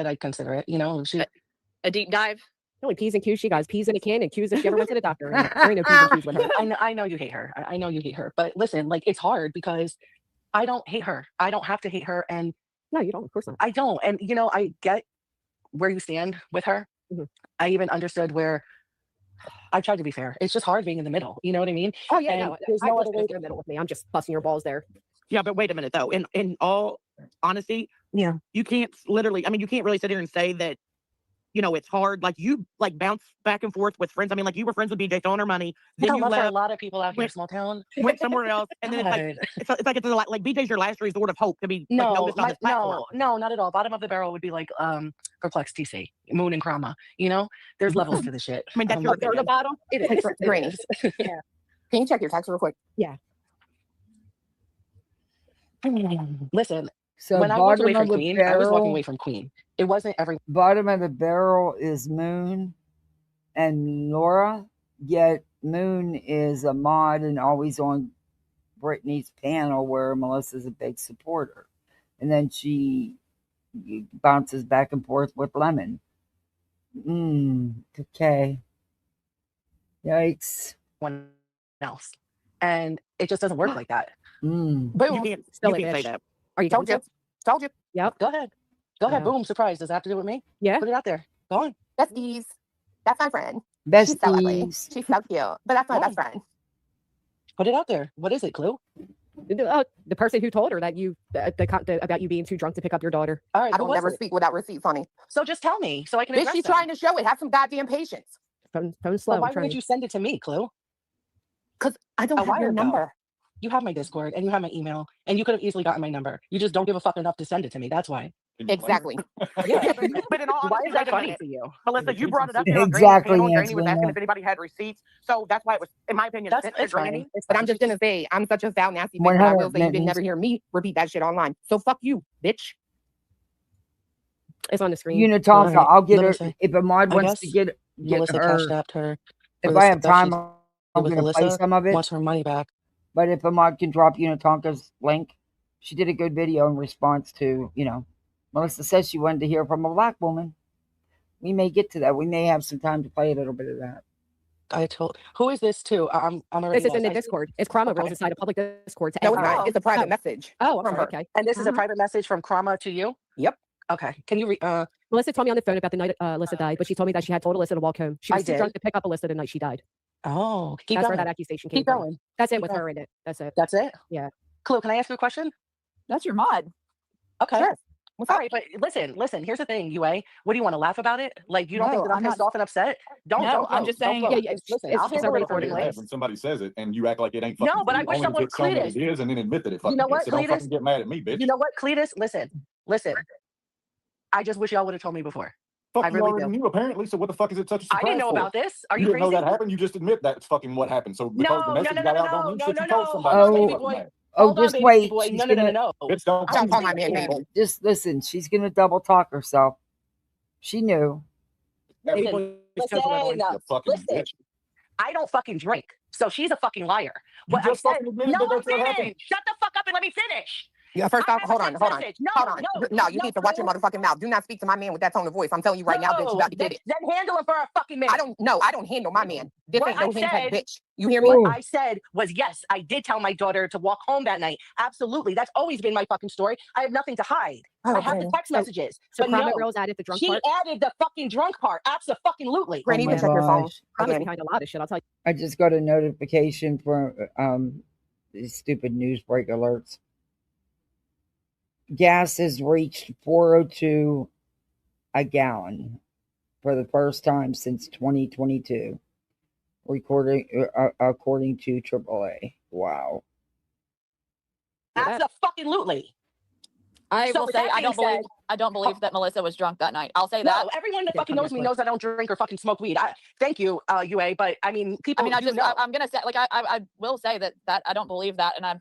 I'd consider it. If she A deep dive. The only P's and Q's she got is peas in a can and Q's if she ever went to the doctor. And there ain't no P's and Q's with her. I know you hate her. I know you hate her. But listen, like, it's hard because I don't hate her. I don't have to hate her, and No, you don't. Of course not. I don't. And I get where you stand with her. Mhm. I even understood where I tried to be fair. It's just hard being in the middle. You know what I mean? Oh yeah, And no. there's I no was other way in the middle with me. I'm just busting your balls there. Yeah, but wait a minute though. In all honesty, Yeah. you can't literally. I mean, you can't really sit here and say that. It's hard. Like you bounce back and forth with friends. I mean, like you were friends with BJ throwing her money. Then you Not for a left, lot of people out here, went- small town. went somewhere else, and then God. it's like BJ's your last resort of hope to be No, noticed on this platform. no, not at all. Bottom of the barrel would be like Perplex TC, Moon and Krama. There's levels to the shit. I mean, that's your Up there on opinion. the bottom. It is. Granny. Yeah. Can you check your text real quick? Listen, So when I walked away bottom from of the Queen, I was walking barrel, away from Queen. It wasn't every. bottom of the barrel is Moon and Laura, yet Moon is a mod and always on Brittany's panel where Melissa's a big supporter. And then she bounces back and forth with Lemon. Okay. Yikes. One else, and it just doesn't work like that. Mm. You Boom. can't. Still You a can't say bitch. that. Are you Told going you. to? Told you. Yep. Go ahead. Go ahead. Yeah. Boom. Surprise. Does it have to do with me? Yeah. Put it out there. Go on. Besties. That's my friend. She's so ugly. Besties. She's so cute. But that's my best friend. Put it out there. What is it, Clue? The person who told her that about you being too drunk to pick up your daughter. All right. I who don't was never it? speak without receipts, honey. So just tell me so I can Bitch, address she's them. trying to show it. Have some goddamn patience. Phone slow. Well, why I'm trying. would you send it to me, Clue? Because I don't A have while your ago. number. You have my Discord and you have my email, and you could have easily gotten my number. You just don't give a fuck enough to send it to me. That's why. Exactly. Yeah, but in all Why honesty, is that wait a funny minute. to you? Melissa, you brought it up here on Granny's Exactly, panel, and Granny was asking Angelina. if anybody had receipts. So that's why it was, in my opinion, That's sent to it's fine. Granny. It's But I'm fine. just gonna say, I'm such a foul, nasty bitch, and I 100 will say you didn't mittens. never hear me repeat that shit online. So fuck you, bitch. It's on the screen. Unitonka, Alright, I'll get let me her see. if a mod I wants to guess get Melissa cashed her. out her for If the I have stuff she time, did I'm with going to play Alyssa. some of it. Wants her money back. But if a mod can drop Unitonka's link, she did a good video in response to, Melissa says she wanted to hear from a black woman. We may get to that. We may have some time to play a little bit of that. I told. Who is this to? I'm already This is in lost. the I see. Discord. It's Crama Okay. rules inside a public Discord to No, it's everyone. not. Oh. It's a private Oh. message. Oh, I'm from sorry. her. Okay. And this is a private message from Krama to you? Yep. Okay. Can you read? Melissa told me on the phone about the night Alyssa died, but she told me that she had told Alyssa to walk home. She I was too drunk did. to pick up Alyssa the night she died. Oh, keep That's where going. that accusation came Keep from. going. That's it Keep with going. her in it. That's it. That's it? Yeah. Chloe, can I ask you a question? That's your mod. Okay. Sure. What's All up? right, but listen. Here's the thing, UA. What do you want to laugh about it? Like you don't think No, that I'm I'm pissed not. off and upset? Don't No, I'm just saying. Yeah, yeah, Listen, it's I'll just handle it already It's really accordingly. bad when somebody says it and you act like it ain't fucking No, but true, I wish only to someone, get shown that Cletus. it is and then admit that it You fucking know is. what, So don't Cletus? fucking get mad at me, bitch. You know what, Cletus? Listen. I just wish y'all would have told me before. Fuck, I you really already do. knew apparently, so what the fuck is it such a I surprise didn't know for? about this. Are You you didn't know crazy? that happened, you just admit that's fucking what happened. So because the No. message got out, don't mean shit you told Hold somebody. on, So baby Oh, fucking boy. mad. Hold on, just baby wait. boy. She's No. gonna Bitch, don't Don't call fucking my man baby. just listen. She's gonna double talk herself. She knew. Baby Listen, boy is cousin, by the way. You fucking listen. bitch. I don't fucking drink. So she's a fucking liar. You What I just said, fucking admitted no, that I'm that's what happened. finished. Shut the fuck up and let me finish. Yeah, first I off, have hold a on, text hold on. message. Hold on. No, you need to watch your No. motherfucking mouth. Do not speak to my man with that tone of voice. I'm telling you right now, bitch, you about to get it. Then handle it for a fucking minute. I don't handle my man. This What ain't no I henpecked said- bitch. You hear me? What I said was, yes, I did tell my daughter to walk home that night. Absolutely. That's always been my fucking story. I have nothing to hide. Oh, I have the Granny. text messages. So But Crama no, girls added the drunk she part. added the fucking drunk part. Absolutely. Granny, Oh even my check your phone gosh. Crama's again. behind a lot of shit. I'll tell you. I just got a notification from these stupid news break alerts. Gas has reached 402 a gallon for the first time since 2022, according to AAA. Wow. Absolutely. I So will with say that I don't being believe said- I don't believe that Melissa was drunk that night. I'll say that. No, everyone that Yeah, fucking come knows me back knows I don't drink or fucking smoke weed. Thank you, UA. But I mean, people I mean, do know. I'm gonna say like I will say that I don't believe that, and I'm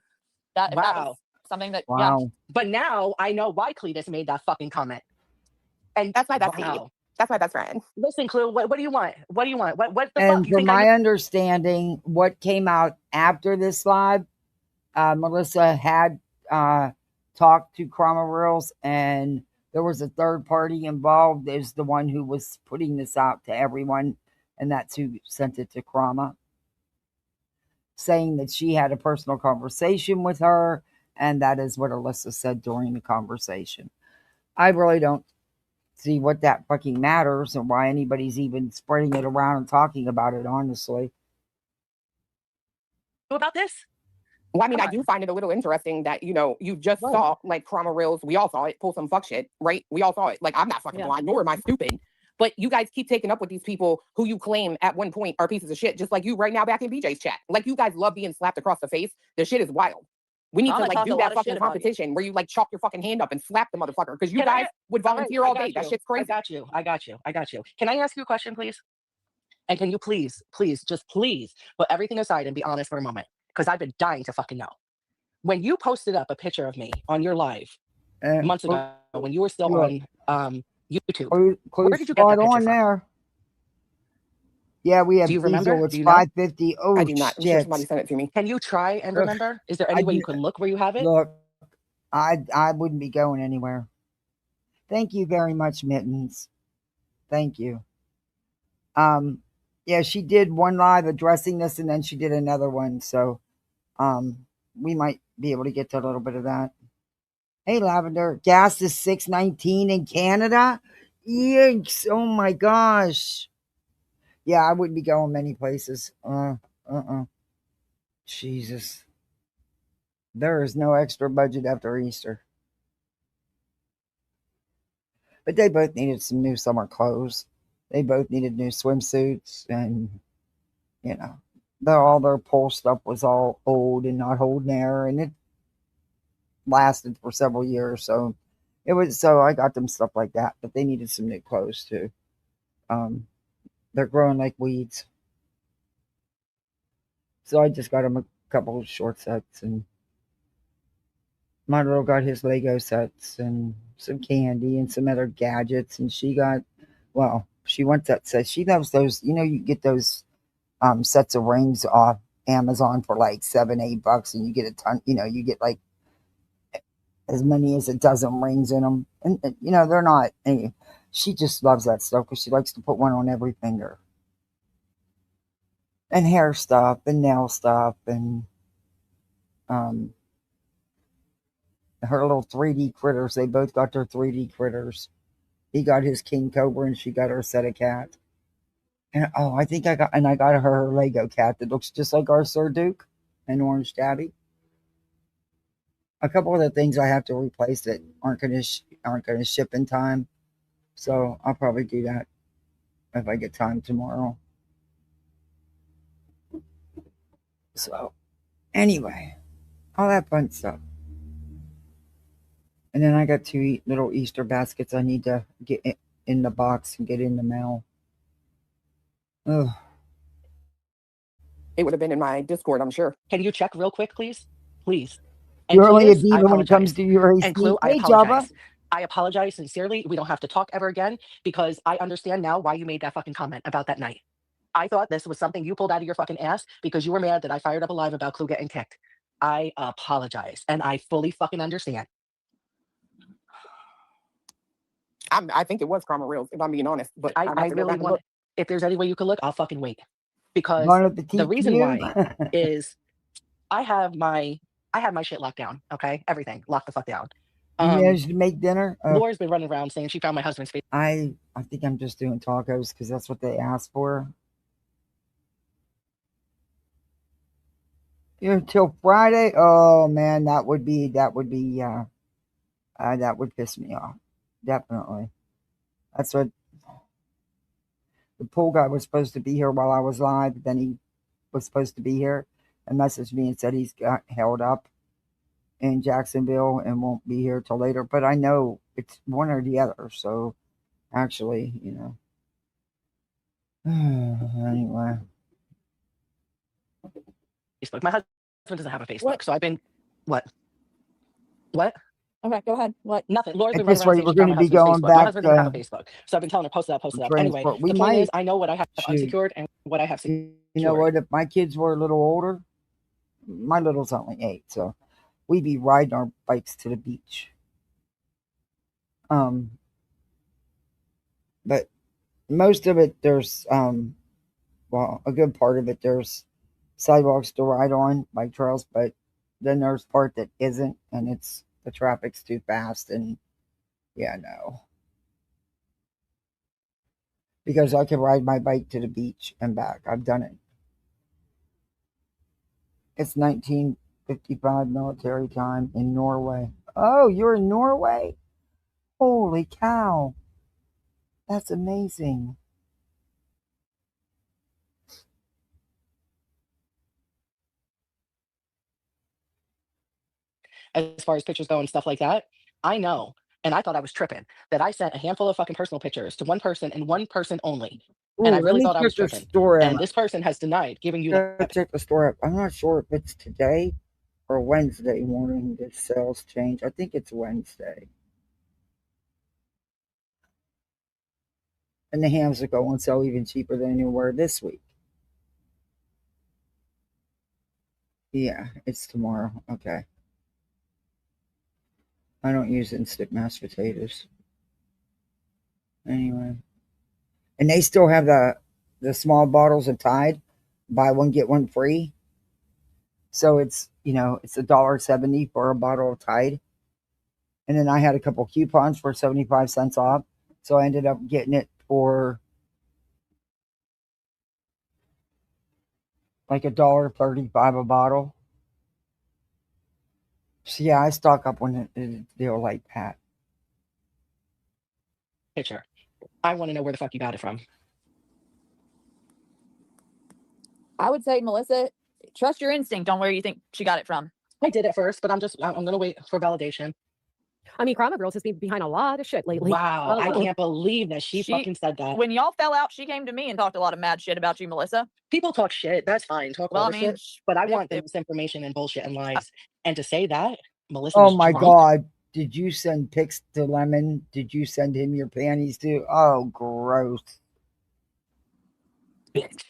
that if that was Wow. something that yeah. Wow. But now I know why Cletus made that fucking comment. And That's my bestie. wow. That's my best friend. Listen, Clue, what do you want? What do you want? What the And fuck? You from think my understanding, what came out after this live, Melissa had talked to Crama Reels, and there was a third party involved. Is the one who was putting this out to everyone, and that's who sent it to Crama, saying that she had a personal conversation with her, and that is what Alyssa said during the conversation. I really don't see what that fucking matters and why anybody's even spreading it around and talking about it, honestly. about this? Well, I mean, I do find it a little interesting that, you just saw, like, Crama Reels, we all saw it, pull some fuck shit, right? We all saw it. Like, I'm not fucking blind, nor am I stupid. But you guys keep taking up with these people who you claim at one point are pieces of shit, just like you right now back in BJ's chat. Like, you guys love being slapped across the face. The shit is wild. We need Crama to, like, talked a do lot that of fucking shit about you. competition where you, like, chalk your fucking hand up and slap the motherfucker. Because you Can I- guys would volunteer All all right, day. That shit's crazy. I got you. Can I ask you a question, please? And can you please put everything aside and be honest for a moment? Because I've been dying to fucking know. When you posted up a picture of me on your live months ago, when you were still on YouTube, where did you get that picture on from? there? Yeah, we have Do you diesel. remember? It's Do you know? 550. Oh, I do not. I'm sure shit. somebody sent it to me. Can you try and remember? Is there any way you can look where you have it? Look, I wouldn't be going anywhere. Thank you very much, Mittens. Thank you. Yeah, she did one live addressing this, and then she did another one. So, we might be able to get to a little bit of that. Hey, Lavender, gas is $6.19 in Canada. Yikes! Oh my gosh. Yeah, I wouldn't be going many places. Jesus. There is no extra budget after Easter. But they both needed some new summer clothes. They both needed new swimsuits, and all their pole stuff was all old and not holding air, and it lasted for several years. So It was so I got them stuff like that, but they needed some new clothes too. Um, they're growing like weeds, so I just got them a couple of short sets, and my little got his Lego sets and some candy and some other gadgets, and she got, well, she wants that set. She loves those. You know, you get those sets of rings off Amazon for like $7, $8, and you get a ton. You know, you get like as many as a dozen rings in them, and you know they're not. She just loves that stuff because she likes to put one on every finger, and hair stuff and nail stuff and um her little 3D critters. They both got their 3D critters. He got his king cobra and she got her set of cat. And oh, I got her Lego cat that looks just like our Sir Duke and Orange Tabby. A couple of the things I have to replace that aren't gonna ship in time, so I'll probably do that if I get time tomorrow. So anyway, all that fun stuff. And then I got two little Easter baskets I need to get in the box and get in the mail. Ugh. It would have been in my Discord, I'm sure. Can you check real quick, please? Please. And You're only a Clueless, I diva when it comes apologize. to your And AC. Clue, I Hey, Java. apologize. I apologize sincerely. We don't have to talk ever again because I understand now why you made that fucking comment about that night. I thought this was something you pulled out of your fucking ass because you were mad that I fired up a live about Clue getting kicked. I apologize. And I fully fucking understand. I think it was Karma Reels, if I'm being honest. But I I'd have to go really back and want, look. if there's any way you could look, I'll fucking wait. Because Bon the appetit to reason you. why is I have my shit locked down. Okay. Everything locked the fuck down. You managed to make dinner? Laura's been running around saying she found my husband's face. I think I'm just doing tacos because that's what they asked for. Until Friday? Oh man, that would piss me off. Definitely. That's what the pool guy was supposed to be here while I was live. Then he was supposed to be here and messaged me and said he's got held up in Jacksonville and won't be here till later. But I know it's one or the other. So actually, you know. Anyway. Facebook. My husband doesn't have a Facebook, so I've been what? Okay, go ahead. What? Nothing. Laura's At been running this around rate, saying we're she found going my to be husband's going Facebook. My back husband doesn't have a Facebook, so I've been telling her post it up, post it up. Anyway, transport. We the point is, might I know what I have shoot. unsecured and what I have secured. You know what? If my kids were a little older, my little's only 8, so we'd be riding our bikes to the beach. But most of it, there's well, a good part of it, there's sidewalks to ride on, bike trails, but then there's part that isn't, and it's the traffic's too fast, and yeah, no. Because I could ride my bike to the beach and back. I've done it. It's 1955 military time in Norway. Oh, you're in Norway? Holy cow. That's amazing. As far as pictures go and stuff like that, I know, and I thought I was tripping, that I sent a handful of fucking personal pictures to one person and one person only. And Ooh, I let really me thought I was check the tripping. store And out. this person has denied giving you Go that. check the store out. I'm not sure if it's today or Wednesday morning the sales change. I think it's Wednesday. And the hams are going sell even cheaper than anywhere this week. Yeah, it's tomorrow. Okay. I don't use instant mashed potatoes. Anyway. And they still have the small bottles of Tide. Buy one, get one free. So it's, it's $1.70 for a bottle of Tide. And then I had a couple coupons for 75 cents off. So I ended up getting it for like $1.35 a bottle. So yeah, I stock up when they're like that. Picture. I want to know where the fuck you got it from. I would say, Melissa, trust your instinct on where you think she got it from. I did at first, but I'm gonna wait for validation. I mean, Karma Girls has been behind a lot of shit lately. Wow, I lot. can't believe that she fucking said that. When y'all fell out, she came to me and talked a lot of mad shit about you, Melissa. People talk shit, that's fine, talk Well, all I the mean, shit, but I if, want the if misinformation and bullshit and lies. And to say that Melissa Oh was my drunk, God. Did you send pics to Lemon? Did you send him your panties too? Oh, gross. bitch.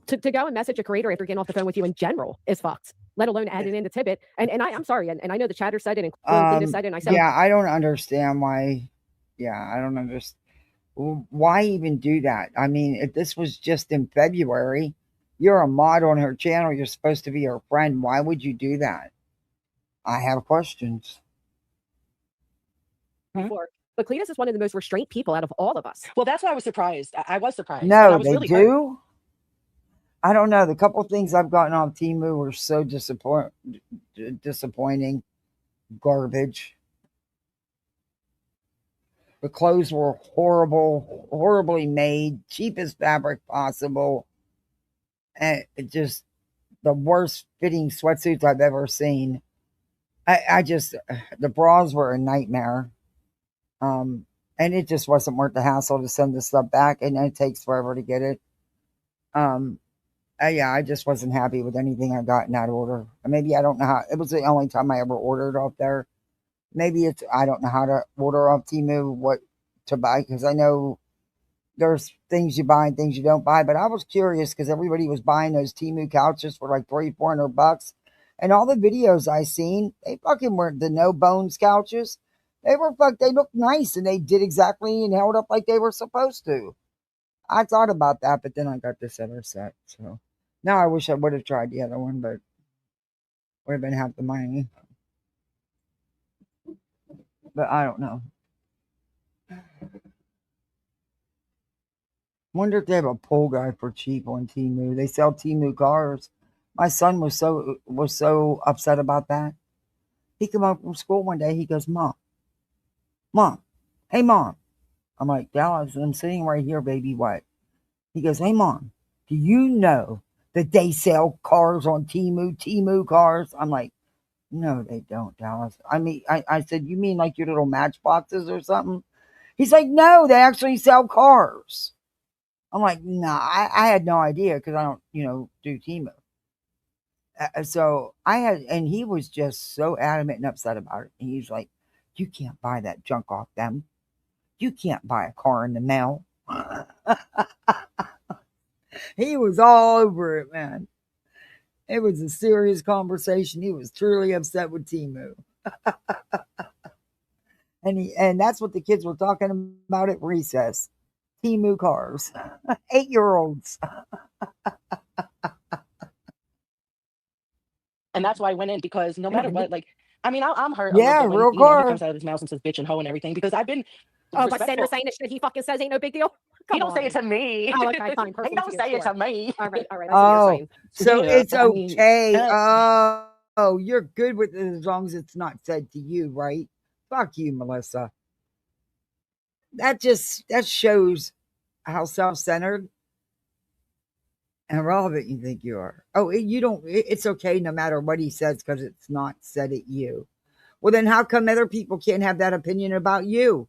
To go and message a creator after getting off the phone with you in general is fucked, let alone adding in the tidbit. And I'm sorry, and I know the chatter said it and Cleta said it, and I said, Yeah, I don't understand why. Yeah, I don't understand. Why even do that? I mean, if this was just in February, you're a mod on her channel, you're supposed to be her friend. Why would you do that? I have questions. before. But Cletus is one of the most restrained people out of all of us. Well, that's why I was surprised. I was surprised. And No, I was they really hurt. do. I don't know. The couple things I've gotten off Temu were so disappointing. Garbage. The clothes were horrible, horribly made, cheapest fabric possible, and it just the worst fitting sweatsuits I've ever seen. I just the bras were a nightmare. And it just wasn't worth the hassle to send the stuff back, and it takes forever to get it. Yeah, I just wasn't happy with anything I got in that order. Maybe I don't know how. It was the only time I ever ordered off there. Maybe it's I don't know how to order off Temu what to buy because I know there's things you buy and things you don't buy. But I was curious because everybody was buying those Temu couches for like $300-400, and all the videos I seen, they fucking weren't the no bones couches. They were they looked nice and they did exactly and held up like they were supposed to. I thought about that, but then I got this other set. So now I wish I would have tried the other one, but would have been half the money. But I don't know. Wonder if they have a pull guy for cheap on Temu. They sell Temu cars. My son was so upset about that. He came home from school one day. He goes, "Mom, hey mom." I'm like, "Dallas, I'm sitting right here, baby. What?" He goes, "Hey mom, do you know that they sell cars on Temu cars?" I'm like, "No, they don't, Dallas." I said, "You mean like your little matchboxes or something?" He's like, "No, they actually sell cars." I'm like, "Nah, I had no idea because I don't, do Temu." So I had, and he was just so adamant and upset about it. And he's like, "You can't buy that junk off them. You can't buy a car in the mail." He was all over it, man. It was a serious conversation. He was truly upset with Temu. And that's what the kids were talking about at recess. Temu cars. 8-year-olds. And that's why I went in because no matter what, like, I mean, I'm hurt a little Yeah, bit when, real he car. comes out of his mouth and says bitch and hoe and everything because I've been Oh, but Sandra respectful. saying that shit he fucking says ain't no big deal. He Come don't on. say it to me. Oh, okay, fine. He Personally don't to you, say it sure. to me. All right. I see what you're Oh, saying. so Yeah, it's I mean, okay. Oh, you're good with it as long as it's not said to you, right? Fuck you, Melissa. That shows how self-centered and irrelevant you think you are. Oh, you don't. It's okay no matter what he says because it's not said at you. Well, then how come other people can't have that opinion about you?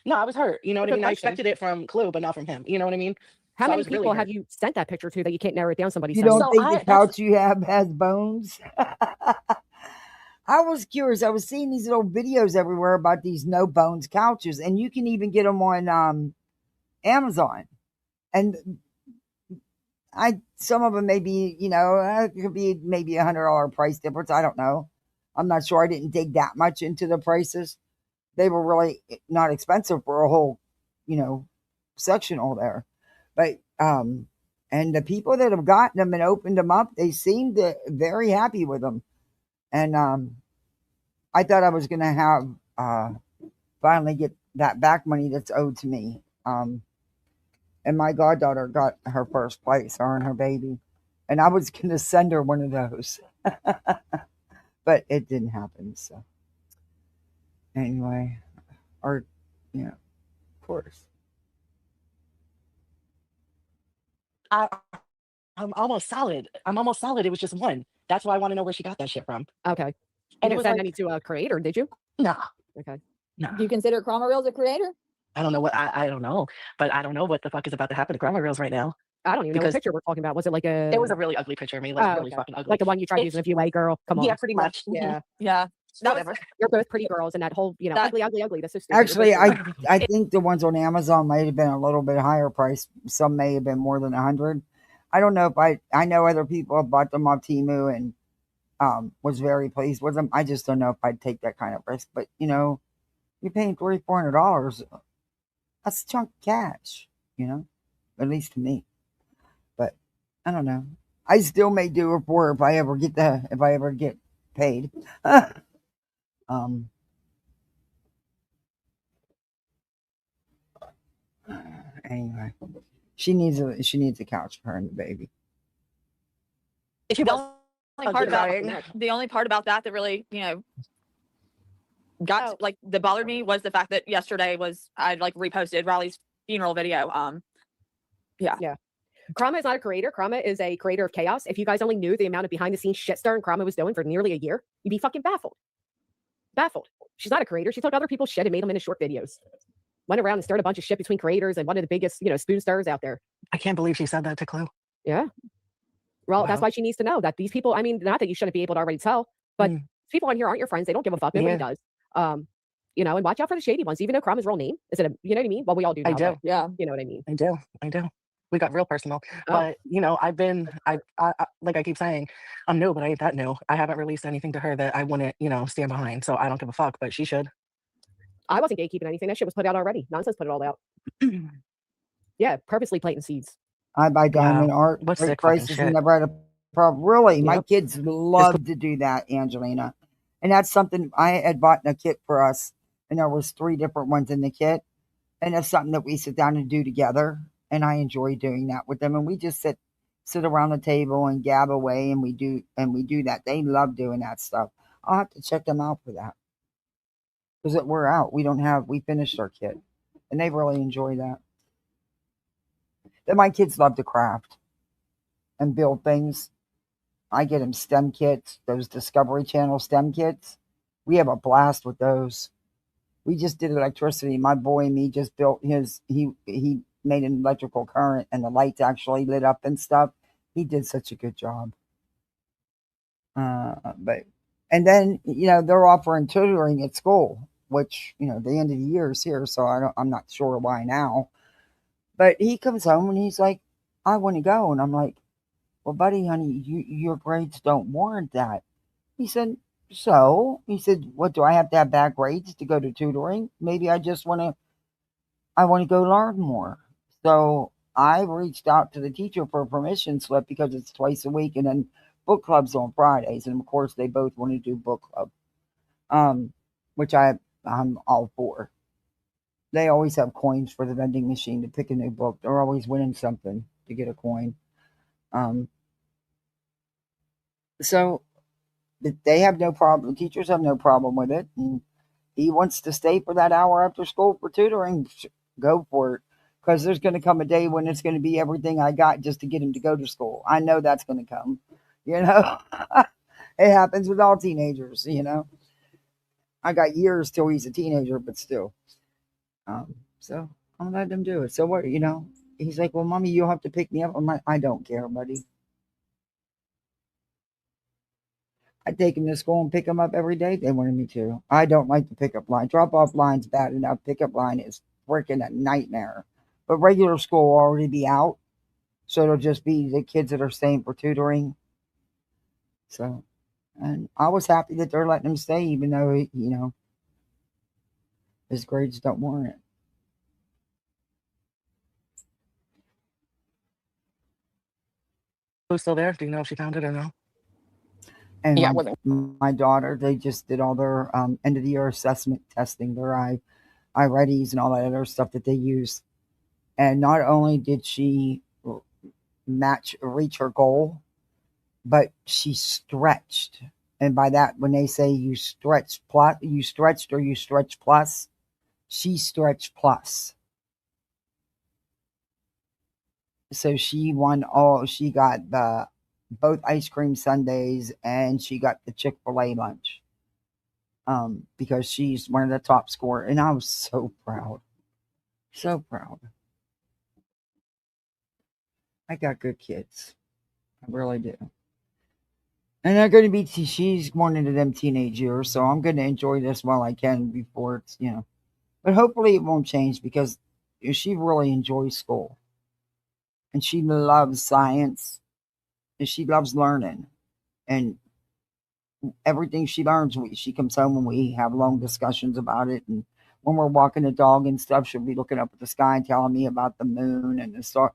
No, I was hurt. You know what I Good mean? I question. expected it from Clue, but not from him. You know what I mean? How So I many was really people have hurt. you sent that picture to that you can't narrow it down? Somebody You saying, don't So think the that's couch you have has bones? I was curious. I was seeing these little videos everywhere about these no bones couches, and you can even get them on Amazon. And some of them may be, it could be maybe $100 price difference. I don't know. I'm not sure. I didn't dig that much into the prices. They were really not expensive for a whole, sectional there. But and the people that have gotten them and opened them up, they seemed very happy with them. And I thought I was going to have finally get that back money that's owed to me. And my goddaughter got her first place, her and her baby. And I was going to send her one of those. But it didn't happen. So, anyway, or, of course. I'm almost solid. I'm almost solid. It was just one. That's why I want to know where she got that shit from. Okay. You And it didn't was send like, any to a creator, did you? nah, Okay. nah. Do you consider Chroma Reels a creator? I don't know what I don't know, but I don't know what the fuck is about to happen to Grandma Reels right now. I don't even know what Because picture we're talking about. Was it like it was a? a really ugly picture of me, like Oh, really okay. fucking ugly. Like the one you tried It's using a few way girl. Come on. yeah, pretty much. Yeah. Yeah. That was Whatever. You're both pretty girls, and that whole, you know, That- ugly, ugly, ugly. That's so stupid. Actually, I think the ones on Amazon might have been a little bit higher price. Some may have been more than 100. I don't know if I know other people have bought them off Temu and was very pleased with them. I just don't know if I'd take that kind of risk. But you know, you're paying $300-$400. That's a chunk of cash, you know, at least to me. But I don't know. I still may do a report if I ever get paid. Anyway, she needs a couch for her and the baby. If you the both only part about dying. the only part about that really, got like that bothered me was the fact that yesterday I like reposted Riley's funeral video. Yeah. Krama is not a creator. Krama is a creator of chaos. If you guys only knew the amount of behind the scenes shit stirring Krama was doing for nearly a year, you'd be fucking baffled. Baffled. She's not a creator. She took other people's shit and made them into short videos. Went around and stirred a bunch of shit between creators and one of the biggest, spoon stirrers out there. I can't believe she said that to Clue. Yeah. Well, Wow. that's why she needs to know that these people, I mean, not that you shouldn't be able to already tell, but people on here aren't your friends. They don't give a fuck. Nobody does. And watch out for the shady ones, even though Krama's real name. Is it you know what I mean? Well, we all do now. I do. Yeah. You know what I mean? I do. We got real personal. But I like I keep saying, I'm new, but I ain't that new. I haven't released anything to her that I wouldn't, stand behind. So I don't give a fuck, but she should. I wasn't gatekeeping anything. That shit was put out already. Nonsense put it all out. Yeah, purposely planting seeds. I buy diamond art. What's Great sick fucking prices. shit? Never had a problem. Really, my Yep. kids love to do that, Angelina. And that's something I had bought in a kit for us, and there was 3 different ones in the kit. And that's something that we sit down and do together. And I enjoy doing that with them. And we just sit around the table and gab away, and we do that. They love doing that stuff. I'll have to check them out for that. Because we're out. We finished our kit. And they really enjoy that. Then my kids love to craft and build things. I get them STEM kits, those Discovery Channel STEM kits. We have a blast with those. We just did electricity. My boy and me just built he made an electrical current and the lights actually lit up and stuff. He did such a good job. And then, they're offering tutoring at school, which, the end of the year is here, so I'm not sure why now. But he comes home and he's like, I want to go. And I'm like, well, buddy, honey, your grades don't warrant that. He said, so? He said, what, do I have to have bad grades to go to tutoring? Maybe I want to go learn more. So I reached out to the teacher for a permission slip because it's twice a week, and then book clubs on Fridays. And of course, they both want to do book club, which I'm all for. They always have coins for the vending machine to pick a new book. They're always winning something to get a coin. So they have no problem. Teachers have no problem with it. And he wants to stay for that hour after school for tutoring. Go for it. Because there's going to come a day when it's going to be everything I got just to get him to go to school. I know that's going to come. It happens with all teenagers, I got years till he's a teenager, but still. So I'll let him do it. So what, he's like, well, mommy, you'll have to pick me up. I'm like, I don't care, buddy. I take him to school and pick him up every day. They wanted me to. I don't like the pickup line. Drop off line's bad enough. Pickup line is freaking a nightmare. But regular school will already be out. So it'll just be the kids that are staying for tutoring. So, and I was happy that they're letting him stay, even though, his grades don't warrant it. Who's still there? Do you know if she found it or no? And my daughter, they just did all their end of the year assessment testing, their iReadies and all that other stuff that they use. And not only did she reach her goal, but she stretched. And by that, when they say you stretched plus, she stretched plus. So she got the both ice cream sundaes, and she got the Chick-fil-A lunch. Because she's one of the top scorers, and I was so proud. So proud. I got good kids. I really do. And they're going to be, she's going into them teenage years, so I'm going to enjoy this while I can before it's, But hopefully it won't change because she really enjoys school. And she loves science. And she loves learning. And everything she learns, she comes home and we have long discussions about it. And when we're walking the dog and stuff, she'll be looking up at the sky and telling me about the moon and the star.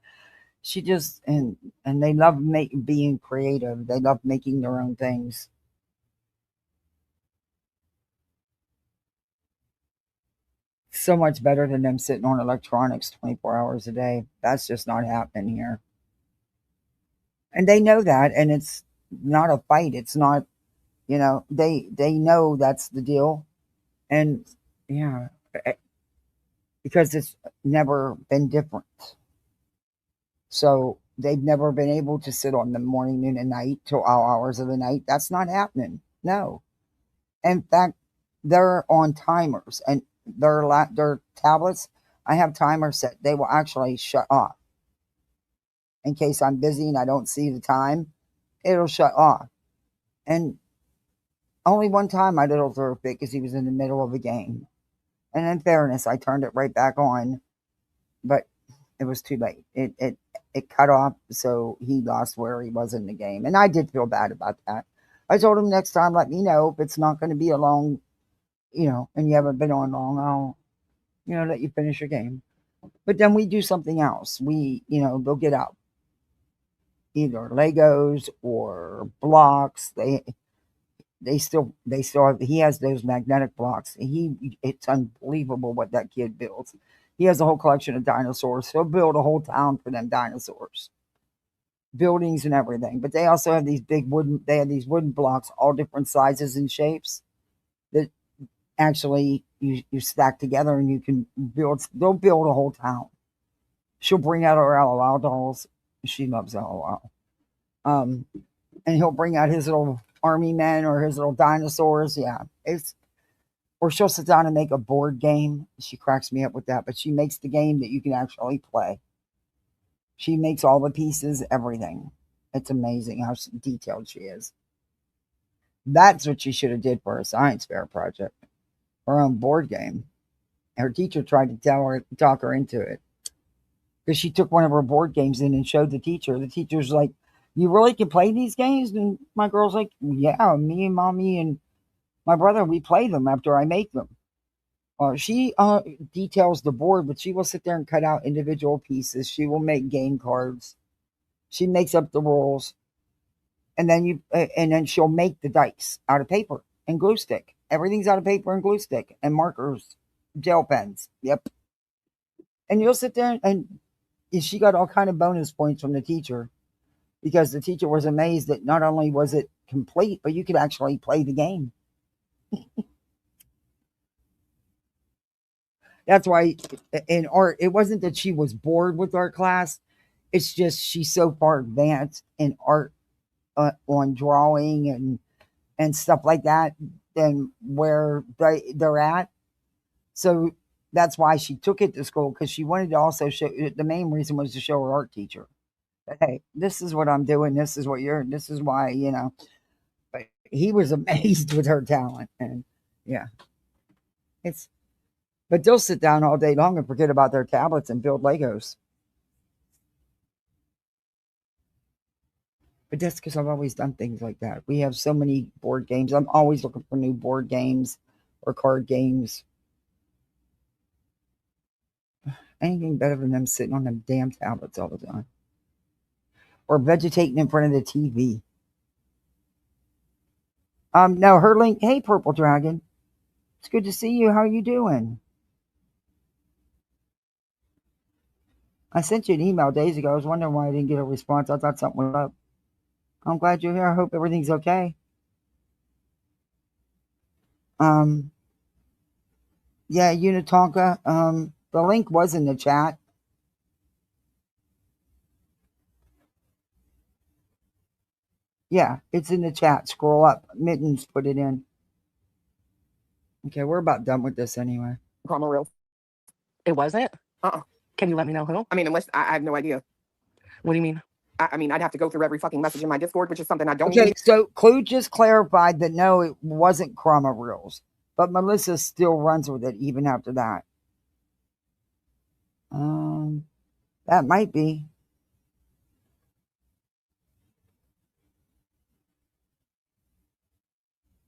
She just, and they love being creative. They love making their own things. So much better than them sitting on electronics 24 hours a day. That's just not happening here. And they know that, and it's not a fight. It's not, they know that's the deal. And yeah, because it's never been different. So they've never been able to sit on the morning, noon, and night till all hours of the night. That's not happening. No. In fact, they're on timers and their tablets. I have timers set. They will actually shut off in case I'm busy and I don't see the time. It'll shut off. And only one time my little threw a fit because he was in the middle of a game. And in fairness, I turned it right back on, but it was too late. It cut off, so he lost where he was in the game. And I did feel bad about that. I told him next time, let me know if it's not going to be a long, and you haven't been on long, I'll, let you finish your game. But then we do something else. They'll get out either Legos or blocks. They still have, he has those magnetic blocks. It's unbelievable what that kid builds. He has a whole collection of dinosaurs. He'll build a whole town for them dinosaurs, buildings and everything. But they also have these wooden blocks, all different sizes and shapes that actually you stack together and you can they'll build a whole town. She'll bring out her LOL dolls. She loves LOL. And he'll bring out his little army men or his little dinosaurs. Yeah. Or she'll sit down and make a board game. She cracks me up with that, but she makes the game that you can actually play. She makes all the pieces, everything. It's amazing how detailed she is. That's what she should have did for her science fair project. Her own board game. Her teacher tried to talk her into it. Because she took one of her board games in and showed the teacher. The teacher's like, you really can play these games? And my girl's like, yeah, me and mommy and my brother, we play them after I make them. She details the board, but she will sit there and cut out individual pieces. She will make game cards. She makes up the rules. And then she'll make the dice out of paper and glue stick. Everything's out of paper and glue stick and markers, gel pens. Yep. And you'll sit there and she got all kind of bonus points from the teacher because the teacher was amazed that not only was it complete, but you could actually play the game. That's why in art, it wasn't that she was bored with art class. It's just she's so far advanced in art on drawing and stuff like that than where they're at. So that's why she took it to school, because she wanted to also show, the main reason was to show her art teacher that, hey, this is what I'm doing. This is this is why, but he was amazed with her talent. And yeah, but they'll sit down all day long and forget about their tablets and build Legos. But that's because I've always done things like that. We have so many board games. I'm always looking for new board games or card games. Anything better than them sitting on them damn tablets all the time. Or vegetating in front of the TV. No, her link. Hey, Purple Dragon. It's good to see you. How are you doing? I sent you an email days ago. I was wondering why I didn't get a response. I thought something was up. I'm glad you're here. I hope everything's okay. Yeah, Unitonka. The link was in the chat. Yeah, it's in the chat. Scroll up. Mittens put it in. Okay, we're about done with this anyway. Drama real. It wasn't? Uh-uh. Can you let me know who? I mean, unless I have no idea. What do you mean? I mean, I'd have to go through every fucking message in my Discord, which is something I don't Okay, need. so Clue just clarified that no, it wasn't Chroma Reels, but Melissa still runs with it even after that. That might be.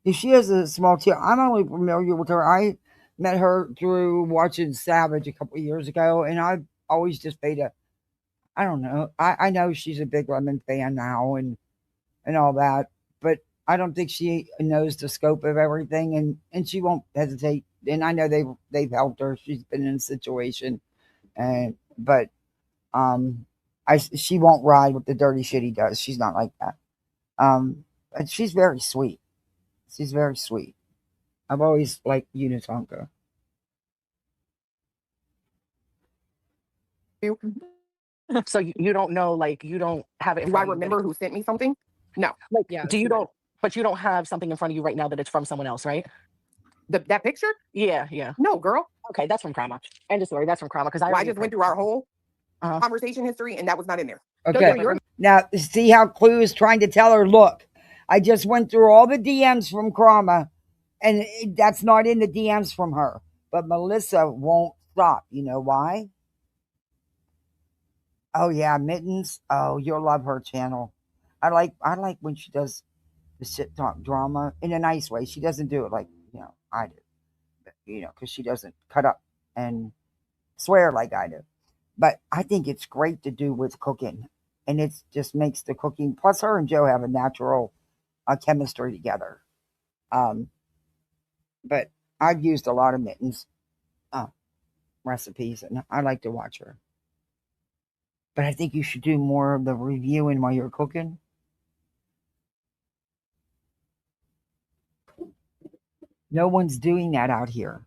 If she has a small channel, I'm only familiar with her. I met her through watching Savage a couple of years ago, and I've always just paid a. I don't know. I know she's a big Lemon fan now and all that, but I don't think she knows the scope of everything, and she won't hesitate. And I know they've helped her. She's been in a situation, but she won't ride with the dirty shit he does. She's not like that. But she's very sweet. She's very sweet. I've always liked Unitonka. So you don't know, like, you don't have it in Do I front of you. remember who sent me something? No. Like, Yeah, do you don't, but you don't have something in front of you right now that it's from someone else, right? That picture? Yeah. No, girl. Okay, that's from Chroma. End of story. That's from Chroma because I just went through our whole conversation history, and that was not in there. Okay. Now, see how Clue is trying to tell her, look, I just went through all the DMs from Chroma, and that's not in the DMs from her. But Melissa won't stop. You know why? Oh, yeah, Mittens. Oh, you'll love her channel. I like when she does the shit talk drama in a nice way. She doesn't do it like, I do. But, because she doesn't cut up and swear like I do. But I think it's great to do with cooking. And it just makes the cooking. Plus, her and Joe have a natural chemistry together. But I've used a lot of Mittens recipes, and I like to watch her. But I think you should do more of the reviewing while you're cooking. No one's doing that out here.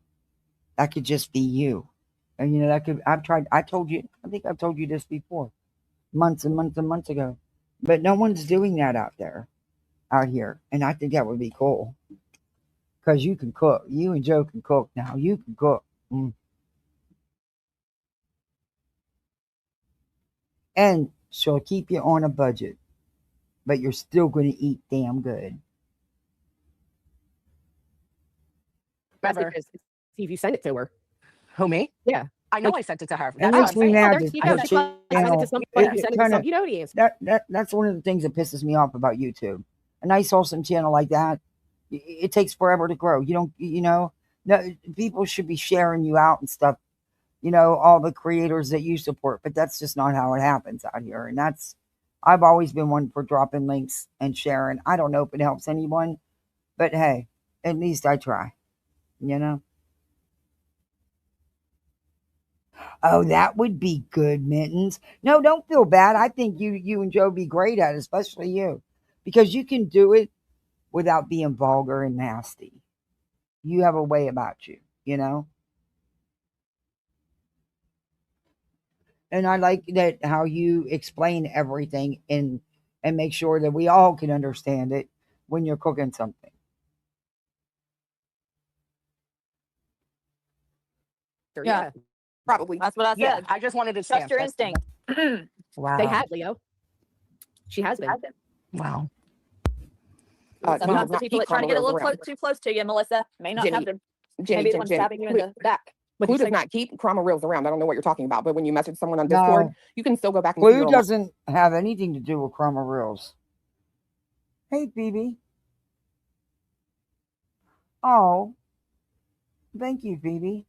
That could just be you. And I told you, I think I've told you this before, months and months and months ago. But no one's doing that out here. And I think that would be cool. Because you can cook. You and Joe can cook now. You can cook. And she'll keep you on a budget. But you're still going to eat damn good. Never. See if you send it to her. Who, me? Yeah. I know I sent it to her. That makes me mad. There you go. Send it to somebody who sent it to some, you know the answer. That's one of the things that pisses me off about YouTube. A nice wholesome channel like that, it takes forever to grow. No, people should be sharing you out and stuff. All the creators that you support, but that's just not how it happens out here. And I've always been one for dropping links and sharing. I don't know if it helps anyone, but hey, at least I try. Oh, that would be good, Mittens. No, don't feel bad. I think you and Joe be great at it, especially you, because you can do it without being vulgar and nasty. You have a way about you, And I like that how you explain everything and make sure that we all can understand it when you're cooking something. Yeah. Probably. That's what I said. Yeah, I just wanted to Trust your instinct. Wow. They had Leo. She has been. Wow. Sometimes the people that try to get a little too close to you, Melissa, may not have them. Maybe the one stabbing you in the back. Clue does not keep Chroma Reels around. I don't know what you're talking about, but when you message someone on Discord, you can still go back and see Clue doesn't have anything to do with Chroma Reels. Hey, Phoebe. Oh, thank you, Phoebe.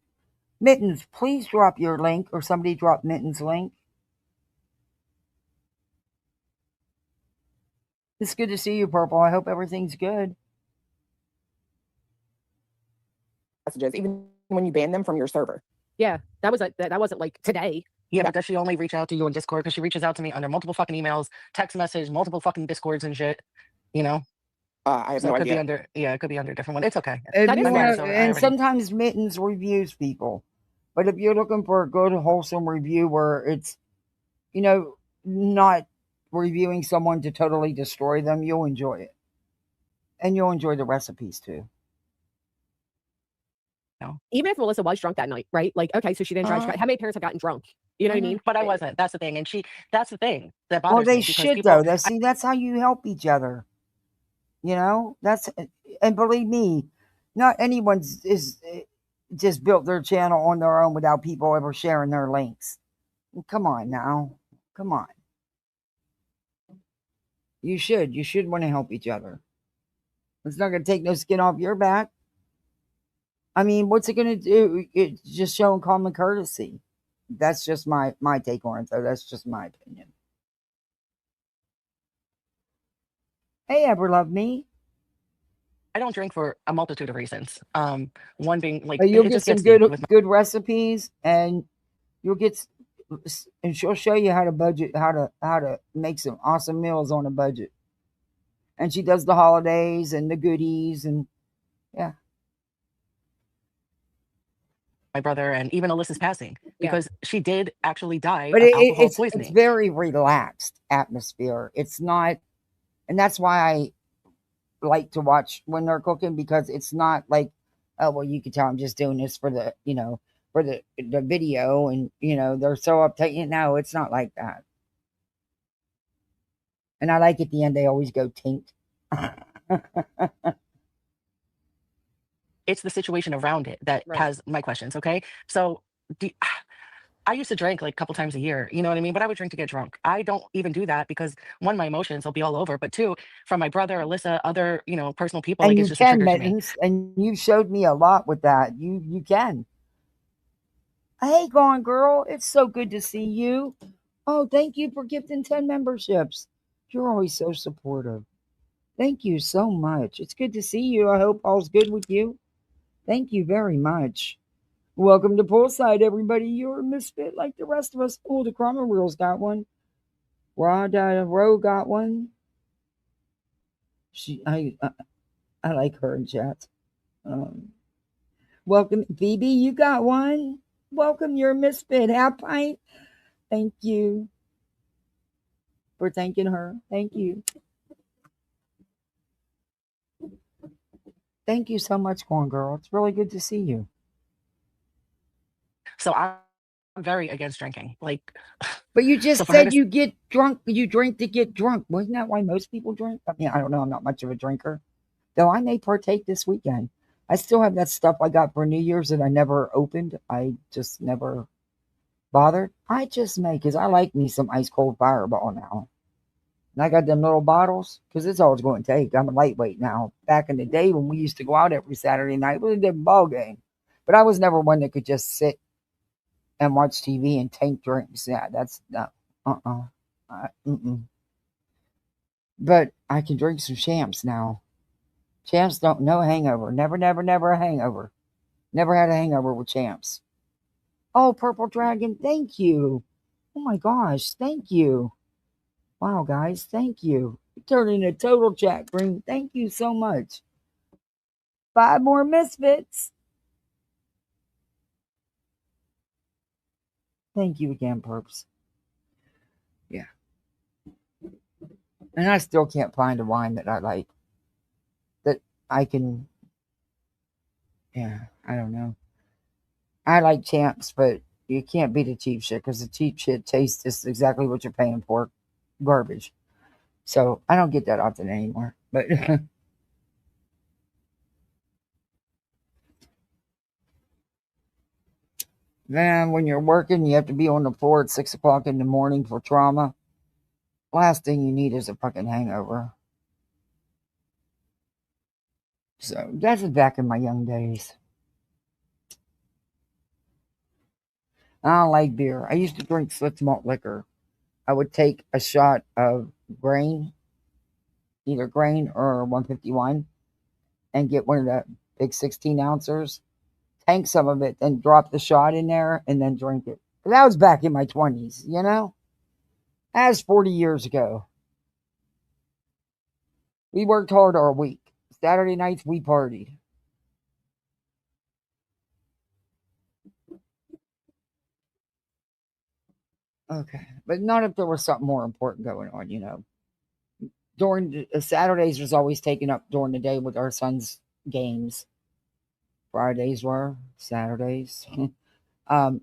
Mittens, please drop your link, or somebody drop Mittens' link. It's good to see you, Purple. I hope everything's good. messages, even when you ban them from your server. Yeah, that wasn't like today. Yeah, but does she only reach out to you in Discord? Because she reaches out to me under multiple fucking emails, text message, multiple fucking Discords and shit. I have no idea. It could be under a different one. It's okay. And sometimes Mittens reviews people. But if you're looking for a good, wholesome review where it's, not reviewing someone to totally destroy them, you'll enjoy it. And you'll enjoy the recipes too. No. Even if Melissa was drunk that night, right? Like, okay, so she didn't drive. How many parents have gotten drunk? You know what I mean? But I wasn't. That's the thing. And that's the thing that Well, bothers they me because should people, though. That's how you help each other. You know, and believe me, not anyone's is just built their channel on their own without people ever sharing their links. Come on now. Come on. You should want to help each other. It's not going to take no skin off your back. I mean, what's it going to do? It's just showing common courtesy. That's just my take on it, though. That's just my opinion. Hey, ever love me? I don't drink for a multitude of reasons. One being like You'll it get just some gets deep with good recipes, and you'll get, and she'll show you how to budget, how to make some awesome meals on a budget. And she does the holidays and the goodies, and yeah. my brother and even Alyssa's passing because she did actually die But of alcohol it's poisoning. very relaxed atmosphere. It's not, and that's why I like to watch when they're cooking, because it's not like, oh well, you can tell I'm just doing this for the, for the video, and they're so uptight. No, it's not like that. And I like at the end they always go tink. It's the situation around it that has my questions. Okay, so I used to drink like a couple times a year, you know what I mean? But I would drink to get drunk. I don't even do that because one, my emotions will be all over, but two, from my brother, Alyssa, other, personal people, And like you it's just a can, trigger to me. Mittens, and you showed me a lot with that. You can. Hey, Gone Girl, it's so good to see you. Oh, thank you for gifting 10 memberships. You're always so supportive. Thank you so much. It's good to see you. I hope all's good with you. Thank you very much. Welcome to Poolside, everybody. You're a misfit like the rest of us. Oh, the Crummer Wheels got one. Rod Rowe got one. I like her in chat. Welcome, Phoebe. You got one. Welcome, you're a misfit. Half pint. Thank you for thanking her. Thank you. Thank you so much, Corn Girl. It's really good to see you. So I'm very against drinking. Like, but you just so for her said you get drunk. You drink to get drunk. Wasn't that why most people drink? I mean, I don't know. I'm not much of a drinker, though. I may partake this weekend. I still have that stuff I got for New Year's that I never opened. I just never bothered. I just may, because I like me some ice cold Fireball now. And I got them little bottles because it's all it's going to take. I'm a lightweight now. Back in the day when we used to go out every Saturday night, it was a different ball game. But I was never one that could just sit and watch TV and tank drinks. Yeah, that's not. But I can drink some champs now. Champs don't no hangover. Never a hangover. Never had a hangover with champs. Oh, Purple Dragon, thank you. Oh my gosh, thank you. Wow, guys, thank you. Turning a total chat green. Thank you so much. 5 more misfits. Thank you again, Perps. Yeah. And I still can't find a wine that I like. That I can. Yeah, I don't know. I like champs, but you can't beat a cheap shit because the cheap shit tastes just exactly what you're paying for. Garbage. So I don't get that often anymore. But man, when you're working, you have to be on the floor at 6 o'clock in the morning for trauma. Last thing you need is a fucking hangover. So that's back in my young days. I don't like beer. I used to drink Schlitz malt liquor. I would take a shot of grain, either grain or 151, and get one of the big 16 ounces, tank some of it, then drop the shot in there, and then drink it. But that was back in my 20s, you know? That was 40 years ago. We worked hard all week. Saturday nights, we partied. Okay, but not if there was something more important going on, During Saturdays was always taken up during the day with our son's games. Fridays were Saturdays.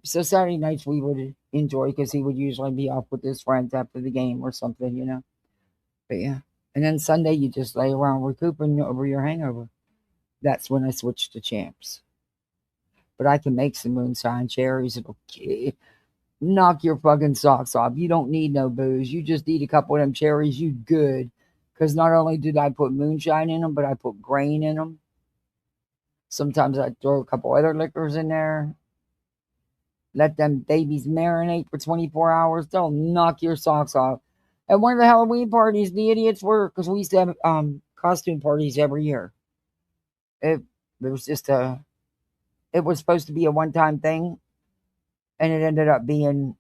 So Saturday nights we would enjoy because he would usually be off with his friends after the game or something. But yeah, and then Sunday you just lay around recouping over your hangover. That's when I switched to champs. But I can make some moonshine cherries. It'll knock your fucking socks off. You don't need no booze. You just eat a couple of them cherries. You good. Because not only did I put moonshine in them, but I put grain in them. Sometimes I throw a couple other liquors in there. Let them babies marinate for 24 hours. They'll knock your socks off. At one of the Halloween parties, the idiots were, because we used to have costume parties every year. It was just it was supposed to be a one-time thing, and it ended up being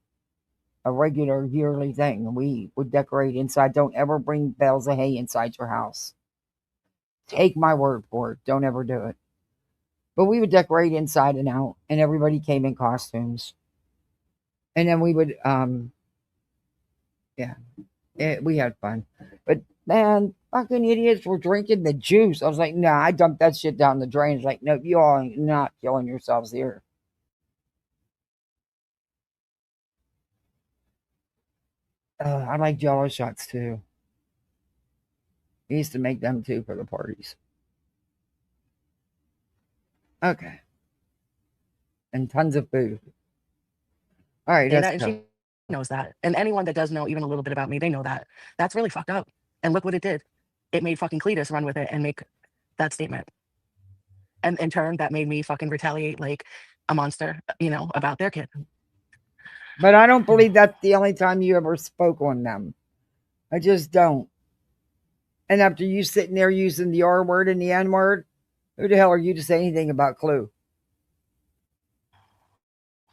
a regular yearly thing. We would decorate inside. Don't ever bring bales of hay inside your house. Take my word for it. Don't ever do it. But we would decorate inside and out, and everybody came in costumes. And then we would, we had fun. But man, fucking idiots were drinking the juice. I was like, nah, I dumped that shit down the drain. It's like, no, you all are not killing yourselves here. I like Jello shots too. We used to make them too for the parties. Okay. And tons of food. All right, And she knows that. And anyone that does know even a little bit about me, they know that. That's really fucked up. And look what it did. It made fucking Cletus run with it and make that statement. And in turn, that made me fucking retaliate like a monster, about their kid. But I don't believe that's the only time you ever spoke on them. I just don't. And after you sitting there using the R word and the N word, who the hell are you to say anything about Clue?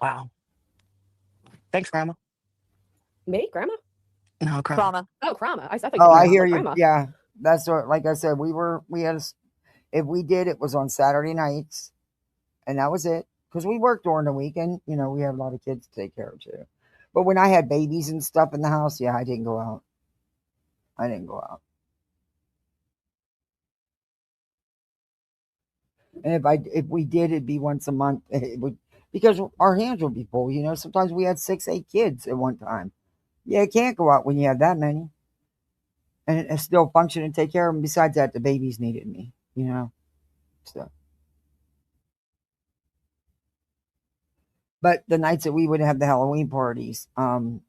Wow. Thanks, Grandma. Me, Grandma? No, Grandma. Oh, Grandma. I thought I hear you. Grandma. Yeah, that's what. Like I said, if we did, it was on Saturday nights, and that was it. Because we worked during the weekend. We have a lot of kids to take care of too. But when I had babies and stuff in the house, yeah, I didn't go out. And if we did, it'd be once a month. It would, because our hands would be full. Sometimes we had 6, 8 kids at one time. Yeah, you can't go out when you have that many, and still function and take care of them. Besides that, the babies needed me. So. But the nights that we would have the Halloween parties, the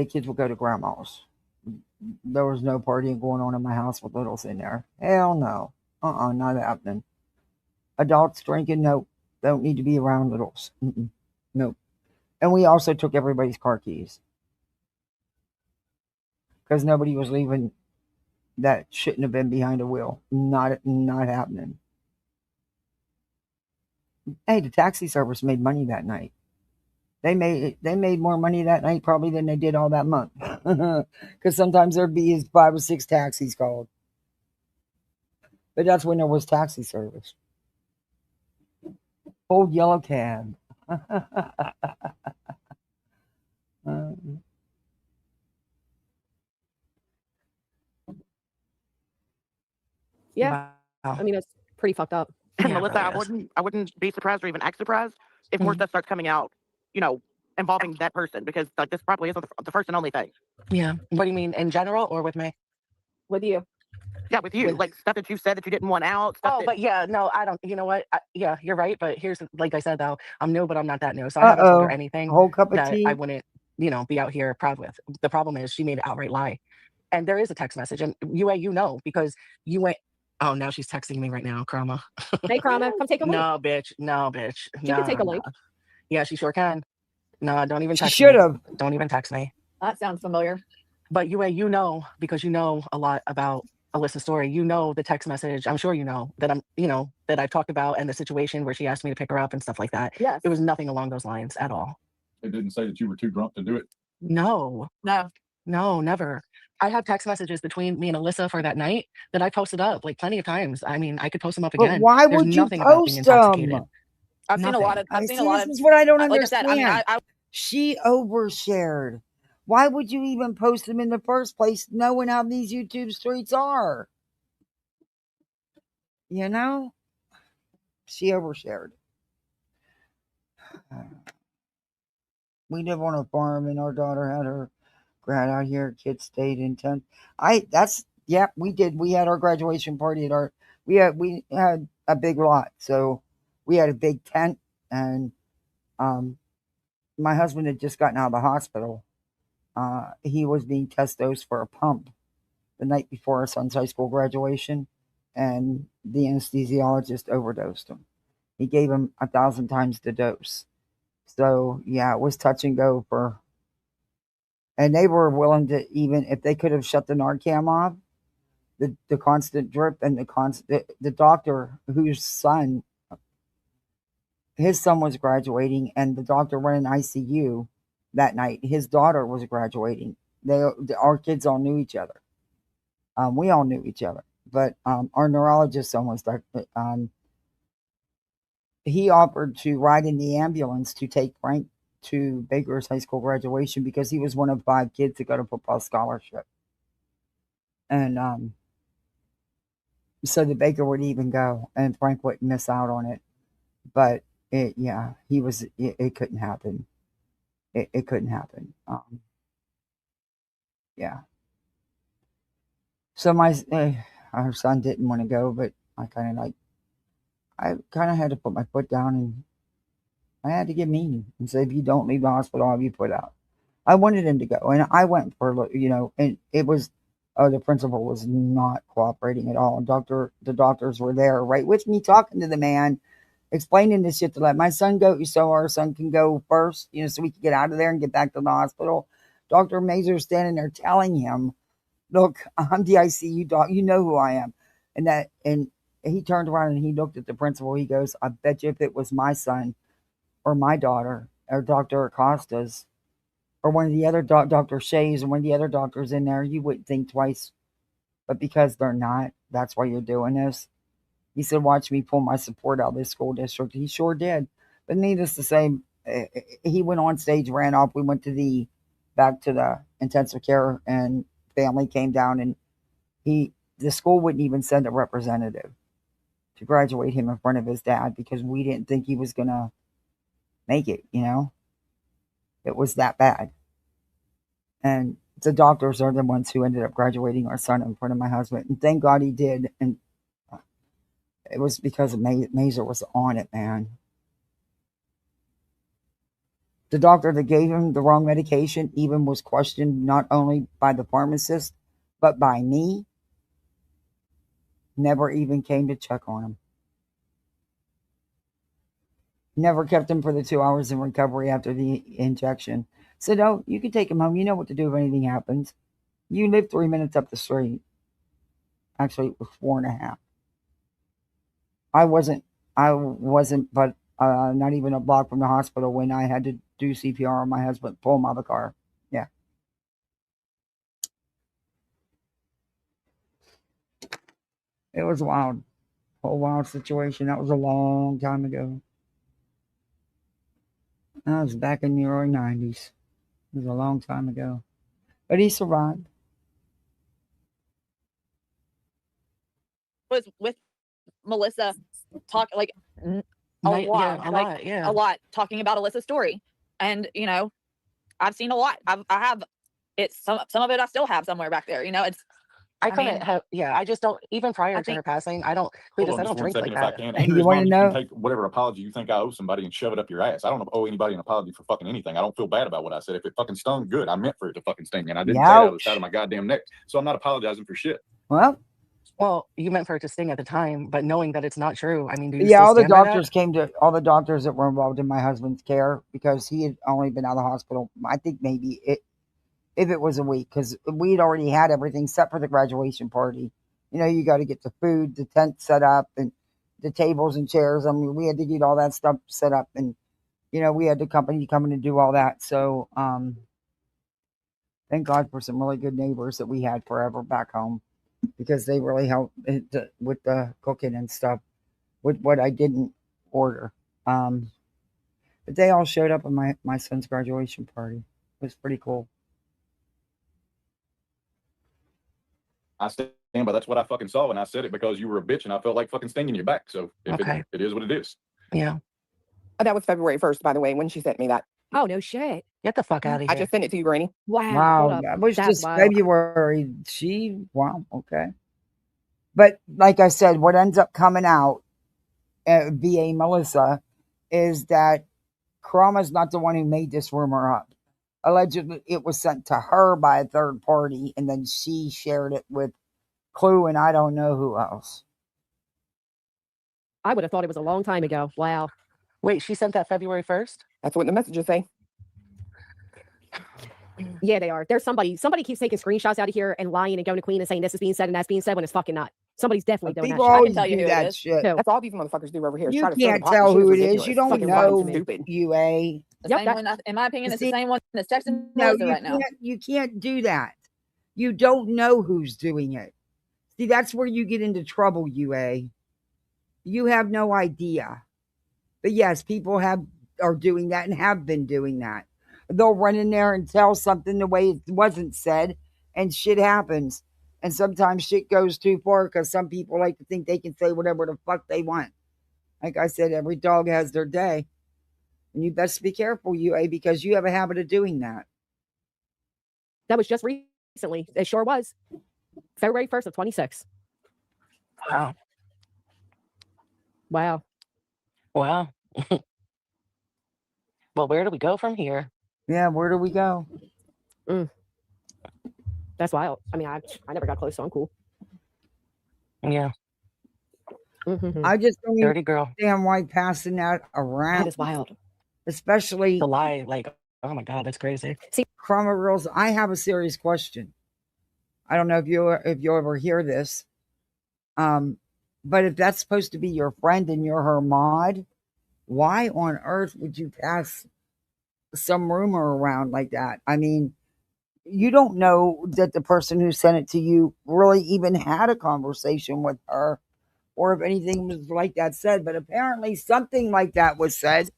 kids would go to grandma's. There was no partying going on in my house with littles in there. Hell no. Not happening. Adults drinking, nope. Don't need to be around littles. Nope. And we also took everybody's car keys. Because nobody was leaving that shouldn't have been behind a wheel. Not happening. Hey, the taxi service made money that night. They made more money that night probably than they did all that month. Because sometimes there'd be 5 or 6 taxis called. But that's when there was taxi service. Old yellow cab. Yeah. Wow. I mean, it's pretty fucked up. And Yeah, Melissa, really I wouldn't be surprised or even act surprised if more stuff starts coming out, involving that person, because like this probably isn't the first and only thing. Yeah. What do you mean, in general or with me? With you. Yeah, with you. Like stuff that you said that you didn't want out. But yeah, no, I don't. You know what? Yeah, you're right. But here's, like I said, though, I'm new, but I'm not that new. So I haven't told her anything Whole cup of that tea. I wouldn't, be out here proud with. The problem is she made an outright lie. And there is a text message. And because you went, oh, now she's texting me right now, Krama. Hey, Krama, come take a link. No, bitch. She can take a link. Yeah, she sure can. No, don't even text She should have. Don't even text me. That sounds familiar. But because you know a lot about Alyssa's story, the text message. I'm sure that that I've talked about, and the situation where she asked me to pick her up and stuff like that. Yes. It was nothing along those lines at all. It didn't say that you were too drunk to do it. No, never. I have text messages between me and Alyssa for that night that I posted up like plenty of times. I mean, I could post them up again. But why There's would you nothing about being post intoxicated. them? I've seen a lot of. I've I seen see, a lot this of. is what I don't Like I said, understand. I mean, I She overshared. Why would you even post them in the first place, knowing how these YouTube streets are? You know, she overshared. We live on a farm, and our daughter had her grad out here. Kids stayed in tent. We did. We had our graduation party at our. We had a big lot, so we had a big tent, and my husband had just gotten out of the hospital. He was being test dosed for a pump the night before our son's high school graduation, and the anesthesiologist overdosed him. He gave him 1,000 times the dose. So yeah, it was touch and go for, and they were willing to, even if they could have shut the Narcan off, the constant drip and the doctor whose son, his son was graduating, and the doctor went in ICU that night. His daughter was graduating. Our kids all knew each other. We all knew each other, but our neurologist son was he offered to ride in the ambulance to take Frank to Baker's high school graduation because he was one of 5 kids that got a football scholarship. And so the Baker would even go and Frank wouldn't miss out on it. But it couldn't happen. It couldn't happen. Yeah. So our son didn't want to go, but I kind of had to put my foot down, and I had to get mean and say, if you don't leave the hospital, I'll be put out. I wanted him to go, and I went for, and it was, the principal was not cooperating at all. And the doctors were there right with me, talking to the man, explaining this shit, to let my son go so our son can go first, so we can get out of there and get back to the hospital. Dr. Mazur standing there telling him, look, I'm the ICU doc. You know who I am. And he turned around and he looked at the principal. He goes, I bet you if it was my son or my daughter or Dr. Acosta's or one of the other Dr. Shays or one of the other doctors in there, you wouldn't think twice. But because they're not, that's why you're doing this. He said, watch me pull my support out of this school district. He sure did. But needless to say, he went on stage, ran off. We went back to the intensive care, and family came down, and the school wouldn't even send a representative to graduate him in front of his dad because we didn't think he was going to make it, It was that bad. And the doctors are the ones who ended up graduating our son in front of my husband. And thank God he did. And it was because Mazur was on it, man. The doctor that gave him the wrong medication even was questioned not only by the pharmacist, but by me. Never even came to check on him. Never kept him for the 2 hours in recovery after the injection. Said, oh, you can take him home. You know what to do if anything happens. You live 3 minutes up the street. Actually, it was 4.5. I wasn't, but not even a block from the hospital when I had to do CPR on my husband, pull him out of the car. Yeah. It was wild. A wild situation. That was a long time ago. That was back in the early 90s. It was a long time ago. But he survived. was with Melissa talk like a lot talking about Alyssa's story. And I've seen a lot. I have some of it I still have somewhere back there. I couldn't have, I just don't, even prior to her passing, I don't Hold on drink just 1 second like if I that. can. Andrea's mom, you can take whatever apology you think I owe somebody and shove it up your ass. I don't owe anybody an apology for fucking anything. I don't feel bad about what I said. If it fucking stung, good. I meant for it to fucking sting, and I didn't say it out of the side of my goddamn neck. So I'm not apologizing for shit. Well, you meant for it to sting at the time, but knowing that it's not true, I mean, do you yeah, still all the stand by doctors that? all the doctors that were involved in my husband's care, because he had only been out of the hospital, I think maybe if it was a week, because we'd already had everything set for the graduation party. You got to get the food, the tent set up, and the tables and chairs. I mean, we had to get all that stuff set up, and we had the company coming to do all that. So thank God for some really good neighbors that we had forever back home, because they really helped with the cooking and stuff with what I didn't order. But they all showed up at my son's graduation party. It was pretty cool. I stand by that's what I fucking saw, and I said it because you were a bitch, and I felt like fucking stinging your back. So if it is what it is. Yeah. That was February 1st, by the way, when she sent me that. Oh, no shit. Get the fuck out of here. I just sent it to you, Granny. Wow. That was That's just wild. February. Wow, okay. But like I said, what ends up coming out via Melissa is that Krama's not the one who made this rumor up. Allegedly, it was sent to her by a third party, and then she shared it with Clue, and I don't know who else. I would have thought it was a long time ago. Wow. Wait, she sent that February 1st? That's what the messages say. Yeah, they are. There's somebody keeps taking screenshots out of here and lying and going to Queen and saying this is being said and that's being said when it's fucking not. Somebody's definitely doing People that shit. always tell you do who it that is. shit. That's all these motherfuckers do over here. You Try to stir the can't pot. tell Shit is who it is. ridiculous. You don't Fucking know fucking stupid. UA. The Yep, same one, in my opinion, it's the See, same one that's texting No, Melissa right now. you can't do that. You don't know who's doing it. See, that's where you get into trouble, UA. You have no idea. But yes, people are doing that and have been doing that. They'll run in there and tell something the way it wasn't said, and shit happens. And sometimes shit goes too far because some people like to think they can say whatever the fuck they want. Like I said, every dog has their day. And you best be careful, UA, because you have a habit of doing that. That was just recently. It sure was. February 1st of 26. Wow. Wow. Wow. Well, where do we go from here? Yeah, where do we go? That's wild. I mean, I never got close, so I'm cool. Yeah. I just don't Dirty girl. understand why passing that around. That is wild. Especially The lie, like, oh my God, that's crazy. See, Chroma Girls, I have a serious question. I don't know if you'll ever hear this. But if that's supposed to be your friend and you're her mod, why on earth would you pass some rumor around like that? I mean, you don't know that the person who sent it to you really even had a conversation with her or if anything was like that said. But apparently something like that was said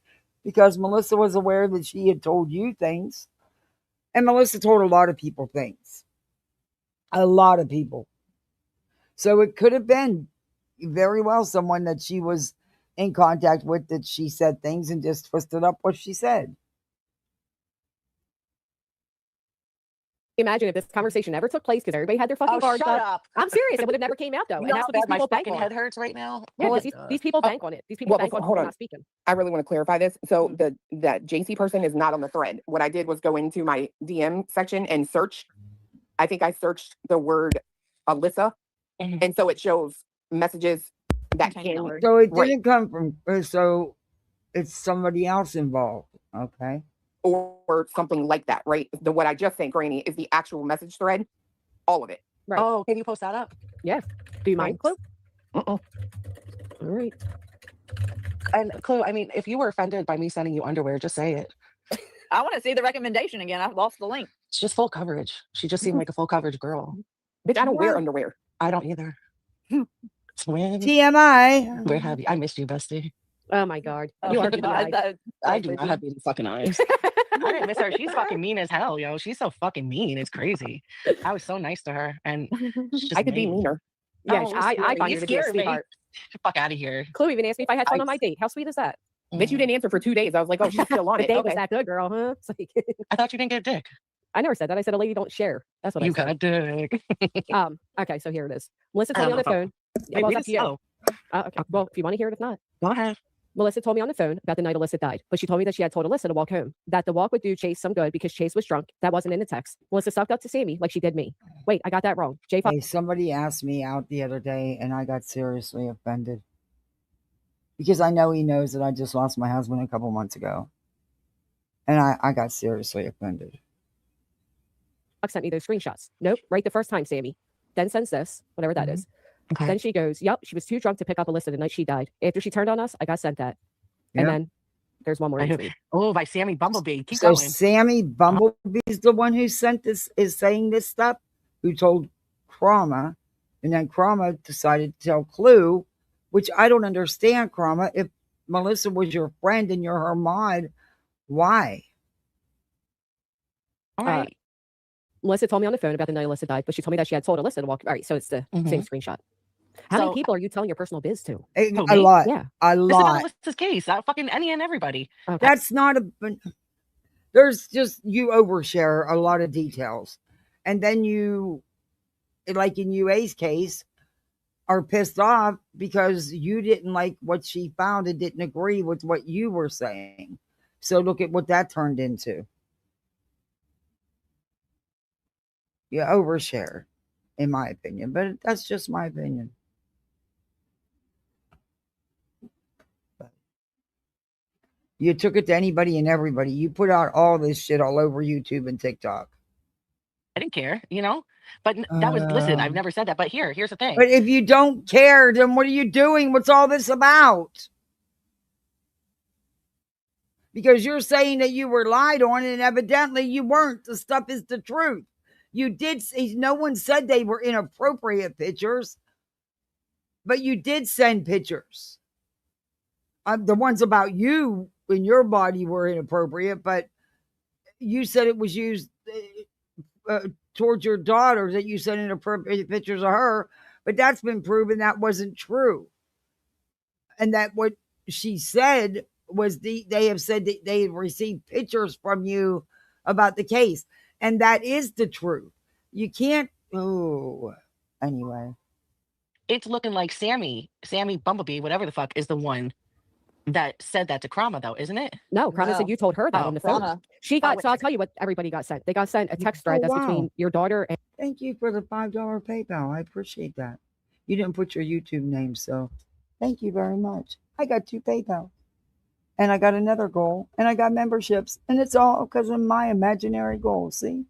because Melissa was aware that she had told you things. And Melissa told a lot of people things. A lot of people. So it could have been very well someone that she was in contact with that she said things and just twisted up what she said. Imagine if this conversation never took place because everybody had their fucking guards shut up. up. I'm serious. It would have never came out though. And that's what these my people bank fucking on. head hurts right now. Yeah, What because the- these people bank on it. These people bank on hold on. not speaking. I really want to clarify this. So that JC person is not on the thread. What I did was go into my DM section and search. I think I searched the word Alyssa, and so it shows messages that came. So it didn't come from. So it's somebody else involved. Okay. Or something like that, right? What I just sent, Granny, is the actual message thread, all of it. Right. Oh, can you post that up? Yeah. Do you mind, Chloe? Uh-uh. All right. And Chloe, I mean, if you were offended by me sending you underwear, just say it. I want to see the recommendation again. I've lost the link. It's just full coverage. She just seemed like a full coverage girl. Bitch, I don't wear underwear. I don't either. Twin. TMI. Where have you? I missed you, bestie. Oh my God. Oh You my are God, God. I do not have beady fucking eyes. I didn't miss her. She's fucking mean as hell, yo. She's so fucking mean. It's crazy. I was so nice to her, and she's just I could be mean. meaner. Yeah, Oh, I find you her to be a scared me. sweetheart. Fuck out of here. Chloe even asked me if I had fun on my date. How sweet is that? Bitch, you didn't answer for 2 days. I was like, oh, she's still on The it. date Okay. was that good, girl, huh? It's like, I thought you didn't get dick. I never said that. I said a lady don't share. That's what You I said. got dick. Okay, so here it is. Melissa told me on the phone. Wait, Well, read it's it up to you. slow. Okay. Well, if you want to hear it, if not. Go ahead. Melissa told me on the phone about the night Alyssa died, but she told me that she had told Alyssa to walk home, that the walk would do Chase some good because Chase was drunk. That wasn't in the text. Melissa sucked up to Sammy like she did me. Wait, I got that wrong. J5. Hey, somebody asked me out the other day and I got seriously offended. Because I know he knows that I just lost my husband a couple months ago. And I got seriously offended. Sent me those screenshots. Nope, right the first time, Sammy. Then sends this, whatever that is. Okay. Then she goes, yep, she was too drunk to pick up Alyssa the night she died. After she turned on us, I got sent that. Yeah. And then there's one more. Oh, by Sammy Bumblebee. Keep So going. Sammy Bumblebee's the one who sent this, is saying this stuff, who told Krama, and then Krama decided to tell Clue, which I don't understand, Krama. If Melissa was your friend and you're her mod, why? All right. Melissa told me on the phone about the night Alyssa died, but she told me that she had told Alyssa to walk. All right, so it's the same screenshot. How many people are you telling your personal biz to? A lot. Yeah. A It's lot. about Alyssa's case. Fucking any and everybody. Okay. That's not there's just, you overshare a lot of details. And then you, like in UA's case, are pissed off because you didn't like what she found and didn't agree with what you were saying. So look at what that turned into. You overshare, in my opinion, but that's just my opinion. You took it to anybody and everybody. You put out all this shit all over YouTube and TikTok. I didn't care, but that was, listen, I've never said that, but here's the thing. But if you don't care, then what are you doing? What's all this about? Because you're saying that you were lied on, and evidently you weren't. The stuff is the truth. You did say, no one said they were inappropriate pictures, but you did send pictures. The ones about you and your body were inappropriate, but you said it was used towards your daughter, that you sent inappropriate pictures of her, but that's been proven that wasn't true. And that what she said was they have said that they had received pictures from you about the case. And that is the truth. You can't, anyway. It's looking like Sammy Bumblebee, whatever the fuck, is the one that said that to Krama, though, isn't it? No, Krama said you told her that on the phone. She got, so I'll tell you what everybody got sent. They got sent a text thread that's between your daughter and. Thank you for the $5 PayPal. I appreciate that. You didn't put your YouTube name, so thank you very much. I got 2 PayPal. And I got another goal. And I got memberships. And it's all because of my imaginary goal. See,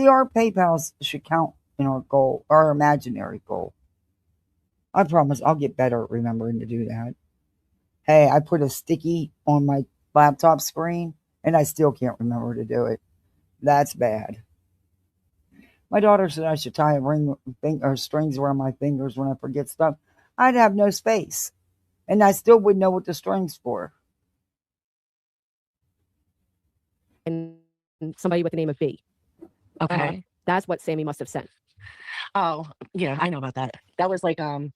our PayPals should count in our goal, our imaginary goal. I promise I'll get better at remembering to do that. Hey, I put a sticky on my laptop screen and I still can't remember to do it. That's bad. My daughter said I should tie a ring or strings around my fingers when I forget stuff. I'd have no space. And I still wouldn't know what the string's for. And somebody with the name of B. Okay. That's what Sammy must have sent. Oh, yeah, I know about that. That was like, I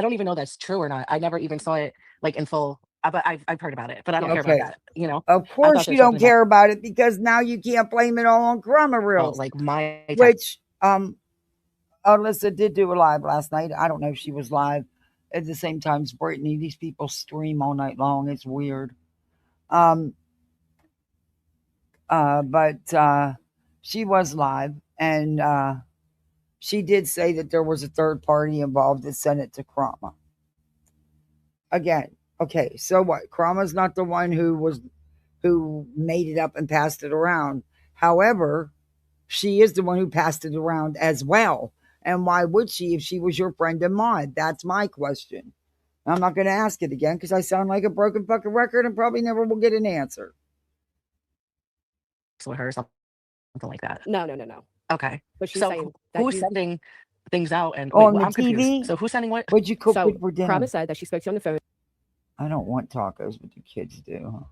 don't even know that's true or not. I never even saw it like in full, but I've heard about it, but I don't care about that, Of course you don't care about it because now you can't blame it all on Krama Reels. Like my which Alyssa did do a live last night. I don't know if she was live at the same time as Brittany. These people stream all night long. It's weird. But she was live, and she did say that there was a third party involved that sent it to Krama. Again, okay, so what? Krama's not the one who made it up and passed it around. However, she is the one who passed it around as well. And why would she if she was your friend and mod? That's my question. I'm not going to ask it again because I sound like a broken fucking record and probably never will get an answer. With her, something like that. No. Okay. But she's so saying who's sending things out and on the I'm TV? confused. So who's sending what? What'd you cook so for dinner? Krama said that she spoke to you on the phone. I don't want tacos, but the kids do.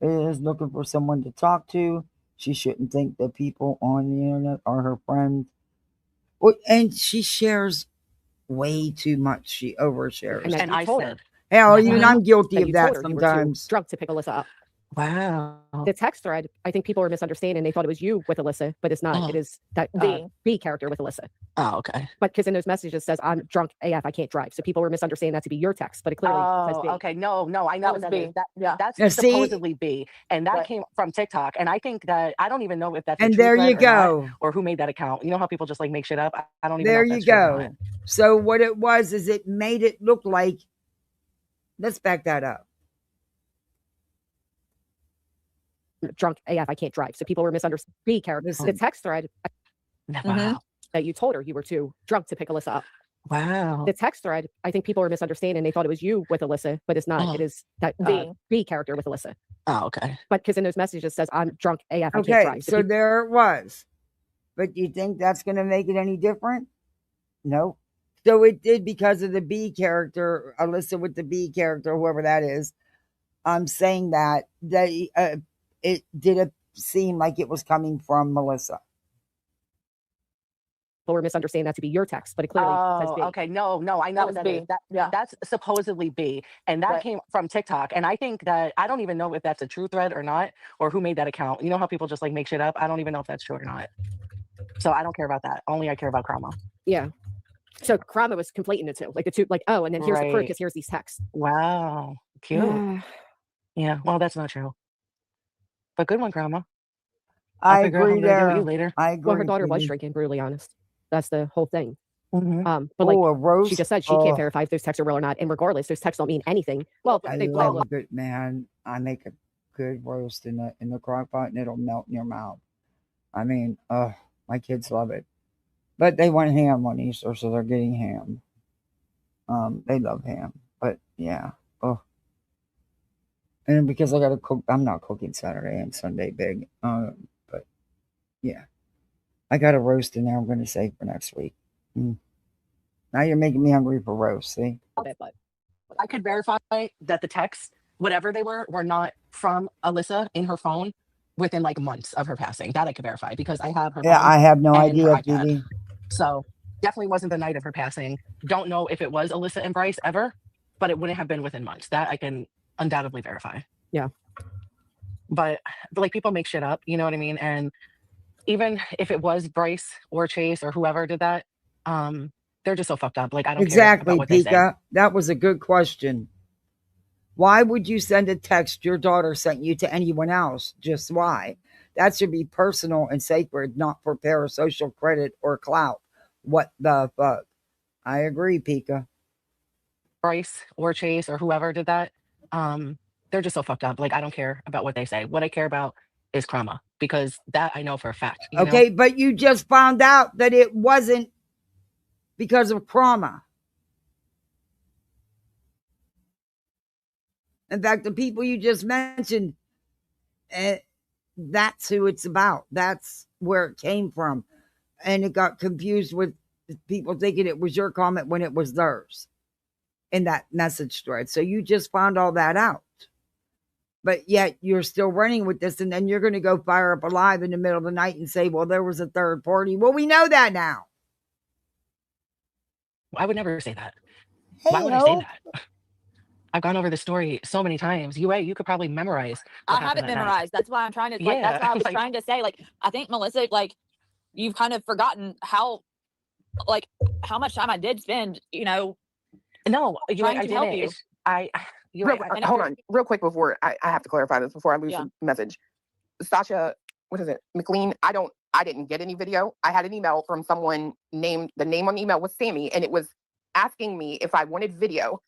Is looking for someone to talk to. She shouldn't think that people on the internet are her friends. And she shares way too much. She overshares. And I told her. Hell, even I'm guilty of that sometimes. Drunk to pick Alyssa up. Wow. The text thread, I think people were misunderstanding. They thought it was you with Alyssa, but it's not. It is that B character with Alyssa. Oh, okay. But because in those messages it says, I'm drunk AF, I can't drive. So people were misunderstanding that to be your text, but it clearly says B. Okay. No, I know what that is. That's Now, supposedly B. And that came from TikTok. And I think that, I don't even know if that's and a true there you thread go. or who made that account. You know how people just like make shit up? I don't even there know if you that's true or go. not. So what it was is it made it look like, let's back that up. Drunk AF, I can't drive. So people were misunderstanding B character. The text thread that you told her you were too drunk to pick Alyssa up. Wow. The text thread, I think people were misunderstanding. They thought it was you with Alyssa, but it's not. It is that B character with Alyssa. Oh, okay. But because in those messages it says, I'm drunk AF, I can't Okay, drive. so there it was. But do you think that's going to make it any different? No. So it did because of the B character, Alyssa with the B character, whoever that is. I'm saying that they it did seem like it was coming from Melissa. Or misunderstand that to be your text, but it clearly says B. Okay. No, I know That what was that B. is. Yeah. That's supposedly B, and that Right. came from TikTok. And I think that I don't even know if that's a true thread or not, or who made that account. You know how people just like make shit up. I don't even know if that's true or not. So I don't care about that. Only I care about karma. Yeah. So Krama was conflating the two, like the two, like, oh, and then here's the proof Right. because here's these texts. Wow. Cute. Yeah. Well, that's not true. But good one, Grandma. I I'll figure out how agree I'm gonna deal with there. you later. I agree. Well, her daughter was Kitty. drinking, brutally honest. That's the whole thing. Mm-hmm. But like Oh, a roast. she just said, she can't verify if those texts are real or not. And regardless, those texts don't mean anything. Well, I they love will. a good man. I make a good roast in the crock pot, and it'll melt in your mouth. I mean, my kids love it, but they want ham on Easter, so they're getting ham. They love ham, but yeah, and because I gotta cook, I'm not cooking Saturday and Sunday big. But yeah, I got a roast in there. I'm gonna save for next week. Now you're making me hungry for roast. See. I could verify that the texts, whatever they were not from Alyssa in her phone within like months of her passing. That I could verify because I have her Yeah, phone I have no and her idea, iPad. Phoebe. So definitely wasn't the night of her passing. Don't know if it was Alyssa and Bryce ever, but it wouldn't have been within months. That I can undoubtedly verify. Yeah. But like people make shit up, you know what I mean? And even if it was Bryce or Chase or whoever did that, they're just so fucked up. Like I don't care about what they say. Pika. That was a good question. Why would you send a text your daughter sent you to anyone else? Just why? That should be personal and sacred, not for parasocial credit or clout. What the fuck? I agree, Pika. Bryce or Chase or whoever did that, they're just so fucked up. Like I don't care about what they say. What I care about is karma because that I know for a fact. You Okay, know? but you just found out that it wasn't because of trauma. In fact, the people you just mentioned, that's who it's about. That's where it came from. And it got confused with people thinking it was your comment when it was theirs in that message thread. So you just found all that out. But yet you're still running with this, and then you're going to go fire up a live in the middle of the night and say, well, there was a third party. Well, we know that now. I would never say that. Hey, why would I say that? I've gone over the story so many times. You could probably memorize. I have it memorized. That's why I'm trying to like. That's why I was trying to say. Like, I think Melissa, like, you've kind of forgotten how much time I did spend. You know. No, trying to help you. Hold on, real quick before I have to clarify this before I lose the message. Sasha, what is it? McLean. I didn't get any video. I had an email from someone named, the name on the email was Sammy, and it was asking me if I wanted video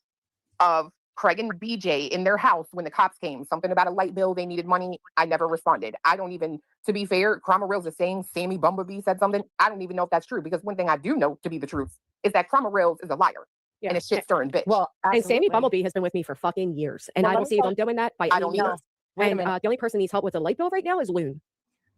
of Craig and BJ in their house when the cops came. Something about a light bill, they needed money. I never responded. I don't even, to be fair, Crama Rails is saying Sammy Bumblebee said something. I don't even know if that's true, because one thing I do know to be the truth is that Crama Rails is a liar. Yeah. And a shit stirring bitch. Well, and Sammy Bumblebee has been with me for fucking years, and I don't see them doing that by any means. And the only person needs help with a light bill right now is Loon.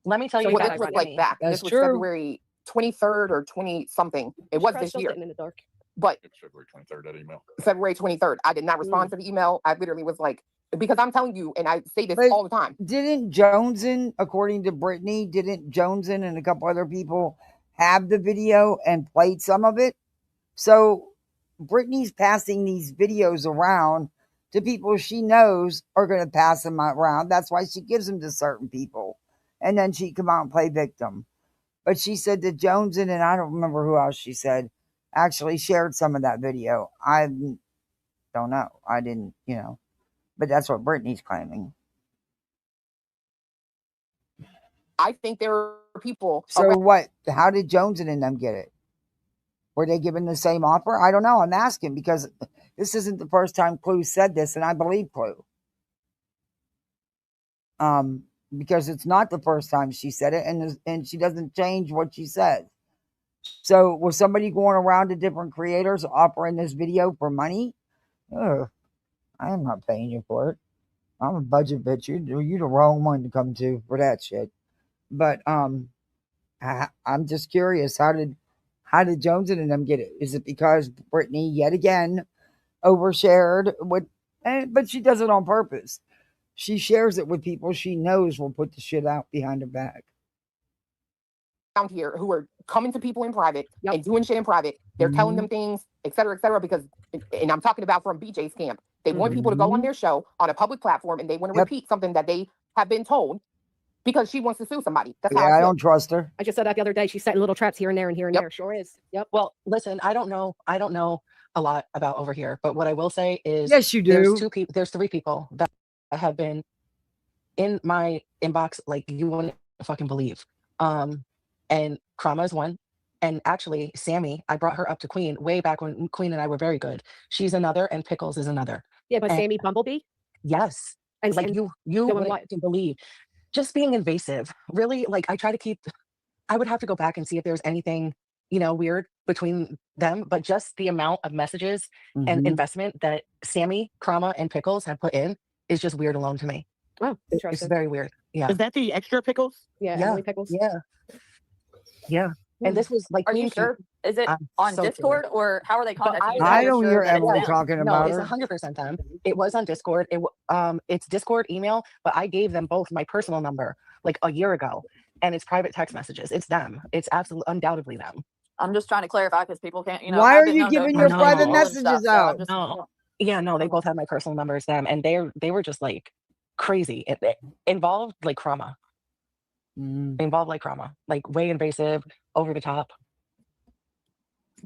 Let me tell you, this was like back. This was February 23rd or 20 something. It was this year. In the dark. But it's February 23rd, that email. February 23rd. I did not respond to the email. I literally was like, because I'm telling you, and I say this all the time. Didn't Joneson, according to Brittany, didn't Joneson and a couple other people have the video and played some of it? So Brittany's passing these videos around to people she knows are going to pass them around. That's why she gives them to certain people. And then she come out and play victim. But she said that Joneson, and I don't remember who else she said, actually shared some of that video. I don't know. I didn't, but that's what Brittany's claiming. I think there are people. So what? How did Joneson and them get it? Were they given the same offer? I don't know. I'm asking because this isn't the first time Clue said this, and I believe Clue. Because it's not the first time she said it, and she doesn't change what she said. So was somebody going around to different creators offering this video for money? Ugh, I am not paying you for it. I'm a budget bitch. You the wrong one to come to for that shit. But I'm just curious. How How did Jones and them get it? Is it because Brittany yet again overshared with? But she does it on purpose. She shares it with people she knows will put the shit out behind her back. Out here who are coming to people in private and doing shit in private. They're telling them things, et cetera, because, and I'm talking about from BJ's camp. They want people to go on their show on a public platform and they want to repeat something that they have been told because she wants to sue somebody. That's how I don't trust her. I just said that the other day. She's setting little traps here and there and here and there. Sure is. Yep. Well, listen, I don't know a lot about over here, but what I will say is, yes, you do. There's 3 people that have been in my inbox like you wouldn't fucking believe. And Krama is one. And actually, Sammy, I brought her up to Queen way back when Queen and I were very good. She's another, and Pickles is another. Yeah, but Sammy Bumblebee? Yes. And like you wouldn't believe. Just being invasive. Really, like I would have to go back and see if there's anything, weird between them, but just the amount of messages and investment that Sammy, Krama, and Pickles have put in is just weird alone to me. Oh, interesting. It's very weird. Yeah. Is that the extra Pickles? Yeah, Emily Pickles. Yeah. And this was like, are you sure? Is it on Discord or how are they contacting you? I don't hear Emily talking about it. No, it's 100% them. It was on Discord. It's Discord email, but I gave them both my personal number like a year ago, and it's private text messages. It's them. It's absolutely undoubtedly them. I'm just trying to clarify because people can't, Why are you giving your private messages out? No, they both have my personal numbers. Them, and they were just like crazy. It involved like Krama. Involved like Krama, like way invasive, over the top.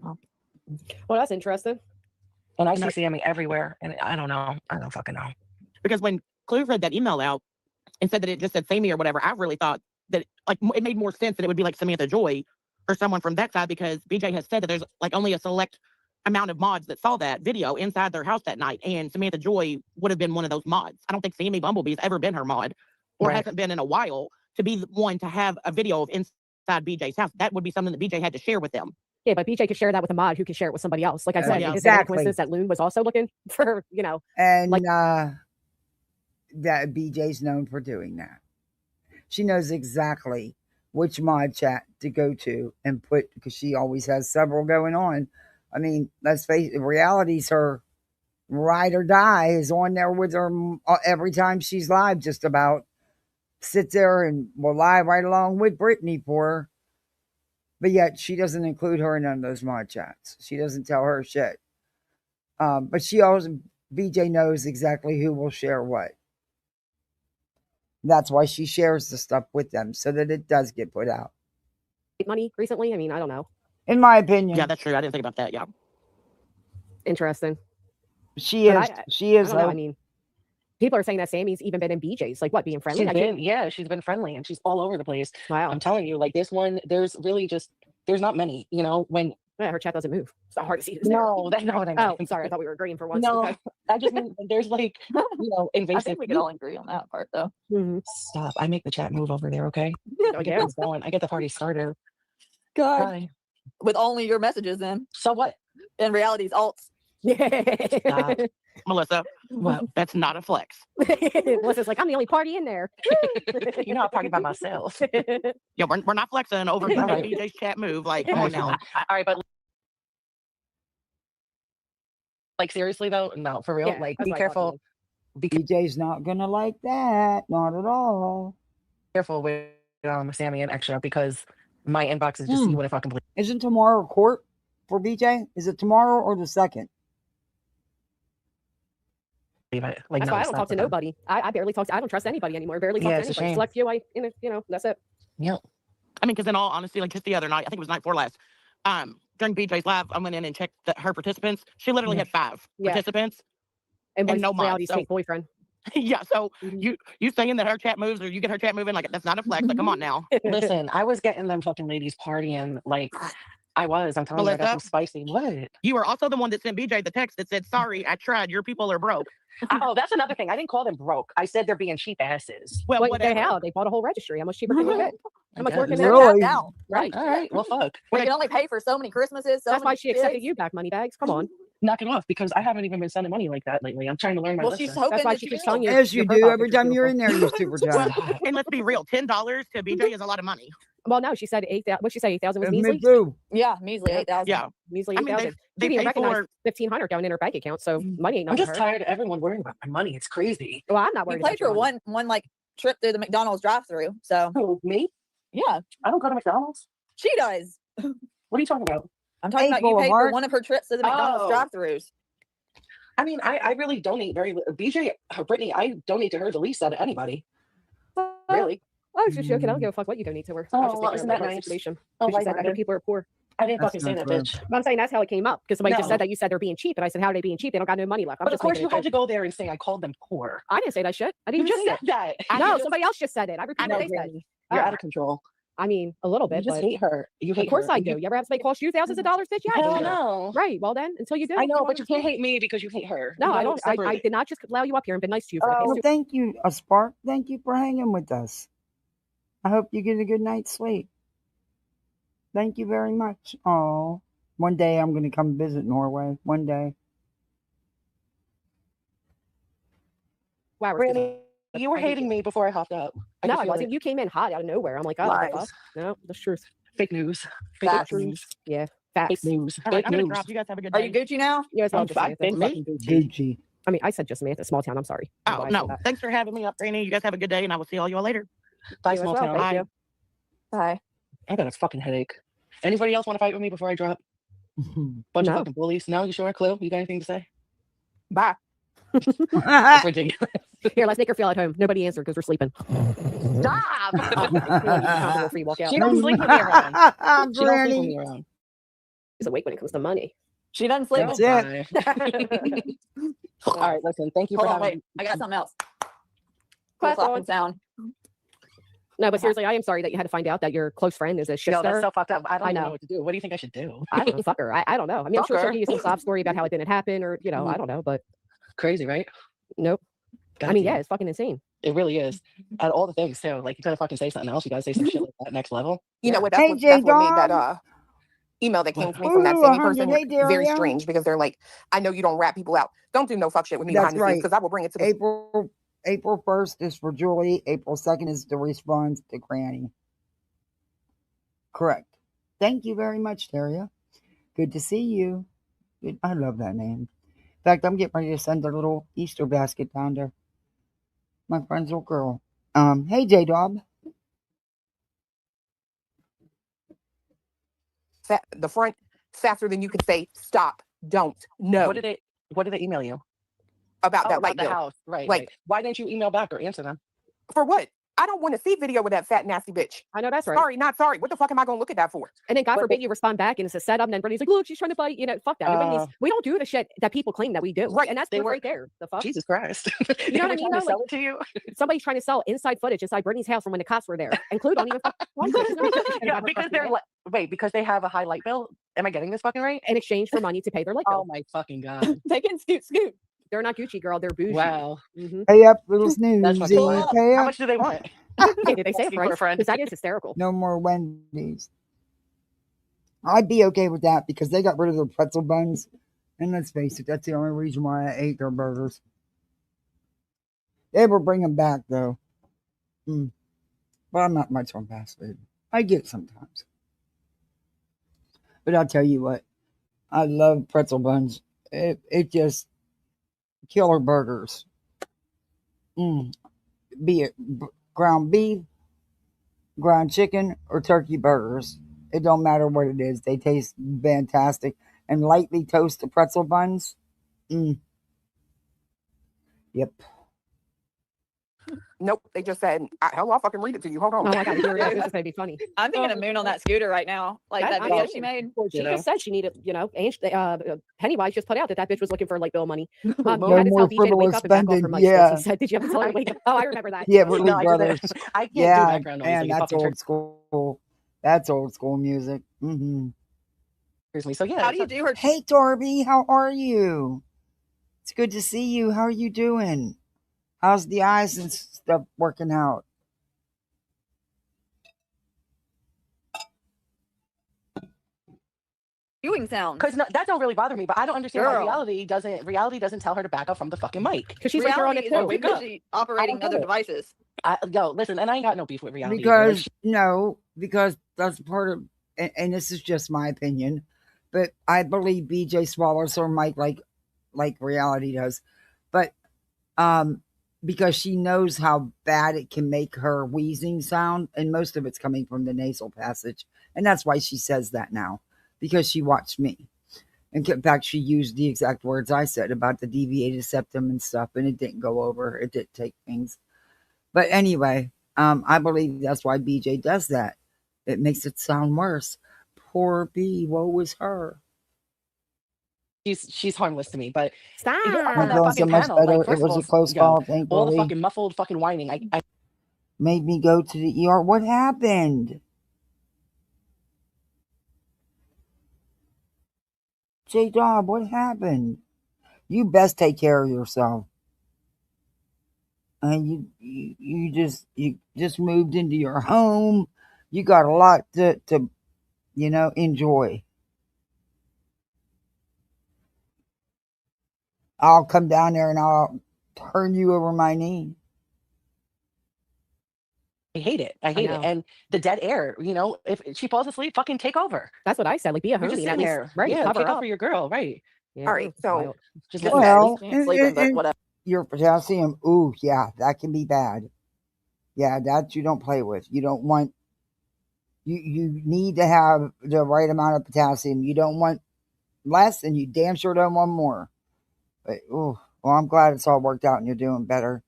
Well, that's interesting. And I see Sammy everywhere, and I don't know. I don't fucking know. Because when Clue read that email out and said that it just said Sammy or whatever, I really thought that like it made more sense that it would be like Samantha Joy or someone from that side, because BJ has said that there's like only a select amount of mods that saw that video inside their house that night, and Samantha Joy would have been one of those mods. I don't think Sammy Bumblebee's ever been her mod, or hasn't been in a while, to be the one to have a video of inside BJ's house. That would be something that BJ had to share with them. Yeah, but BJ could share that with a mod who could share it with somebody else. Like I said, exactly. That Loon was also looking for, and like, that BJ's known for doing that. She knows exactly which mod chat to go to and put, because she always has several going on. I mean, let's face it, reality's her ride or die is on there with her every time she's live, just about. Sits there and will lie right along with Brittany for her. But yet she doesn't include her in none of those mod chats. She doesn't tell her shit. But she also, BJ knows exactly who will share what. That's why she shares the stuff with them, so that it does get put out. Money recently? I mean, I don't know. In my opinion. Yeah, that's true. I didn't think about that. Yeah. Interesting. She is. She is. I mean, people are saying that Sammy's even been in BJ's, like what, being friendly? She's been friendly, and she's all over the place. Wow. I'm telling you, like this one, there's not many, when her chat doesn't move. It's not hard to see. No, that's not what I mean. Oh, sorry. I thought we were agreeing for once. No, okay. I just mean there's like, invasive. I think we could all agree on that part, though. Stop. I make the chat move over there, okay? I get things going. I get the party started. God. Bye. With only your messages in. So what? In reality's alts. Stop. Melissa, well, that's not a flex. Melissa's like, I'm the only party in there. I party by myself. Yeah, we're not flexing over BJ's chat move. Like, come on now. All right, but like seriously though, no, for real. Like, be careful. BJ's not gonna like that. Not at all. Careful with Sammy and Extra, because my inbox is just see what I fucking believe. Isn't tomorrow court for BJ? Is it tomorrow or the 2nd? Like, that's why I don't talk to nobody. I barely talk. I don't trust anybody anymore. Barely talk to anybody. Select few. That's it. Yep. I mean, because in all honesty, like just the other night, I think it was night before last. During BJ's live, I went in and checked her participants. She literally had 5 participants and no mods. So, boyfriend. Yeah. So you saying that her chat moves, or you get her chat moving, like that's not a flex. Like, come on now. Listen, I was getting them fucking ladies partying like. I'm telling you, I got some spicy. What? You were also the one that sent BJ the text that said, "Sorry, I tried. Your people are broke." Oh, that's another thing. I didn't call them broke. I said they're being cheap asses. Well, they bought a whole registry. How much cheaper can you get? How much work in there? Really? Now, right. All right. Well, fuck. We can only pay for so many Christmases. That's why she accepted you back, money bags. Come on. Knock it off, because I haven't even been sending money like that lately. I'm trying to learn my lesson. She's hoping that's why she keeps telling you. As you do every time you're in there, you super chat. And let's be real, $10 to BJ is a lot of money. Well, no, she said 8,000. What'd she say? 8,000 was Me measly? too. Yeah, measly 8,000. Yeah. Measly I mean, 8,000. they She didn't pay recognize for 1,500 going in her bank account, so money ain't I'm nothing to just her. tired of everyone worrying about my money. It's crazy. Well, I'm not You worried paid about your for money. one like trip through the McDonald's drive-through. So Who, me? yeah, I don't go to McDonald's. she does. What are you talking about? I'm talking about you April paid for Hart. one of her trips to the McDonald's Oh. drive-throughs. I mean, I really donate very little. BJ, Brittany, I donate to her the least out of anybody. Really? I was just joking. I don't give a fuck what you donate to her. I was Oh, just well, thinking isn't of that the nice? situation. Oh, She why said not? other people are poor. I didn't That's fucking say not that, true. bitch. But I'm saying that's how it came up because somebody just No. said that you said they're being cheap, and I said, how are they being cheap? They don't got no money left. I'm But of just course, making you a had joke. to go there and say I called them poor. I didn't say that shit. I You didn't just say said that. No, somebody else just said it. I repeated No, what they said. Brittany, you're Oh. out of control. I mean, a little You bit, just but hate her. You hate of course her. I do. You ever have somebody cost you thousands of dollars, bitch? Yeah, I Hell do. no. Right. Well, then, until you do. I know, won't but you can't understand. hate me because you hate her. No, You I gotta don't. I separate. did not just allow you up here and been nice to you for the past Well, 2. thank you, Spark. Thank you for hanging with us. I hope you get a good night's sleep. Thank you very much. Oh, one day I'm going to come visit Norway. One day. Wow. Brittany, you were hating me before I hopped up. No, can I feel wasn't. it. You came in hot out of nowhere. I'm like, oh, what the fuck? Lies. No, that's truth. Fake news. Fake Fake truth. news. Yeah, Fake facts. news. All right, Fake I'm gonna news. drop. You guys have a good Are day. you Gucci now? You guys all just I've been Samantha. fucking Gucci. Gucci. I mean, I said just Samantha, small town. I'm sorry. Oh, I no. said that. Thanks for having me up, Brittany. You guys have a good day, and I will see all you all later. Bye, You as small well. town. Thank Bye. you. Bye. I got a fucking headache. Anybody else want to fight with me before I drop? Bunch of No. fucking bullies. No, you sure? Clue? You got anything to say? Bye. That's ridiculous. Here, let's make her feel at home. Nobody answered because we're sleeping. Stop! Before you walk out. She don't sleep with me around. She don't sleep with Granny. me around. She's awake when it comes to money. She doesn't sleep. That's with it. Bye. All right, listen. Thank you Hold for on, having wait. I got something else. Clap Clap on. and sound. No, but seriously, I am sorry that you had to find out that your close friend is a shit Yo, that's stirrer. so fucked up. I don't I even know. know what to do. What do you think I should do? I don't know, fuck her. I don't know. I mean, I'm sure Fuck she'll her. give you some sob story about how it didn't happen, or I don't know, but Crazy, right? nope. I mean, yeah, it's fucking insane. It really is. At all the things too. Like you gotta fucking say something else. You gotta say some shit like that next level. You know what? That's Hey, what, that's what made J-Dog. that email that came to me from that Ooh, same 100. person Hey, very Daria. strange, because they're like, I know you don't rat people out. Don't do no fuck shit with me That's behind the scenes, right. because I will bring it to the April 1st is for Julie. April 2nd is to respond to Granny. Correct. Thank you very much, Daria. Good to see you. I love that name. In fact, I'm getting ready to send a little Easter basket down to my friend's little girl. Hey, J-Dog. the front faster than you can say stop, don't, no. What did they email you? About that about light the bill. house. Right. Like, Right. Why didn't you email back or answer them? for what? I don't want to see video with that fat, nasty bitch. I know that's right. Sorry, not sorry. What the fuck am I going to look at that for? And then God But forbid you respond back and it's a setup, and then Brittany's like, look, she's trying to bite, fuck that. Nobody needs, we don't do the shit that people claim that we do. Right. And that's They proof were- right there. The fuck? Jesus Christ. You know what I mean? Trying though? to sell Like, it to you? somebody's trying to sell inside footage inside Brittany's house from when the cops were there. And Clue don't even Yeah, because they're because they have a high light bill. Am I getting this fucking right? in exchange for money to pay their light Oh bill. my fucking god. They can scoot. They're not Gucci, girl. They're bougie. Wow. Mm-hmm. Pay up, little That's snoozy. fucking wild. Pay How up. much do they want? Did they say a Asking for a price? friend. Because that is hysterical. No more Wendy's. I'd be okay with that because they got rid of their pretzel buns. And let's face it, that's the only reason why I ate their burgers. They will bring them back, though. But I'm not much on fast food. I get it sometimes. But I'll tell you what. I love pretzel buns. It just killer burgers. Be it ground beef, ground chicken, or turkey burgers. It don't matter what it is. They taste fantastic. And lightly toasted pretzel buns. Yep. Nope. They just said, hell, I'll fucking read it to you. Hold on. Oh my God, here it is. This is going to be funny. I'm thinking of Moon on that scooter right now. Like that I'm video saying. she made. She just said she needed, Pennywise just put out that bitch was looking for light bill money. No You had to more tell BJ to wake frivolous up and back off her spending. money. Yeah. He said, did you have to tell her to wake up? Oh, I remember that. Yeah, Whitley No, Brothers. I can't do Yeah, background noise. and like a that's fucking old school. That's old school music. Excuse me. So yeah. How do you do her? Hey, Darby, how are you? It's good to see you. How are you doing? How's the eyes and stuff working out? Viewing sounds. Because that don't really bother me, but I don't understand why Girl. reality doesn't tell her to back up from the fucking mic. Because she's like, you're on it Reality too. is Wake up. busy operating get other it. devices. Yo, listen, and I ain't got no beef with reality. Because that's part of, and this is just my opinion, but I believe BJ swallows her mic like reality does, but because she knows how bad it can make her wheezing sound, and most of it's coming from the nasal passage, and that's why she says that now, because she watched me. And in fact, she used the exact words I said about the deviated septum and stuff, and it didn't go over. It didn't take things. But anyway, I believe that's why BJ does that. It makes it sound worse. Poor B, woe is her. She's harmless to me, but Stop. on that fucking So much panel, better. like, first It was of a close all, call, thankfully. all the fucking muffled fucking whining. I made me go to the ER. What happened? J Dob, what happened? You best take care of yourself. And you just moved into your home. You got a lot to enjoy. I'll come down there and I'll turn you over my knee. hate it. I hate it. And the dead air, if she falls asleep, fucking take over. That's what I said. Like, be a You're just homie. sitting there. Right. Yeah, Cover take up over your girl. Right. Yeah, all right. So just just well, She ain't sleeping, but and whatever. your potassium, ooh, yeah, that can be bad. Yeah, that you don't play with. You don't want. You need to have the right amount of potassium. You don't want less, and you damn sure don't want more. But, ooh, well, I'm glad it's all worked out and you're doing better.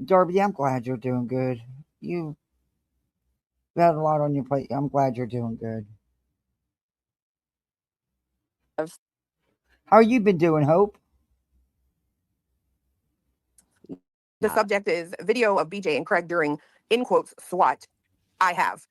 Darby, I'm glad you're doing good. You've got a lot on your plate. I'm glad you're doing good. How you been doing, Hope? the subject is video of BJ and Craig during, in quotes, SWAT. I have.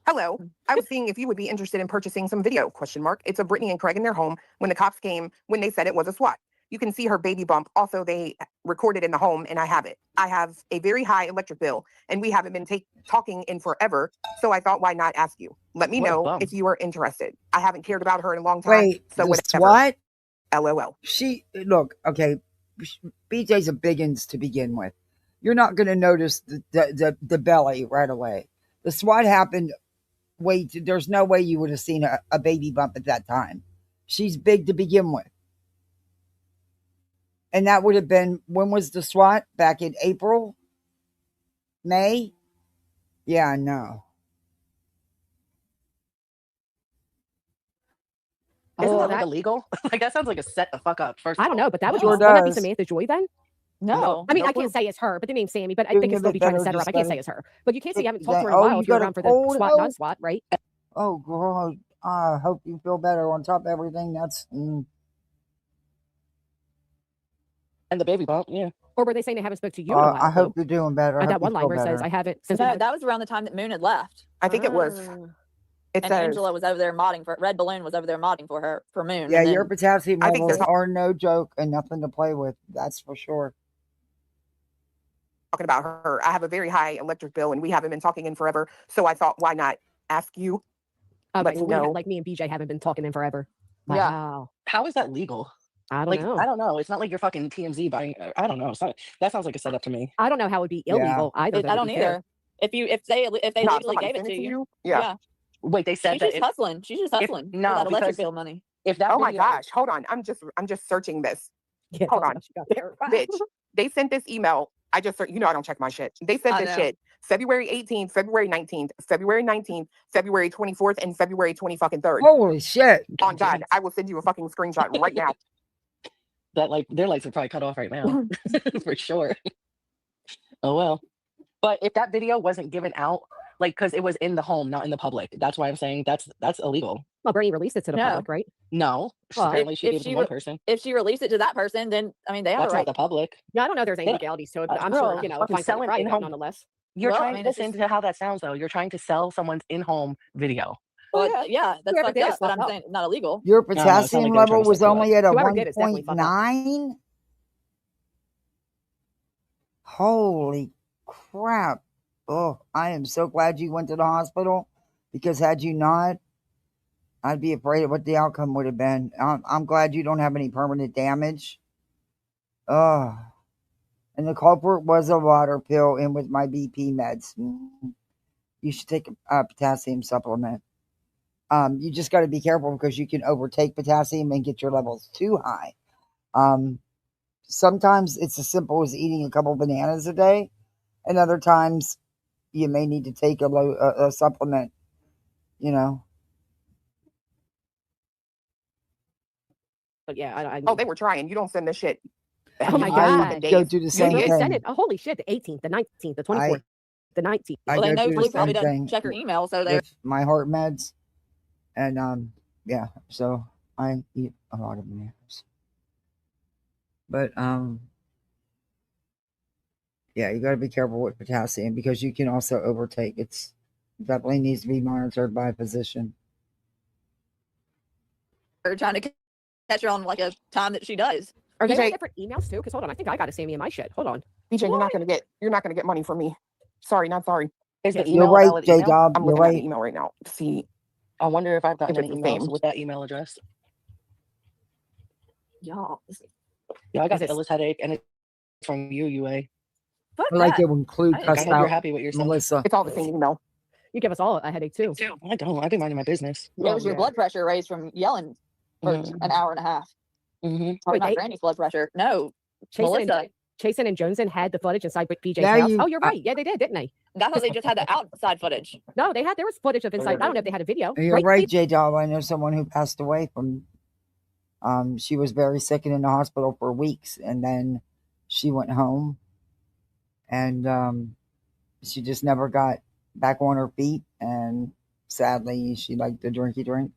Hello. I was seeing if you would be interested in purchasing some video, question mark. It's of Brittany and Craig in their home when the cops came, when they said it was a SWAT. You can see her baby bump. Also, they recorded in the home, and I have it. I have a very high electric bill, and we haven't been talking in forever, so I thought, why not ask you? Let me know if you are interested. I haven't cared about her in a long time, Wait, so the whatever. SWAT? LOL. Look, okay, BJ's a biggins to begin with. You're not going to notice the belly right away. The SWAT happened there's no way you would have seen a baby bump at that time. She's big to begin with. And that would have been, when was the SWAT? Back in April? May? Yeah, no. Isn't that like illegal? Like, that sounds like a set the fuck up. First, I don't know, but that would Sure wouldn't that be does. Samantha Joy then? No. I mean, No I clue. can't say it's her, but the name's Sammy, but I Give think me it's a still bit be trying to better, set her up. just I can't gotta say it's her. But you can't say you haven't kick talked to her in that- a oh, while you if you're got a around for the cold, SWAT, Hope? non-SWAT, right? Oh, girl, I hope you feel better on top of everything. That's... And the baby bump, yeah. Or were they saying they haven't spoke to you in a while? I hope you're doing better. I At that hope you one line feel where it says, better. I haven't since No, that was around the time that Moon had left. I think it was. It And says, Angela was over there modding for Red Balloon was over there modding for her for Moon. Yeah, and your then, potassium I think levels there's- are no joke and nothing to play with. That's for sure. talking about her. I have a very high electric bill, and we haven't been talking in forever, so I thought, why not ask you? Okay, Let so me know. like me and BJ haven't been talking in forever. Yeah. Wow. How is that legal? I don't know. I don't know. It's not like you're fucking TMZ buying. I don't know. It's not, that sounds like a setup to me. I don't know how it would be illegal either. I don't either. If they Nah, legally somebody gave it sent to you, Yeah. Wait, they said she's that just hustling. She's just hustling for that electric because bill money. if that Oh my video- gosh, hold on. I'm just searching this. Yeah, Hold on. she got terrified. Bitch, they sent this email. I don't check my shit. They sent I this know. shit February 18th, February 19th, February 19th, February 24th, and February 23rd. Holy shit. On God, I will send you a fucking screenshot right now. that their lights are probably cut off right now for sure. Oh well. But if that video wasn't given out, like, because it was in the home, not in the public, that's why I'm saying that's illegal. Well, Bernie released it to the No. public, right? No, Well, apparently she gave it to one person. If she released it to that person, then I mean they have That's a not right. the public. Yeah, I don't know if there's any Yeah. legalities to it, but I'm Girl, sure, fucking find something selling private in-home- nonetheless. You're Well, trying I mean, to it's listen just- to how that sounds, though. You're trying to sell someone's in-home video. Well, yeah, that's Whoever fucked did up, it's but fucked I'm up. saying not illegal. Your No, it's not like potassium they were trying level to was set you only at a Whoever did it's definitely fucked up. 1.9? Holy crap. Oh, I am so glad you went to the hospital, because had you not, I'd be afraid of what the outcome would have been. I'm glad you don't have any permanent damage. Oh, And the culprit was a water pill in with my BP meds. You should take a potassium supplement. You just got to be careful because you can overtake potassium and get your levels too high. Sometimes it's as simple as eating a couple bananas a day, and other times you may need to take a supplement, you know. But yeah, I Oh, they were trying. You don't send this shit. Oh my I God. go through the You same really sent thing. it? Oh, holy shit. The 18th, the 19th, the 24th, the 19th. I Well, they go know through the Blue probably same doesn't thing check her email, so they're with my heart meds, and yeah, so I eat a lot of bananas. But yeah, you got to be careful with potassium because you can also overtake. It's definitely needs to be monitored by a physician. trying to catch her on like a time that she does. Are they on BJ, different emails too? Because hold on, I think I got to Sammy in my shit. Hold on. BJ, you're not gonna get money from me. Sorry, not sorry. Is the Yes. You're email a right, valid J email? Dob. I'm You're looking at the right. email right now to see I wonder if I've if gotten it's any the emails same. with that email address. Y'all. Yeah, I got Is the it? illest headache, and it's from you, UA. Fuck I like that. it when Clue I didn't I cussed hope you're out happy with yourself. Melissa. It's all the same email. You give us all a headache too. I don't. I be minding my business. It Well, was your yeah. blood pressure raised from yelling for Mm-hmm. an hour and a half. Mm-hmm. Probably Wait, not they, Granny's blood pressure. No, Chasen Melissa. and Joneson had the footage inside BJ's Now house. you, Oh, you're right. Yeah, they did, didn't they? I thought they just had the outside footage. No, they had. There was footage of inside. I don't know if they had a video. you're right, J Dob. I know someone who passed away from. She was very sick and in the hospital for weeks, and then she went home, and she just never got back on her feet. And sadly, she liked the drinky drink,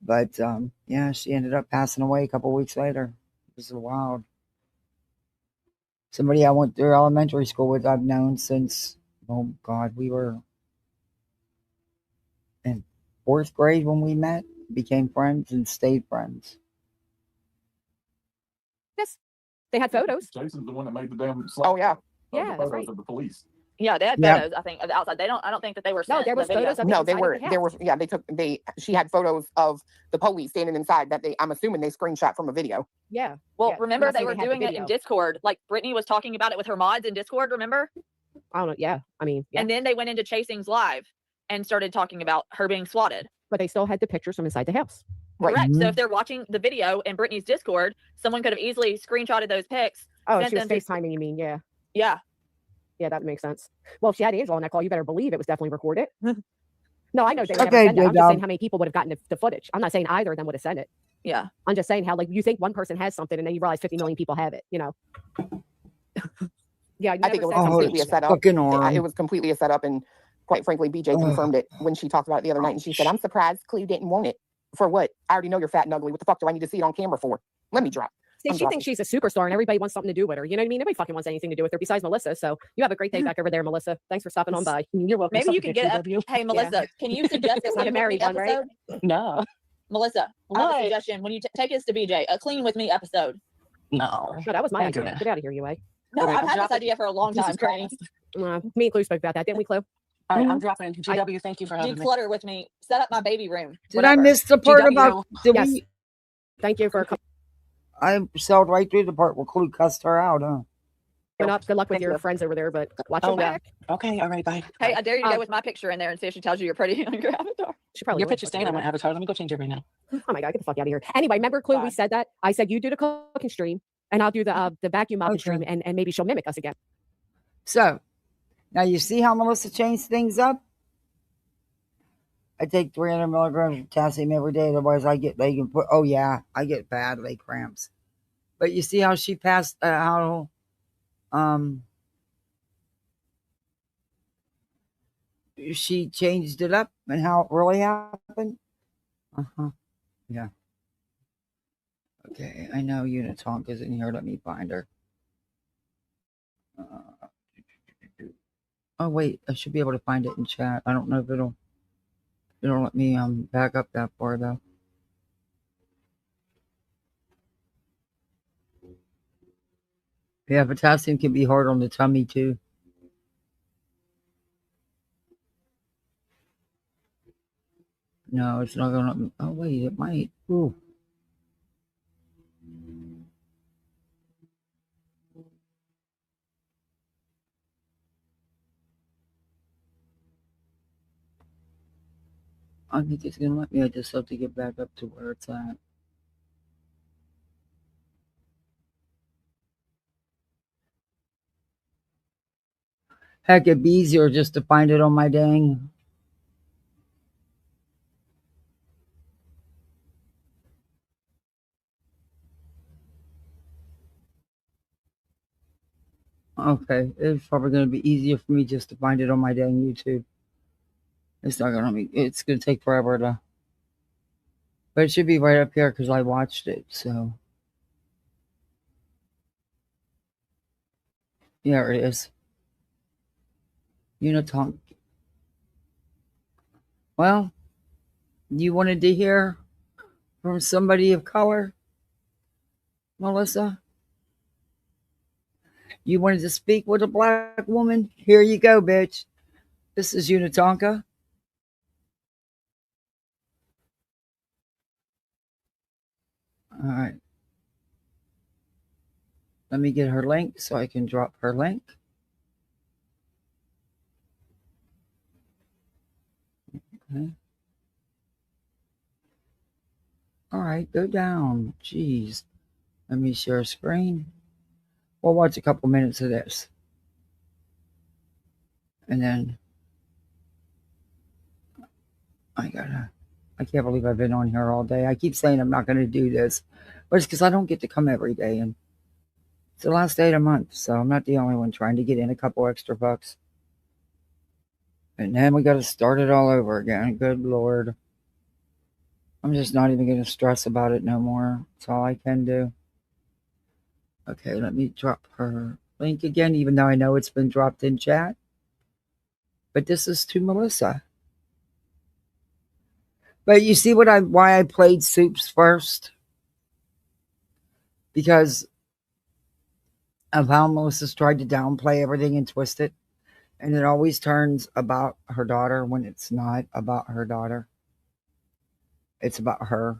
but yeah, she ended up passing away a couple weeks later. It was wild. Somebody I went through elementary school with, I've known since, oh God, we were in 4th grade when we met, became friends, and stayed friends. Yes, they had photos. Jason's the one that made the damn Oh yeah. Yeah, the that's photos right. of the police. Yeah, they had Yep. photos, I think, of the outside. I don't think that they were No, sent there was the video. photos of the No, inside of the there house. were yeah, she had photos of the police standing inside that I'm assuming they screenshot from a video. Yeah. Well, yeah. remember I'm not they saying were had the doing it in video. Discord. Like Brittany was talking about it with her mods in Discord, remember? I don't know. Yeah, I mean, yeah. And then they went into Chasing's live and started talking about her being swatted. But they still had the pictures from inside the house. Right. Correct. Mhm. So if they're watching the video in Brittany's Discord, someone could have easily screenshotted those pics. Oh, sent she was them to- FaceTiming, you mean? Yeah. Yeah. Yeah, that makes sense. Well, if she had Angela on that call, you better believe it was definitely recorded. No, I know they would never Okay, send it. I'm just J-Dub. saying how many people would have gotten the footage. I'm not saying either of them would have sent it. Yeah. I'm just saying how, like, you think one person has something and then you realize 50 million people have it, you know? Yeah, I think it was Oh, completely a it's setup. fucking arm. It was completely a setup, and quite frankly, BJ confirmed it when she talked about it the other night, and she said, "I'm surprised Cleo didn't want it. For what? I already know you're fat and ugly. What the fuck do I need to see it on camera for? Let me drop." See, I'm she dropping. thinks she's a superstar and everybody wants something to do with her. You know what I mean? Nobody fucking wants anything to do with her besides Melissa. So you have a great day back over there, Melissa. Thanks for stopping on by. You're welcome. Maybe you can get up. Hey, Melissa, can you suggest a Not a clean with married me one, right? episode? No. Melissa, I have a What? suggestion. When you take us to BJ, a clean with me episode. No. No, that was my Can't do idea. that. Get out of here, you. No, All right, I've I'm had this dropping- idea for a long time, Jesus Granny. Me and Clue spoke about that, didn't we, Clue? All right, I'm dropping. GW, thank you for having me. Declutter with me. Set up my baby room. Did I whatever. miss the part GW. about? Did Yes. we? Thank you for I sailed right through the part where Clue cussed her out, huh? coming up. Good luck with Thank your you. friends over there, but watch Oh, your back. Okay, all right, bye. Hey, I dare you to Um, go with my picture in there and see if she tells you you're pretty on your avatar. She probably Your will. picture's staying on my avatar. Let me go change it right now. Oh my God, get the fuck out of here. Anyway, remember, Clue, we Bye. said that? I said, you do the cooking stream, and I'll do the vacuum mopping Okay. stream, and maybe she'll mimic us again. So now you see how Melissa changed things up. I take 300 milligrams of potassium every day, otherwise I get leg and foot. Oh yeah, I get bad leg cramps. But you see how she passed how she changed it up and how it really happened. Yeah. Okay, I know Unitonk is in here. Let me find her. Oh wait, I should be able to find it in chat. I don't know if it'll let me back up that far though. Yeah, potassium can be hard on the tummy too. No, it's not gonna. Oh wait, it might. Ooh. I think it's gonna let me. I just have to get back up to where it's at. Heck, it'd be easier just to find it on my dang. Okay, it's probably gonna be easier for me just to find it on my dang YouTube. It's not gonna be. It's gonna take forever to. But it should be right up here because I watched it. So yeah, it is. Unitonk. Well, you wanted to hear from somebody of color, Melissa? You wanted to speak with a black woman? Here you go, bitch. This is Unitonka. All right. Let me get her link so I can drop her link. Okay. All right, go down. Jeez. Let me share screen. We'll watch a couple minutes of this. And then I can't believe I've been on here all day. I keep saying I'm not going to do this, but it's because I don't get to come every day. And it's the last day of the month, so I'm not the only one trying to get in a couple extra bucks. And then we got to start it all over again. Good Lord. I'm just not even going to stress about it no more. That's all I can do. Okay, let me drop her link again, even though I know it's been dropped in chat. But this is to Melissa. But you see why I played Soups first? Because of how Melissa's tried to downplay everything and twist it. And it always turns about her daughter when it's not about her daughter. It's about her.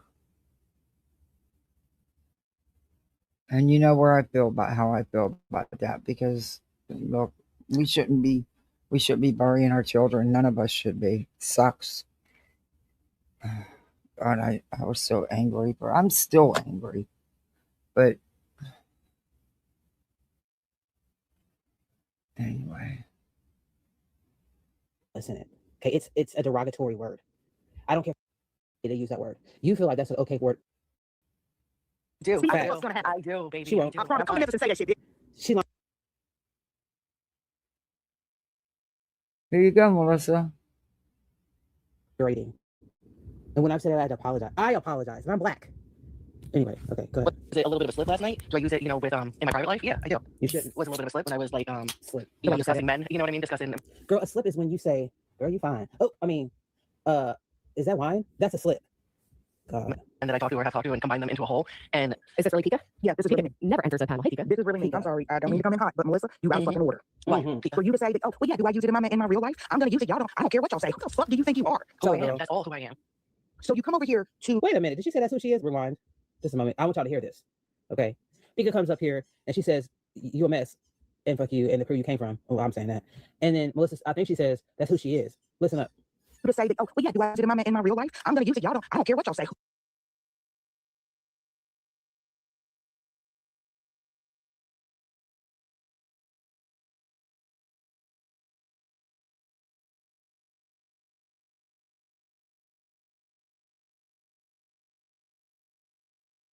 And you know where I feel about how I feel about that, because look, we shouldn't be burying our children. None of us should be. It sucks. God, I was so angry, but I'm still angry. But anyway. Listen, it. Okay, it's a derogatory word. I don't care if they use that word. You feel like that's an okay word. Do. See, I what's do. gonna happen. I do, baby. She won't. I I do. promise. Come never say that shit, bitch. She like, Here you go, Melissa. rating. And when I said that, I had to apologize. I apologize. And I'm black. Anyway, okay, go ahead. Was it a little bit of a slip last night? Do I use it, with in my private life? Yeah, I do. You shouldn't. Was a little bit of a slip when I was like Slip. discussing men. You know what I mean? Discussing. Girl, a slip is when you say, girl, you fine. Oh, I mean, is that wine? That's a slip. God. And that I talk to or have talked to and combine them into a whole. And is this really Pika? Yeah, this is Pika never enters a panel. Hey, Pika. This is really me. I'm sorry. I don't mean to come in hot, but Melissa, you out of fucking order. Right. For you to say that, oh, well, yeah, do I use it in my real life? I'm gonna use it. I don't care what y'all say. Who the fuck do you think you are? Who I am. That's all who I am. So you come over here to wait a minute. Did she say that's who she is? Rewind. Just a moment. I want y'all to hear this. Okay. Pika comes up here and she says, you a mess. And fuck you and the crew you came from. Oh, I'm saying that. And then Melissa, I think she says that's who she is. Listen up. To say that, oh, well, yeah, do I use it in my real life? I'm gonna use it. I don't care what y'all say. Who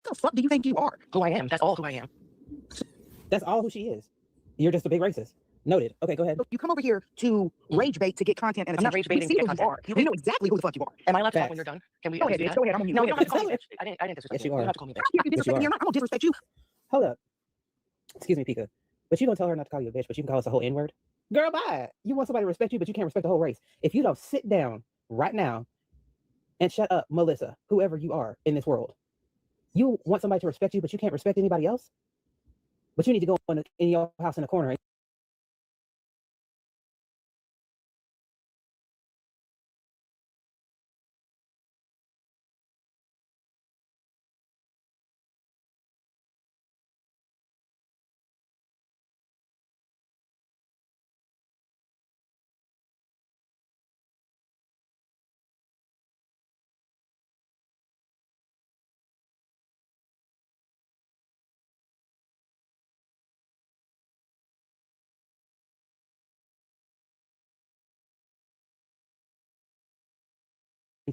the fuck do you think you are? Who I am. That's all who I am. That's all who she is. You're just a big racist. Noted. Okay, go ahead. Look, you come over here to rage bait to get content and I'm not rage baiting to get content. We know exactly who the fuck you are. Am I allowed to talk when you're done? Can we? Go ahead, bitch. Go ahead. I'm on mute. No, you don't have to call me bitch. I didn't disrespect you. You don't have to call me bitch. You disrespect me or not? I'm gonna disrespect you. Hold up. Excuse me, Pika. But you don't tell her not to call you a bitch, but you can call us a whole N-word? Girl, bye. You want somebody to respect you, but you can't respect the whole race. If you don't sit down right now and shut up, Melissa, whoever you are in this world. You want somebody to respect you, but you can't respect anybody else? But you need to go in your house in the corner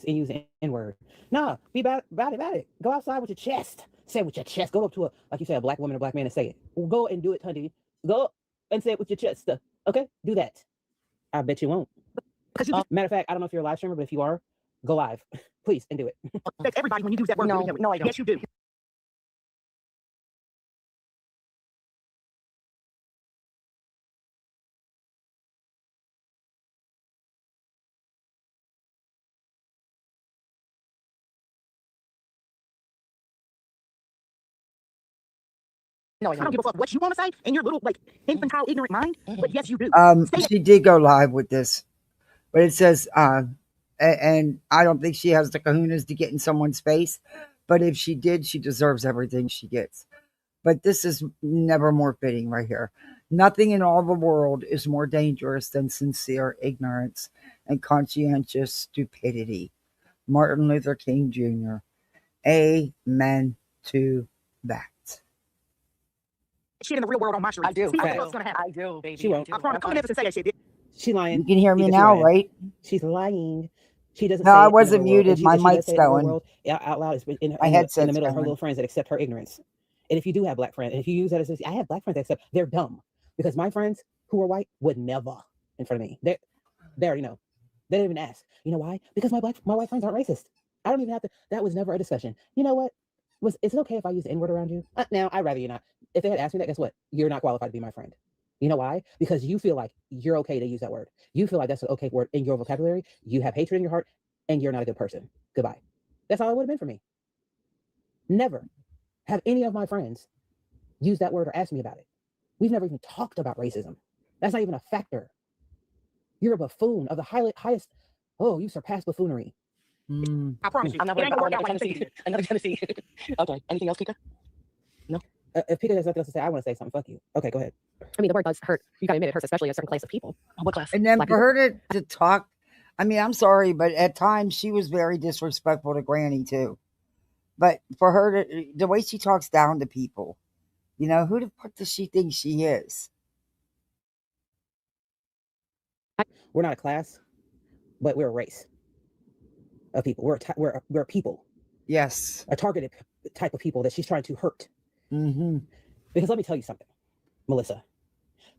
and use the N-word. Nah, be about it. Go outside with your chest. Say it with your chest. Go up to like you said, a black woman or black man and say it. Well, go and do it, honey. Go and say it with your chest. Okay? Do that. I bet you won't. Matter of fact, I don't know if you're a live streamer, but if you are, go live. Please, and do it. That's everybody when you use that word. No, no, I don't. Yes, you do. No, I don't give a fuck what you want to say in your little like infantile, ignorant mind. But yes, you do. She did go live with this, but it says, and I don't think she has the kahunas to get in someone's face. But if she did, she deserves everything she gets. But this is never more fitting right here. Nothing in all the world is more dangerous than sincere ignorance and conscientious stupidity. Martin Luther King Jr. Amen to that. Shit in the real world on my street. I do. See, what's gonna happen. I do, baby. She won't. I promise. Come never to say that shit. She lying. You can hear me She's now, lying. right? She's lying. She doesn't. No, say I it in the wasn't real world. muted. My If she does mic's say it in the real going. world, out loud, it's in My the headset's middle of her going. little friends that accept her ignorance. And if you do have black friends, and if you use that as I have black friends that accept, they're dumb because my friends who are white would never in front of me. They already know. They don't even ask. You know why? Because my white friends aren't racist. I don't even have to. That was never a discussion. You know what? Is it okay if I use the N-word around you? Now, I'd rather you not. If they had asked me that, guess what? You're not qualified to be my friend. You know why? Because you feel like you're okay to use that word. You feel like that's an okay word in your vocabulary. You have hatred in your heart, and you're not a good person. Goodbye. That's all it would have been for me. Never have any of my friends use that word or ask me about it. We've never even talked about racism. That's not even a factor. You're a buffoon of the highest. Oh, you surpass buffoonery. I promise you. I'm not It ain't gonna work another out like you Tennessee. think it is. Another Tennessee. Okay. Anything else, Kika? No. If Peter has nothing else to say, I want to say something. Fuck you. Okay, go ahead. I mean, the word does hurt. You gotta admit it hurts, especially a certain class of people. What class? And then Black for her to talk, I mean, I'm sorry, but at times she was very disrespectful to Granny too. But for her to, the way she talks down to people, you know, who the fuck does she think she is? We're not a class, but we're a race of people. We're a people. Yes. A targeted type of people that she's trying to hurt. Mm-hmm. Because let me tell you something, Melissa.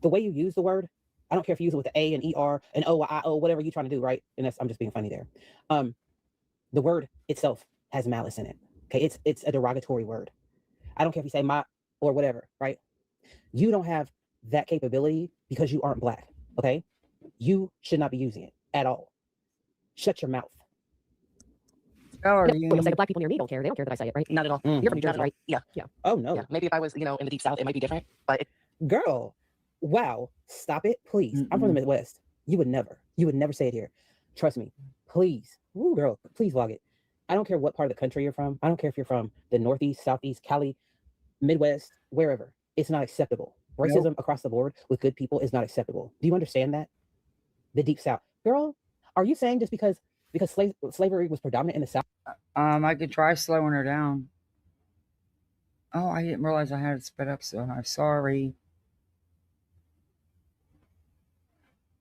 The way you use the word, I don't care if you use it with the A and ER and O, I-O, whatever you're trying to do, right? And I'm just being funny there. The word itself has malice in it. Okay, it's a derogatory word. I don't care if you say ma or whatever, right? You don't have that capability because you aren't black. Okay, you should not be using it at all. Shut your mouth. You'll say the black people near me don't care. They don't care that I say it, right? Not at all. You're from New Jersey, right? Yeah. Yeah. Oh no. Yeah. Maybe if I was, in the deep south, it might be different. But Girl, wow. Stop it, please. I'm from the Midwest. You would never say it here. Trust me. Please. Ooh, girl, please vlog it. I don't care what part of the country you're from. I don't care if you're from the Northeast, Southeast, Cali, Midwest, wherever. It's not acceptable. Racism across the board with good people is not acceptable. Do you understand that? The Deep South. Girl, are you saying just because slavery was predominant in the South? I could try slowing her down. Oh, I didn't realize I had it sped up so high. Sorry.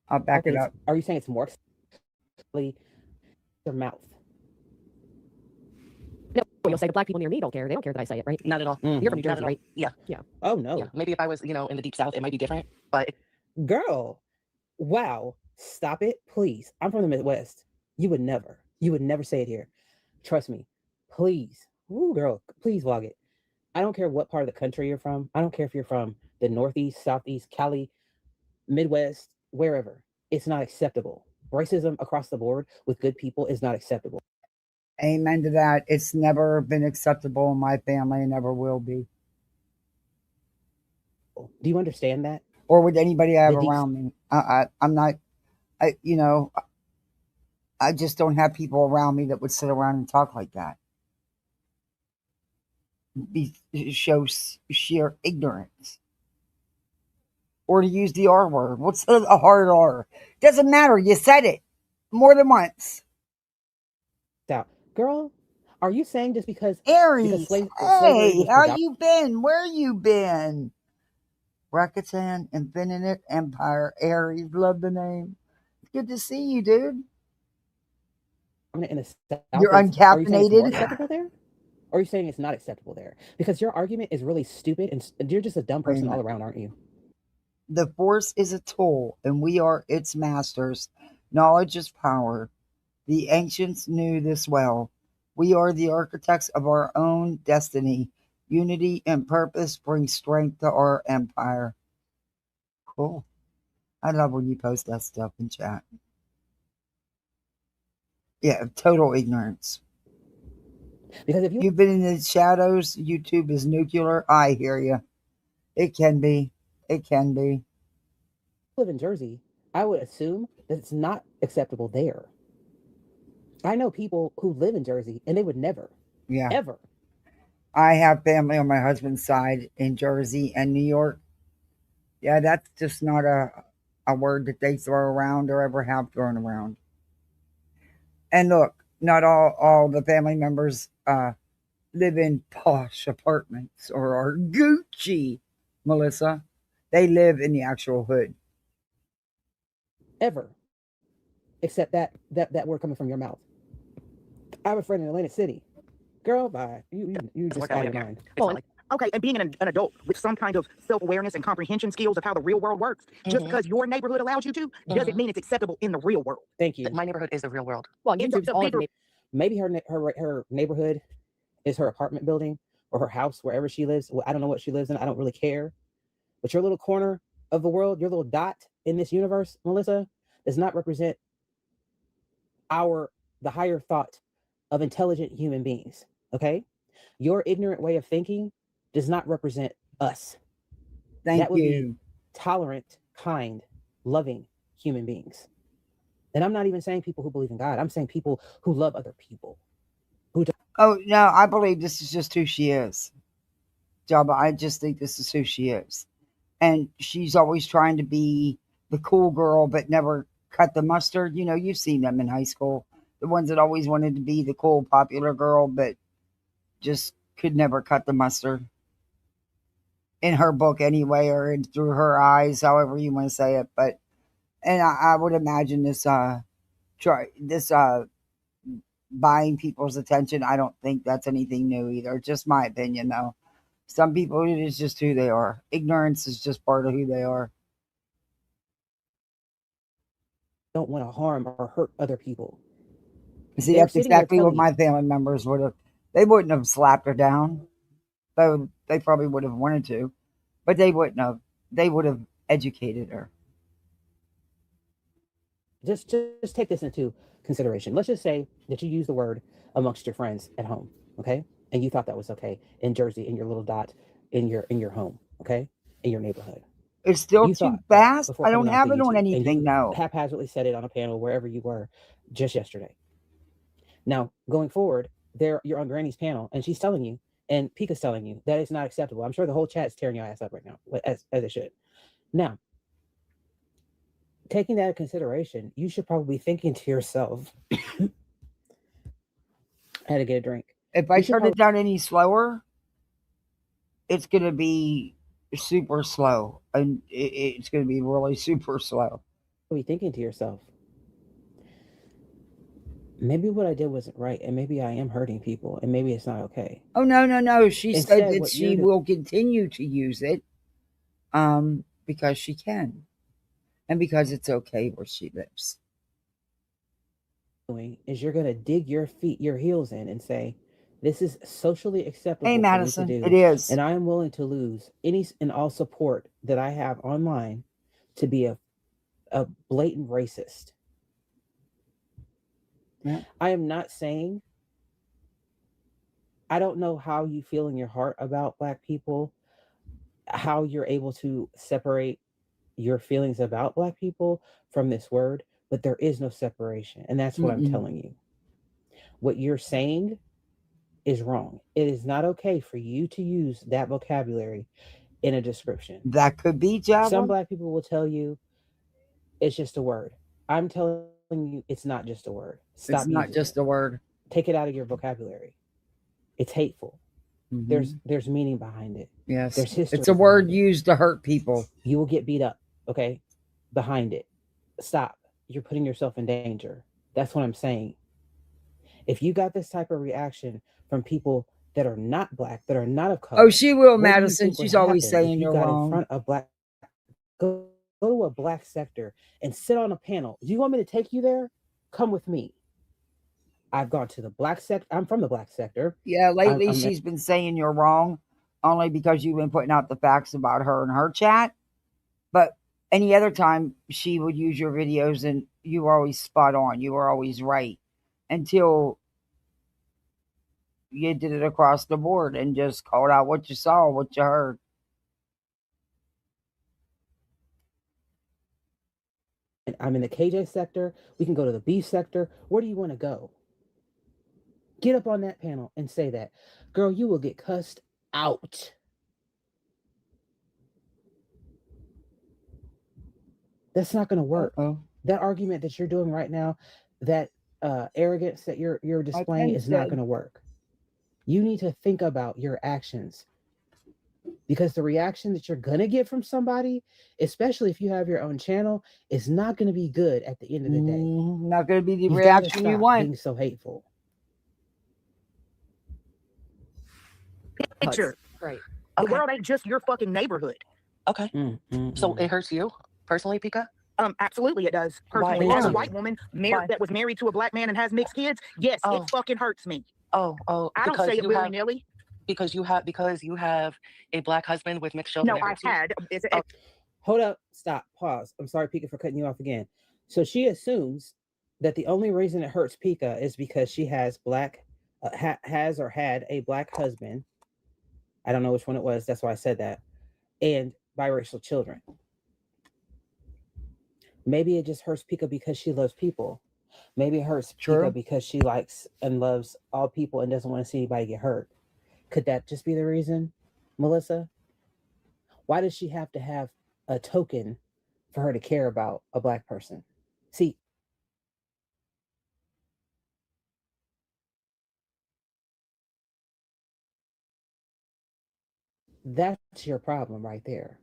I'll back it up. Are you saying it's more your mouth? No, you'll say the black people near me don't care. They don't care that I say it, right? not at all. You're from New Jersey, right? Yeah. Yeah. Oh no. Yeah. Maybe if I was, in the deep south, it might be different. But Girl, wow. Stop it, please. I'm from the Midwest. You would never say it here. Trust me. Please. Ooh, girl, please vlog it. I don't care what part of the country you're from. I don't care if you're from the Northeast, Southeast, Cali, Midwest, wherever. It's not acceptable. Racism across the board with good people is not acceptable. Amen to that. It's never been acceptable in my family and never will be. Do you understand that? Or with anybody I have around me. I'm not, I just don't have people around me that would sit around and talk like that. Show sheer ignorance. Or to use the R word. What's a hard R? Doesn't matter. You said it more than once. Girl, are you saying just because Aries? Slavery how you been? Where you been? Rakatan, Infinite Empire, Aries. Love the name. It's good to see you, dude. in the South, You're are you saying it's more uncaffeinated. acceptable there? Or are you saying it's not acceptable there? Because your argument is really stupid and you're just a dumb Wait a person all minute. around, aren't you? The Force is a tool, and we are its masters. Knowledge is power. The ancients knew this well. We are the architects of our own destiny. Unity and purpose bring strength to our empire. Cool. I love when you post that stuff in chat. Yeah, total ignorance. Because if you've been in the shadows, YouTube is nuclear. I hear you. It can be. It can be. live in Jersey, I would assume that it's not acceptable there. I know people who live in Jersey and they would never, Yeah. ever. I have family on my husband's side in Jersey and New York. Yeah, that's just not a word that they throw around or ever have thrown around. And look, not all the family members live in posh apartments or are Gucci, Melissa. They live in the actual hood. Ever. Except that word coming from your mouth. I have a friend in Atlantic City. Girl, bye. You just out of your mind. Well, okay, and being an adult with some kind of self-awareness and comprehension skills of how the real world works, just because your neighborhood allows you to, doesn't mean it's acceptable in the real world. Thank you. My neighborhood is the real world. Well, YouTube's all maybe her neighborhood is her apartment building or her house, wherever she lives. Well, I don't know what she lives in. I don't really care. But your little corner of the world, your little dot in this universe, Melissa, does not represent the higher thought of intelligent human beings. Okay? Your ignorant way of thinking does not represent us. That would be tolerant, kind, loving human beings. And I'm not even saying people who believe in God. I'm saying people who love other people. Oh, no, I believe this is just who she is. Jabba, I just think this is who she is. And she's always trying to be the cool girl, but never cut the mustard. You know, you've seen them in high school. The ones that always wanted to be the cool, popular girl, but just could never cut the mustard. In her book anyway, or through her eyes, however you want to say it. But, and I would imagine this buying people's attention, I don't think that's anything new either. Just my opinion, though. Some people, it is just who they are. Ignorance is just part of who they are. Don't want to harm or hurt other people. See, that's exactly what my family members would have. They wouldn't have slapped her down. They probably would have wanted to, but they wouldn't have. They would have educated her. Just take this into consideration. Let's just say that you use the word amongst your friends at home, okay? And you thought that was okay in Jersey, in your little dot, in your home, okay? In your neighborhood. It's still too fast. I don't have it on anything now. Haphazardly said it on a panel wherever you were just yesterday. Now, going forward, you're on Granny's panel, and she's telling you, and Pika's telling you that it's not acceptable. I'm sure the whole chat is tearing your ass up right now, as it should. Now, taking that into consideration, you should probably be thinking to yourself, I had to get a drink. If I turn it down any slower, it's going to be super slow. And it's going to be really super slow. Be thinking to yourself, maybe what I did wasn't right, and maybe I am hurting people, and maybe it's not okay. Oh, no. She said that she will continue to use it because she can. And because it's okay where she lives. Is you're going to dig your heels in and say, this is socially acceptable. Hey, Madison, for me to it do, is. And I am willing to lose any and all support that I have online to be a blatant racist. Yeah. I am not saying, I don't know how you feel in your heart about Black people, how you're able to separate your feelings about Black people from this word, but there is no separation. And that's what I'm telling you. What you're saying is wrong. It is not okay for you to use that vocabulary in a description. That could be Java. Some Black people will tell you it's just a word. I'm telling you it's not just a word. Stop it's not just a word. Take it out of your vocabulary. It's hateful. There's meaning behind it. Yes. There's history. It's a word used to hurt people. You will get beat up, okay? Behind it. Stop. You're putting yourself in danger. That's what I'm saying. If you got this type of reaction from people that are not black, that are not of color, Oh, she will, what do you Madison. think would She's always happen if saying you you're got in wrong. front of black? Go to a black sector and sit on a panel. Do you want me to take you there? Come with me. I've gone to the black sector. I'm from the black sector. Yeah, lately I'm she's been saying you're wrong only because you've been putting out the facts about her and her chat. But any other time she would use your videos and you were always spot on. You were always right until you did it across the board and just called out what you saw, what you heard. I'm in the KJ sector. We can go to the B sector. Where do you want to go? Get up on that panel and say that. Girl, you will get cussed out. That's not going to work. That argument that you're doing right now, that arrogance that you're displaying is not going to work. You need to think about your actions, because the reaction that you're going to get from somebody, especially if you have your own channel, is not going to be good at the end of the day. Not going to be the You've reaction you want. being so hateful. Picture. Right. The Okay. world ain't just your fucking neighborhood. Okay. So it hurts you personally, Pika? Absolutely it does. Personally, as a white woman that was married to a black man and has mixed kids, yes, it fucking hurts me. Oh, I don't say it willy-nilly. Because you have a black husband with mixed children. No, I've had. Hold up, stop, pause. I'm sorry, Pika, for cutting you off again. So she assumes that the only reason it hurts Pika is because she has has or had a black husband. I don't know which one it was. That's why I said that. And biracial children. Maybe it just hurts Pika because she loves people. Maybe it hurts Pika because she likes and loves all people and doesn't want to see anybody get hurt. Could that just be the reason, Melissa? Why does she have to have a token for her to care about a black person? See, that's your problem right there.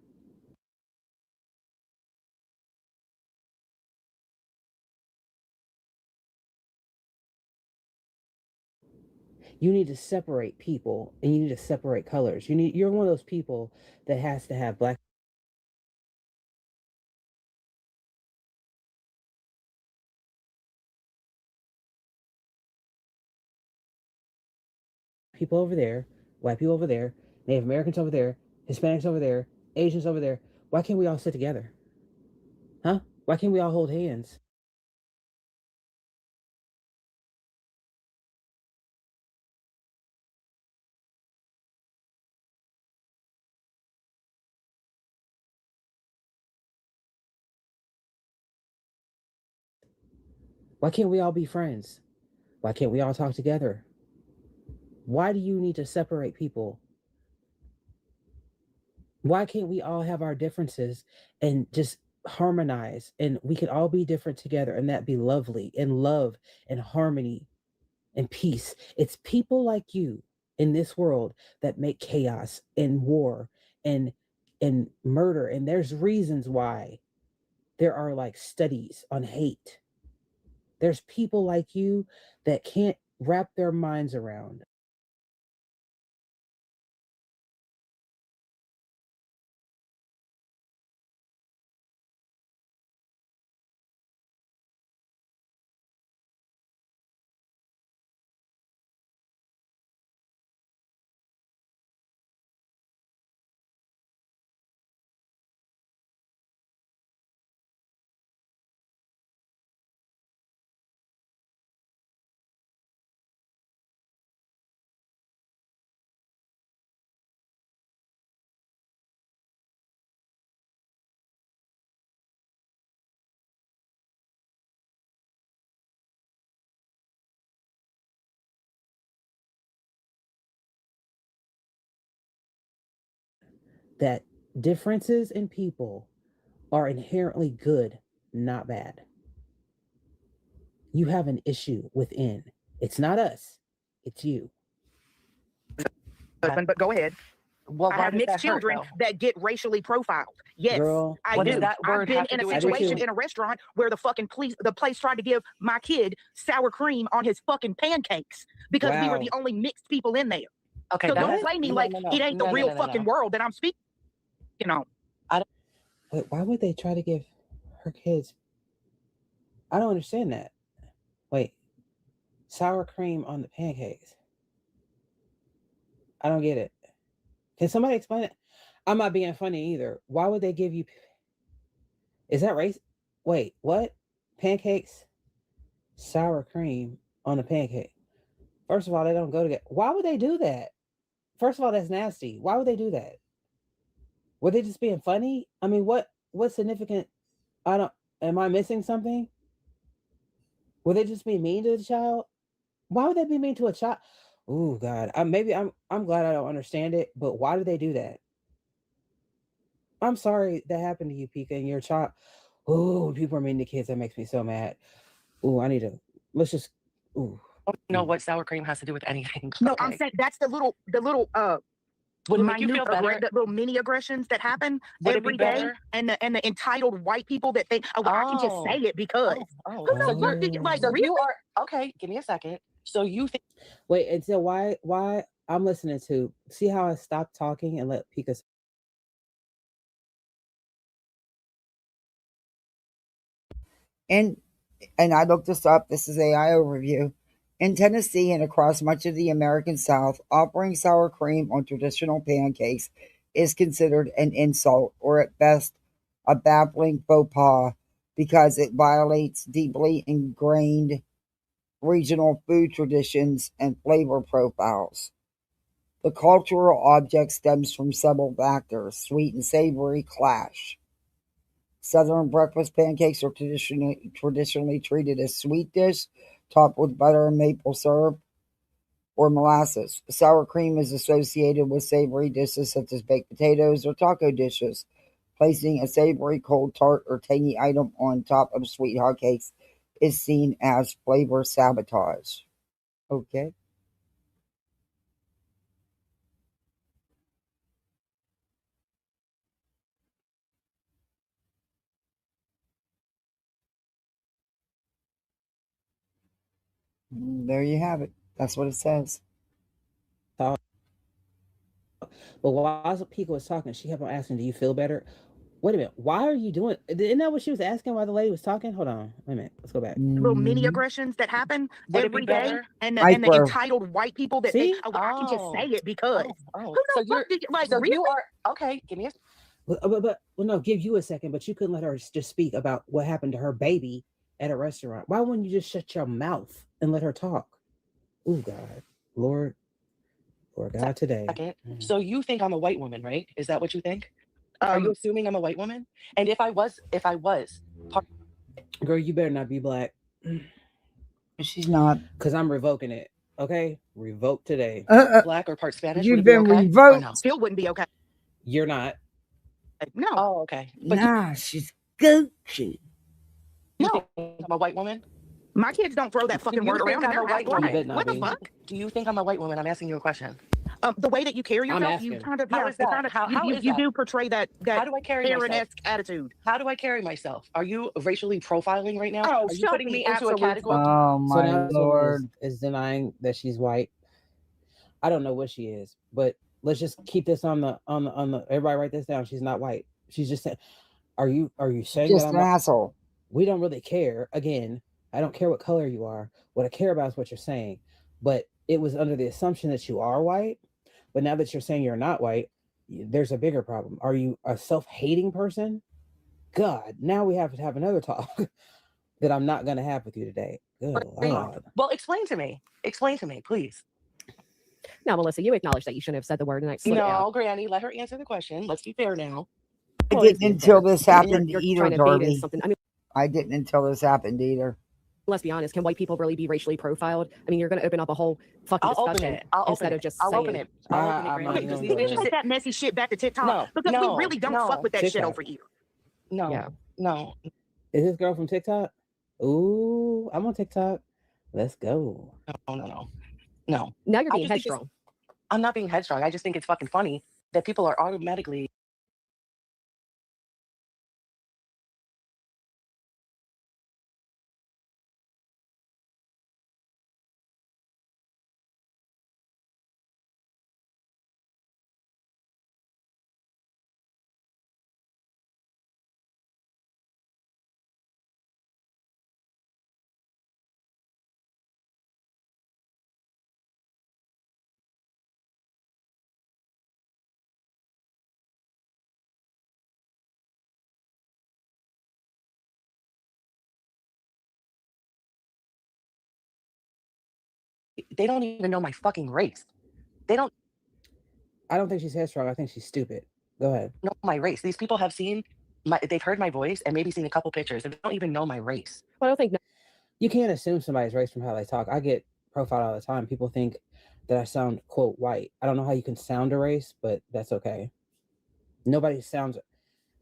You need to separate people and you need to separate colors. You're one of those people that has to have black people over there, white people over there, Native Americans over there, Hispanics over there, Asians over there. Why can't we all sit together? Huh? Why can't we all hold hands? Why can't we all be friends? Why can't we all talk together? Why do you need to separate people? Why can't we all have our differences and just harmonize, and we can all be different together and that be lovely and love and harmony and peace? It's people like you in this world that make chaos and war and murder, and there's reasons why there are like studies on hate. There's people like you that can't wrap their minds around that differences in people are inherently good, not bad. You have an issue within. It's not us, it's you. But go ahead. Well, I why have does mixed that hurt, children though? that get racially profiled. Yes, Girl, I What does do. that I've word been have to in a do with I do situation too. in a restaurant where the fucking the place tried to give my kid sour cream on his fucking pancakes because we were the Wow. only mixed people in there. Okay, So don't that's play me no, like no, no, it ain't the no, no, real no, no, fucking no. world that I'm speaking on. Wait, why would they try to give her kids? I don't understand that. Wait, sour cream on the pancakes. I don't get it. Can somebody explain it? I'm not being funny either. Why would they give you? Is that race? Wait, what? Pancakes, sour cream on the pancake. First of all, they don't go together. Why would they do that? First of all, that's nasty. Why would they do that? Were they just being funny? I mean, what's significant? I don't. Am I missing something? Were they just being mean to the child? Why would they be mean to a child? Oh God, I'm glad I don't understand it. But why do they do that? I'm sorry that happened to you, Pika, and your child. Oh, people are mean to kids. That makes me so mad. Oh, I need to. Let's just. Ooh. I don't know what sour cream has to do with anything. No, I'm Okay. saying that's the little Would it make you feel better? the little mini aggressions that happen Would it be every day, better? and the entitled white people that think, oh, well, I can just say Oh, it because oh. who So the you're fuck did you like? so Really? you are okay. Give me a second. So you think Wait, and so why I'm listening to see how I stopped talking and let Pika. And I looked this up. This is AI overview. In Tennessee and across much of the American South, offering sour cream on traditional pancakes is considered an insult or at best a baffling faux pas because it violates deeply ingrained regional food traditions and flavor profiles. The cultural object stems from several factors. Sweet and savory clash. Southern breakfast pancakes are traditionally treated as sweet dish, topped with butter and maple syrup or molasses. Sour cream is associated with savory dishes such as baked potatoes or taco dishes. Placing a savory, cold, tart, or tangy item on top of sweet hotcakes is seen as flavor sabotage. Okay. There you have it. That's what it says. But while Pika was talking, she kept on asking, "Do you feel better?" Wait a minute. Why are you doing? Isn't that what she was asking while the lady was talking? Hold on. Wait a minute. Let's go back. Little mini aggressions that happen would it be every day, better? and the Micro. entitled white people that think, See? oh, well, I can just say Oh, it because oh. who So the fuck did you like? so Really? you are okay. Give me a But well, no, give you a second. But you couldn't let her just speak about what happened to her baby at a restaurant. Why wouldn't you just shut your mouth and let her talk? Oh God, Lord God, today. second. So you think I'm a white woman, right? Is that what you think? Are you assuming I'm a white woman? And if I was, part Girl, you better not be black. She's not. Because I'm revoking it. Okay? Revoke today. black or part Spanish, would You've it be been okay? Or revoked. no? Still wouldn't be okay. You're not. No, Oh, okay. But Nah, she's Gucci. you no. think I'm a white woman? My kids don't throw that Do fucking you word think around, and I'm a they're half white You black. better woman? not What the be. fuck? Do you think I'm a white woman? I'm asking you a question. The way that you carry I'm yourself, you asking. kind of How yeah, is that? How is you that? do portray that How do I carry myself? Karen-esque attitude. How do I carry myself? Are you racially profiling right now? Oh, Are you show putting me me into a absolute category? fucking. Oh So my now this woman lord. is denying that she's white. I don't know what she is, but let's just keep this on the everybody write this down. She's not white. She's just saying, are you saying Just that an I'm white? asshole. We don't really care. Again, I don't care what color you are. What I care about is what you're saying. But it was under the assumption that you are white. But now that you're saying you're not white, there's a bigger problem. Are you a self-hating person? God, now we have to have another talk that I'm not going to have with you today. Good Lord. Well, explain to me. Explain to me, please. Now, Melissa, you acknowledge that you shouldn't have said the word, and I slowed it down. No, Granny, let her answer the question. Let's be fair now. I Well, it's didn't being until fair. this And you're happened either, trying to bait in Darby. something. I mean, I didn't until this happened either. let's be honest. Can white people really be racially profiled? I mean, you're going to open up a whole fucking I'll open discussion it. I'll instead open of it. just I'll saying. open it. I'll open it, I'm Granny. not Because even these gonna go bitches there. Take that messy shit back to TikTok No, because we no, really don't fuck no, with that shit TikTok. over here. no, Yeah. no. Is this girl from TikTok? Ooh, I'm on TikTok. Let's go. No. Now you're I being just think headstrong. I'm not being headstrong. I just think it's fucking funny that people are automatically they don't even know my fucking race. They don't I don't think she's headstrong. I think she's stupid. Go ahead. know my race. These people have seen they've heard my voice and maybe seen a couple pictures. They don't even know my race. Well, I don't think you can't assume somebody's race from how they talk. I get profiled all the time. People think that I sound quote white. I don't know how you can sound a race, but that's okay. Nobody sounds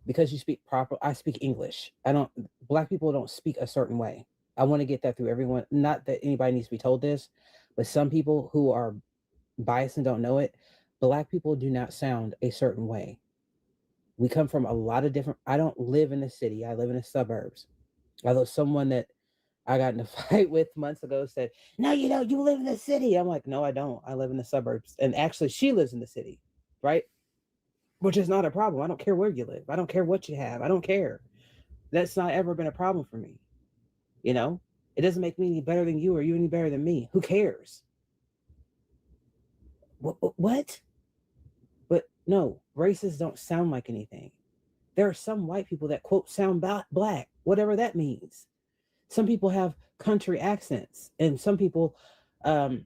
because you speak proper. I speak English. Black people don't speak a certain way. I want to get that through everyone. Not that anybody needs to be told this, but some people who are biased and don't know it, Black people do not sound a certain way. We come from a lot of different. I don't live in the city. I live in the suburbs. Although someone that I got in a fight with months ago said, "No, you don't. You live in the city." I'm like, "No, I don't. I live in the suburbs." And actually, she lives in the city, right? Which is not a problem. I don't care where you live. I don't care what you have. I don't care. That's not ever been a problem for me. You know, it doesn't make me any better than you or you any better than me. Who cares? What? But no, races don't sound like anything. There are some white people that quote sound black, whatever that means. Some people have country accents, and some people liken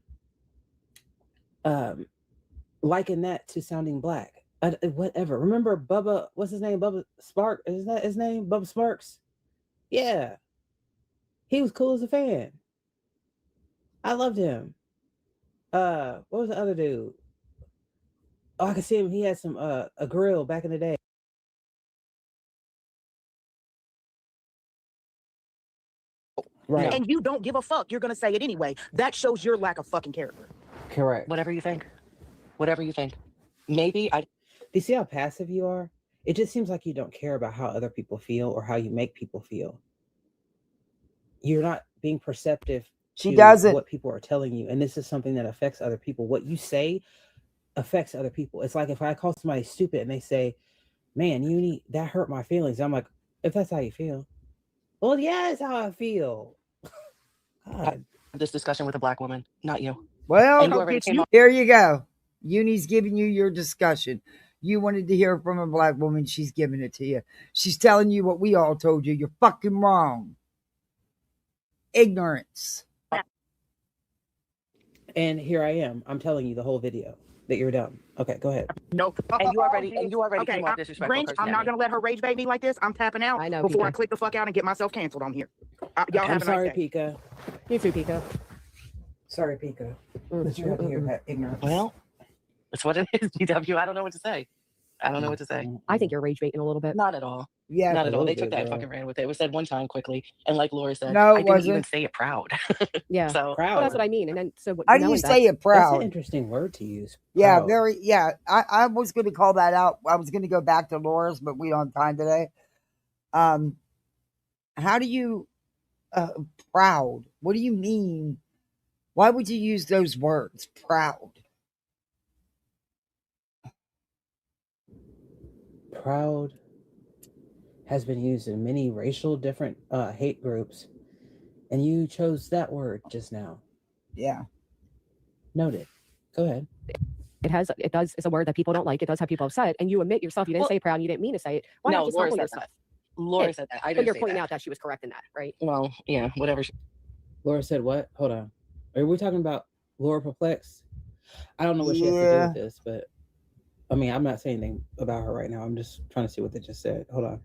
that to sounding black. Whatever. Remember Bubba? What's his name? Bubba Spark? Is that his name? Bubba Sparks? Yeah, he was cool as a fan. I loved him. What was the other dude? Oh, I could see him. He had some a grill back in the day. Right. And you don't give a fuck. You're gonna say it anyway. That shows your lack of fucking character. Correct. Whatever you think. Whatever you think. Maybe I. Do you see how passive you are? It just seems like you don't care about how other people feel or how you make people feel. You're not being perceptive She doesn't. What people are telling you. And this is something that affects other people. What you say affects other people. It's like if I call somebody stupid and they say, "Man, that hurt my feelings." I'm like, if that's how you feel. Well, yeah, that's how I feel. God. I had this discussion with a black woman, not you. Well, you here you go. Uni's giving you your discussion. You wanted to hear from a black woman. She's giving it to you. She's telling you what we all told you. You're fucking wrong. Ignorance. And here I am. I'm telling you the whole video that you're dumb. Okay, go ahead. No. And you already okay, came off disrespectful. Grinch, I'm not gonna let her rage bait me like this. I'm tapping out before I click the fuck out and get myself canceled on here. Y'all have a sorry, nice day. Pika. You too, Pika. Sorry, Pika. But you have to hear that ignorance. Well, that's what it is, DW. I don't know what to say. I don't know what to say. I think you're rage baiting a little bit. Not at all. Yeah, not at all. They took that and fucking ran with it. It was said one time quickly, and like Laura said, no, I didn't even say it proud. Yeah, so proud. Well, that's what I mean. And then so how do you say it proud? That's an interesting word to use. Yeah, proud. very. Yeah, I was going to call that out. I was going to go back to Laura's, but we don't have time today. How do you proud? What do you mean? Why would you use those words, proud? Proud has been used in many racial different hate groups, and you chose that word just now. Yeah. Noted. Go ahead. It's a word that people don't like. It does have people upset, and you admit yourself you didn't say proud, and you didn't mean to say it. Why not just humble yourself? Laura said that. I didn't But you're say pointing that. out that she was correct in that, right? Well, yeah, whatever. Laura said what? Hold on. Are we talking about Laura Perplex? I don't know what she has to do with this, but I mean, I'm not saying anything about her right now. I'm just trying to see what they just said. Hold on.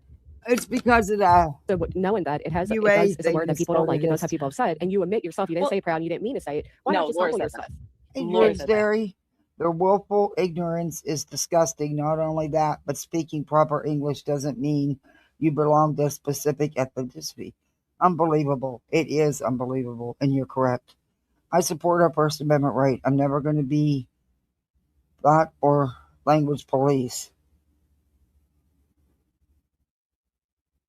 It's because of that. So knowing that it's a word that people don't like, it does have people upset, and you admit yourself you didn't say proud, and you didn't mean to say it. Why not just humble yourself? Ignorance, Derry. Their willful ignorance is disgusting. Not only that, but speaking proper English doesn't mean you belong to a specific ethnicity. Unbelievable. It is unbelievable, and you're correct. I support our First Amendment right. I'm never going to be thought or language police.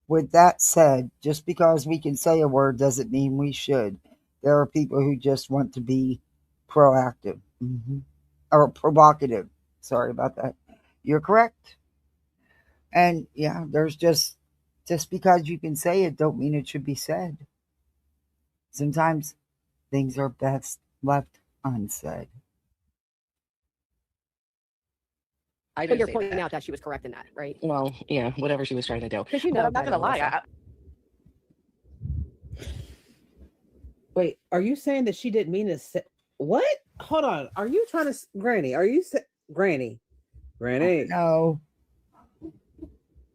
With that said, just because we can say a word doesn't mean we should. There are people who just want to be proactive or provocative. Sorry about that. You're correct. And yeah, there's just because you can say it don't mean it should be said. Sometimes things are best left unsaid. I But didn't you're say pointing that. out that she was correct in that, right? Well, yeah, whatever she was trying to do. Because you But know I'm not better, gonna lie. Melissa. Wait, are you saying that she didn't mean to say what? Hold on. Are you trying to Granny? Are you Granny? Granny. No.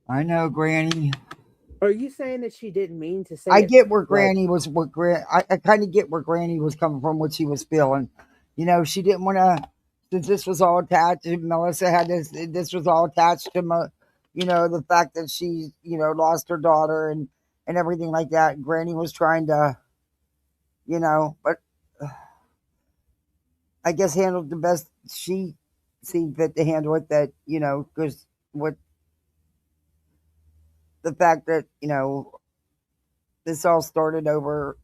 I know, Granny. Are you saying that she didn't mean to say I it? get where Granny was. I kind of get where Granny was coming from. What she was feeling. You know, she didn't want to. Since this was all attached, Melissa had this. This was all attached to, the fact that she, lost her daughter and everything like that. Granny was trying to, but I guess handled the best she seen fit to handle it. That because what the fact that this all started over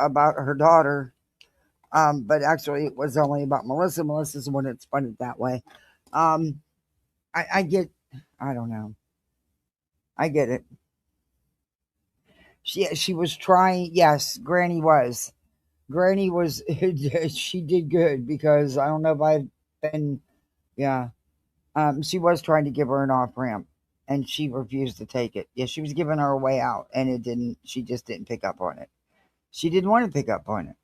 about her daughter. But actually, it was only about Melissa. Melissa's the one that spun it that way. I get, I don't know. I get it. She was trying. Yes, Granny was. Granny was. She did good because I don't know if I've been. Yeah. She was trying to give her an off ramp, and she refused to take it. Yeah, she was giving her a way out, and it didn't. She just didn't pick up on it. She didn't want to pick up on it.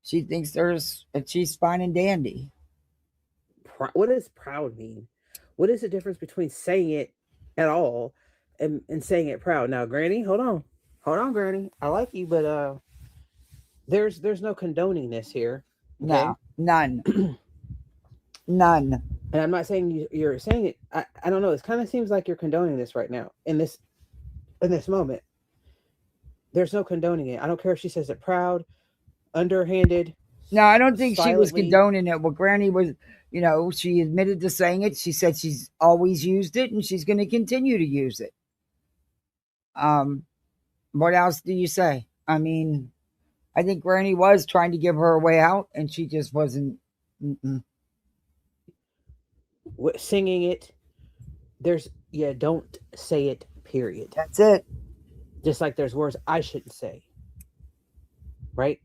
She thinks she's fine and dandy. What does proud mean? What is the difference between saying it at all and saying it proud? Now, Granny, hold on, Granny. I like you, but there's no condoning this here. Okay? No, none. None. And I'm not saying you're saying it. I don't know. It kind of seems like you're condoning this right now in this moment. There's no condoning it. I don't care if she says it proud, underhanded. No, I don't think silently. she was condoning it. Well, Granny was, she admitted to saying it. She said she's always used it and she's going to continue to use it. What else do you say? I mean, I think Granny was trying to give her a way out and she just wasn't. Singing it. Don't say it, period. That's it. Just like there's words I shouldn't say. Right?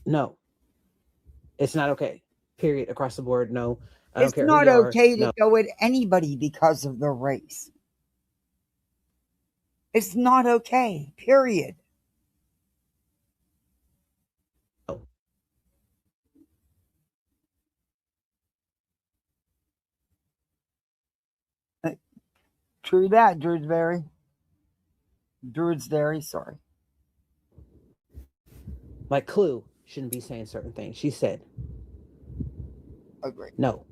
No. It's not okay. Period. Across the board. No. I don't care who you are. It's not okay to go at anybody because of their race. It's not okay. Period. No. True that, Druidsberry. Druidsberry, sorry. Like Clue shouldn't be saying certain things. She said. Agree. No.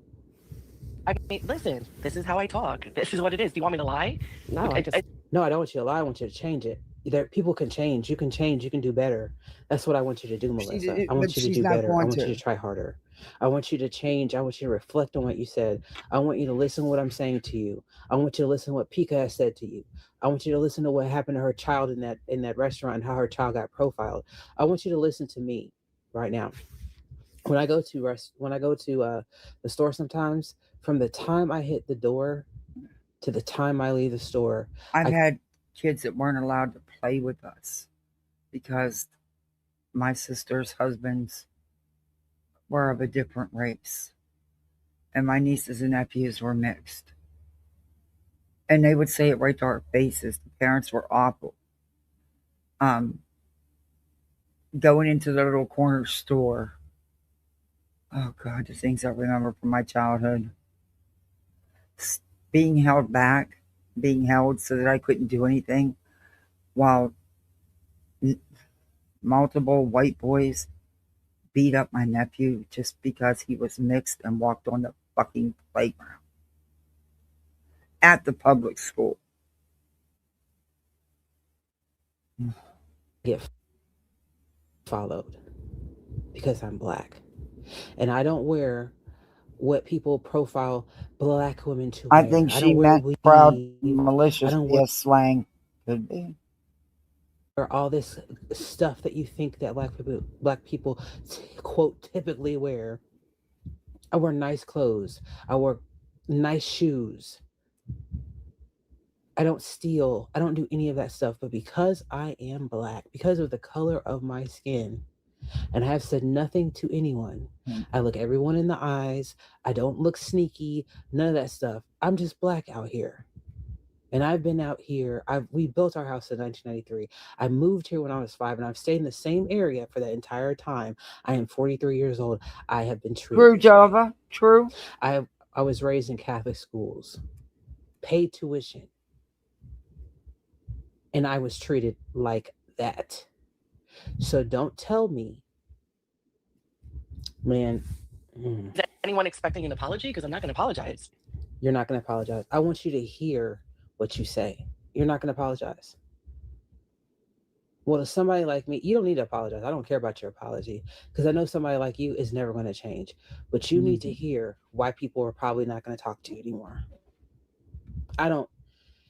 I mean, listen, this is how I talk. This is what it is. Do you want me to lie? No, I don't want you to lie. I want you to change it. People can change. You can change. You can do better. That's what I want you to do, Melissa. I want you to do better. I want you to try harder. I want you to change. I want you to reflect on what you said. I want you to listen to what I'm saying to you. I want you to listen to what Pika has said to you. I want you to listen to what happened to her child in that restaurant and how her child got profiled. I want you to listen to me right now. When I go to the store sometimes, from the time I hit the door to the time I leave the store, I've had kids that weren't allowed to play with us because my sister's husbands were of a different race and my nieces and nephews were mixed. And they would say it right to our faces. The parents were awful. Going into the little corner store. Oh God, the things I remember from my childhood. Being held back, being held so that I couldn't do anything while multiple white boys beat up my nephew just because he was mixed and walked on the fucking playground at the public school. Get followed because I'm black. And I don't wear what people profile black women to I wear. think I she don't wear meant proud, weave. I malicious, don't wear yes, slang. Could be. all this stuff that you think that black people quote typically wear. I wear nice clothes. I wear nice shoes. I don't steal. I don't do any of that stuff. But because I am black, because of the color of my skin, and I have said nothing to anyone, I look everyone in the eyes. I don't look sneaky. None of that stuff. I'm just black out here. And I've been out here. We built our house in 1993. I moved here when I was 5, and I've stayed in the same area for that entire time. I am 43 years old. I have been treated True, this way. Java. True. I was raised in Catholic schools, paid tuition, and I was treated like that. So don't tell me, man. Is anyone expecting an apology? Because I'm not going to apologize. You're not going to apologize. I want you to hear what you say. You're not going to apologize. Well, to somebody like me, you don't need to apologize. I don't care about your apology because I know somebody like you is never going to change. But you need to hear why people are probably not going to talk to you anymore. I don't.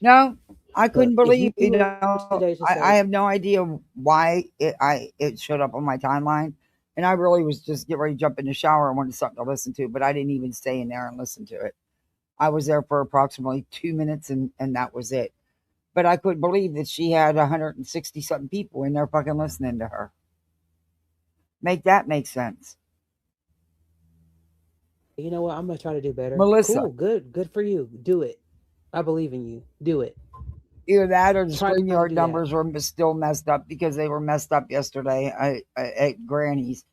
No, I couldn't believe. you were I today to say, have no idea why it showed up on my timeline, and I really was just getting ready to jump in the shower and wanted something to listen to, but I didn't even stay in there and listen to it. I was there for approximately 2 minutes, and that was it. But I couldn't believe that she had 160 something people in there fucking listening to her. Make that make sense. you know what? I'm going to try to do better. Melissa. Cool. Good for you. Do it. I believe in you. Do it. Either that or the Try to StreamYard do that. numbers were still messed up because they were messed up yesterday at Granny's.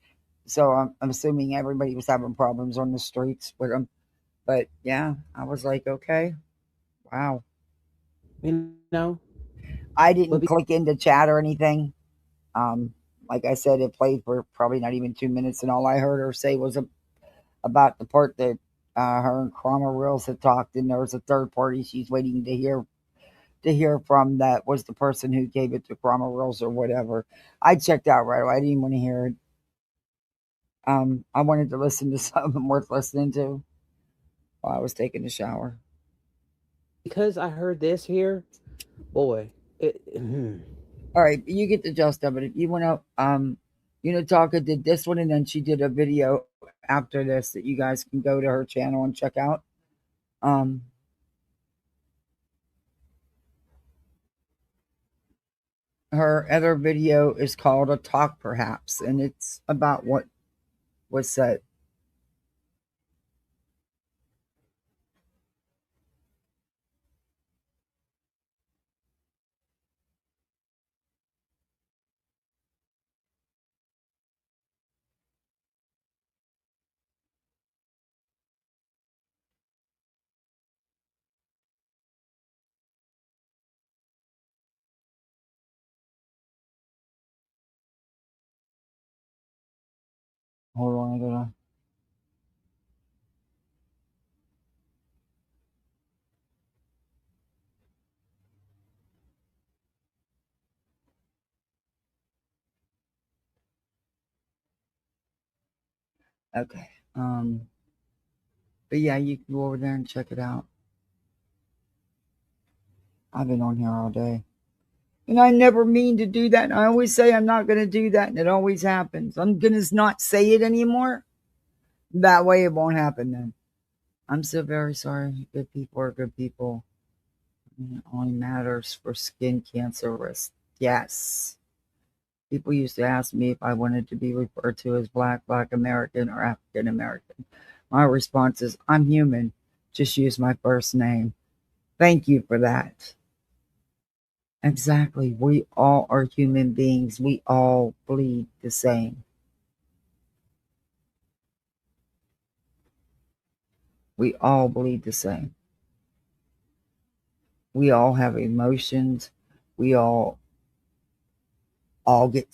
So I'm assuming everybody was having problems on the streets with them. But yeah, I was like, okay, wow. You know, I didn't click into chat or anything. Like I said, it played for probably not even 2 minutes, and all I heard her say was about the part that her and Cromer Reels had talked, and there was a third party she's waiting to hear from that was the person who gave it to Cromer Reels or whatever. I checked out right away. I didn't want to hear it. I wanted to listen to something worth listening to while I was taking a shower. Because I heard this here, boy. All right, you get the gist of it. If you want to, Talka did this one, and then she did a video after this that you guys can go to her channel and check out. Her other video is called "A Talk Perhaps," and it's about what was said. Hold on, I gotta. Okay. But yeah, you can go over there and check it out. I've been on here all day. And I never mean to do that. And I always say I'm not going to do that. And it always happens. I'm going to not say it anymore. That way it won't happen then. I'm so very sorry. Good people are good people. It only matters for skin cancer risk. Yes. People used to ask me if I wanted to be referred to as Black American, or African American. My response is, I'm human. Just use my first name. Thank you for that. Exactly. We all are human beings. We all bleed the same. We all bleed the same. We all have emotions. We all get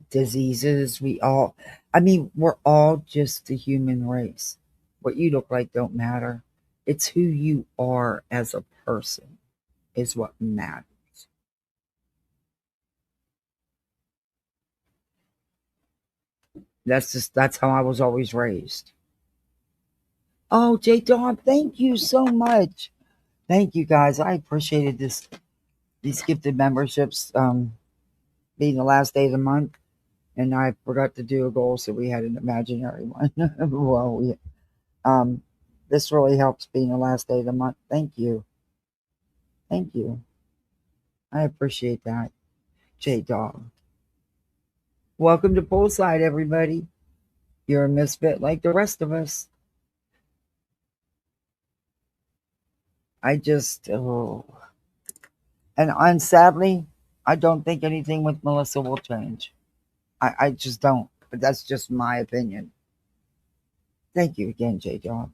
diseases. We're all just the human race. What you look like don't matter. It's who you are as a person is what matters. That's how I was always raised. Oh, J Dog, thank you so much. Thank you guys. I appreciated these gifted memberships being the last day of the month, and I forgot to do a goal, so we had an imaginary one. Well, um this really helps being the last day of the month. Thank you. Thank you. I appreciate that. J Dog. Welcome to Poolside, everybody. You're a misfit like the rest of us. I just, oh. And sadly, I don't think anything with Melissa will change. I just don't. But that's just my opinion. Thank you again, J Dog.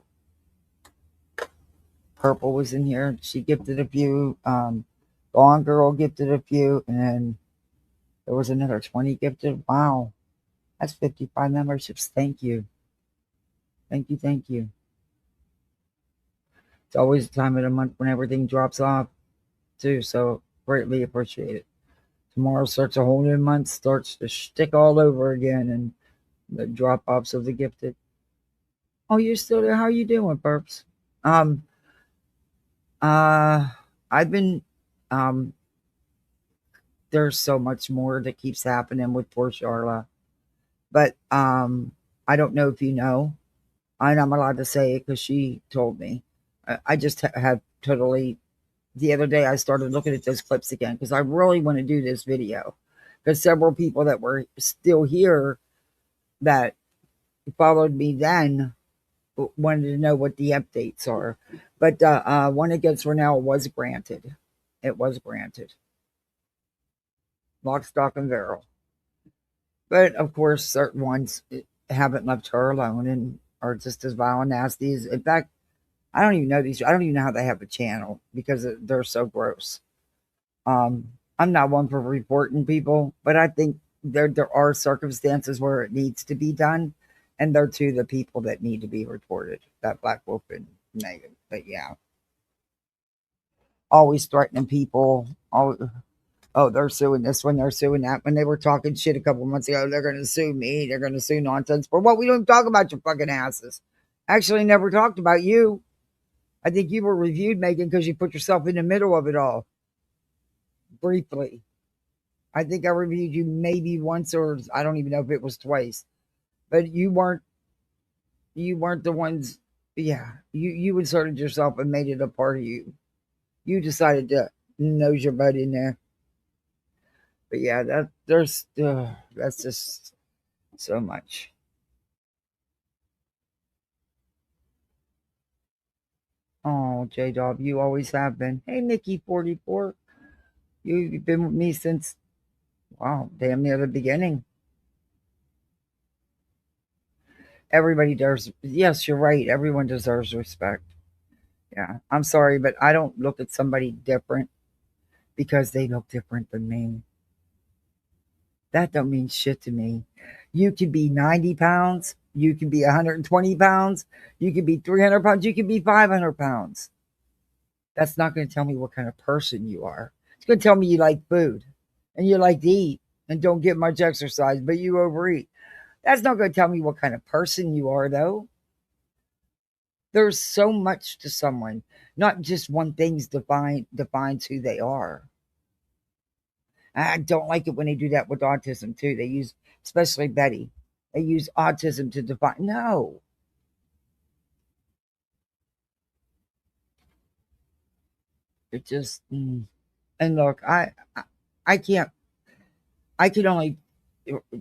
Purple was in here. She gifted a few. Gone Girl gifted a few. And then there was another 20 gifted. Wow. That's 55 memberships. Thank you. Thank you. Thank you. It's always the time of the month when everything drops off, too. So greatly appreciate it. Tomorrow starts a whole new month, starts to shtick all over again, and the drop offs of the gifted. Oh, you're still there? How you doing, Burps? Um, I've been, um, there's so much more that keeps happening with poor Charla, but I don't know if you know, and I'm allowed to say it because she told me. I just have totally. The other day, I started looking at those clips again because I really want to do this video because several people that were still here that followed me then wanted to know what the updates are. But one against Renell was granted. It was granted. Lock, stock, and barrel. But of course, certain ones haven't left her alone and are just as vile and nasty as. In fact, I don't even know these. I don't even know how they have a channel because they're so gross. I'm not one for reporting people, but I think there are circumstances where it needs to be done, and they're two the people that need to be reported. That Black Wolf and Megan. But yeah, always threatening people. Oh, they're suing this one, they're suing that. When they were talking shit a couple months ago, they're going to sue me. They're going to sue nonsense for what? We don't talk about your fucking asses. Actually, never talked about you. I think you were reviewed, Megan, because you put yourself in the middle of it all briefly. I think I reviewed you maybe once, or I don't even know if it was twice. But you weren't the ones. Yeah, you inserted yourself and made it a part of you. You decided to nose your butt in there. But yeah, that's just so much. Oh, J Dog, you always have been. Hey, Mickey 44, you've been with me since, wow, damn near the beginning. Everybody does. Yes, you're right. Everyone deserves respect. Yeah, I'm sorry, but I don't look at somebody different because they look different than me. That don't mean shit to me. You can be 90 pounds. You can be 120 pounds. You can be 300 pounds. You can be 500 pounds. That's not going to tell me what kind of person you are. It's going to tell me you like food and you like to eat and don't get much exercise, but you overeat. That's not going to tell me what kind of person you are, though. There's so much to someone. Not just one thing's defines who they are. I don't like it when they do that with autism too. They use, especially Betty, they use autism to define. No, it just. And look, I can't. I can only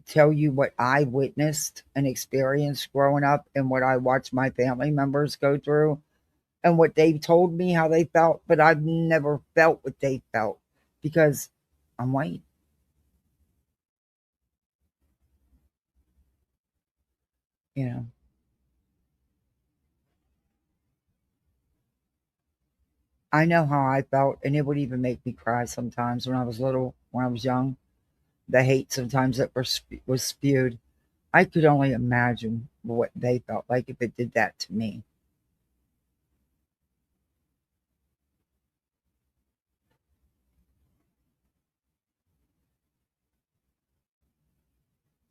tell you what I witnessed and experienced growing up, and what I watched my family members go through, and what they've told me how they felt. But I've never felt what they felt because I'm white. You know. I know how I felt, and it would even make me cry sometimes when I was little, when I was young. The hate sometimes that was spewed. I could only imagine what they felt like if it did that to me.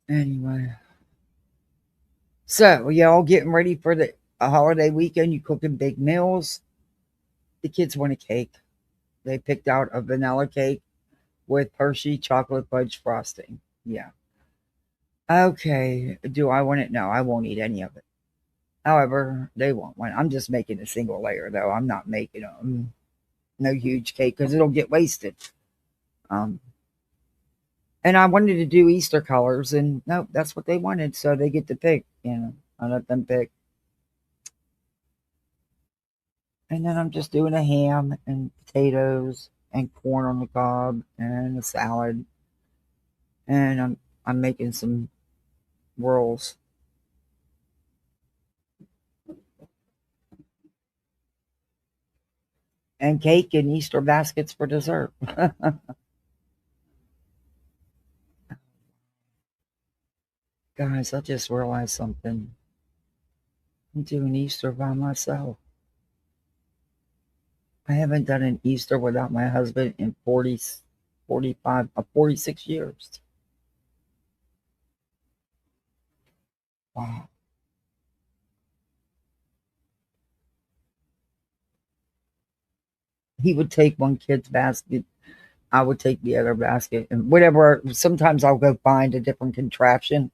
Anyway, So, y'all getting ready for a holiday weekend? You cooking big meals? The kids want a cake. They picked out a vanilla cake with Hershey chocolate fudge frosting. Yeah. Okay. Do I want it? No, I won't eat any of it. However, they want one. I'm just making a single layer, though. I'm not making no huge cake because it'll get wasted. Um, and I wanted to do Easter colors, and no, that's what they wanted, so they get to pick. I let them pick. And then I'm just doing a ham and potatoes and corn on the cob and a salad, and I'm making some rolls and cake and Easter baskets for dessert. Guys, I just realized something. I'm doing Easter by myself. I haven't done an Easter without my husband in 46 years. Wow. He would take one kid's basket. I would take the other basket and whatever. Sometimes I'll go find a different contraption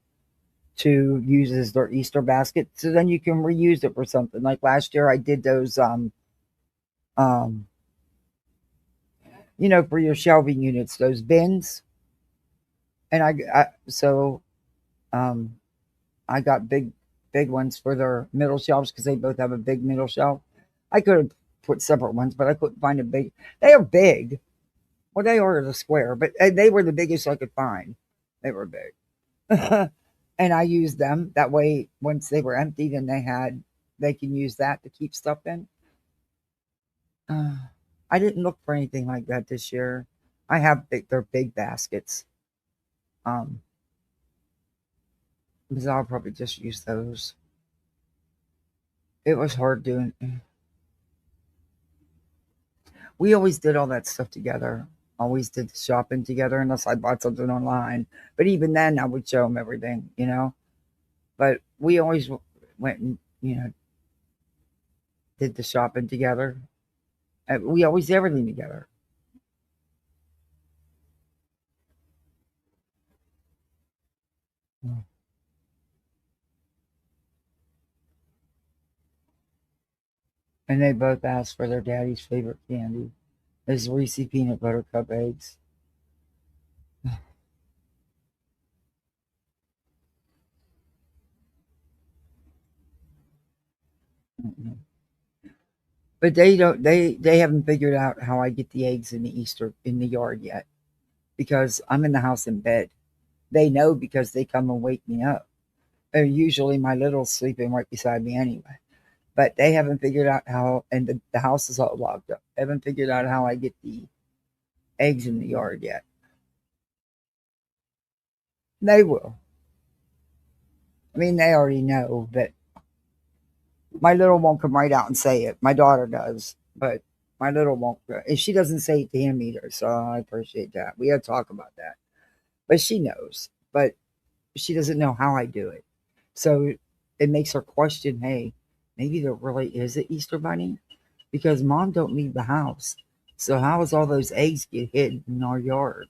to use as their Easter basket. So then you can reuse it for something. Like last year I did those um for your shelving units, those bins. And um I got big ones for their middle shelves because they both have a big middle shelf. I could have put separate ones, but I couldn't find a big. They are big. Well, they are the square, but they were the biggest I could find. They were big. And I used them that way. Once they were empty, then they can use that to keep stuff in. I didn't look for anything like that this year. I have they're big baskets. Um, because I'll probably just use those. It was hard doing. We always did all that stuff together. Always did the shopping together, unless I bought something online. But even then, I would show them everything. But we always went and did the shopping together. We always did everything together. And they both asked for their daddy's favorite candy, is Reese peanut butter cup eggs. But they don't. They haven't figured out how I get the eggs in the yard yet, because I'm in the house in bed. They know because they come and wake me up. Usually my little's sleeping right beside me anyway. But they haven't figured out how, and the house is all locked up. They haven't figured out how I get the eggs in the yard yet. They will. I mean, they already know, but my little won't come right out and say it. My daughter does, but my little won't. And she doesn't say it to him either, so I appreciate that. We had to talk about that. But she knows, but she doesn't know how I do it. So it makes her question, hey, maybe there really is an Easter bunny? Because mom don't leave the house. So how does all those eggs get hidden in our yard?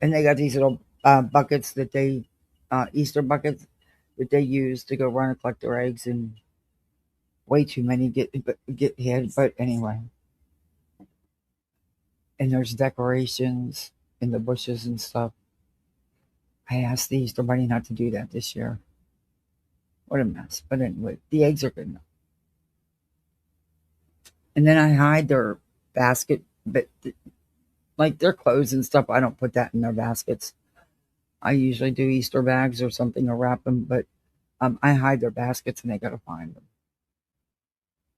And they got these little buckets that Easter buckets that they use to go run and collect their eggs, and way too many get hid. But anyway, and there's decorations in the bushes and stuff. I asked the Easter bunny not to do that this year. What a mess. But anyway, the eggs are good enough. And then I hide their basket, but like their clothes and stuff, I don't put that in their baskets. I usually do Easter bags or something to wrap them, but I hide their baskets and they got to find them.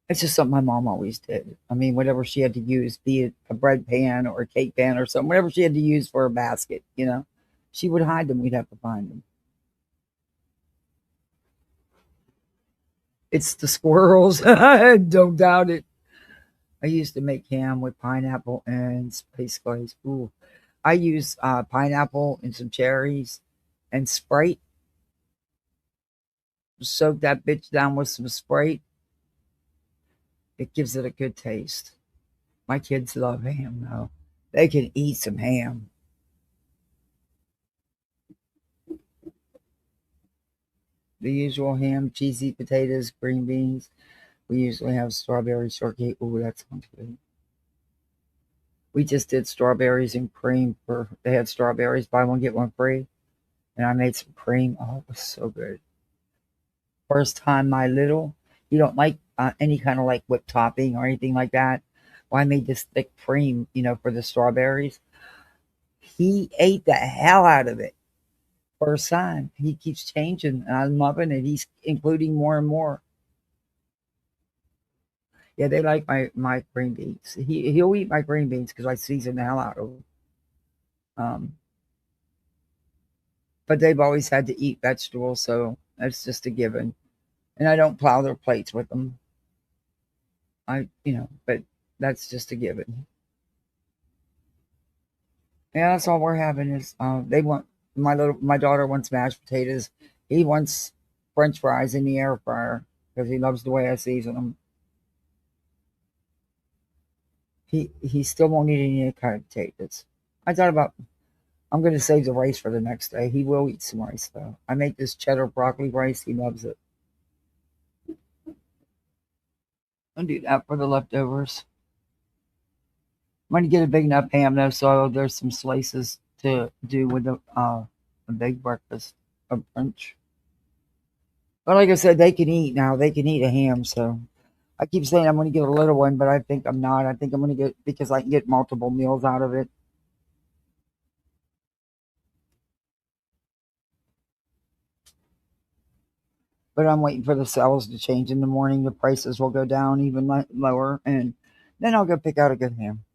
It's just something my mom always did. I mean, whatever she had to use, be it a bread pan or a cake pan or something, whatever she had to use for a basket, she would hide them. We'd have to find them. It's the squirrels. Don't doubt it. I used to make ham with pineapple and spice glaze. Ooh. I use pineapple and some cherries and Sprite. Soak that bitch down with some Sprite. It gives it a good taste. My kids love ham though. They can eat some ham. The usual ham, cheesy potatoes, green beans. We usually have strawberry shortcake. Ooh, that sounds good. We just did strawberries and cream for they had strawberries, buy one, get one free. And I made some cream. Oh, it was so good. First time my little, you don't like any kind of like whipped topping or anything like that. Well, I made this thick cream, for the strawberries. He ate the hell out of it. First time. He keeps changing, and I'm loving it. He's including more and more. Yeah, they like my green beans. He'll eat my green beans because I season the hell out of them. But they've always had to eat vegetables, so that's just a given. And I don't plow their plates with them. But that's just a given. Yeah, that's all we're having is they want my daughter wants mashed potatoes. He wants French fries in the air fryer because he loves the way I season them. He still won't eat any kind of potatoes. I thought about I'm gonna save the rice for the next day. He will eat some rice though. I make this cheddar broccoli rice. He loves it. I'll do that for the leftovers. I'm gonna get a big enough ham though, so there's some slices to do with a big breakfast of brunch. But like I said, they can eat now. They can eat a ham, so I keep saying I'm gonna get a little one, but I think I'm not. I think I'm gonna get because I can get multiple meals out of it. But I'm waiting for the sales to change in the morning. The prices will go down even lower, and then I'll go pick out a good ham.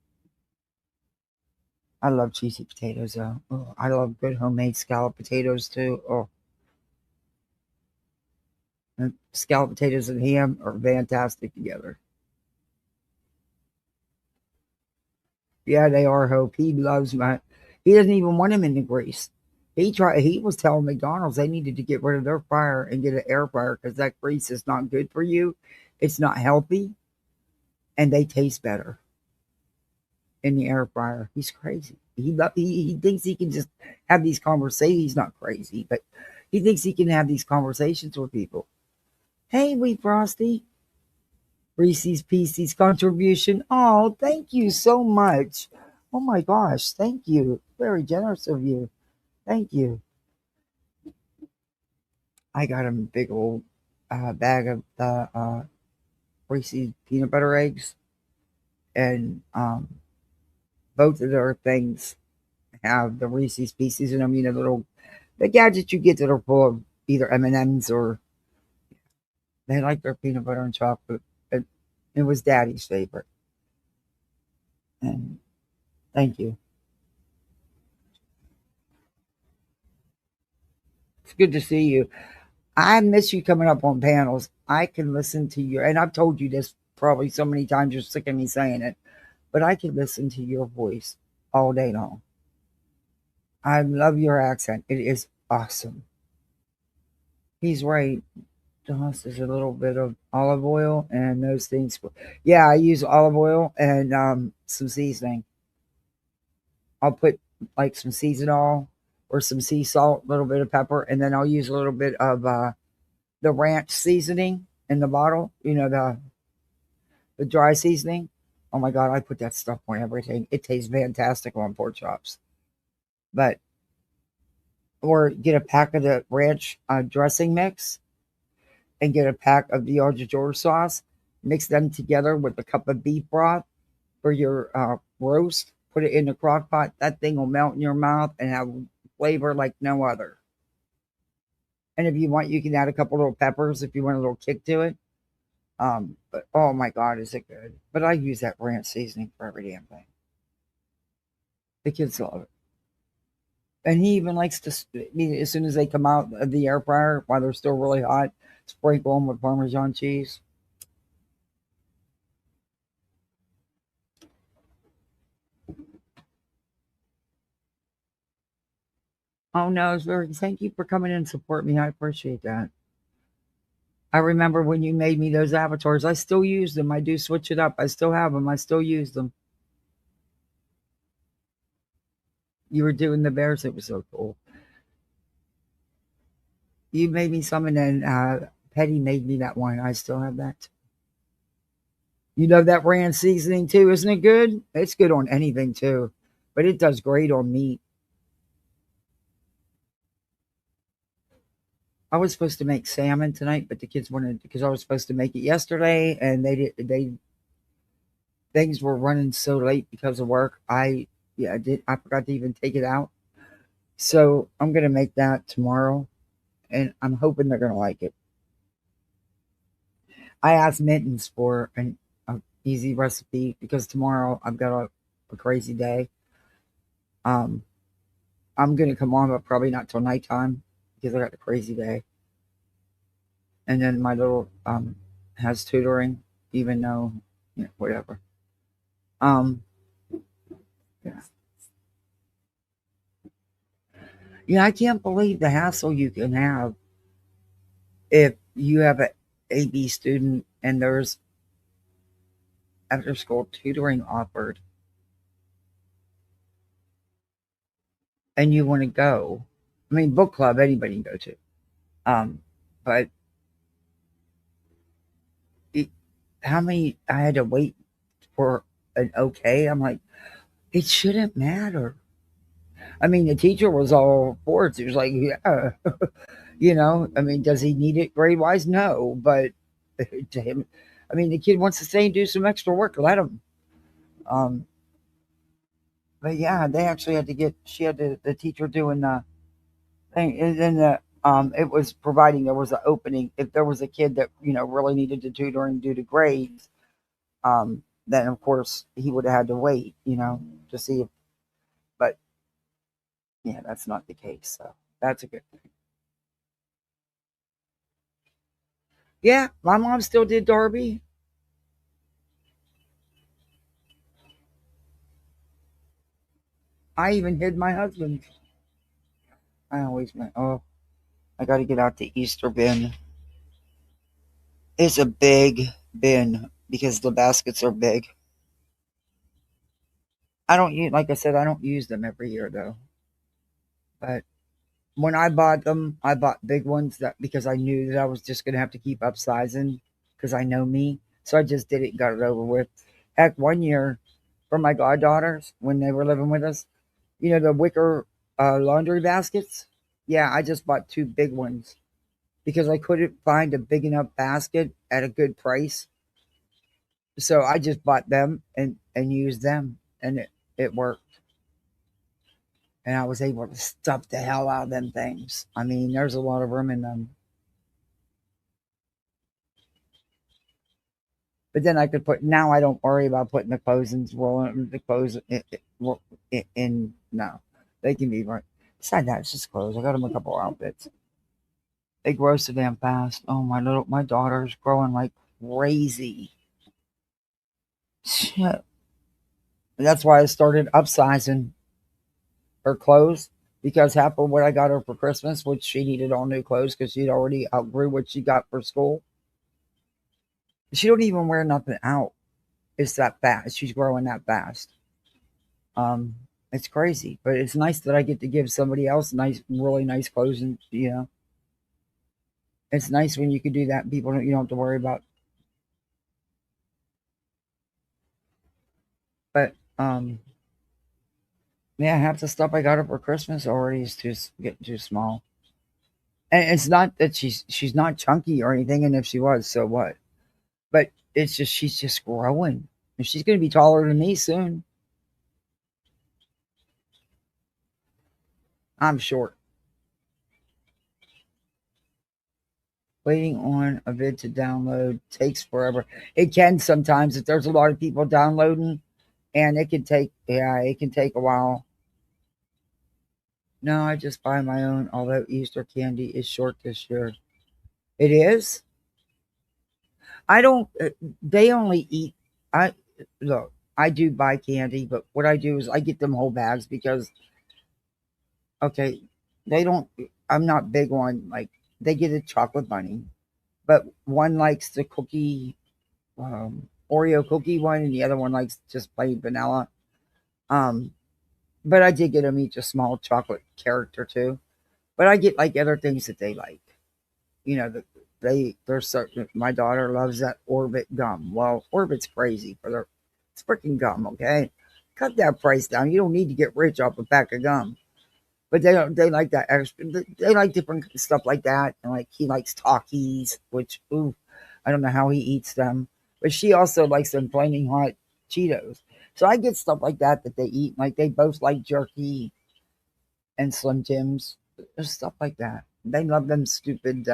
I love cheesy potatoes, though. Oh, I love good homemade scallop potatoes too. Oh, and scallop potatoes and ham are fantastic together. Yeah, they are. Hope he loves my. He doesn't even want him in the grease. He was telling McDonald's they needed to get rid of their fryer and get an air fryer because that grease is not good for you. It's not healthy, and they taste better in the air fryer. He's crazy. He thinks he can just have these conversations. He's not crazy, but he thinks he can have these conversations with people. Hey, Wee Frosty. Reese's Pieces contribution. Oh, thank you so much. Oh my gosh, thank you. Very generous of you. Thank you. I got him a big old bag of the Reese's peanut butter eggs, and both of their things have the Reese's Pieces in them. The gadgets you get that are full of either M&Ms or they like their peanut butter and chocolate. It was Daddy's favorite, and thank you. It's good to see you. I miss you coming up on panels. I can listen to you, and I've told you this probably so many times you're sick of me saying it, but I can listen to your voice all day long. I love your accent. It is awesome. He's right. Just is a little bit of olive oil and those things. Yeah, I use olive oil and some seasoning. I'll put like some seasonal or some sea salt, a little bit of pepper, and then I'll use a little bit of the ranch seasoning in the bottle. The dry seasoning. Oh my god, I put that stuff on everything. It tastes fantastic on pork chops. But or get a pack of the ranch dressing mix and get a pack of the George sauce. Mix them together with a cup of beef broth for your roast. Put it in the crock pot. That thing will melt in your mouth and have flavor like no other. And if you want, you can add a couple little peppers if you want a little kick to it. But oh my god, is it good? But I use that ranch seasoning for every damn thing. The kids love it. And he even likes to, as soon as they come out of the air fryer, while they're still really hot, sprinkle them with Parmesan cheese. Oh no, thank you for coming in and support me. I appreciate that. I remember when you made me those avatars. I still use them. I do switch it up. I still have them. I still use them. You were doing the bears. It was so cool. You made me some, and then Petty made me that one. I still have that. You love that brand seasoning too, isn't it good? It's good on anything too, but it does great on meat. I was supposed to make salmon tonight, but the kids wanted because I was supposed to make it yesterday, and they things were running so late because of work. I forgot to even take it out. So I'm gonna make that tomorrow, and I'm hoping they're gonna like it. I asked Mittens for an easy recipe because tomorrow I've got a crazy day. Um, I'm gonna come on, but probably not till nighttime because I got a crazy day. And then my little has tutoring, even though whatever. Um, yeah. Yeah, I can't believe the hassle you can have if you have a AB student and there's after school tutoring offered and you want to go. I mean, book club, anybody can go to. But how many I had to wait for an okay? I'm like, it shouldn't matter. I mean, the teacher was all for it. He was like, yeah, I mean, does he need it grade wise? No, but to him, I mean, the kid wants to stay and do some extra work. Let him. Um, but yeah, they actually had to get. She had the teacher doing the thing, and then it was providing there was an opening if there was a kid that really needed to tutoring due to grades. Then of course he would have had to wait, to see if. But yeah, that's not the case. So that's a good thing. Yeah, my mom still did Darby. I even hid my husband. I always went, oh, I got to get out the Easter bin. It's a big bin because the baskets are big. I don't use, like I said, I don't use them every year though. But when I bought them, I bought big ones that because I knew that I was just going to have to keep upsizing because I know me. So I just did it and got it over with. Heck, one year for my goddaughters when they were living with us, the wicker laundry baskets. Yeah, I just bought two big ones because I couldn't find a big enough basket at a good price. So I just bought them and used them, and it worked. And I was able to stuff the hell out of them things. I mean, there's a lot of room in them. But then I could put. Now I don't worry about putting the clothes in, rolling the clothes in. No, they can be right. Besides that, it's just clothes. I got them a couple outfits. They grow so damn fast. Oh, my daughter's growing like crazy. Shit. That's why I started upsizing her clothes because half of what I got her for Christmas, which she needed all new clothes because she'd already outgrew what she got for school. She don't even wear nothing out. It's that fast. She's growing that fast. Um, it's crazy, but it's nice that I get to give somebody else really nice clothes, and it's nice when you can do that. And you don't have to worry about. But yeah, half the stuff I got her for Christmas already is just getting too small. And it's not that she's not chunky or anything, and if she was, so what? But it's just she's just growing, and she's going to be taller than me soon. I'm short. Waiting on a vid to download takes forever. It can sometimes if there's a lot of people downloading, and it can take a while. No, I just buy my own. Although Easter candy is short this year, it is. I don't. They only eat. I look. I do buy candy, but what I do is I get them whole bags because okay, they don't. I'm not big on like they get a chocolate bunny, but one likes the cookie, Oreo cookie one, and the other one likes just plain vanilla. Um, but I did get them each a small chocolate character too. But I get like other things that they like. You know, they're certain. My daughter loves that Orbit gum. Well, Orbit's crazy for their it's freaking gum. Okay, cut that price down. You don't need to get rich off a pack of gum. But they don't. They like that extra. They like different stuff like that. And like he likes Takis, which ooh, I don't know how he eats them. But she also likes them flaming hot Cheetos. So I get stuff like that that they eat. Like they both like jerky and Slim Jims. There's stuff like that. They love them stupid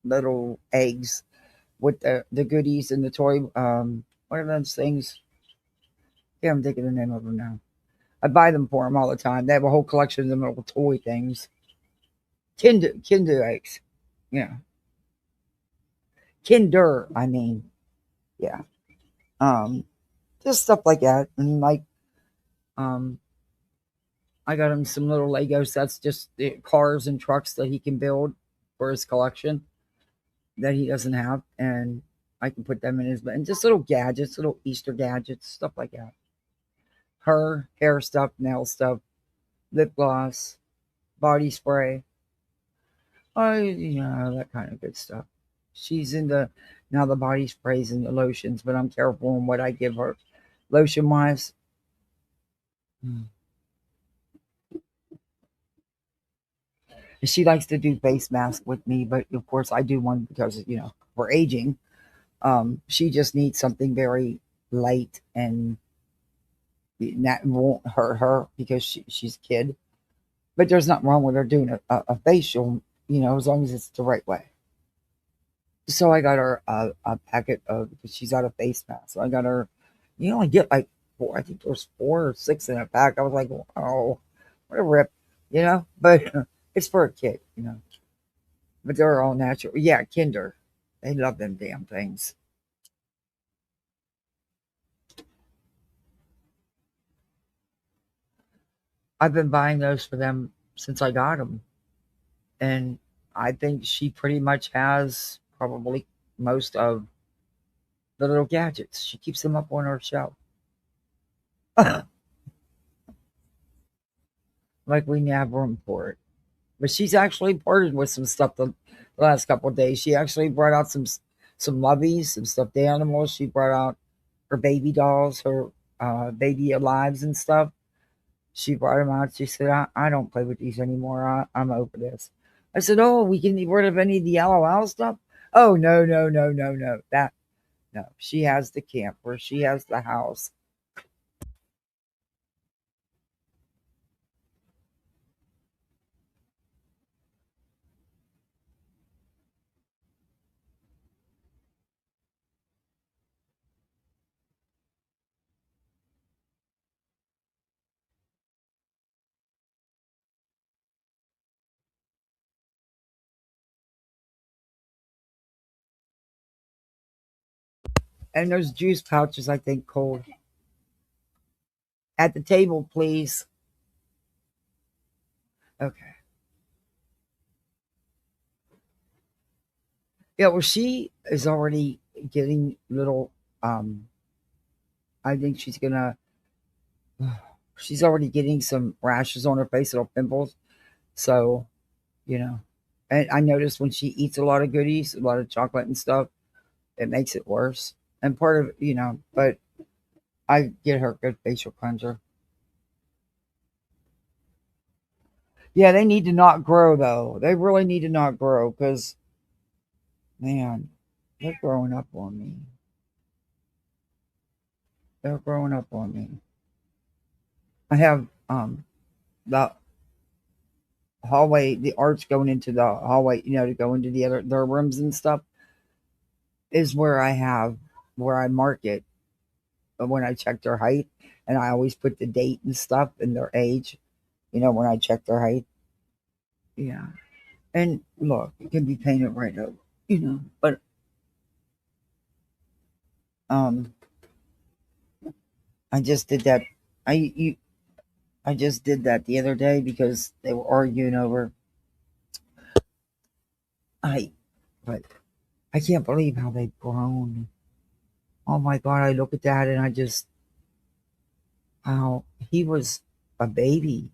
little eggs with the goodies and the toy. What are those things? Yeah, I'm thinking the name of them now. I buy them for them all the time. They have a whole collection of them little toy things. Kinder eggs. Yeah. Kinder, I mean. Yeah. Um, just stuff like that. And like, um, I got him some little Lego sets, just the cars and trucks that he can build for his collection that he doesn't have. And I can put them in his, and just little gadgets, little Easter gadgets, stuff like that. Her hair stuff, nail stuff, lip gloss, body spray. That kind of good stuff. She's into now the body sprays and the lotions, but I'm careful on what I give her lotion wise. She likes to do face mask with me, but of course I do one because we're aging. She just needs something very light and that won't hurt her because she's a kid. But there's nothing wrong with her doing a facial, as long as it's the right way. So I got her a packet of because she's out of face mask. So I got her. You only get like four. I think there's 4 or 6 in a pack. I was like, oh, what a rip, But it's for a kid. But they're all natural. Yeah, Kinder. They love them damn things. I've been buying those for them since I got them, and I think she pretty much has probably most of the little gadgets. She keeps them up on her shelf. Like we have room for it. But she's actually parted with some stuff the last couple of days. She actually brought out some loveys, some stuffed animals. She brought out her baby dolls, her baby alives and stuff. She brought them out. She said, I don't play with these anymore. I'm over this. I said, oh, we can get rid of any of the LOL stuff? Oh, no, no, no, no, no. No. She has the camper. She has the house. And those juice pouches, I think, cold. At the table, please. Okay. Yeah, well, she is already getting little. I think she's already getting some rashes on her face, little pimples. So, you know, and I noticed when she eats a lot of goodies, a lot of chocolate and stuff, it makes it worse. And part of, but I get her good facial cleanser. Yeah, they need to not grow though. They really need to not grow because, man, they're growing up on me. They're growing up on me. I have the hallway, the arch going into the hallway, to go into their rooms and stuff is where I mark it when I check their height, and I always put the date and stuff and their age, when I check their height. Yeah, and look, it can be painted right up, but um, I just did that. I I just did that the other day because they were arguing over. But I can't believe how they've grown. Oh my God, I look at that and I just, how he was a baby.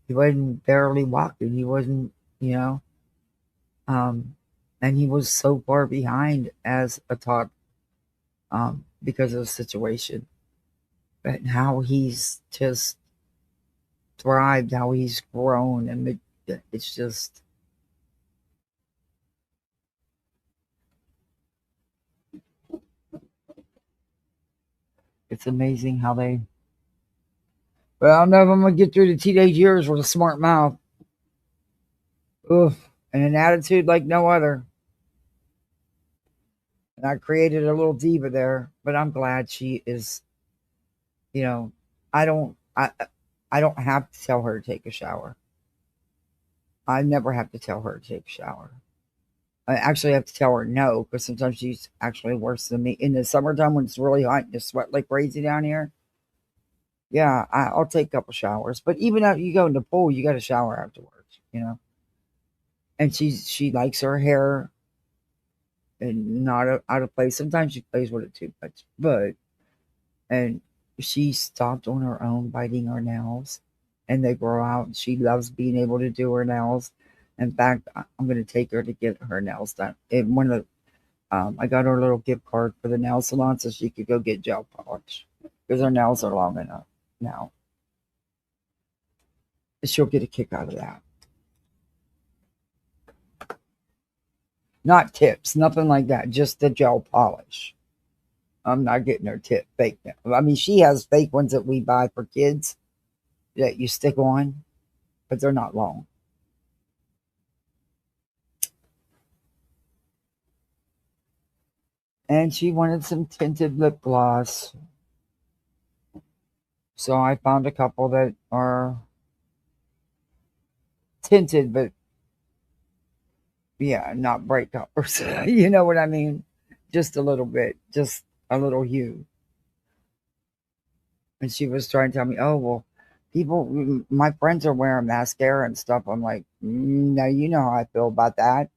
He wasn't barely walking. He wasn't, you know, and he was so far behind as a tot, because of the situation. But how he's just thrived, how he's grown, and it's just, it's amazing how they. But I don't know if I'm gonna get through the teenage years with a smart mouth. Oof, and an attitude like no other. And I created a little diva there, but I'm glad she is. You know, I don't. I don't have to tell her to take a shower. I never have to tell her to take a shower. I actually have to tell her no, because sometimes she's actually worse than me. In the summertime when it's really hot and you sweat like crazy down here, yeah, I'll take a couple showers. But even after you go in the pool, you got to shower afterwards, you know. And she likes her hair and not out of place. Sometimes she plays with it too much, but and she stopped on her own biting her nails, and they grow out. She loves being able to do her nails. In fact, I'm going to take her to get her nails done. And one of the I got her a little gift card for the nail salon so she could go get gel polish because her nails are long enough now. She'll get a kick out of that. Not tips, nothing like that, just the gel polish. I'm not getting her fake nails. I mean, she has fake ones that we buy for kids that you stick on, but they're not long. And she wanted some tinted lip gloss. So I found a couple that are tinted, but yeah, not bright colors. You know what I mean? Just a little bit, just a little hue. And she was trying to tell me, oh, well, my friends are wearing mascara and stuff. I'm like, now you know how I feel about that.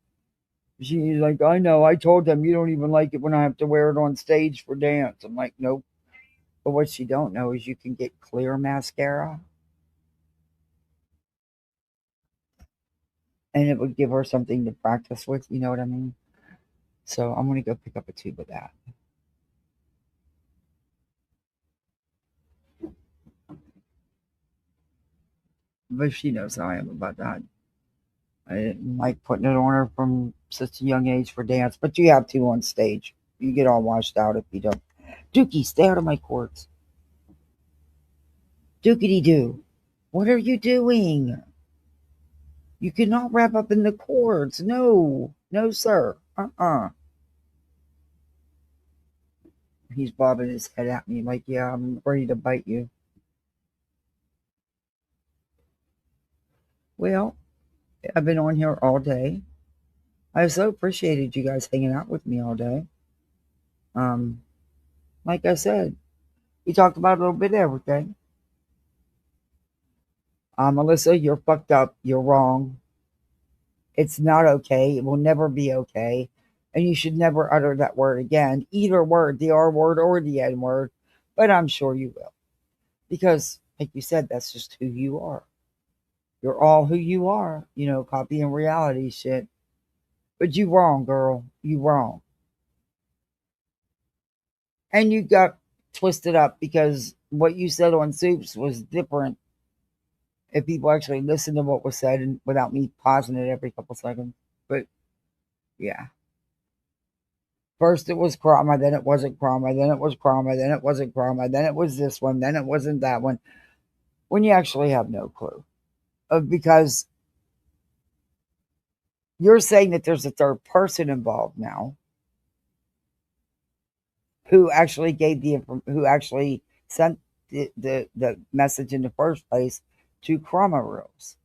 She's like, I know. I told them you don't even like it when I have to wear it on stage for dance. I'm like, nope. But what she don't know is you can get clear mascara, and it would give her something to practice with. You know what I mean? So I'm gonna go pick up a tube of that. But she knows how I am about that. I didn't like putting it on her from such a young age for dance, but you have to on stage. You get all washed out if you don't. Dookie, stay out of my courts. Dookity doo. What are you doing? You cannot wrap up in the cords. No. No, sir. He's bobbing his head at me like, yeah, I'm ready to bite you. Well, I've been on here all day. I so appreciated you guys hanging out with me all day. Like I said, we talked about a little bit of everything. Melissa, you're fucked up. You're wrong. It's not okay. It will never be okay. And you should never utter that word again. Either word, the R word or the N word. But I'm sure you will. Because, like you said, that's just who you are. You're all who you are. You know, copying reality shit. But you wrong, girl. You wrong. And you got twisted up because what you said on Soups was different if people actually listened to what was said and without me pausing it every couple seconds. But yeah. First it was Krama, then it wasn't Krama, then it was Krama, then it wasn't Krama, then it was this one, then it wasn't that one. When you actually have no clue. Because you're saying that there's a third person involved now who actually who actually sent the message in the first place to Krama Rules.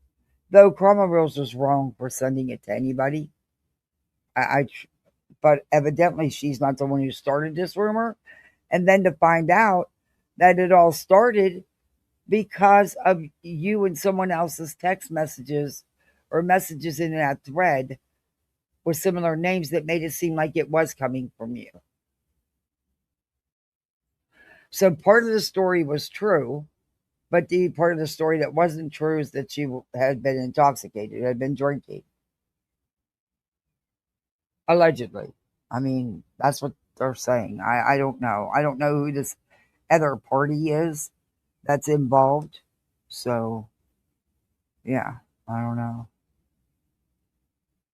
Though Krama Rules was wrong for sending it to anybody, but evidently she's not the one who started this rumor. And then to find out that it all started because of you and someone else's text messages or messages in that thread with similar names that made it seem like it was coming from you. So part of the story was true, but the part of the story that wasn't true is that she had been intoxicated, had been drinking. Allegedly. I mean, that's what they're saying. I don't know. I don't know who this other party is that's involved. So, yeah, I don't know.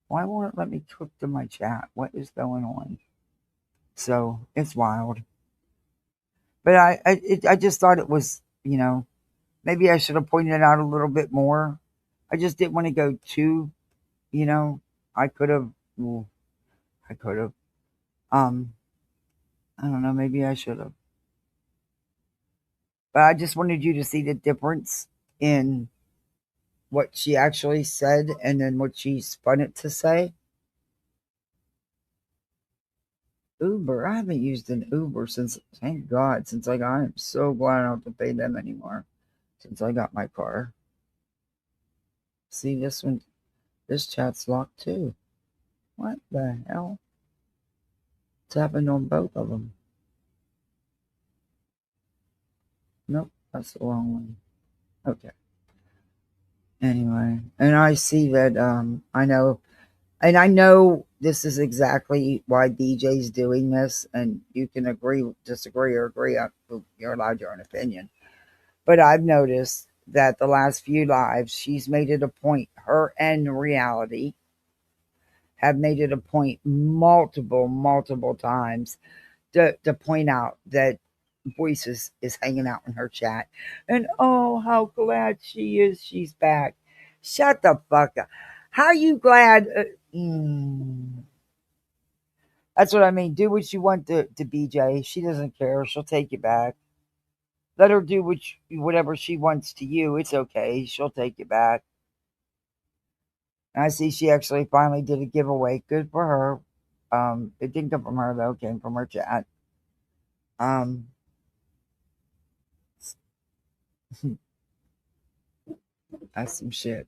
Why won't it let me click to my chat? What is going on? So, it's wild. But I just thought it was, maybe I should have pointed it out a little bit more. I just didn't want to go too, you know, I could have, well, I could have, um, I don't know, maybe I should have. But I just wanted you to see the difference in what she actually said and then what she spun it to say. Uber, I haven't used an Uber since, thank God, since I got, I'm so glad I don't have to pay them anymore since I got my car. See, this chat's locked too. What the hell? It's happened on both of them. Nope, that's the wrong one. Okay. Anyway, and I see that I know this is exactly why BJ's doing this, and you can agree, disagree, or agree. You're allowed your own opinion. But I've noticed that the last few lives, she's made it a point, her and Reality have made it a point multiple times to point out that Voices is hanging out in her chat. And oh, how glad she is she's back. Shut the fuck up. How are you glad? That's what I mean. Do what you want to BJ. She doesn't care. She'll take you back. Let her do whatever she wants to you. It's okay. She'll take you back. And I see she actually finally did a giveaway. Good for her. It didn't come from her though. It came from her chat. That's some shit.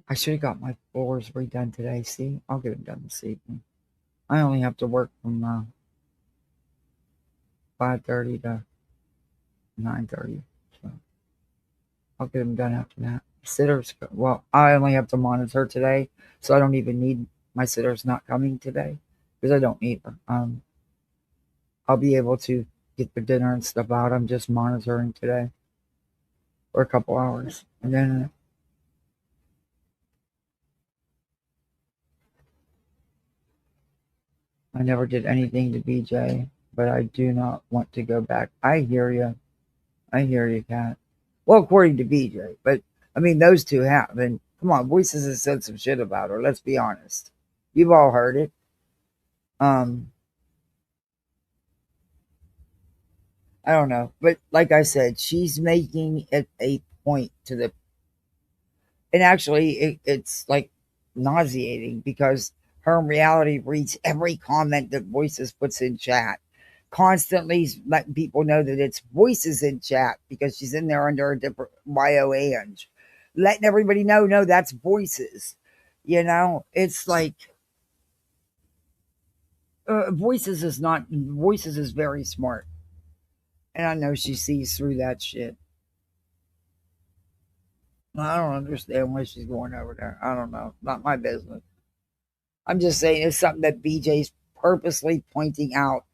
I should have got my floors redone today. See, I'll get them done this evening. I only have to work from 5:30 to 9:30. So I'll get them done after that. Sitters, well, I only have to monitor today, so I don't even need my sitters not coming today because I don't need her. I'll be able to get the dinner and stuff out. I'm just monitoring today for a couple hours, and then I never did anything to BJ, but I do not want to go back. I hear you. I hear you, Kat. Well, according to BJ, but I mean, those two have. And come on, Voices has said some shit about her. Let's be honest. You've all heard it. I don't know, but like I said, she's making it a point to the, and actually, it's like nauseating because her in Reality reads every comment that Voices puts in chat, constantly letting people know that it's Voices in chat because she's in there under a different YOA, letting everybody know, no, that's Voices. It's like Voices is very smart, and I know she sees through that shit. I don't understand why she's going over there. I don't know. Not my business. I'm just saying it's something that BJ's purposely pointing out.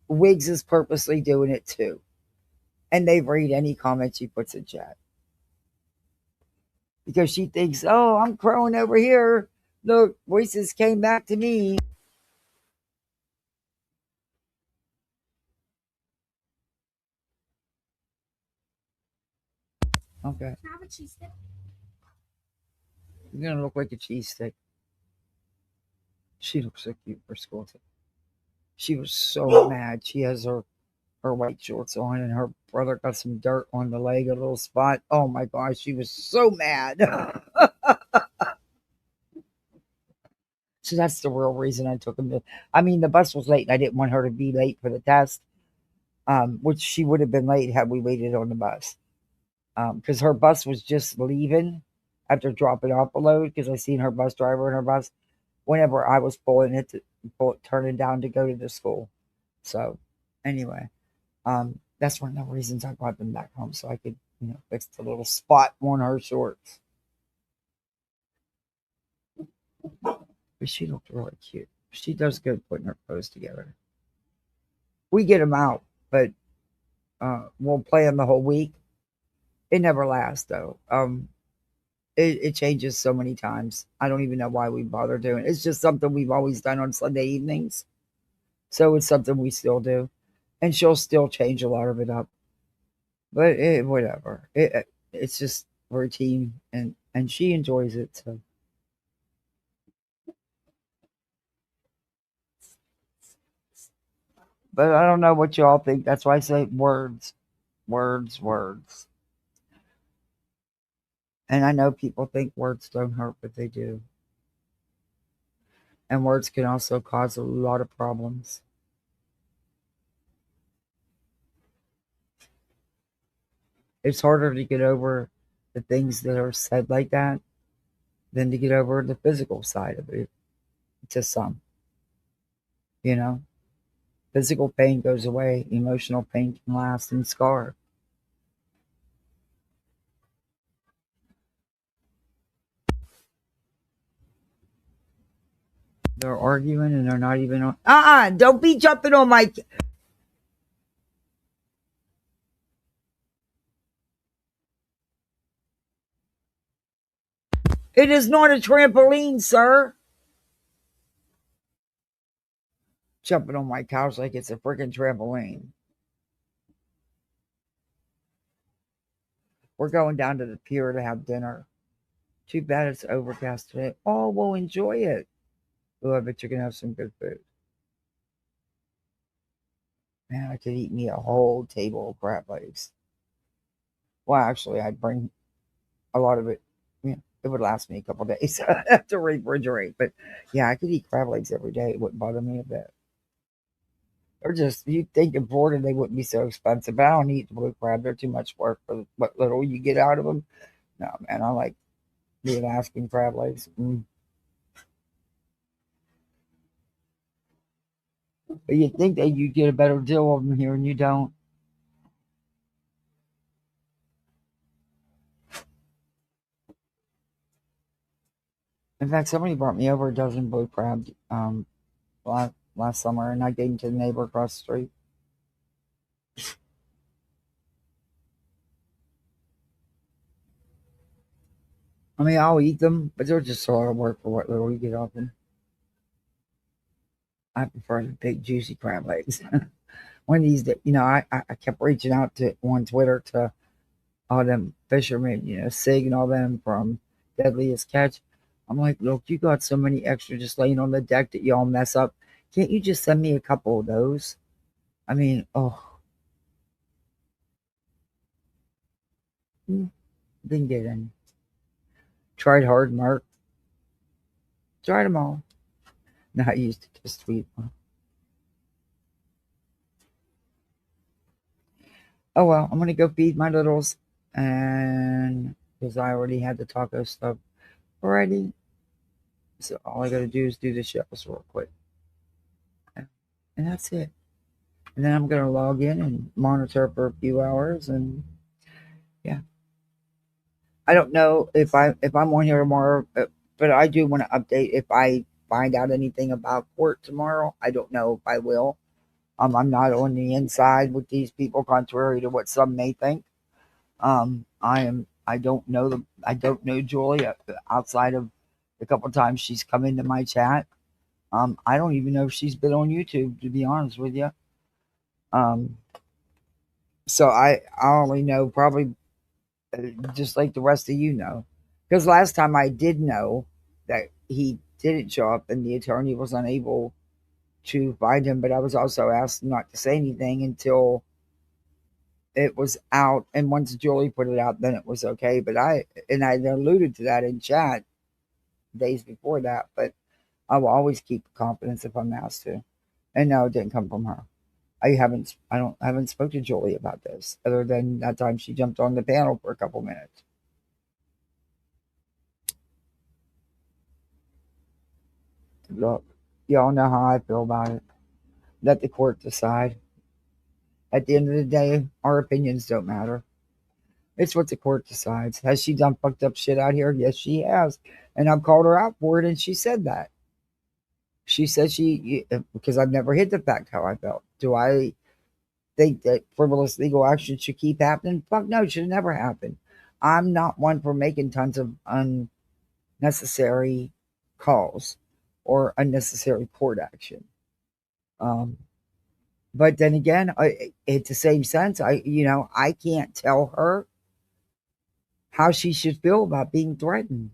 Wiggs is purposely doing it too. And they read any comment she puts in chat. Because she thinks, oh, I'm crowing over here. Look, Voices came back to me. Okay. Have a cheese stick. You're going to look like a cheese stick. She looks so cute for school. She was so mad. She has her white shorts on and her brother got some dirt on the leg, a little spot. Oh my gosh, she was so mad. So that's the real reason I took him to. I mean, the bus was late, and I didn't want her to be late for the test, which she would have been late had we waited on the bus. Because her bus was just leaving after dropping off a load. Because I seen her bus driver in her bus whenever I was turning down to go to the school. So, anyway, that's one of the reasons I brought them back home so I could, fix the little spot on her shorts. But she looked really cute. She does good putting her clothes together. We get them out, but we'll play them the whole week. It never lasts though. It changes so many times. I don't even know why we bother doing it. It's just something we've always done on Sunday evenings. So it's something we still do. And she'll still change a lot of it up. But whatever. It's just routine and she enjoys it. So. But I don't know what y'all think. That's why I say words. Words, words. And I know people think words don't hurt, but they do. And words can also cause a lot of problems. It's harder to get over the things that are said like that than to get over the physical side of it to some. Physical pain goes away, emotional pain can last and scar. They're arguing and they're not even on. Don't be jumping on my. It is not a trampoline, sir. Jumping on my couch like it's a freaking trampoline. We're going down to the pier to have dinner. Too bad it's overcast today. Oh, we'll enjoy it. Oh, I bet you're going to have some good food. Man, I could eat me a whole table of crab legs. Well, actually, I'd bring a lot of it. It would last me a couple days to refrigerate. But yeah, I could eat crab legs every day. It wouldn't bother me a bit. They're just, you'd think in Florida they wouldn't be so expensive. But I don't eat the blue crab. They're too much work for what little you get out of them. No, man, I like the Alaskan crab legs. But you'd think that you'd get a better deal of them here, and you don't. In fact, somebody brought me over a dozen blue crab last summer, and I gave them to the neighbor across the street. I mean, I'll eat them, but they're just a lot of work for what little you get off them. I prefer the big, juicy crab legs. One of these, I kept reaching out to on Twitter to all them fishermen, Sig and all them from Deadliest Catch. I'm like, look, you got so many extra just laying on the deck that y'all mess up. Can't you just send me a couple of those? I mean, didn't get any. Tried hard, Mark. Tried them all. Not used to just tweet. Oh well, I'm gonna go feed my littles, and because I already had the taco stuff already, so all I gotta do is do the shells real quick, and that's it. And then I'm gonna log in and monitor for a few hours, and yeah. I don't know if I'm on here tomorrow, but I do want to update if I find out anything about court tomorrow. I don't know if I will. I'm not on the inside with these people, contrary to what some may think. I don't know them. I don't know Julia outside of the couple times she's come into my chat. I don't even know if she's been on YouTube, to be honest with you. So I only know probably just like the rest of you know, because last time I did know that he didn't show up and the attorney was unable to find him, but I was also asked not to say anything until it was out, and once Julie put it out, then it was okay. But I alluded to that in chat days before that, but I will always keep confidence if I'm asked to. And no, it didn't come from her. I haven't spoke to Julie about this other than that time she jumped on the panel for a couple minutes. Look, y'all know how I feel about it. Let the court decide. At the end of the day, our opinions don't matter. It's what the court decides. Has she done fucked up shit out here? Yes, she has. And I've called her out for it, and she said that. She said because I've never hid the fact how I felt. Do I think that frivolous legal action should keep happening? Fuck no, it should never happen. I'm not one for making tons of unnecessary calls or unnecessary court action. But then again, it's the same sense. I can't tell her how she should feel about being threatened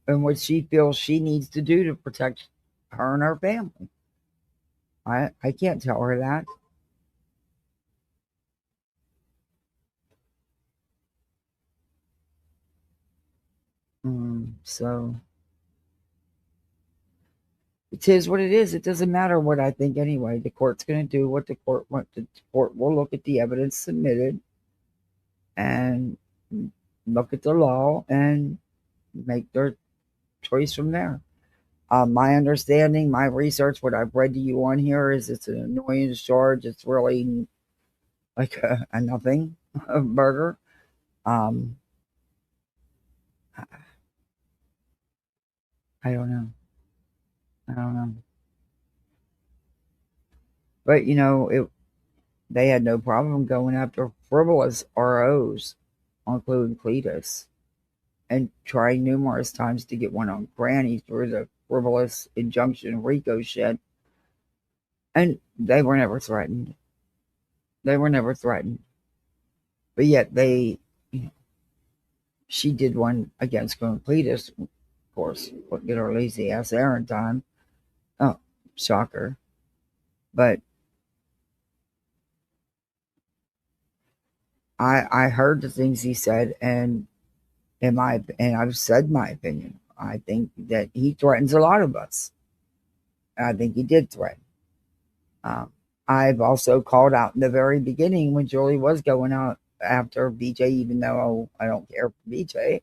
and what she feels she needs to do to protect her and her family. I can't tell her that. So it is what it is. It doesn't matter what I think anyway. The court's going to do what the court wants. The court will look at the evidence submitted and look at the law and make their choice from there. My understanding, my research, what I've read to you on here is it's an annoyance charge. It's really like a nothing murder. I don't know. But they had no problem going after frivolous ROs, including Cletus, and trying numerous times to get one on Granny through the frivolous injunction RICO shit. And they were never threatened. But yet she did one against Cletus, of course, couldn't get her lazy ass there in time. Oh, shocker. But I heard the things he said, and I've said my opinion. I think that he threatens a lot of us. I think he did threaten. I've also called out in the very beginning when Julie was going out after BJ, even though I don't care for BJ,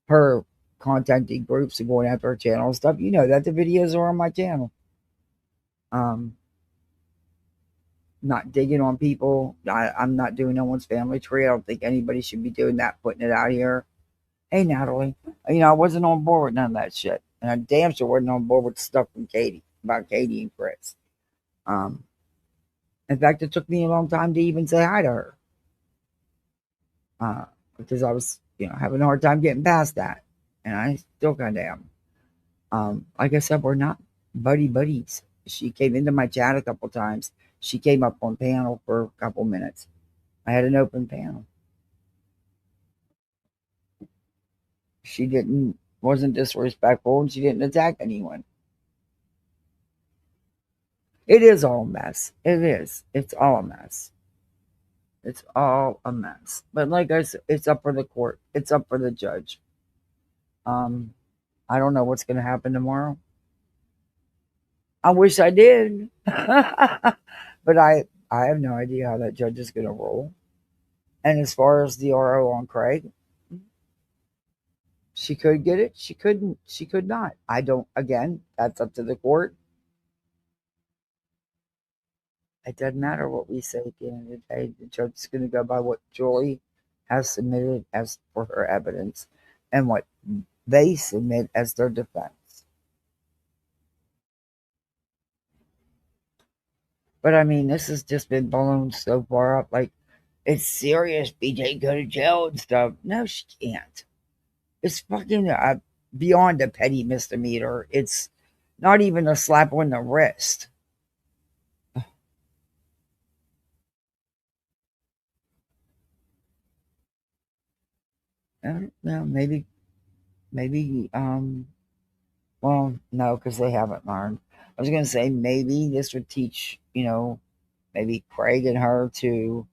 her contacting groups and going after her channel and stuff. You know that the videos are on my channel. Not digging on people. I'm not doing no one's family tree. I don't think anybody should be doing that, putting it out here. Hey, Natalie. I wasn't on board with none of that shit. And I damn sure wasn't on board with the stuff from Katie, about Katie and Chris. In fact, it took me a long time to even say hi to her. Because I was, having a hard time getting past that. And I still kind of am. Like I said, we're not buddies. She came into my chat a couple times. She came up on panel for a couple minutes. I had an open panel. She wasn't disrespectful, and she didn't attack anyone. It is all a mess. It is. It's all a mess. It's all a mess. But like I said, it's up for the court. It's up for the judge. I don't know what's going to happen tomorrow. I wish I did. But I have no idea how that judge is going to rule. And as far as the RO on Craig, she could get it. She couldn't. She could not. Again, that's up to the court. It doesn't matter what we say at the end of the day. The judge is going to go by what Julie has submitted as for her evidence and what they submit as their defense. But I mean, this has just been blown so far up. Like, it's serious. BJ go to jail and stuff. No, she can't. It's fucking beyond a petty misdemeanor. It's not even a slap on the wrist. No, maybe, well, no, because they haven't learned. I was going to say maybe this would teach, maybe Craig and her to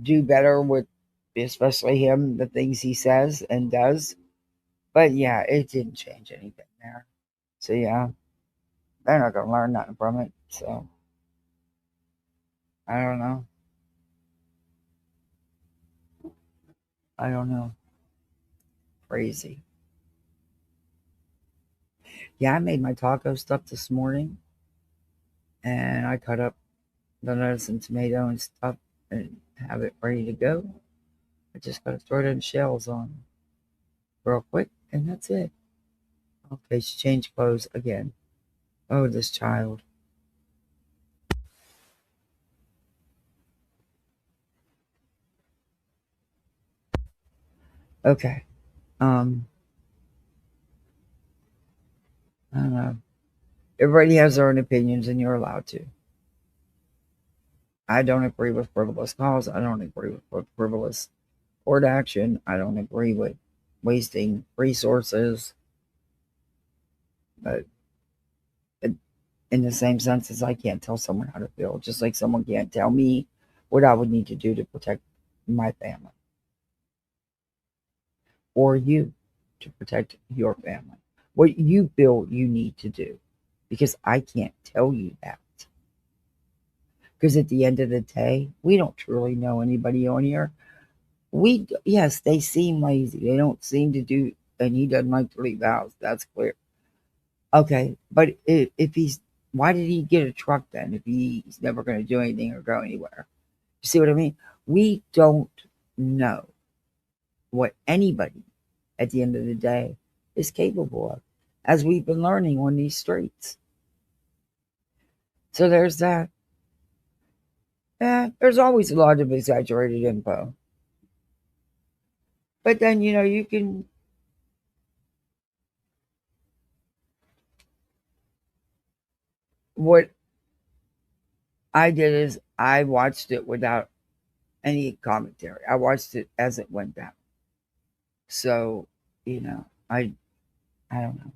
do better with, especially him, the things he says and does. But yeah, it didn't change anything there. So yeah, they're not gonna learn nothing from it. So I don't know. I don't know. Crazy. Yeah, I made my taco stuff this morning, and I cut up the lettuce and tomato and stuff and have it ready to go. I just gotta throw it in shells on real quick, and that's it. Okay, she changed clothes again. Oh, this child. Okay. I don't know. Everybody has their own opinions, and you're allowed to. I don't agree with frivolous calls. I don't agree with frivolous court action. I don't agree with wasting resources. But in the same sense as I can't tell someone how to feel, just like someone can't tell me what I would need to do to protect my family or you to protect your family. What you feel you need to do, because I can't tell you that. Because at the end of the day, we don't truly know anybody on here. Yes, they seem lazy. They don't seem to do, and he doesn't like to leave the house. That's clear. Okay, but if he's, why did he get a truck then? If he's never going to do anything or go anywhere, you see what I mean? We don't know what anybody at the end of the day is capable of, as we've been learning on these streets. So there's that. Yeah, there's always a lot of exaggerated info. But then, you can. What I did is I watched it without any commentary. I watched it as it went down. So, I don't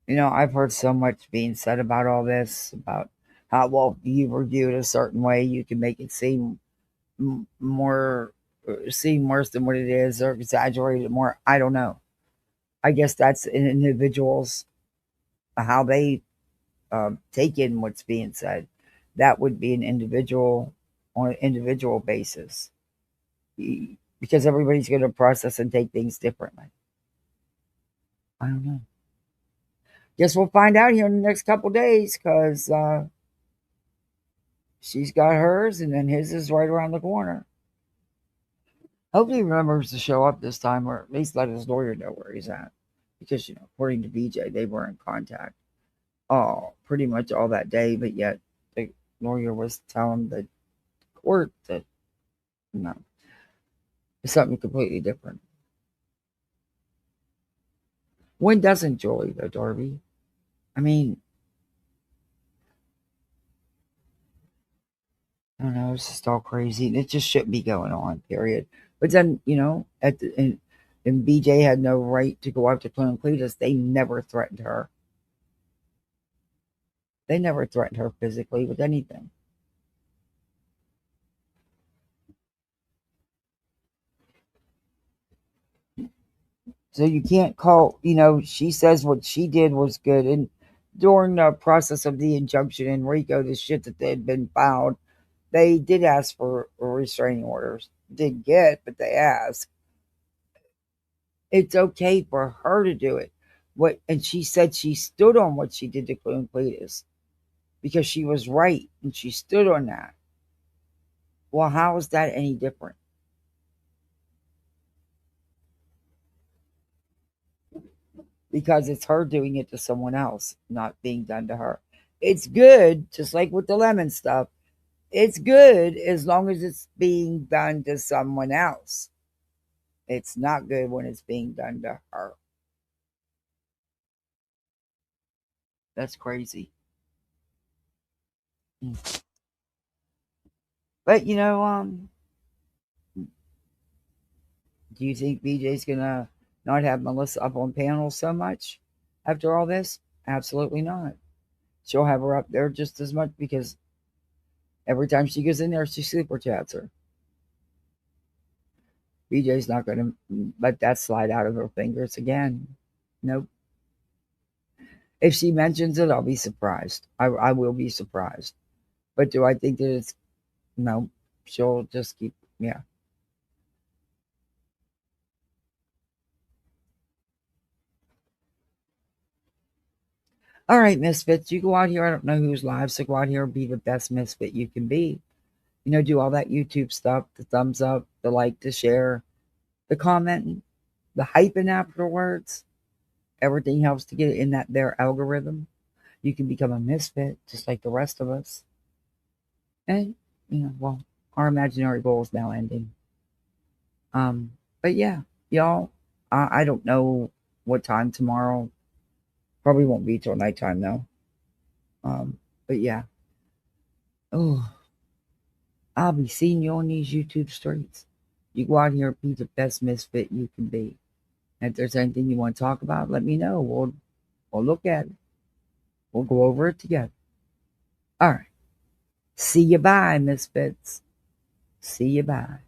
know. I've heard so much being said about all this, about how, well, you review it a certain way, you can make it seem more, seem worse than what it is, or exaggerate it more. I don't know. I guess that's an individual's, how they take in what's being said. That would be an individual, on an individual basis, because everybody's going to process and take things differently. I don't know. Guess we'll find out here in the next couple days, because she's got hers, and then his is right around the corner. Hopefully he remembers to show up this time, or at least let his lawyer know where he's at. Because, according to BJ, they were in contact pretty much all that day, but yet the lawyer was telling the court that, no, it's something completely different. When doesn't Jolie, though, Darby? I mean, I don't know, it's just all crazy. It just shouldn't be going on, period. But then, and BJ had no right to go after Clem Cletus. They never threatened her. They never threatened her physically with anything. So you can't call, she says what she did was good. And during the process of the injunction in Rico, the shit that they had been filed, they did ask for restraining orders. Didn't get, but they asked. It's okay for her to do it. And she said she stood on what she did to Clem Cletus because she was right and she stood on that. Well, how is that any different? Because it's her doing it to someone else, not being done to her. It's good, just like with the lemon stuff. It's good as long as it's being done to someone else. It's not good when it's being done to her. That's crazy. But do you think BJ's gonna not have Melissa up on panels so much after all this? Absolutely not. She'll have her up there just as much, because every time she goes in there, she super chats her. BJ's not going to let that slide out of her fingers again. Nope. If she mentions it, I'll be surprised. I will be surprised. But do I think that it's no? She'll just keep, yeah. All right, misfits, you go out here. I don't know who's live, so go out here and be the best misfit you can be. You know, do all that YouTube stuff, the thumbs up, the like, the share, the comment, the hyping afterwards. Everything helps to get it in that their algorithm. You can become a misfit just like the rest of us. And, you know, well, our imaginary goal is now ending. But yeah, y'all, I don't know what time tomorrow. Probably won't be till nighttime though. But yeah. Oh, I'll be seeing you on these YouTube streets. You go out here and be the best misfit you can be. And if there's anything you want to talk about, let me know. We'll look at it. We'll go over it together. All right. See you bye, misfits. See you bye.